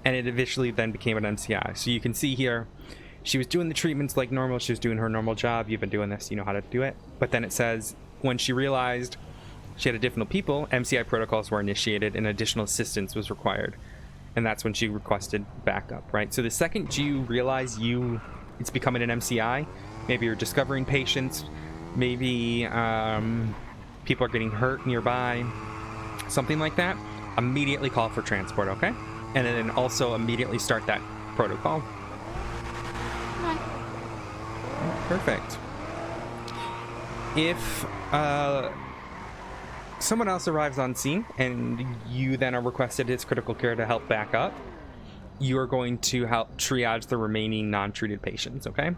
[SPEAKER 2] and it eventually then became an MCI. So you can see here, she was doing the treatments like normal. She was doing her normal job. You've been doing this, you know how to do it. But then it says, when she realized she had additional people, MCI protocols were initiated and additional assistance was required. And that's when she requested backup, right? So the second you realize it's becoming an MCI, maybe you're discovering patients, maybe people are getting hurt nearby, something like that, immediately call for transport, okay? And then also immediately start that protocol. Perfect. If someone else arrives on scene and you then are requested as critical care to help back up, you are going to help triage the remaining non-treated patients, okay?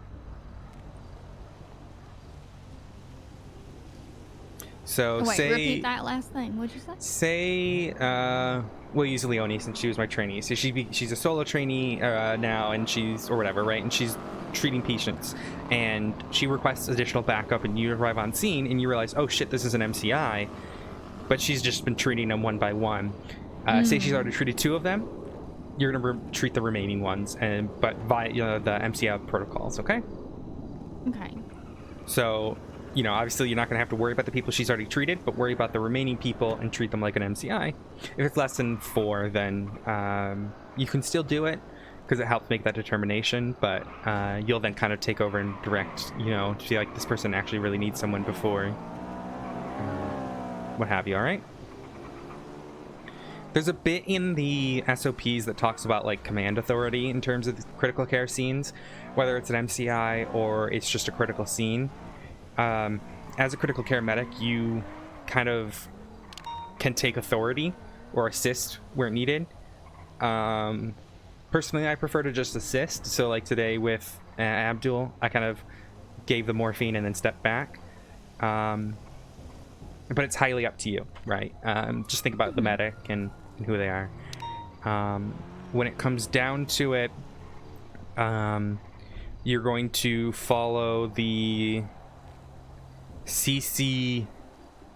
[SPEAKER 2] So
[SPEAKER 17] Wait,
[SPEAKER 2] say...
[SPEAKER 17] repeat that last thing. What'd you say?
[SPEAKER 2] Say, we'll use Leonie since she was my trainee. So she's a solo trainee now, and or whatever, right? And she's treating patients. And she requests additional backup, and you arrive on scene, and you realize, oh shit, this is an MCI. But she's just been treating them one by one. Say she's already treated 2 of them, you're gonna treat the remaining ones, but via the MCI protocols, okay?
[SPEAKER 17] Okay.
[SPEAKER 2] So, obviously you're not gonna have to worry about the people she's already treated, but worry about the remaining people and treat them like an MCI. If it's less than 4, then you can still do it because it helps make that determination, but you'll then kind of take over and direct, to feel like this person actually really needs someone before what have you, all right? There's a bit in the SOPs that talks about like command authority in terms of the critical care scenes, whether it's an MCI or it's just a critical scene. As a critical care medic, you kind of can take authority or assist where needed. Personally, I prefer to just assist. So like today with Abdul, I kind of gave the morphine and then stepped back. But it's highly up to you, right? Just think about the medic and who they are. When it comes down to it, you're going to follow the CC.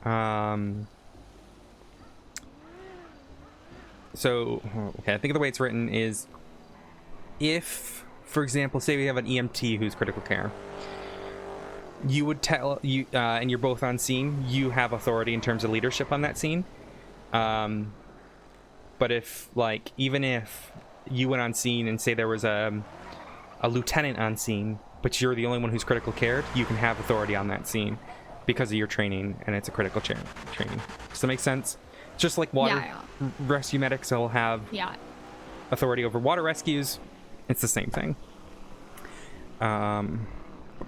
[SPEAKER 2] Okay, I think the way it's written is, if, for example, say we have an EMT who's critical care, you would tell you, and you're both on scene, you have authority in terms of leadership on that scene. But if, like, even if you went on scene and say there was a lieutenant on scene, but you're the only one who's critical cared, you can have authority on that scene because of your training, and it's a critical training. Does that make sense? Just like water rescue medics will have authority over water rescues. It's the same thing.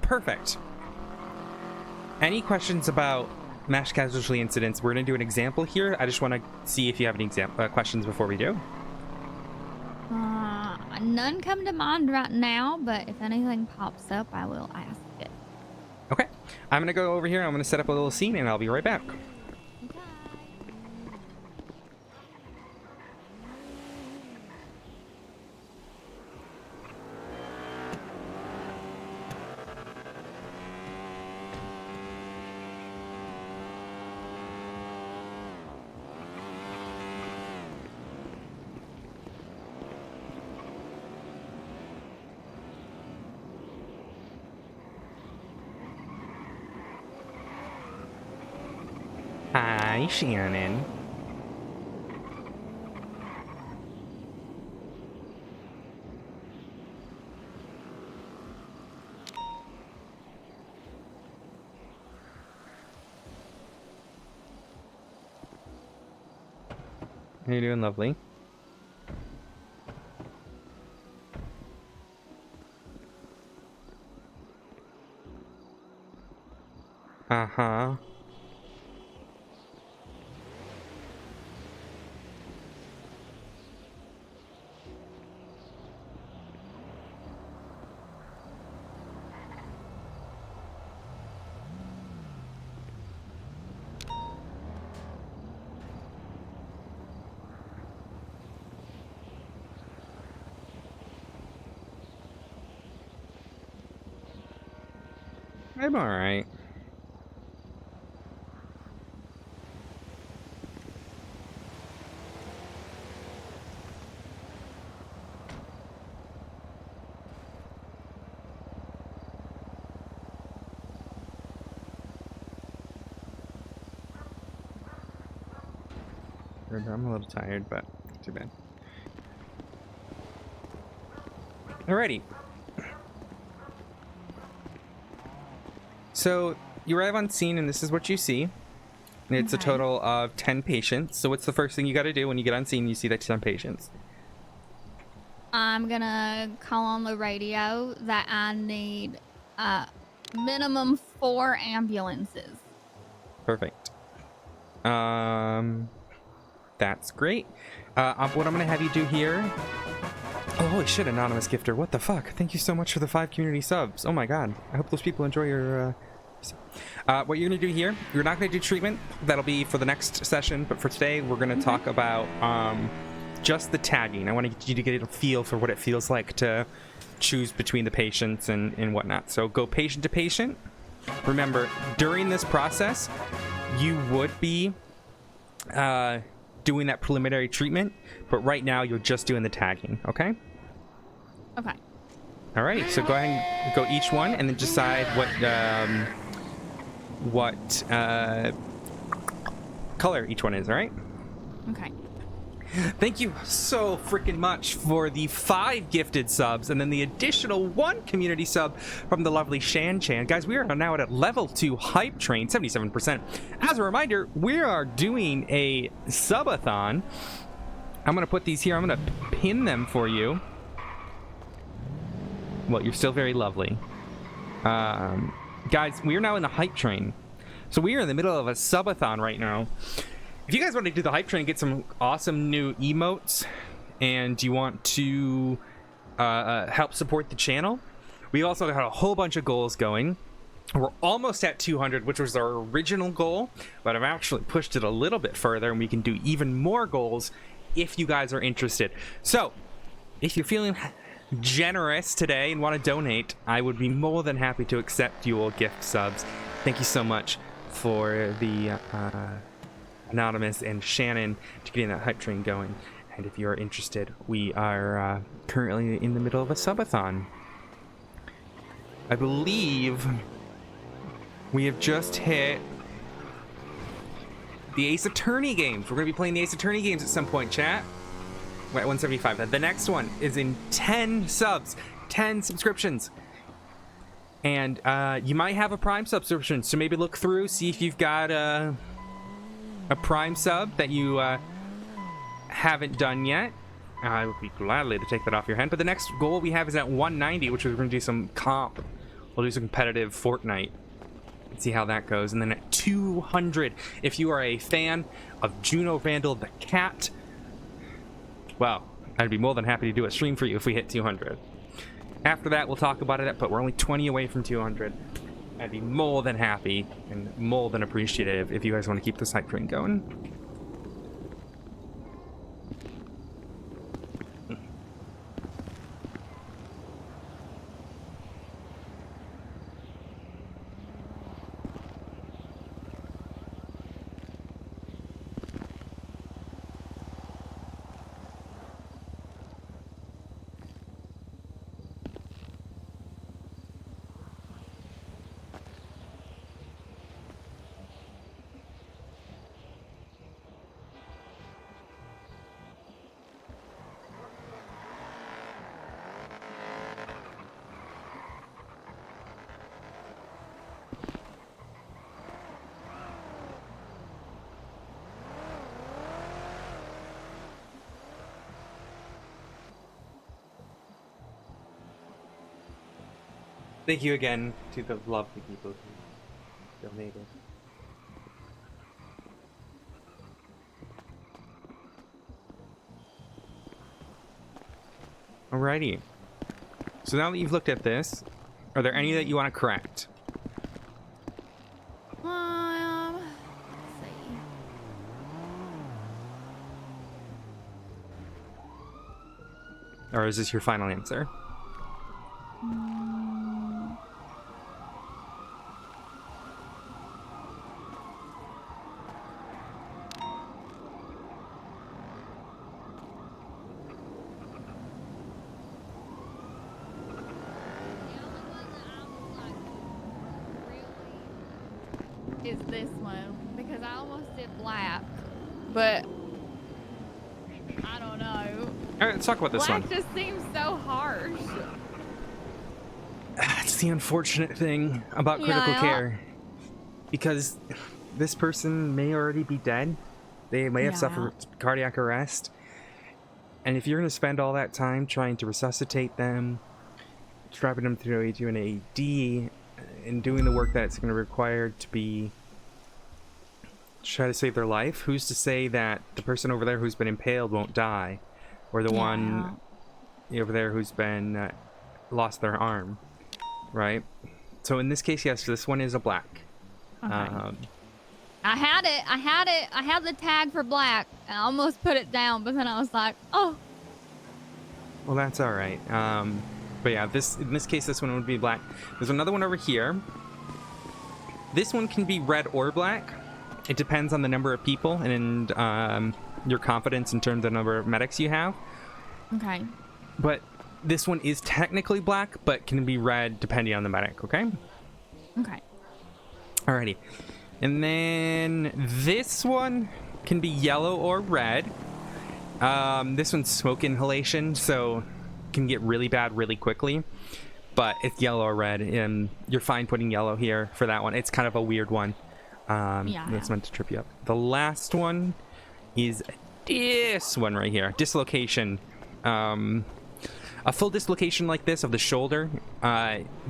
[SPEAKER 2] Perfect. Any questions about mass casualty incidents? We're going to do an example here. I just want to see if you have any questions before we do.
[SPEAKER 17] None come to mind right now, but if anything pops up, I will ask it.
[SPEAKER 2] Okay. I'm going to go over here. I'm going to set up a little scene, and I'll be right back. Hi, Shannon. How you doing, lovely? Uh-huh. I'm all right. I'm a little tired, but not too bad. Alrighty. So you arrive on scene, and this is what you see. It's a total of 10 patients. So what's the first thing you got to do when you get on scene? You see that 10 patients.
[SPEAKER 17] I'm gonna call on the radio that I need minimum 4 ambulances.
[SPEAKER 2] Perfect. That's great. What I'm gonna have you do here. Oh, holy shit, anonymous gifter. What the fuck? Thank you so much for the 5 community subs. Oh my god. I hope those people enjoy your what you're gonna do here, you're not gonna do treatment. That'll be for the next session, but for today we're gonna talk about just the tagging. I want to get you to get a feel for what it feels like to choose between the patients and whatnot. So go patient to patient. Remember, during this process, you would be doing that preliminary treatment, but right now you're just doing the tagging, okay?
[SPEAKER 17] Okay.
[SPEAKER 2] Alrighty, so go ahead and go each one and then decide what color each one is, alright?
[SPEAKER 17] Okay.
[SPEAKER 2] Thank you so freaking much for the 5 gifted subs and then the additional 1 community sub from the lovely Shan Chan. Guys, we are now at a level 2 hype train, 77%. As a reminder, we are doing a subathon. I'm going to put these here. I'm going to pin them for you. Well, you're still very lovely. Guys, we are now in the hype train. So we are in the middle of a subathon right now. If you guys want to do the hype train, get some awesome new emotes, and you want to help support the channel, we also got a whole bunch of goals going. We're almost at 200, which was our original goal, but I've actually pushed it a little bit further, and we can do even more goals if you guys are interested. So, if you're feeling generous today and want to donate, I would be more than happy to accept you all gift subs. Thank you so much for the Anonymous and Shannon to getting that hype train going. And if you're interested, we are currently in the middle of a subathon. I believe we have just hit the Ace Attorney games. We're going to be playing the Ace Attorney games at some point, chat. We're at 175. The next one is in 10 subs, 10 subscriptions. And you might have a Prime subscription, so maybe look through, see if you've got a Prime sub that you haven't done yet. I would be gladly to take that off your hand. But the next goal we have is at 190, which we're going to do some comp. We'll do some competitive Fortnite. See how that goes. And then at 200, if you are a fan of Juno Vandal the cat, well, I'd be more than happy to do a stream for you if we hit 200. After that, we'll talk about it, but we're only 20 away from 200. I'd be more than happy and more than appreciative if you guys want to keep this hype train going. Thank you again to the lovely people who donated. Alrighty. So now that you've looked at this, are there any that you want to correct?
[SPEAKER 17] Let's see.
[SPEAKER 2] Or is this your final answer?
[SPEAKER 17] is this one because I almost did black, but I don't know.
[SPEAKER 2] All right, let's talk about this
[SPEAKER 17] Black
[SPEAKER 2] one.
[SPEAKER 17] just seems so harsh.
[SPEAKER 2] It's the unfortunate thing about critical
[SPEAKER 17] Yeah.
[SPEAKER 2] care, because this person may already be dead. They may have
[SPEAKER 17] Yeah.
[SPEAKER 2] suffered cardiac arrest. And if you're going to spend all that time trying to resuscitate them, strapping them through to an AED, and doing the work that's going to require to try to save their life, who's to say that the person over there who's been impaled won't die? Or the one over there who's been lost their arm, right? So in this case, yes, this one is a black.
[SPEAKER 17] Okay. I had it. I had the tag for black. I almost put it down, but then I was like, oh.
[SPEAKER 2] Well, that's all right. But yeah, in this case, this one would be black. There's another one over here. This one can be red or black. It depends on the number of people and your confidence in terms of the number of medics you have.
[SPEAKER 17] Okay.
[SPEAKER 2] But this one is technically black, but can be red depending on the medic, okay?
[SPEAKER 17] Okay.
[SPEAKER 2] Alrighty. And then this one can be yellow or red. This one's smoke inhalation, so can get really bad really quickly. But it's yellow or red, and you're fine putting yellow here for that one. It's kind of a weird one. That's meant to trip you up. The last one is this one right here. Dislocation. A full dislocation like this of the shoulder,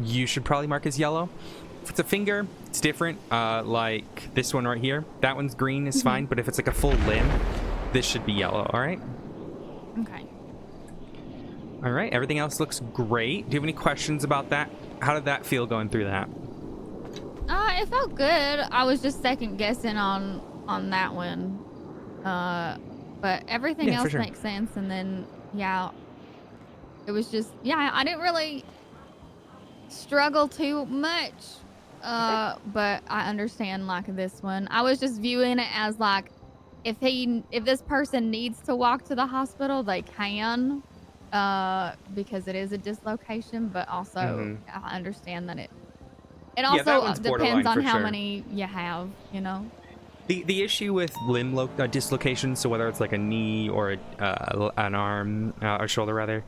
[SPEAKER 2] you should probably mark as yellow. If it's a finger, it's different. Like this one right here. That one's green is fine, but if it's like a full limb, this should be yellow, all right?
[SPEAKER 17] Okay.
[SPEAKER 2] All right, everything else looks great. Do you have any questions about that? How did that feel going through that?
[SPEAKER 17] It felt good. I was just second guessing on that one. But everything
[SPEAKER 2] Yeah, for
[SPEAKER 17] else
[SPEAKER 2] sure.
[SPEAKER 17] makes sense. And then, yeah, it was just, yeah, I didn't really struggle too much. But I understand like this one. I was just viewing it as like, if this person needs to walk to the hospital, they can, because it is a dislocation, but also I understand that it
[SPEAKER 2] that
[SPEAKER 17] also
[SPEAKER 2] one's
[SPEAKER 17] depends
[SPEAKER 2] borderline
[SPEAKER 17] on
[SPEAKER 2] for
[SPEAKER 17] how
[SPEAKER 2] sure.
[SPEAKER 17] many you have, you know?
[SPEAKER 2] The issue with limb dislocations, so whether it's like a knee or an arm or shoulder rather,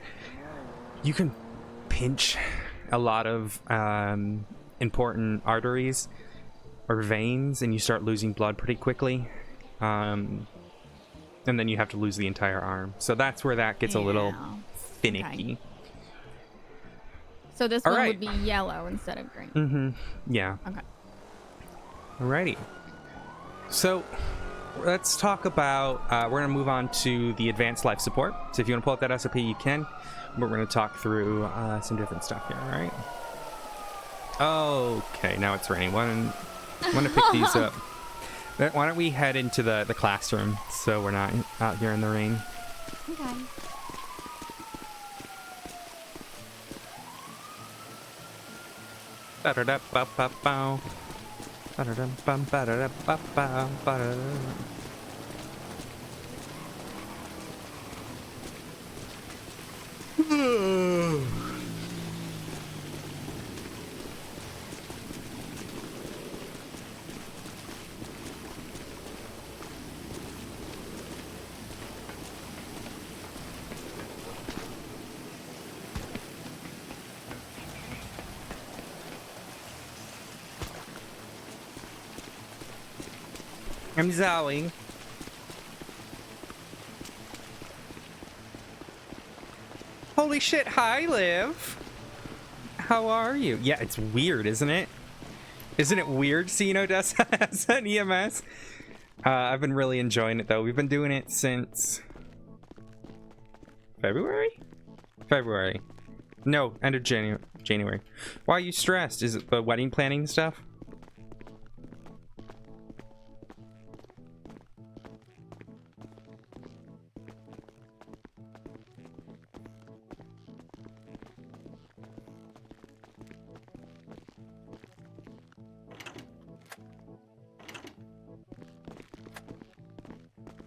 [SPEAKER 2] you can pinch a lot of important arteries or veins, and you start losing blood pretty quickly, and then you have to lose the entire arm. So that's where that gets a little finicky.
[SPEAKER 17] Okay. So this
[SPEAKER 2] All
[SPEAKER 17] one
[SPEAKER 2] right.
[SPEAKER 17] would be yellow instead of green.
[SPEAKER 2] Yeah.
[SPEAKER 17] Okay.
[SPEAKER 2] Alrighty. So let's talk about, we're going to move on to the advanced life support. So if you want to pull up that SOP, you can. But we're going to talk through some different stuff here, alright? Okay, now it's raining. I want to pick these up. Why don't we head into the classroom so we're not out here in the rain.
[SPEAKER 17] Okay.
[SPEAKER 2] Ba-da-da-ba-ba-bow. Ba-da-dum-bum, ba-da-da-ba-bow, ba-da-da. I'm Zowie. Holy shit, hi, Liv. How are you? Yeah, it's weird, isn't it? Isn't it weird seeing Odessa as an EMS? I've been really enjoying it, though. We've been doing it since... February? February. No, end of January. Why are you stressed? Is it the wedding planning stuff?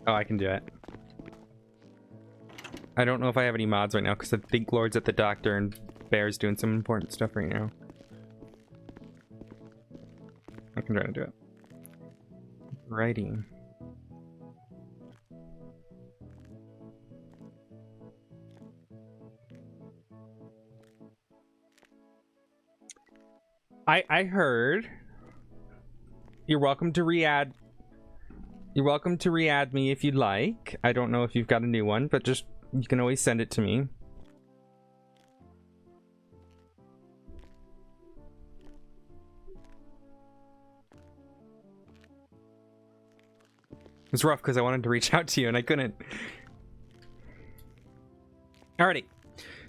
[SPEAKER 2] Oh, I can do it. I don't know if I have any mods right now because I think Lord's at the doctor and Bear's doing some important stuff right now. I can try to do it. Righty. I heard. You're welcome to re-add. You're welcome to re-add me if you'd like. I don't know if you've got a new one, but just you can always send it to me. It was rough because I wanted to reach out to you and I couldn't. Alrighty.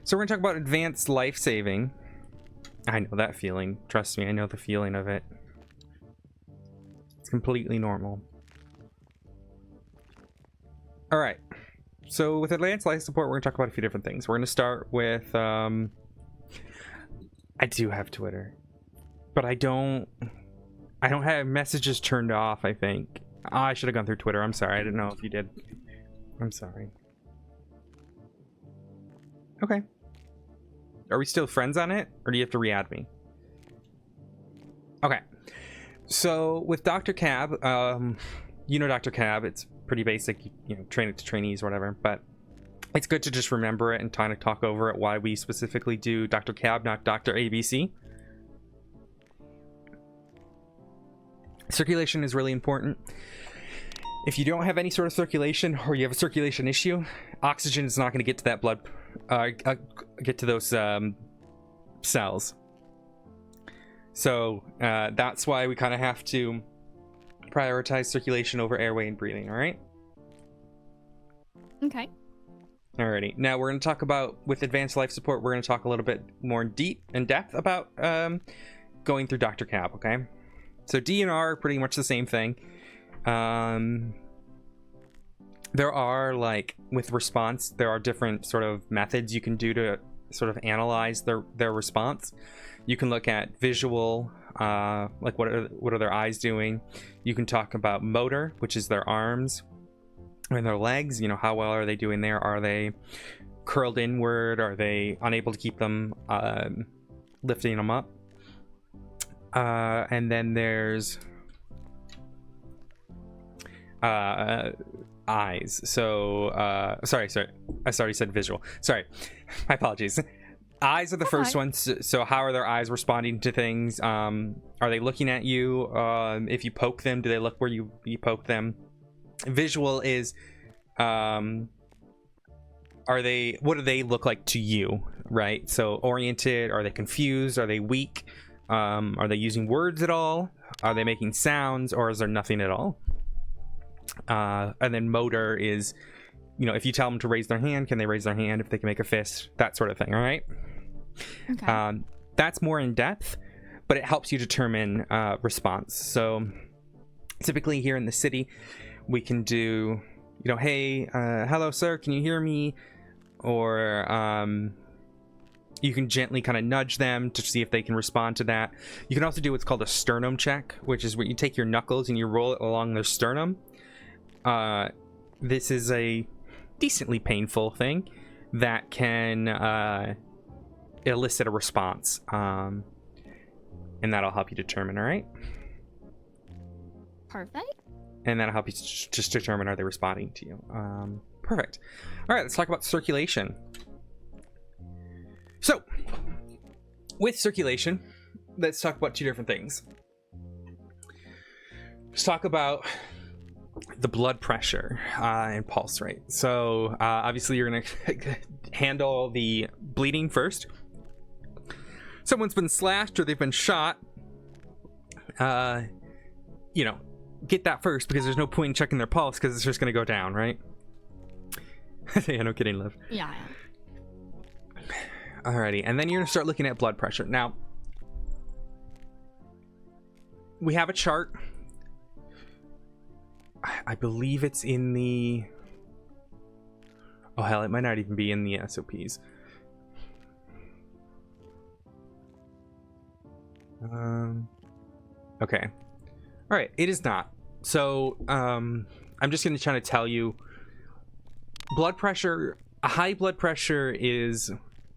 [SPEAKER 2] So we're gonna talk about advanced life saving. I know that feeling. Trust me, I know the feeling of it. It's completely normal. Alright. So with advanced life support, we're gonna talk about a few different things. We're gonna start with I do have Twitter. But I don't have messages turned off, I think. Oh, I should have gone through Twitter. I'm sorry. I didn't know if you did. I'm sorry. Okay. Are we still friends on it? Or do you have to re-add me? Okay. So with Dr. Cab, you know Dr. Cab. It's pretty basic. You know, train it to trainees or whatever. But it's good to just remember it and kind of talk over it, why we specifically do Dr. Cab, not Dr. ABC. Circulation is really important. If you don't have any sort of circulation or you have a circulation issue, oxygen is not going to get to that blood, get to those cells. So that's why we kind of have to prioritize circulation over airway and breathing, all right?
[SPEAKER 17] Okay.
[SPEAKER 2] Alrighty. Now we're going to talk about, with advanced life support, we're going to talk a little bit more in depth about going through Dr. Cab, okay? So D and R are pretty much the same thing. There are, like, with response, there are different sort of methods you can do to sort of analyze their response. You can look at visual, like what are their eyes doing. You can talk about motor, which is their arms and their legs. You know, how well are they doing there? Are they curled inward? Are they unable to keep them lifting them up? And then there's eyes. So sorry, I already said visual. Sorry, my apologies. Eyes are the first ones. So how are their eyes responding to things? Are they looking at you? If you poke them, do they look where you poke them? Visual is what do they look like to you, right? So oriented, are they confused, are they weak? Are they using words at all? Are they making sounds, or is there nothing at all? And then motor is, you know, if you tell them to raise their hand, can they raise their hand? If they can make a fist, that sort of thing, all right? Okay. That's more in depth, but it helps you determine response. So typically here in the city, we can do, you know, hey, hello, sir, can you hear me? Or you can gently kind of nudge them to see if they can respond to that. You can also do what's called a sternum check, which is where you take your knuckles and you roll it along their sternum. This is a decently painful thing that can elicit a response. And that'll help you determine, all right?
[SPEAKER 17] Perfect.
[SPEAKER 2] And that'll help you just determine, are they responding to you? Perfect. All right, let's talk about circulation. So, with circulation, let's talk about two different things. Let's talk about the blood pressure and pulse rate. So, obviously, you're going to handle the bleeding first. Someone's been slashed or they've been shot. You know, get that first, because there's no point in checking their pulse because it's just going to go down, right? Yeah, no kidding, Liv.
[SPEAKER 17] Yeah.
[SPEAKER 2] Alrighty, and then you're gonna start looking at blood pressure. Now, we have a chart. I believe it's in the... Oh, hell, it might not even be in the SOPs. Okay. Alright, it is not. So, I'm just gonna try to tell you, blood pressure, a high blood pressure is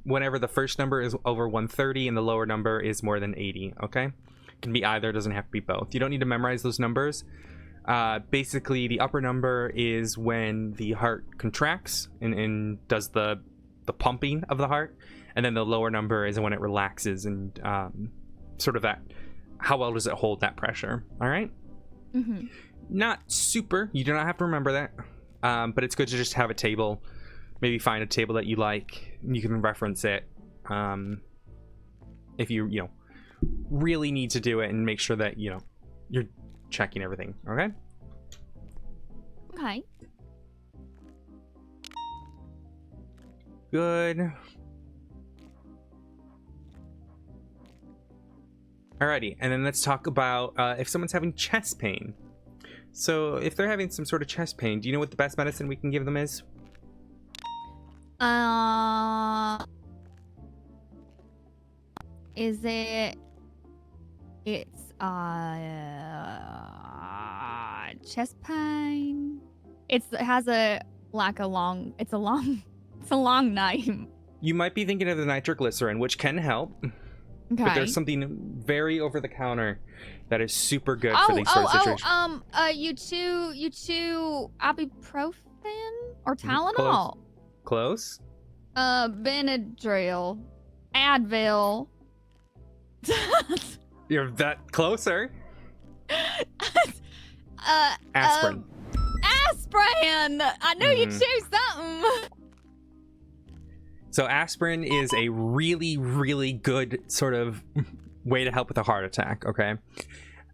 [SPEAKER 2] whenever the first number is over 130 and the lower number is more than 80, okay? It can be either, it doesn't have to be both. You don't need to memorize those numbers. Basically, the upper number is when the heart contracts and does the pumping of the heart, and then the lower number is when it relaxes and sort of that, how well does it hold that pressure. All right.
[SPEAKER 17] Mm-hmm.
[SPEAKER 2] Not super, you do not have to remember that, but it's good to just have a table. Maybe find a table that you like, you can reference it if you really need to do it, and make sure that you're checking everything. Okay.
[SPEAKER 17] Okay.
[SPEAKER 2] Good. Alrighty, and then let's talk about if someone's having chest pain. So if they're having some sort of chest pain, do you know what the best medicine we can give them is?
[SPEAKER 17] Is it? It's chest pain. It has a long. It's a long name.
[SPEAKER 2] You might be thinking of the nitroglycerin, which can help.
[SPEAKER 17] Okay.
[SPEAKER 2] But there's something very over the counter that is super good for these sort of situations.
[SPEAKER 17] You chew ibuprofen or Tylenol.
[SPEAKER 2] Close.
[SPEAKER 17] Benadryl, Advil.
[SPEAKER 2] You're that closer. Aspirin.
[SPEAKER 17] Aspirin. I knew you'd choose something.
[SPEAKER 2] So aspirin is a really, really good sort of way to help with a heart attack, okay?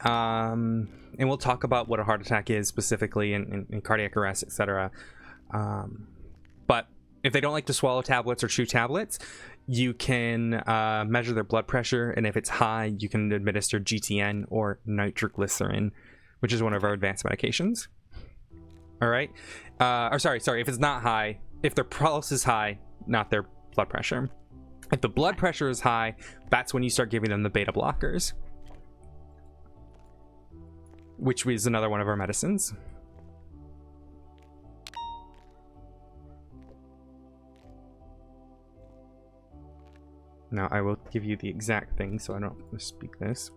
[SPEAKER 2] And we'll talk about what a heart attack is specifically in cardiac arrest, etc. But if they don't like to swallow tablets or chew tablets, you can measure their blood pressure, and if it's high, you can administer GTN or nitroglycerin, which is one of our advanced medications. All right? Sorry, if it's not high, if their pulse is high, not their blood pressure. If the blood pressure is high, that's when you start giving them the beta blockers, which is another one of our medicines. Now I will give you the exact thing so I don't misspeak this.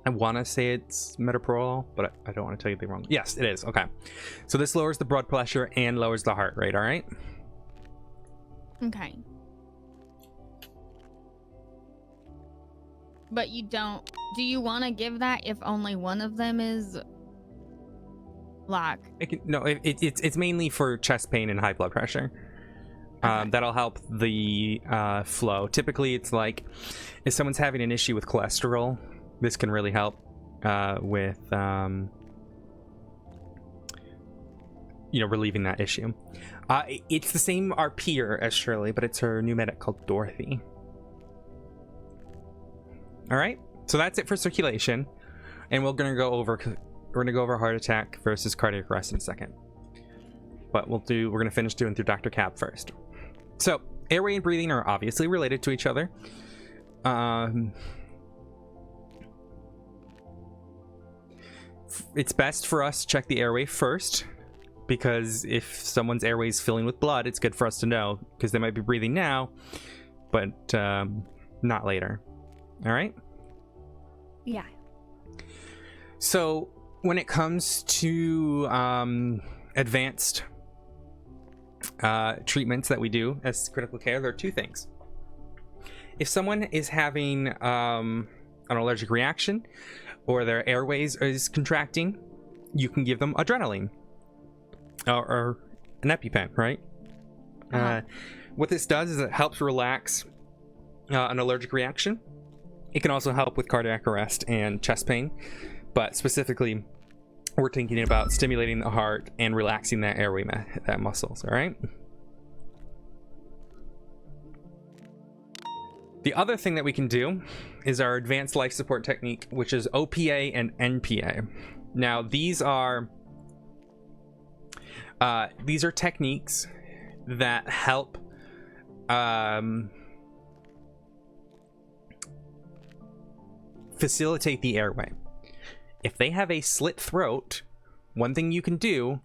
[SPEAKER 2] I want to say it's metoprolol, but I don't want to tell you the wrong. Yes, it is. Okay. So this lowers the blood pressure and lowers the heart rate, all right?
[SPEAKER 17] Okay. But you don't... Do you want to give that if only one of them is...
[SPEAKER 2] It's mainly for chest pain and high blood pressure. Okay. That'll help the flow. Typically, it's like if someone's having an issue with cholesterol, this can really help with relieving that issue. It's the same our peer as Shirley, but it's her new medic called Dorothy. All right, so that's it for circulation, and we're gonna go over heart attack versus cardiac arrest in a second. But we're gonna finish doing through Dr. Cab first. So airway and breathing are obviously related to each other. It's best for us to check the airway first, because if someone's airway is filling with blood, it's good for us to know, because they might be breathing now, but not later. All right?
[SPEAKER 17] Yeah.
[SPEAKER 2] So when it comes to advanced treatments that we do as critical care, there are two things. If someone is having an allergic reaction, or their airways is contracting, you can give them adrenaline or an EpiPen, right? What this does is it helps relax an allergic reaction. It can also help with cardiac arrest and chest pain, but specifically, we're thinking about stimulating the heart and relaxing that airway muscles, all right? The other thing that we can do is our advanced life support technique, which is OPA and NPA. Now, these are techniques that help facilitate the airway. If they have a slit throat, one thing you can do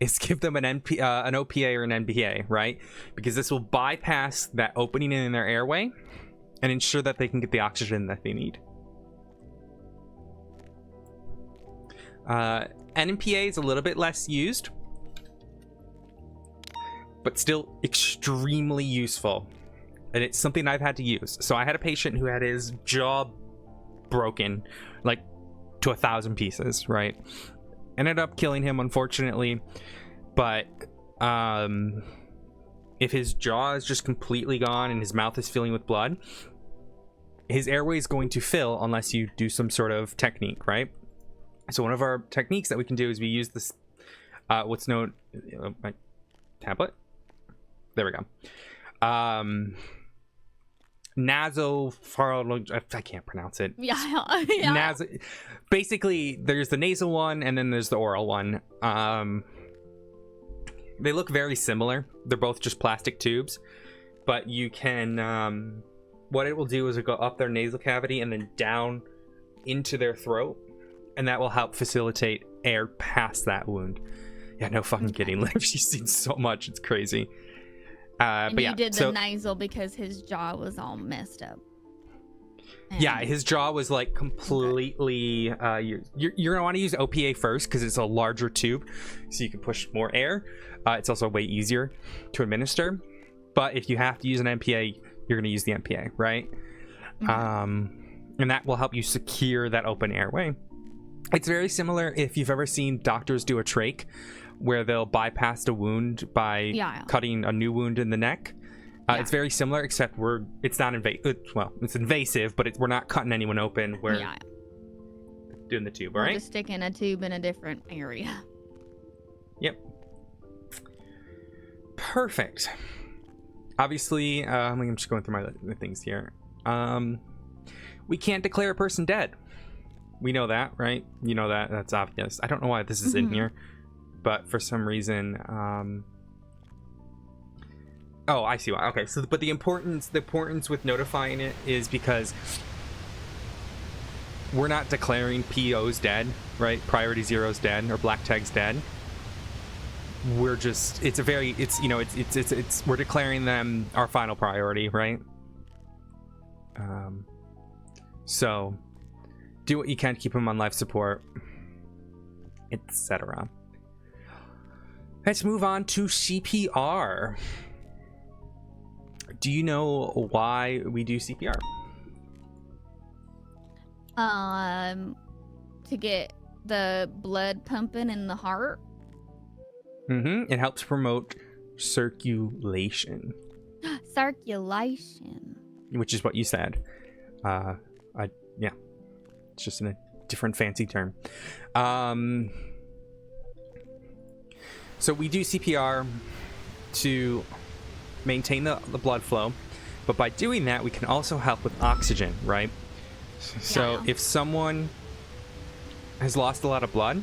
[SPEAKER 2] is give them an OPA or an NPA, right? Because this will bypass that opening in their airway and ensure that they can get the oxygen that they need. NPA is a little bit less used, but still extremely useful. And it's something I've had to use. So I had a patient who had his jaw broken, like, to 1,000 pieces, right? Ended up killing him, unfortunately. But if his jaw is just completely gone and his mouth is filling with blood, his airway is going to fill unless you do some sort of technique, right? So one of our techniques that we can do is we use this, what's known, my tablet? There we go. I can't pronounce it.
[SPEAKER 17] Yeah.
[SPEAKER 2] Basically, there's the nasal one and then there's the oral one. They look very similar. They're both just plastic tubes, but you can, what it will do is it go up their nasal cavity and then down into their throat, and that will help facilitate air past that wound. Yeah, no fucking kidding. Like, she's seen so much, it's crazy.
[SPEAKER 17] And
[SPEAKER 2] but
[SPEAKER 17] you
[SPEAKER 2] yeah,
[SPEAKER 17] did the
[SPEAKER 2] so,
[SPEAKER 17] nasal because his jaw was all messed up.
[SPEAKER 2] yeah, his jaw was like completely. You're gonna want to use OPA first because it's a larger tube, so you can push more air. It's also way easier to administer. But if you have to use an NPA, you're gonna use the NPA, right? And that will help you secure that open airway. It's very similar if you've ever seen doctors do a trach, where they'll bypass a wound by cutting a new wound in the neck. It's very similar, except it's not invasive. Well, it's invasive, but we're not cutting anyone open. We're doing the tube,
[SPEAKER 17] We're
[SPEAKER 2] right?
[SPEAKER 17] just sticking a tube in a different area.
[SPEAKER 2] Yep. Perfect. Obviously, I'm just going through my things here. We can't declare a person dead. We know that, right? You know that. That's obvious. I don't know why this is in here, but for some reason, oh, I see why. Okay, so but the importance with notifying it is because we're not declaring POs dead, right? Priority zero's dead or black tag's dead. We're just we're declaring them our final priority, right? So do what you can to keep them on life support, etc. Let's move on to CPR. Do you know why we do CPR?
[SPEAKER 17] To get the blood pumping in the heart.
[SPEAKER 2] It helps promote circulation.
[SPEAKER 17] Circulation.
[SPEAKER 2] Which is what you said. Yeah. It's just in a different fancy term. So we do CPR to maintain the blood flow, but by doing that we can also help with oxygen, right? So if someone has lost a lot of blood,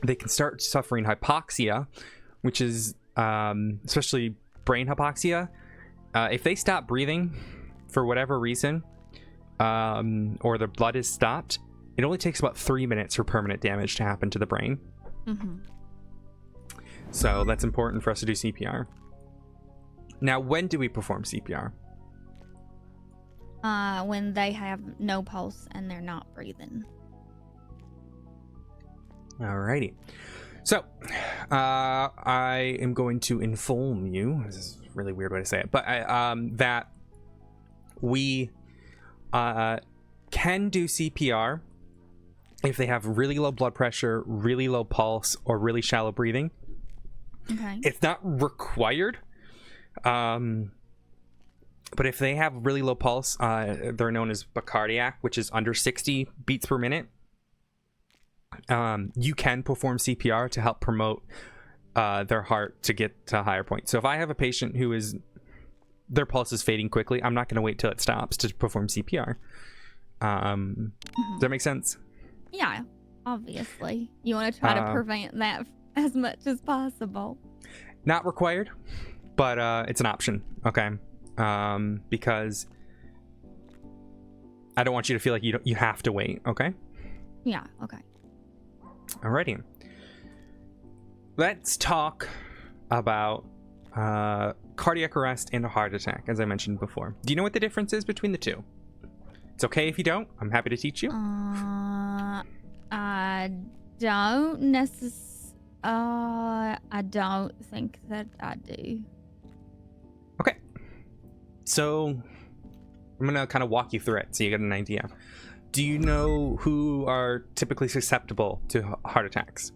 [SPEAKER 2] they can start suffering hypoxia, which is especially brain hypoxia. If they stop breathing for whatever reason, or the blood is stopped, it only takes about 3 minutes for permanent damage to happen to the brain. So that's important for us to do CPR. Now, when do we perform CPR?
[SPEAKER 17] When they have no pulse and they're not breathing.
[SPEAKER 2] Alrighty. So, I am going to inform you, this is a really weird way to say it, but that we can do CPR if they have really low blood pressure, really low pulse, or really shallow breathing.
[SPEAKER 17] Okay.
[SPEAKER 2] It's not required, but if they have really low pulse, they're known as bacardiac, which is under 60 beats per minute. You can perform CPR to help promote their heart to get to a higher point. So if I have a patient who is their pulse is fading quickly, I'm not going to wait till it stops to perform CPR. Does that make sense?
[SPEAKER 17] Yeah, obviously. You want to try to prevent that as much as possible.
[SPEAKER 2] Not required, but it's an option, okay? Because I don't want you to feel like you have to wait, okay?
[SPEAKER 17] Yeah, okay.
[SPEAKER 2] Alrighty. let's talk about cardiac arrest and a heart attack, as I mentioned before. Do you know what the difference is between the two? It's okay if you don't. I'm happy to teach you.
[SPEAKER 17] I don't think that I do.
[SPEAKER 2] Okay. So I'm going to kind of walk you through it so you get an idea. Do you know who are typically susceptible to heart attacks?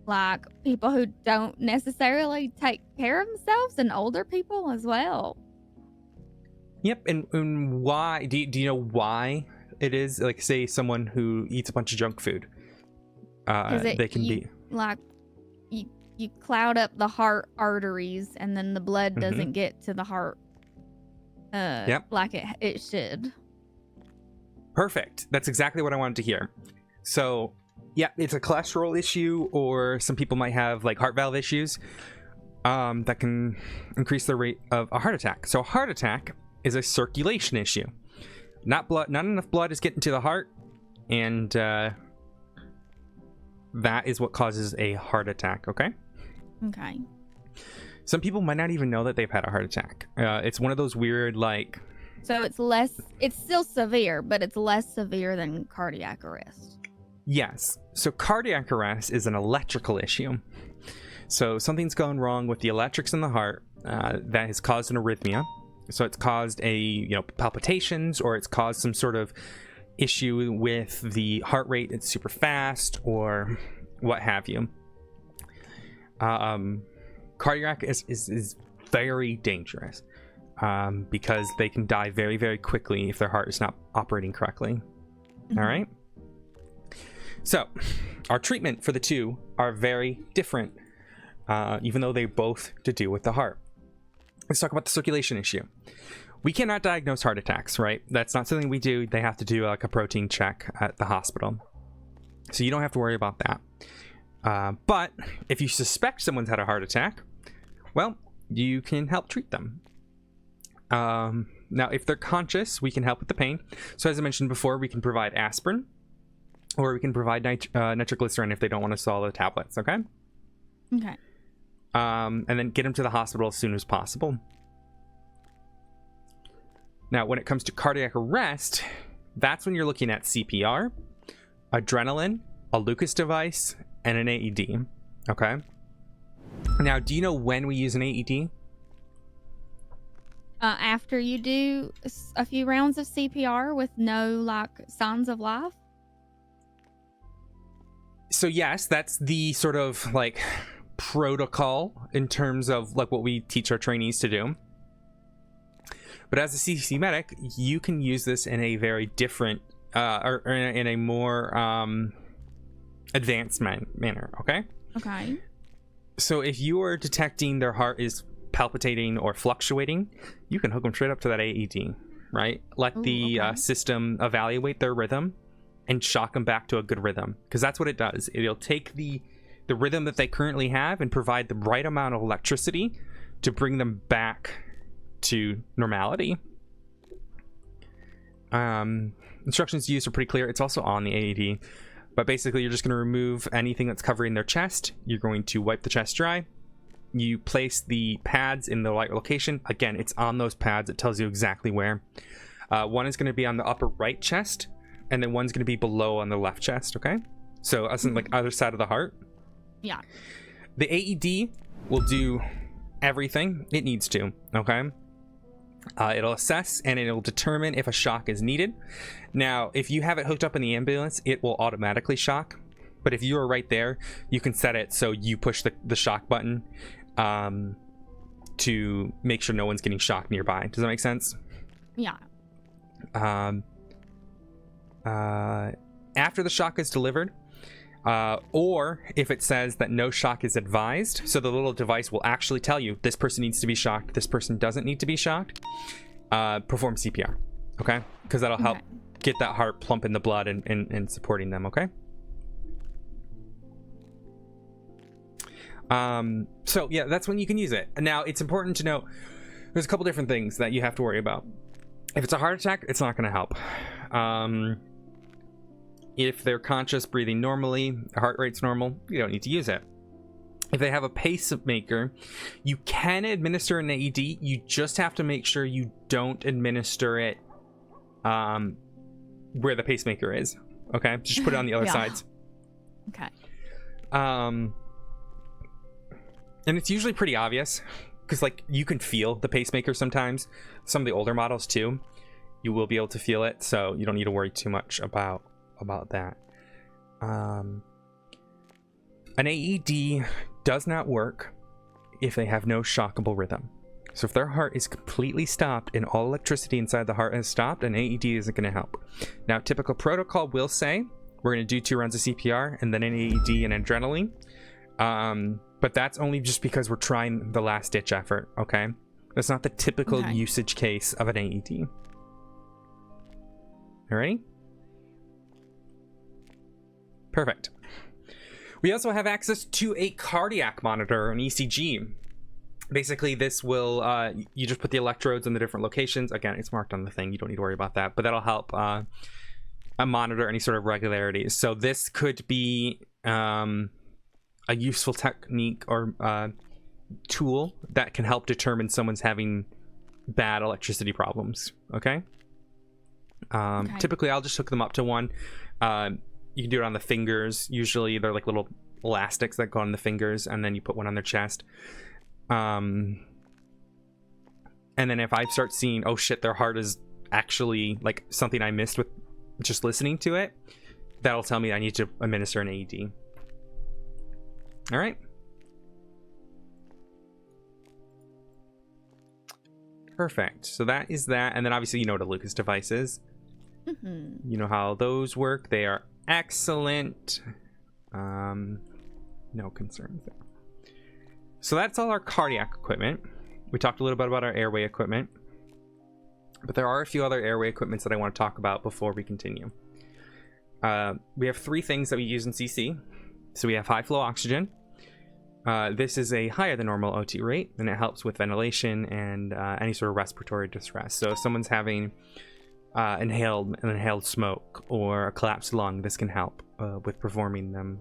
[SPEAKER 17] Like people who don't necessarily take care of themselves and older people as well.
[SPEAKER 2] Yep. And why? Do you know why it is? Like, say someone who eats a bunch of junk food. They can be
[SPEAKER 17] like you cloud up the heart arteries and then the blood doesn't get to the heart like it should.
[SPEAKER 2] Perfect. That's exactly what I wanted to hear. So yeah, it's a cholesterol issue, or some people might have like heart valve issues that can increase the rate of a heart attack. So a heart attack is a not enough blood is getting to the heart, and that is what causes a heart attack. Okay. Some people might not even know that they've had a heart attack. It's one of those weird, like,
[SPEAKER 17] so it's still severe, but it's less severe than cardiac arrest.
[SPEAKER 2] Yes. So cardiac arrest is an electrical issue. So something's gone wrong with the electrics in the heart that has caused an arrhythmia. So it's caused palpitations, or it's caused some sort of issue with the heart rate. It's super fast, or what have you. Cardiac is very dangerous because they can die very, very quickly if their heart is not operating correctly. All right. So our treatment for the two are very different, even though they both to do with the heart. Let's talk about the circulation issue. We cannot diagnose heart attacks, right? That's not something we do. They have to do like a protein check at the hospital. So you don't have to worry about that. But if you suspect someone's had a heart attack, well, you can help treat them. Now, if they're conscious, we can help with the pain. So as I mentioned before, we can provide aspirin, or we can provide nitroglycerin if they don't want to swallow the tablets, okay?
[SPEAKER 17] Okay.
[SPEAKER 2] And then get them to the hospital as soon as possible. Now, when it comes to cardiac arrest, that's when you're looking at CPR, adrenaline, a Lucas device, and an AED, okay? Now, do you know when we use an AED?
[SPEAKER 17] After you do a few rounds of CPR with no, like, signs of life?
[SPEAKER 2] So yes, that's the sort of like protocol in terms of like what we teach our trainees to do. But as a CCC medic, you can use this in a very different or in a more advanced manner, okay?
[SPEAKER 17] Okay.
[SPEAKER 2] So if you are detecting their heart is palpitating or fluctuating, you can hook them straight up to that AED, right? Let the system evaluate their rhythm and shock them back to a good rhythm, because that's what it does. It'll take the rhythm that they currently have and provide the right amount of electricity to bring them back to normality. Instructions used are pretty clear. It's also on the AED, but basically you're just going to remove anything that's covering their chest. You're going to wipe the chest dry. You place the pads in the right location. Again, it's on those pads. It tells you exactly where. One is going to be on the upper right chest, and then one's going to be below on the left chest, okay? So as in like other side of the heart.
[SPEAKER 17] Yeah.
[SPEAKER 2] The AED will do everything it needs to, okay? It'll assess and it'll determine if a shock is needed. Now, if you have it hooked up in the ambulance, it will automatically shock. But if you are right there, you can set it so you push the shock button to make sure no one's getting shocked nearby. Does that make sense?
[SPEAKER 17] Yeah.
[SPEAKER 2] After the shock is delivered, or if it says that no shock is advised, so the little device will actually tell you this person needs to be shocked, this person doesn't need to be shocked, perform CPR, okay? Because that'll help get that heart plump in the blood and supporting them, okay? So yeah, that's when you can use it. Now, it's important to know there's a couple different things that you have to worry about. If it's a heart attack, it's not going to help. If they're conscious, breathing normally, heart rate's normal, you don't need to use it. If they have a pacemaker, you can administer an AED. You just have to make sure you don't administer it where the pacemaker is. Okay, just put it on the other sides.
[SPEAKER 17] Okay.
[SPEAKER 2] And it's usually pretty obvious because like you can feel the pacemaker sometimes. Some of the older models too, you will be able to feel it, so you don't need to worry too much about that. An AED does not work if they have no shockable rhythm. So if their heart is completely stopped and all electricity inside the heart has stopped, an AED isn't going to help. Now, typical protocol will say we're going to do 2 rounds of CPR and then an AED and adrenaline. But that's only just because we're trying the last ditch effort, okay? That's not the typical usage case of an AED. Alrighty? Perfect. We also have access to a cardiac monitor, an ECG. Basically, this will, you just put the electrodes in the different locations. Again, it's marked on the thing. You don't need to worry about that. But that'll help monitor any sort of irregularities. So this could be a useful technique or tool that can help determine someone's having bad electricity problems. Okay? Typically, I'll just hook them up to one. You can do it on the fingers. Usually, they're like little elastics that go on the fingers, and then you put one on their chest. And then if I start seeing, oh shit, their heart is actually like something I missed with just listening to it, that'll tell me I need to administer an AED. All right. Perfect. So that is that. And then obviously you know what a Lucas device is. You know how those work. They are excellent. No concerns there. So that's all our cardiac equipment. We talked a little bit about our airway equipment. But there are a few other airway equipments that I want to talk about before we continue. We have 3 things that we use in CC. So we have high flow oxygen. This is a higher than normal OT rate, and it helps with ventilation and any sort of respiratory distress. So if someone's having inhaled smoke or a collapsed lung, this can help with performing them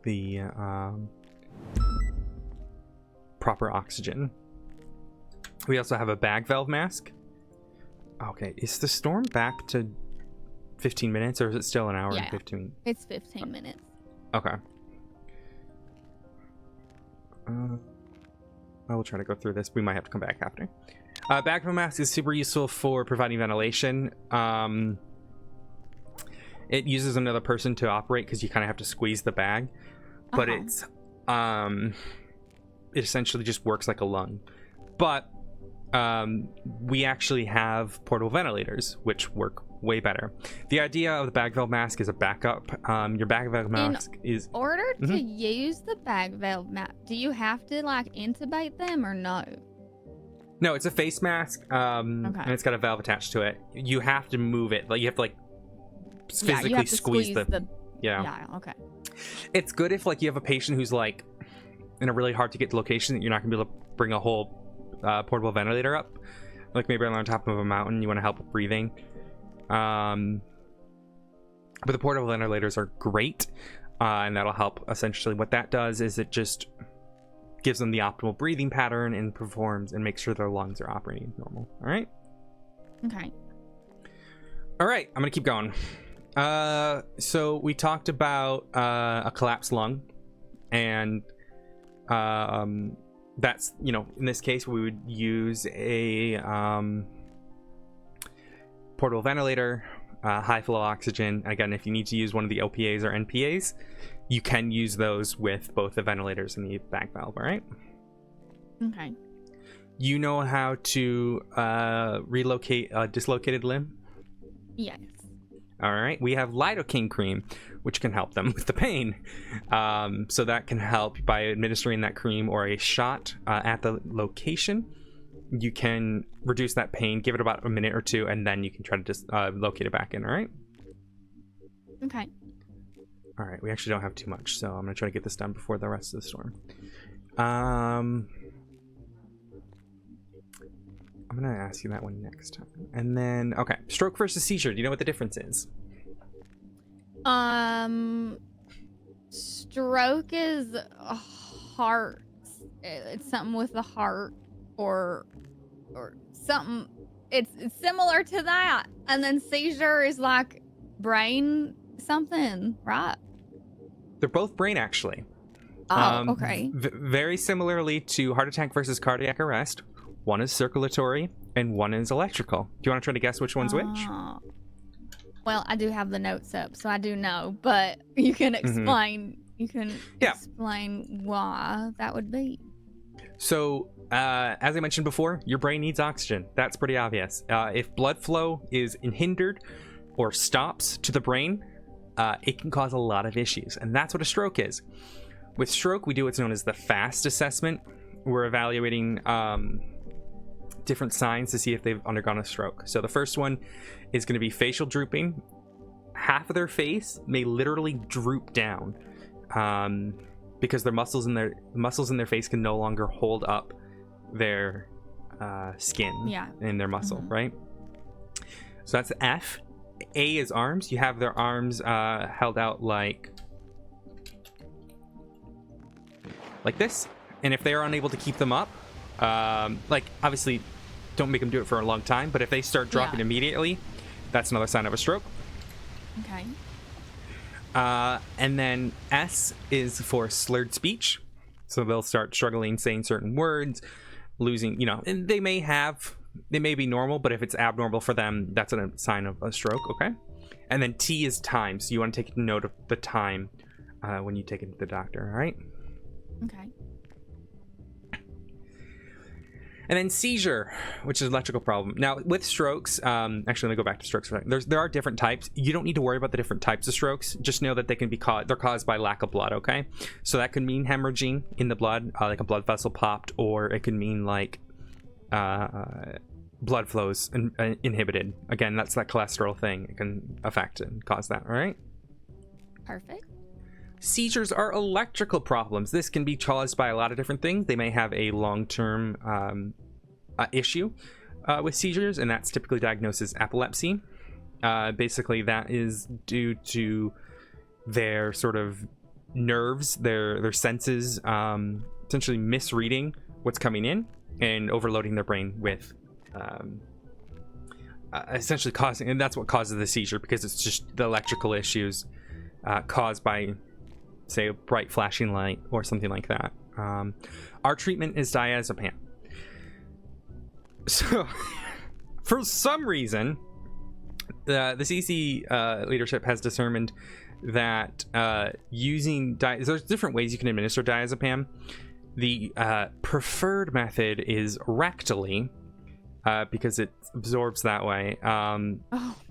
[SPEAKER 2] the proper oxygen. We also have a bag valve mask. Okay, is the storm back to 15 minutes, or is it still an hour and 15?
[SPEAKER 17] It's 15 minutes.
[SPEAKER 2] Okay. I will try to go through this. We might have to come back after. Bag valve mask is super useful for providing ventilation. It uses another person to operate because you kind of have to squeeze the bag, but it essentially just works like a lung. But we actually have portable ventilators, which work way better. The idea of the bag valve mask is a backup. Your bag valve mask is...
[SPEAKER 17] In order to use the bag valve mask, do you have to like intubate them or no?
[SPEAKER 2] No, it's a face mask, and it's got a valve attached to it. You have to move it. Like you have to like physically
[SPEAKER 17] you have to
[SPEAKER 2] squeeze the...
[SPEAKER 17] Yeah, okay.
[SPEAKER 2] It's good if like you have a patient who's like in a really hard to get location that you're not gonna be able to bring a whole portable ventilator up. Like maybe on top of a mountain, you want to help with breathing. But the portable ventilators are great, and that'll help. Essentially what that does is it just gives them the optimal breathing pattern and performs and makes sure their lungs are operating normal. All right. I'm gonna keep going. So we talked about a collapsed lung, and that's, you know, in this case we would use a portable ventilator, high flow oxygen. Again, if you need to use one of the LPAs or NPAs, you can use those with both the ventilators and the bag valve. All right. You know how to relocate a dislocated limb?
[SPEAKER 17] Yes.
[SPEAKER 2] All right. We have lidocaine cream, which can help them with the pain. So that can help by administering that cream or a shot at the location. You can reduce that pain, give it about a minute or 2, and then you can try to just locate it back in. All right. All right. We actually don't have too much, so I'm gonna try to get this done before the rest of the storm. I'm gonna ask you that one next time. And then, okay, stroke versus seizure. Do you know what the difference is?
[SPEAKER 17] Stroke is a heart. It's something with the heart, or something. It's similar to that. And then seizure is like brain something, right?
[SPEAKER 2] They're both brain, actually.
[SPEAKER 17] Oh, okay.
[SPEAKER 2] Very similarly to heart attack versus cardiac arrest, one is circulatory and one is electrical. Do you want to try to guess which one's which?
[SPEAKER 17] Well, I do have the notes up, so I do know, but you can explain. You can explain why that would be.
[SPEAKER 2] So, as I mentioned before, your brain needs oxygen. That's pretty obvious. If blood flow is hindered or stops to the brain, it can cause a lot of issues, and that's what a stroke is. With stroke, we do what's known as the FAST assessment. We're evaluating different signs to see if they've undergone a stroke. So the first one is going to be facial drooping. Half of their face may literally droop down because their muscles in their face can no longer hold up their skin in their muscle, right? So that's F. A is arms. You have their arms held out like this, and if they are unable to keep them up, like obviously don't make them do it for a long time, but if they start dropping immediately, that's another sign of a stroke.
[SPEAKER 17] Okay.
[SPEAKER 2] And then S is for slurred speech, so they'll start struggling saying certain words, losing, and they may be normal, but if it's abnormal for them, that's a sign of a stroke. Okay. And then T is time, so you want to take note of the time when you take it to the doctor. All right.
[SPEAKER 17] Okay.
[SPEAKER 2] And then seizure, which is an electrical problem. Now, with strokes, actually, let me go back to strokes for a second. There are different types. You don't need to worry about the different types of strokes. Just know that they can be they're caused by lack of blood, okay? So that could mean hemorrhaging in the blood, like a blood vessel popped, or it could mean like blood flows inhibited. Again, that's that cholesterol thing. It can affect and cause that, all right?
[SPEAKER 17] Perfect.
[SPEAKER 2] Seizures are electrical problems. This can be caused by a lot of different things. They may have a long-term issue with seizures, and that's typically diagnosed as epilepsy. Basically, that is due to their sort of nerves, their senses, essentially misreading what's coming in and overloading their brain with essentially causing, and that's what causes the seizure, because it's just the electrical issues caused by, say, a bright flashing light or something like that. Our treatment is diazepam. So for some reason the CC leadership has determined that using there's different ways you can administer diazepam. The preferred method is rectally, because it absorbs that way.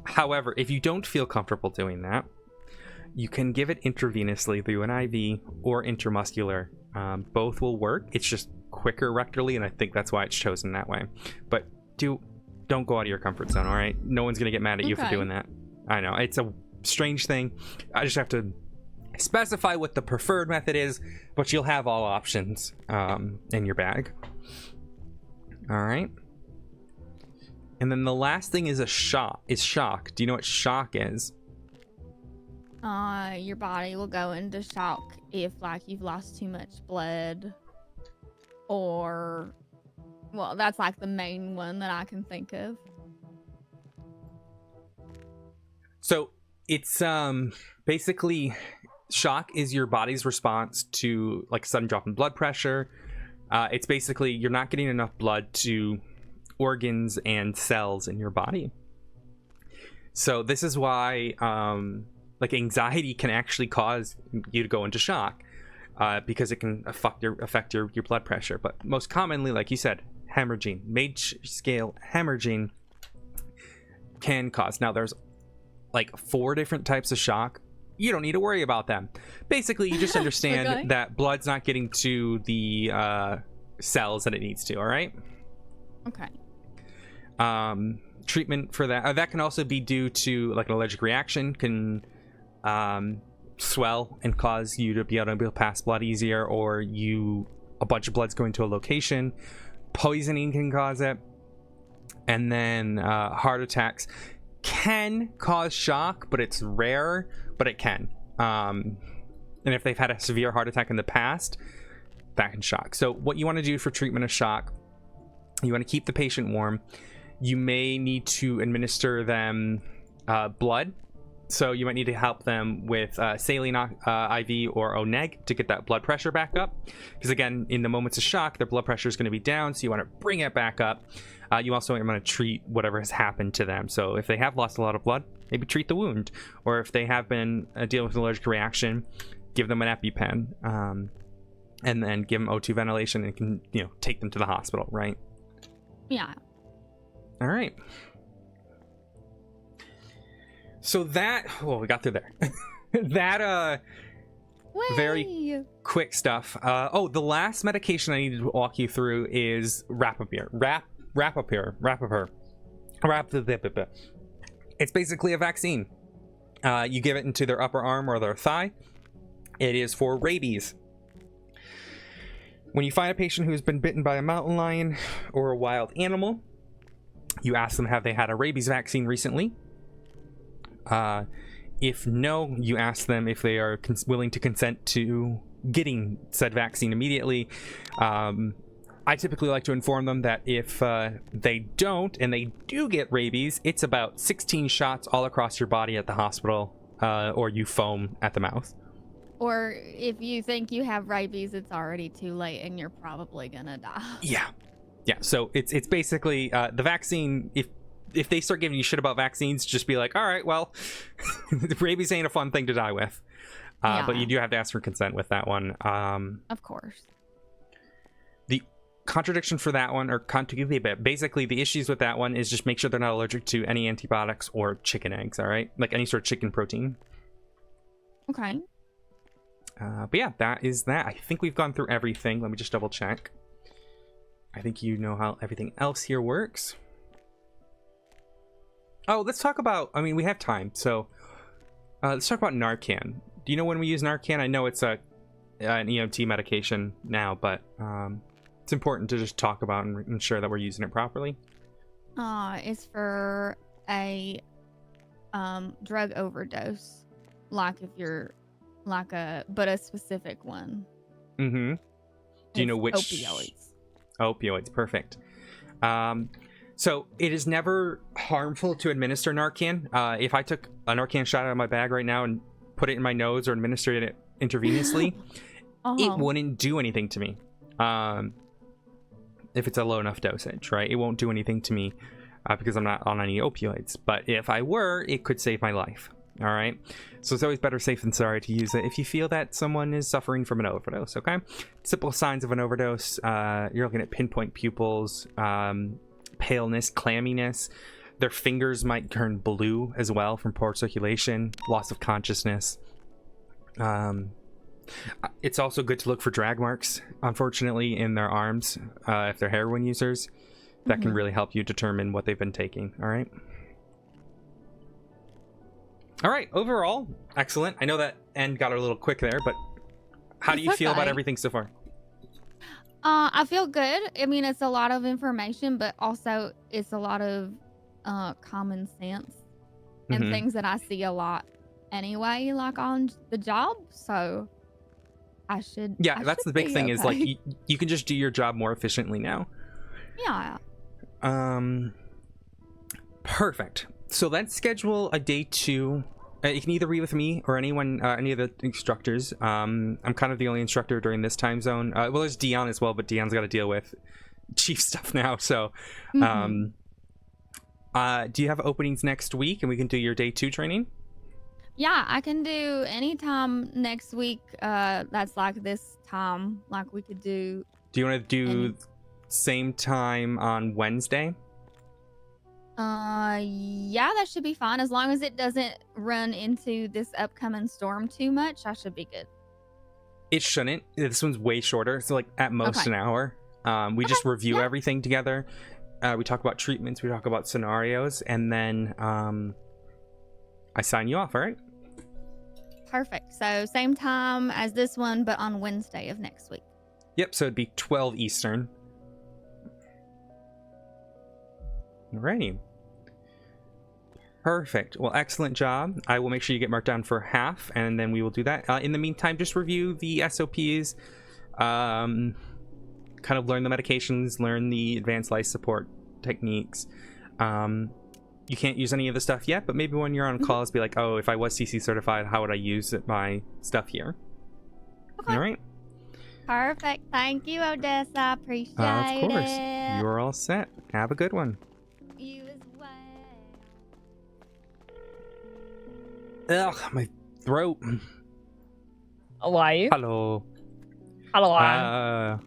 [SPEAKER 2] However, if you don't feel comfortable doing that, you can give it intravenously through an IV or intramuscular. Both will work. It's just quicker rectally, and I think that's why it's chosen that way. But don't go out of your comfort zone, all right? No one's gonna get mad at you for doing that. I know, it's a strange thing. I just have to specify what the preferred method is, but you'll have all options in your bag. All right. And then the last thing is shock. Do you know what shock is?
[SPEAKER 17] Your body will go into shock if, like, you've lost too much blood, or, well, that's like the main one that I can think of.
[SPEAKER 2] So it's basically, shock is your body's response to like a sudden drop in blood pressure. It's basically you're not getting enough blood to organs and cells in your body. So this is why like anxiety can actually cause you to go into shock, because it can affect your blood pressure. But most commonly, like you said, hemorrhaging, major scale hemorrhaging can cause. Now there's like 4 different types of shock. You don't need to worry about them. Basically, you just understand that blood's not getting to the cells that it needs to. All right.
[SPEAKER 17] Okay.
[SPEAKER 2] Treatment for that that can also be due to like an allergic reaction, can swell and cause you to be able to pass blood easier, or a bunch of blood's going to a location. Poisoning can cause it, and then heart attacks. can cause shock, but it's rare, but it can. And if they've had a severe heart attack in the past, that can shock. So what you want to do for treatment of shock, you want to keep the patient warm. You may need to administer them blood. So you might need to help them with saline IV or ONEG to get that blood pressure back up. Because again, in the moments of shock, their blood pressure is going to be down, so you want to bring it back up. You also want to treat whatever has happened to them. So if they have lost a lot of blood, maybe treat the wound. Or if they have been dealing with an allergic reaction, give them an EpiPen. And then give them O2 ventilation and can, take them to the hospital, right?
[SPEAKER 17] Yeah.
[SPEAKER 2] All right. So that, we got through there. That, very quick stuff. The last medication I needed to walk you through is Rapapir. It's basically a vaccine. You give it into their upper arm or their thigh. It is for rabies. When you find a patient who's been bitten by a mountain lion or a wild animal, you ask them, have they had a rabies vaccine recently? If no, you ask them if they are willing to consent to getting said vaccine immediately. I typically like to inform them that if they don't and they do get rabies, it's about 16 shots all across your body at the hospital, or you foam at the mouth.
[SPEAKER 17] Or if you think you have rabies, it's already too late and you're probably gonna die.
[SPEAKER 2] Yeah. So it's basically the vaccine. If they start giving you shit about vaccines, just be like, all right, well, rabies ain't a fun thing to die with. But you do have to ask for consent with that one.
[SPEAKER 17] Of course.
[SPEAKER 2] The contradiction for that one, or basically the issues with that one is just make sure they're not allergic to any antibiotics or chicken eggs, all right? Like any sort of chicken protein.
[SPEAKER 17] Okay.
[SPEAKER 2] But yeah, that is that. I think we've gone through everything. Let me just double check. I think you know how everything else here works. Oh, let's talk about, we have time, so let's talk about Narcan. Do you know when we use Narcan? I know it's an EMT medication now, but it's important to just talk about and ensure that we're using it properly.
[SPEAKER 17] It's for a drug overdose, like if you're but a specific one.
[SPEAKER 2] Mm-hmm. Do you know which? Opioids, perfect. So it is never harmful to administer Narcan. If I took a Narcan shot out of my bag right now and put it in my nose or administered it intravenously, it wouldn't do anything to me. If it's a low enough dosage, right? It won't do anything to me because I'm not on any opioids. But if I were, it could save my life. All right. So it's always better safe than sorry to use it if you feel that someone is suffering from an overdose. Okay. Simple signs of an overdose. You're looking at pinpoint pupils, paleness, clamminess. Their fingers might turn blue as well from poor circulation, loss of consciousness. It's also good to look for drag marks, unfortunately, in their arms if they're heroin users. That can really help you determine what they've been taking. All right. All right, overall, excellent. I know that end got a little quick there, but how do you feel about everything so far?
[SPEAKER 17] I feel good. It's a lot of information, but also it's a lot of common sense and things that I see a lot anyway, like on the job. So I should.
[SPEAKER 2] Yeah, that's the big thing is like you can just do your job more efficiently now.
[SPEAKER 17] Yeah.
[SPEAKER 2] Perfect. So let's schedule a day 2. You can either be with me or anyone, any of the instructors. I'm kind of the only instructor during this time zone. Well, there's Dion as well, but Dion's got to deal with chief stuff now. So, do you have openings next week and we can do your day 2 training?
[SPEAKER 17] Yeah, I can do anytime next week. That's like this time. Like we could do.
[SPEAKER 2] Do you want to do same time on Wednesday?
[SPEAKER 17] Yeah, that should be fine as long as it doesn't run into this upcoming storm too much. I should be good.
[SPEAKER 2] It shouldn't. This one's way shorter, so like at most an hour. We just review everything together. We talk about treatments, we talk about scenarios, and then I sign you off. All right.
[SPEAKER 17] Perfect. So same time as this one, but on Wednesday of next week.
[SPEAKER 2] Yep. So it'd be 12 Eastern. Alrighty. Perfect. Well, excellent job. I will make sure you get marked down for half, and then we will do that. In the meantime, just review the SOPs, kind of learn the medications, learn the advanced life support techniques. You can't use any of the stuff yet, but maybe when you're on calls, be like, oh, if I was CC certified, how would I use my stuff here?
[SPEAKER 17] Okay.
[SPEAKER 2] All right.
[SPEAKER 17] Perfect. Thank you, Odessa. Appreciate
[SPEAKER 2] Of course.
[SPEAKER 17] it.
[SPEAKER 2] You're all set. Have a good one.
[SPEAKER 17] You as well.
[SPEAKER 2] Ugh, my throat.
[SPEAKER 15] Why?
[SPEAKER 2] Hello.
[SPEAKER 15] Hello.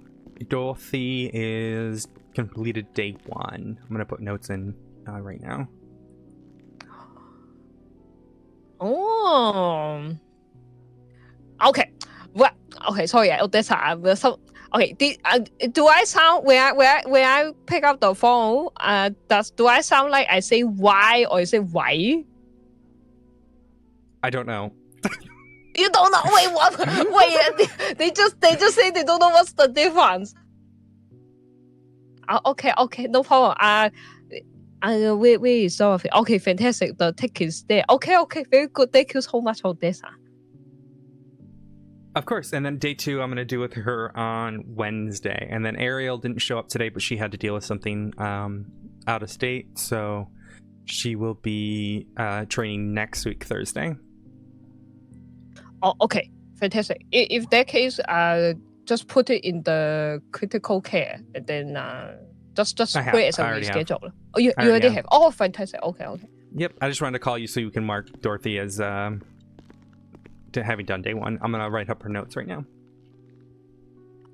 [SPEAKER 2] Dorothy is completed day 1. I'm gonna put notes in right now.
[SPEAKER 15] Oh. Okay. Well, okay. Sorry, Odessa. Okay. Do I sound when I pick up the phone? Do I sound like I say why or I say why?
[SPEAKER 2] I don't know.
[SPEAKER 15] You don't know? Wait, what? Wait, they just say they don't know what's the difference. Okay, no problem. Wait, sorry. Okay, fantastic. The ticket is there. Okay, very good. Thank you so much, Odessa.
[SPEAKER 2] Of course, and then day 2 I'm gonna do with her on Wednesday, and then Ariel didn't show up today, but she had to deal with something out of state, so she will be training next week Thursday.
[SPEAKER 15] Oh, okay, fantastic. If that case, just put it in the critical care, and then just put it as a reschedule. Oh, you already have. Oh, fantastic. Okay.
[SPEAKER 2] Yep, I just wanted to call you so you can mark Dorothy as having done day 1. I'm gonna write up her notes right now.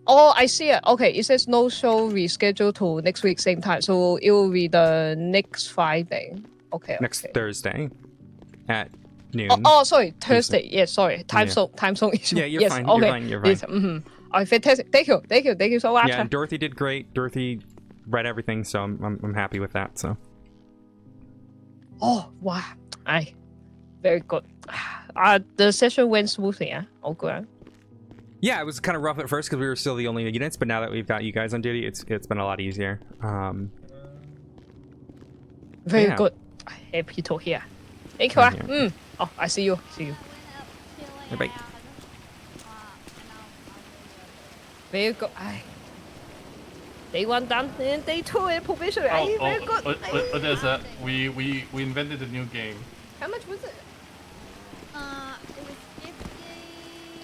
[SPEAKER 15] Oh, I see it. Okay, it says no show rescheduled to next week same time, so it will be the next Friday. Okay.
[SPEAKER 2] Next Thursday at noon.
[SPEAKER 15] Oh, sorry, Thursday. Yes, sorry, time zone issue.
[SPEAKER 2] Yeah, you're
[SPEAKER 15] yes,
[SPEAKER 2] fine.
[SPEAKER 15] Okay.
[SPEAKER 2] You're fine. You're fine.
[SPEAKER 15] Yes, oh, fantastic. Thank you so much.
[SPEAKER 2] Yeah, and Dorothy did great. Dorothy read everything, so I'm happy with that. So.
[SPEAKER 15] Oh wow, very good. The session went smoothly. Oh, good.
[SPEAKER 2] Yeah, it was kind of rough at first because we were still the only units, but now that we've got you guys on duty, it's been a lot easier.
[SPEAKER 15] Very good. Happy to hear. Thank you. Oh, I see you.
[SPEAKER 2] Bye.
[SPEAKER 15] Very good. Day 1 done, and day 2 probation. Very good.
[SPEAKER 3] Odessa, we invented a new game.
[SPEAKER 4] How much was it?
[SPEAKER 17] It was 50.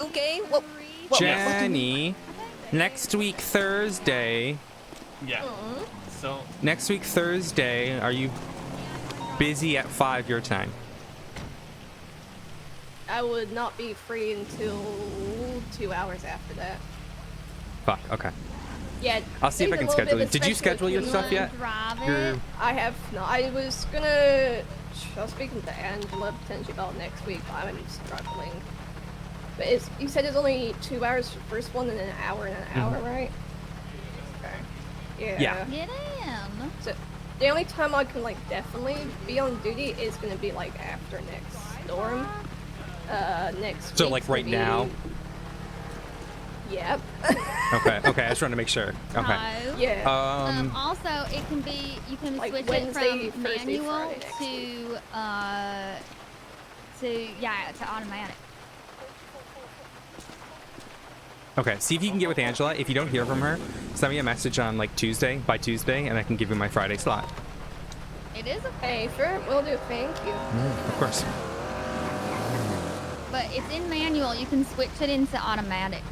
[SPEAKER 4] Okay.
[SPEAKER 2] Jenny, next week Thursday.
[SPEAKER 3] Yeah. So.
[SPEAKER 2] Next week Thursday, are you busy at 5 your time?
[SPEAKER 4] I would not be free until 2 hours after that.
[SPEAKER 2] Fuck. Okay.
[SPEAKER 4] Yeah.
[SPEAKER 2] I'll see if I can schedule it. Did you schedule your stuff yet?
[SPEAKER 4] I have not. I was gonna. I was speaking to Angela potentially about next week, but I'm struggling. But you said it's only 2 hours for the first one and an hour, right? Okay. Yeah.
[SPEAKER 17] Get in.
[SPEAKER 4] So the only time I can definitely be on duty is gonna be after next storm. Next.
[SPEAKER 2] So
[SPEAKER 4] week
[SPEAKER 2] right now.
[SPEAKER 4] Yep.
[SPEAKER 2] Okay. I just wanted to make sure. Okay.
[SPEAKER 17] No.
[SPEAKER 4] Yeah.
[SPEAKER 17] Also, it can be you can switch
[SPEAKER 4] Wednesday,
[SPEAKER 17] it from
[SPEAKER 4] Thursday,
[SPEAKER 17] manual
[SPEAKER 4] Friday
[SPEAKER 17] to automatic.
[SPEAKER 2] Okay. See if you can get with Angela. If you don't hear from her, send me a message on by Tuesday, and I can give you my Friday slot.
[SPEAKER 17] It is
[SPEAKER 4] okay. Sure, will do. Thank you.
[SPEAKER 2] Of course.
[SPEAKER 17] But it's in manual. You can switch it into automatic.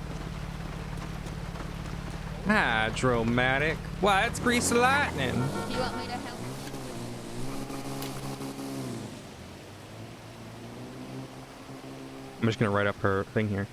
[SPEAKER 2] Hydromatic. Why, it's grease lightning.
[SPEAKER 17] Do you want me to help?
[SPEAKER 2] I'm just gonna write up her thing here.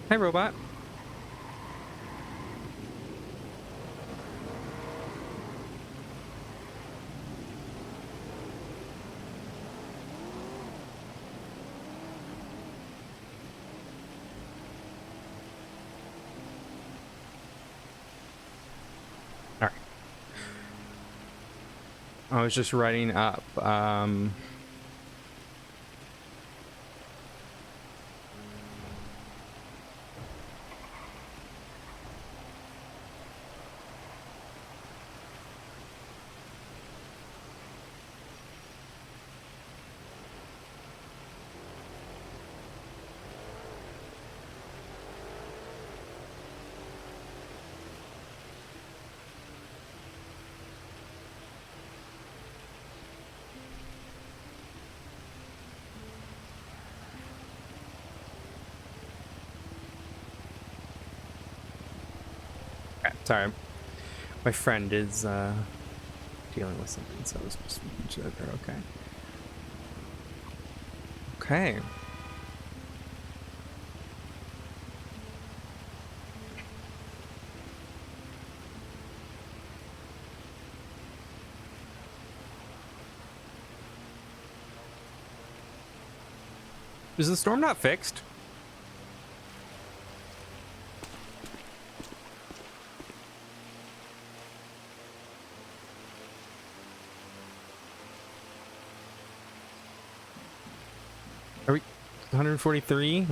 [SPEAKER 2] Hi, robot. All right. I was just writing up. Sorry, my friend is dealing with something, so I was just making sure that they're okay. Okay. Is the storm not fixed? Are we 143?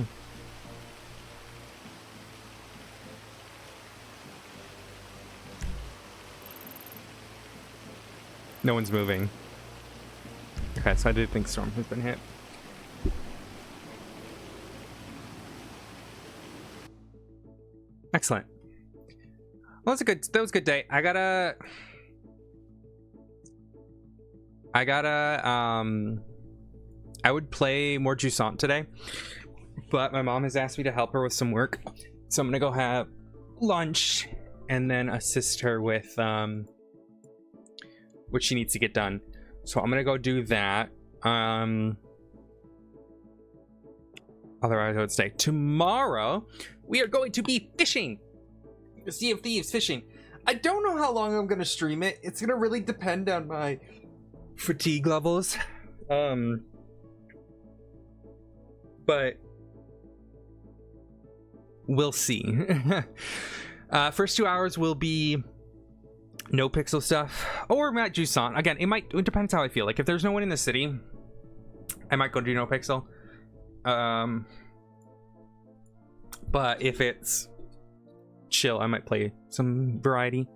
[SPEAKER 2] No one's moving. Okay, so I do think storm has been hit. Excellent. Well, that was a good day. I gotta I would play more Jusant today, but my mom has asked me to help her with some work, so I'm gonna go have lunch and then assist her with what she needs to get done. So I'm gonna go do that. Otherwise I would stay. Tomorrow we are going to be fishing. Sea of Thieves fishing. I don't know how long I'm gonna stream it. It's gonna really depend on my fatigue levels. But we'll see. First 2 hours will be NoPixel stuff, or Matt Jusant. Again, it depends how I feel. Like if there's no one in the city, I might go do NoPixel. But if it's chill, I might play some variety.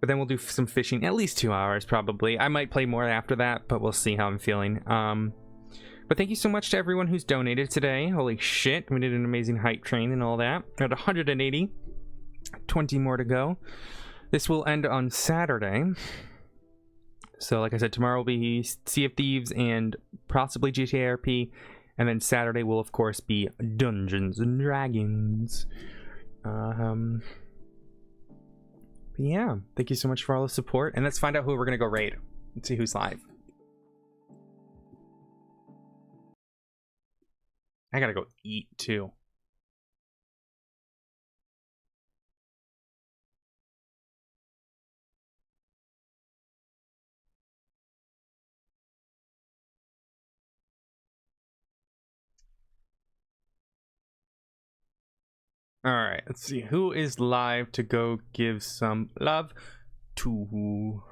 [SPEAKER 2] But then we'll do some fishing, at least 2 hours probably. I might play more after that, but we'll see how I'm feeling. But thank you so much to everyone who's donated today. Holy shit, we did an amazing hype train and all that. We're at 180, 20 more to go. This will end on Saturday. So like I said, tomorrow will be Sea of Thieves and possibly GTA RP. And then Saturday will of course be Dungeons and Dragons. But yeah, thank you so much for all the support. And let's find out who we're gonna go raid. Let's see who's live. I gotta go eat too. All right, let's see who is live to go give some love to.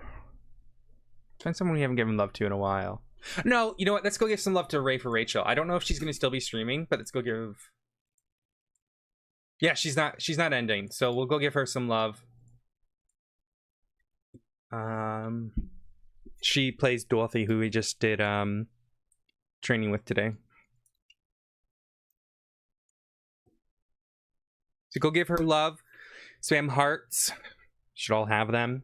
[SPEAKER 2] Find someone we haven't given love to in a while. No, you know what? Let's go give some love to Ray for Rachel. I don't know if she's gonna still be streaming, but let's go give. Yeah, she's not ending, so we'll go give her some love. She plays Dorothy, who we just did training with today. So go give her love. Spam hearts. Should all have them.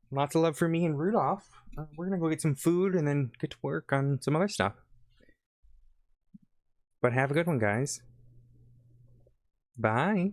[SPEAKER 2] Lots of love for me and Rudolph. We're gonna go get some food and then get to work on some other stuff. But have a good one, guys. Bye.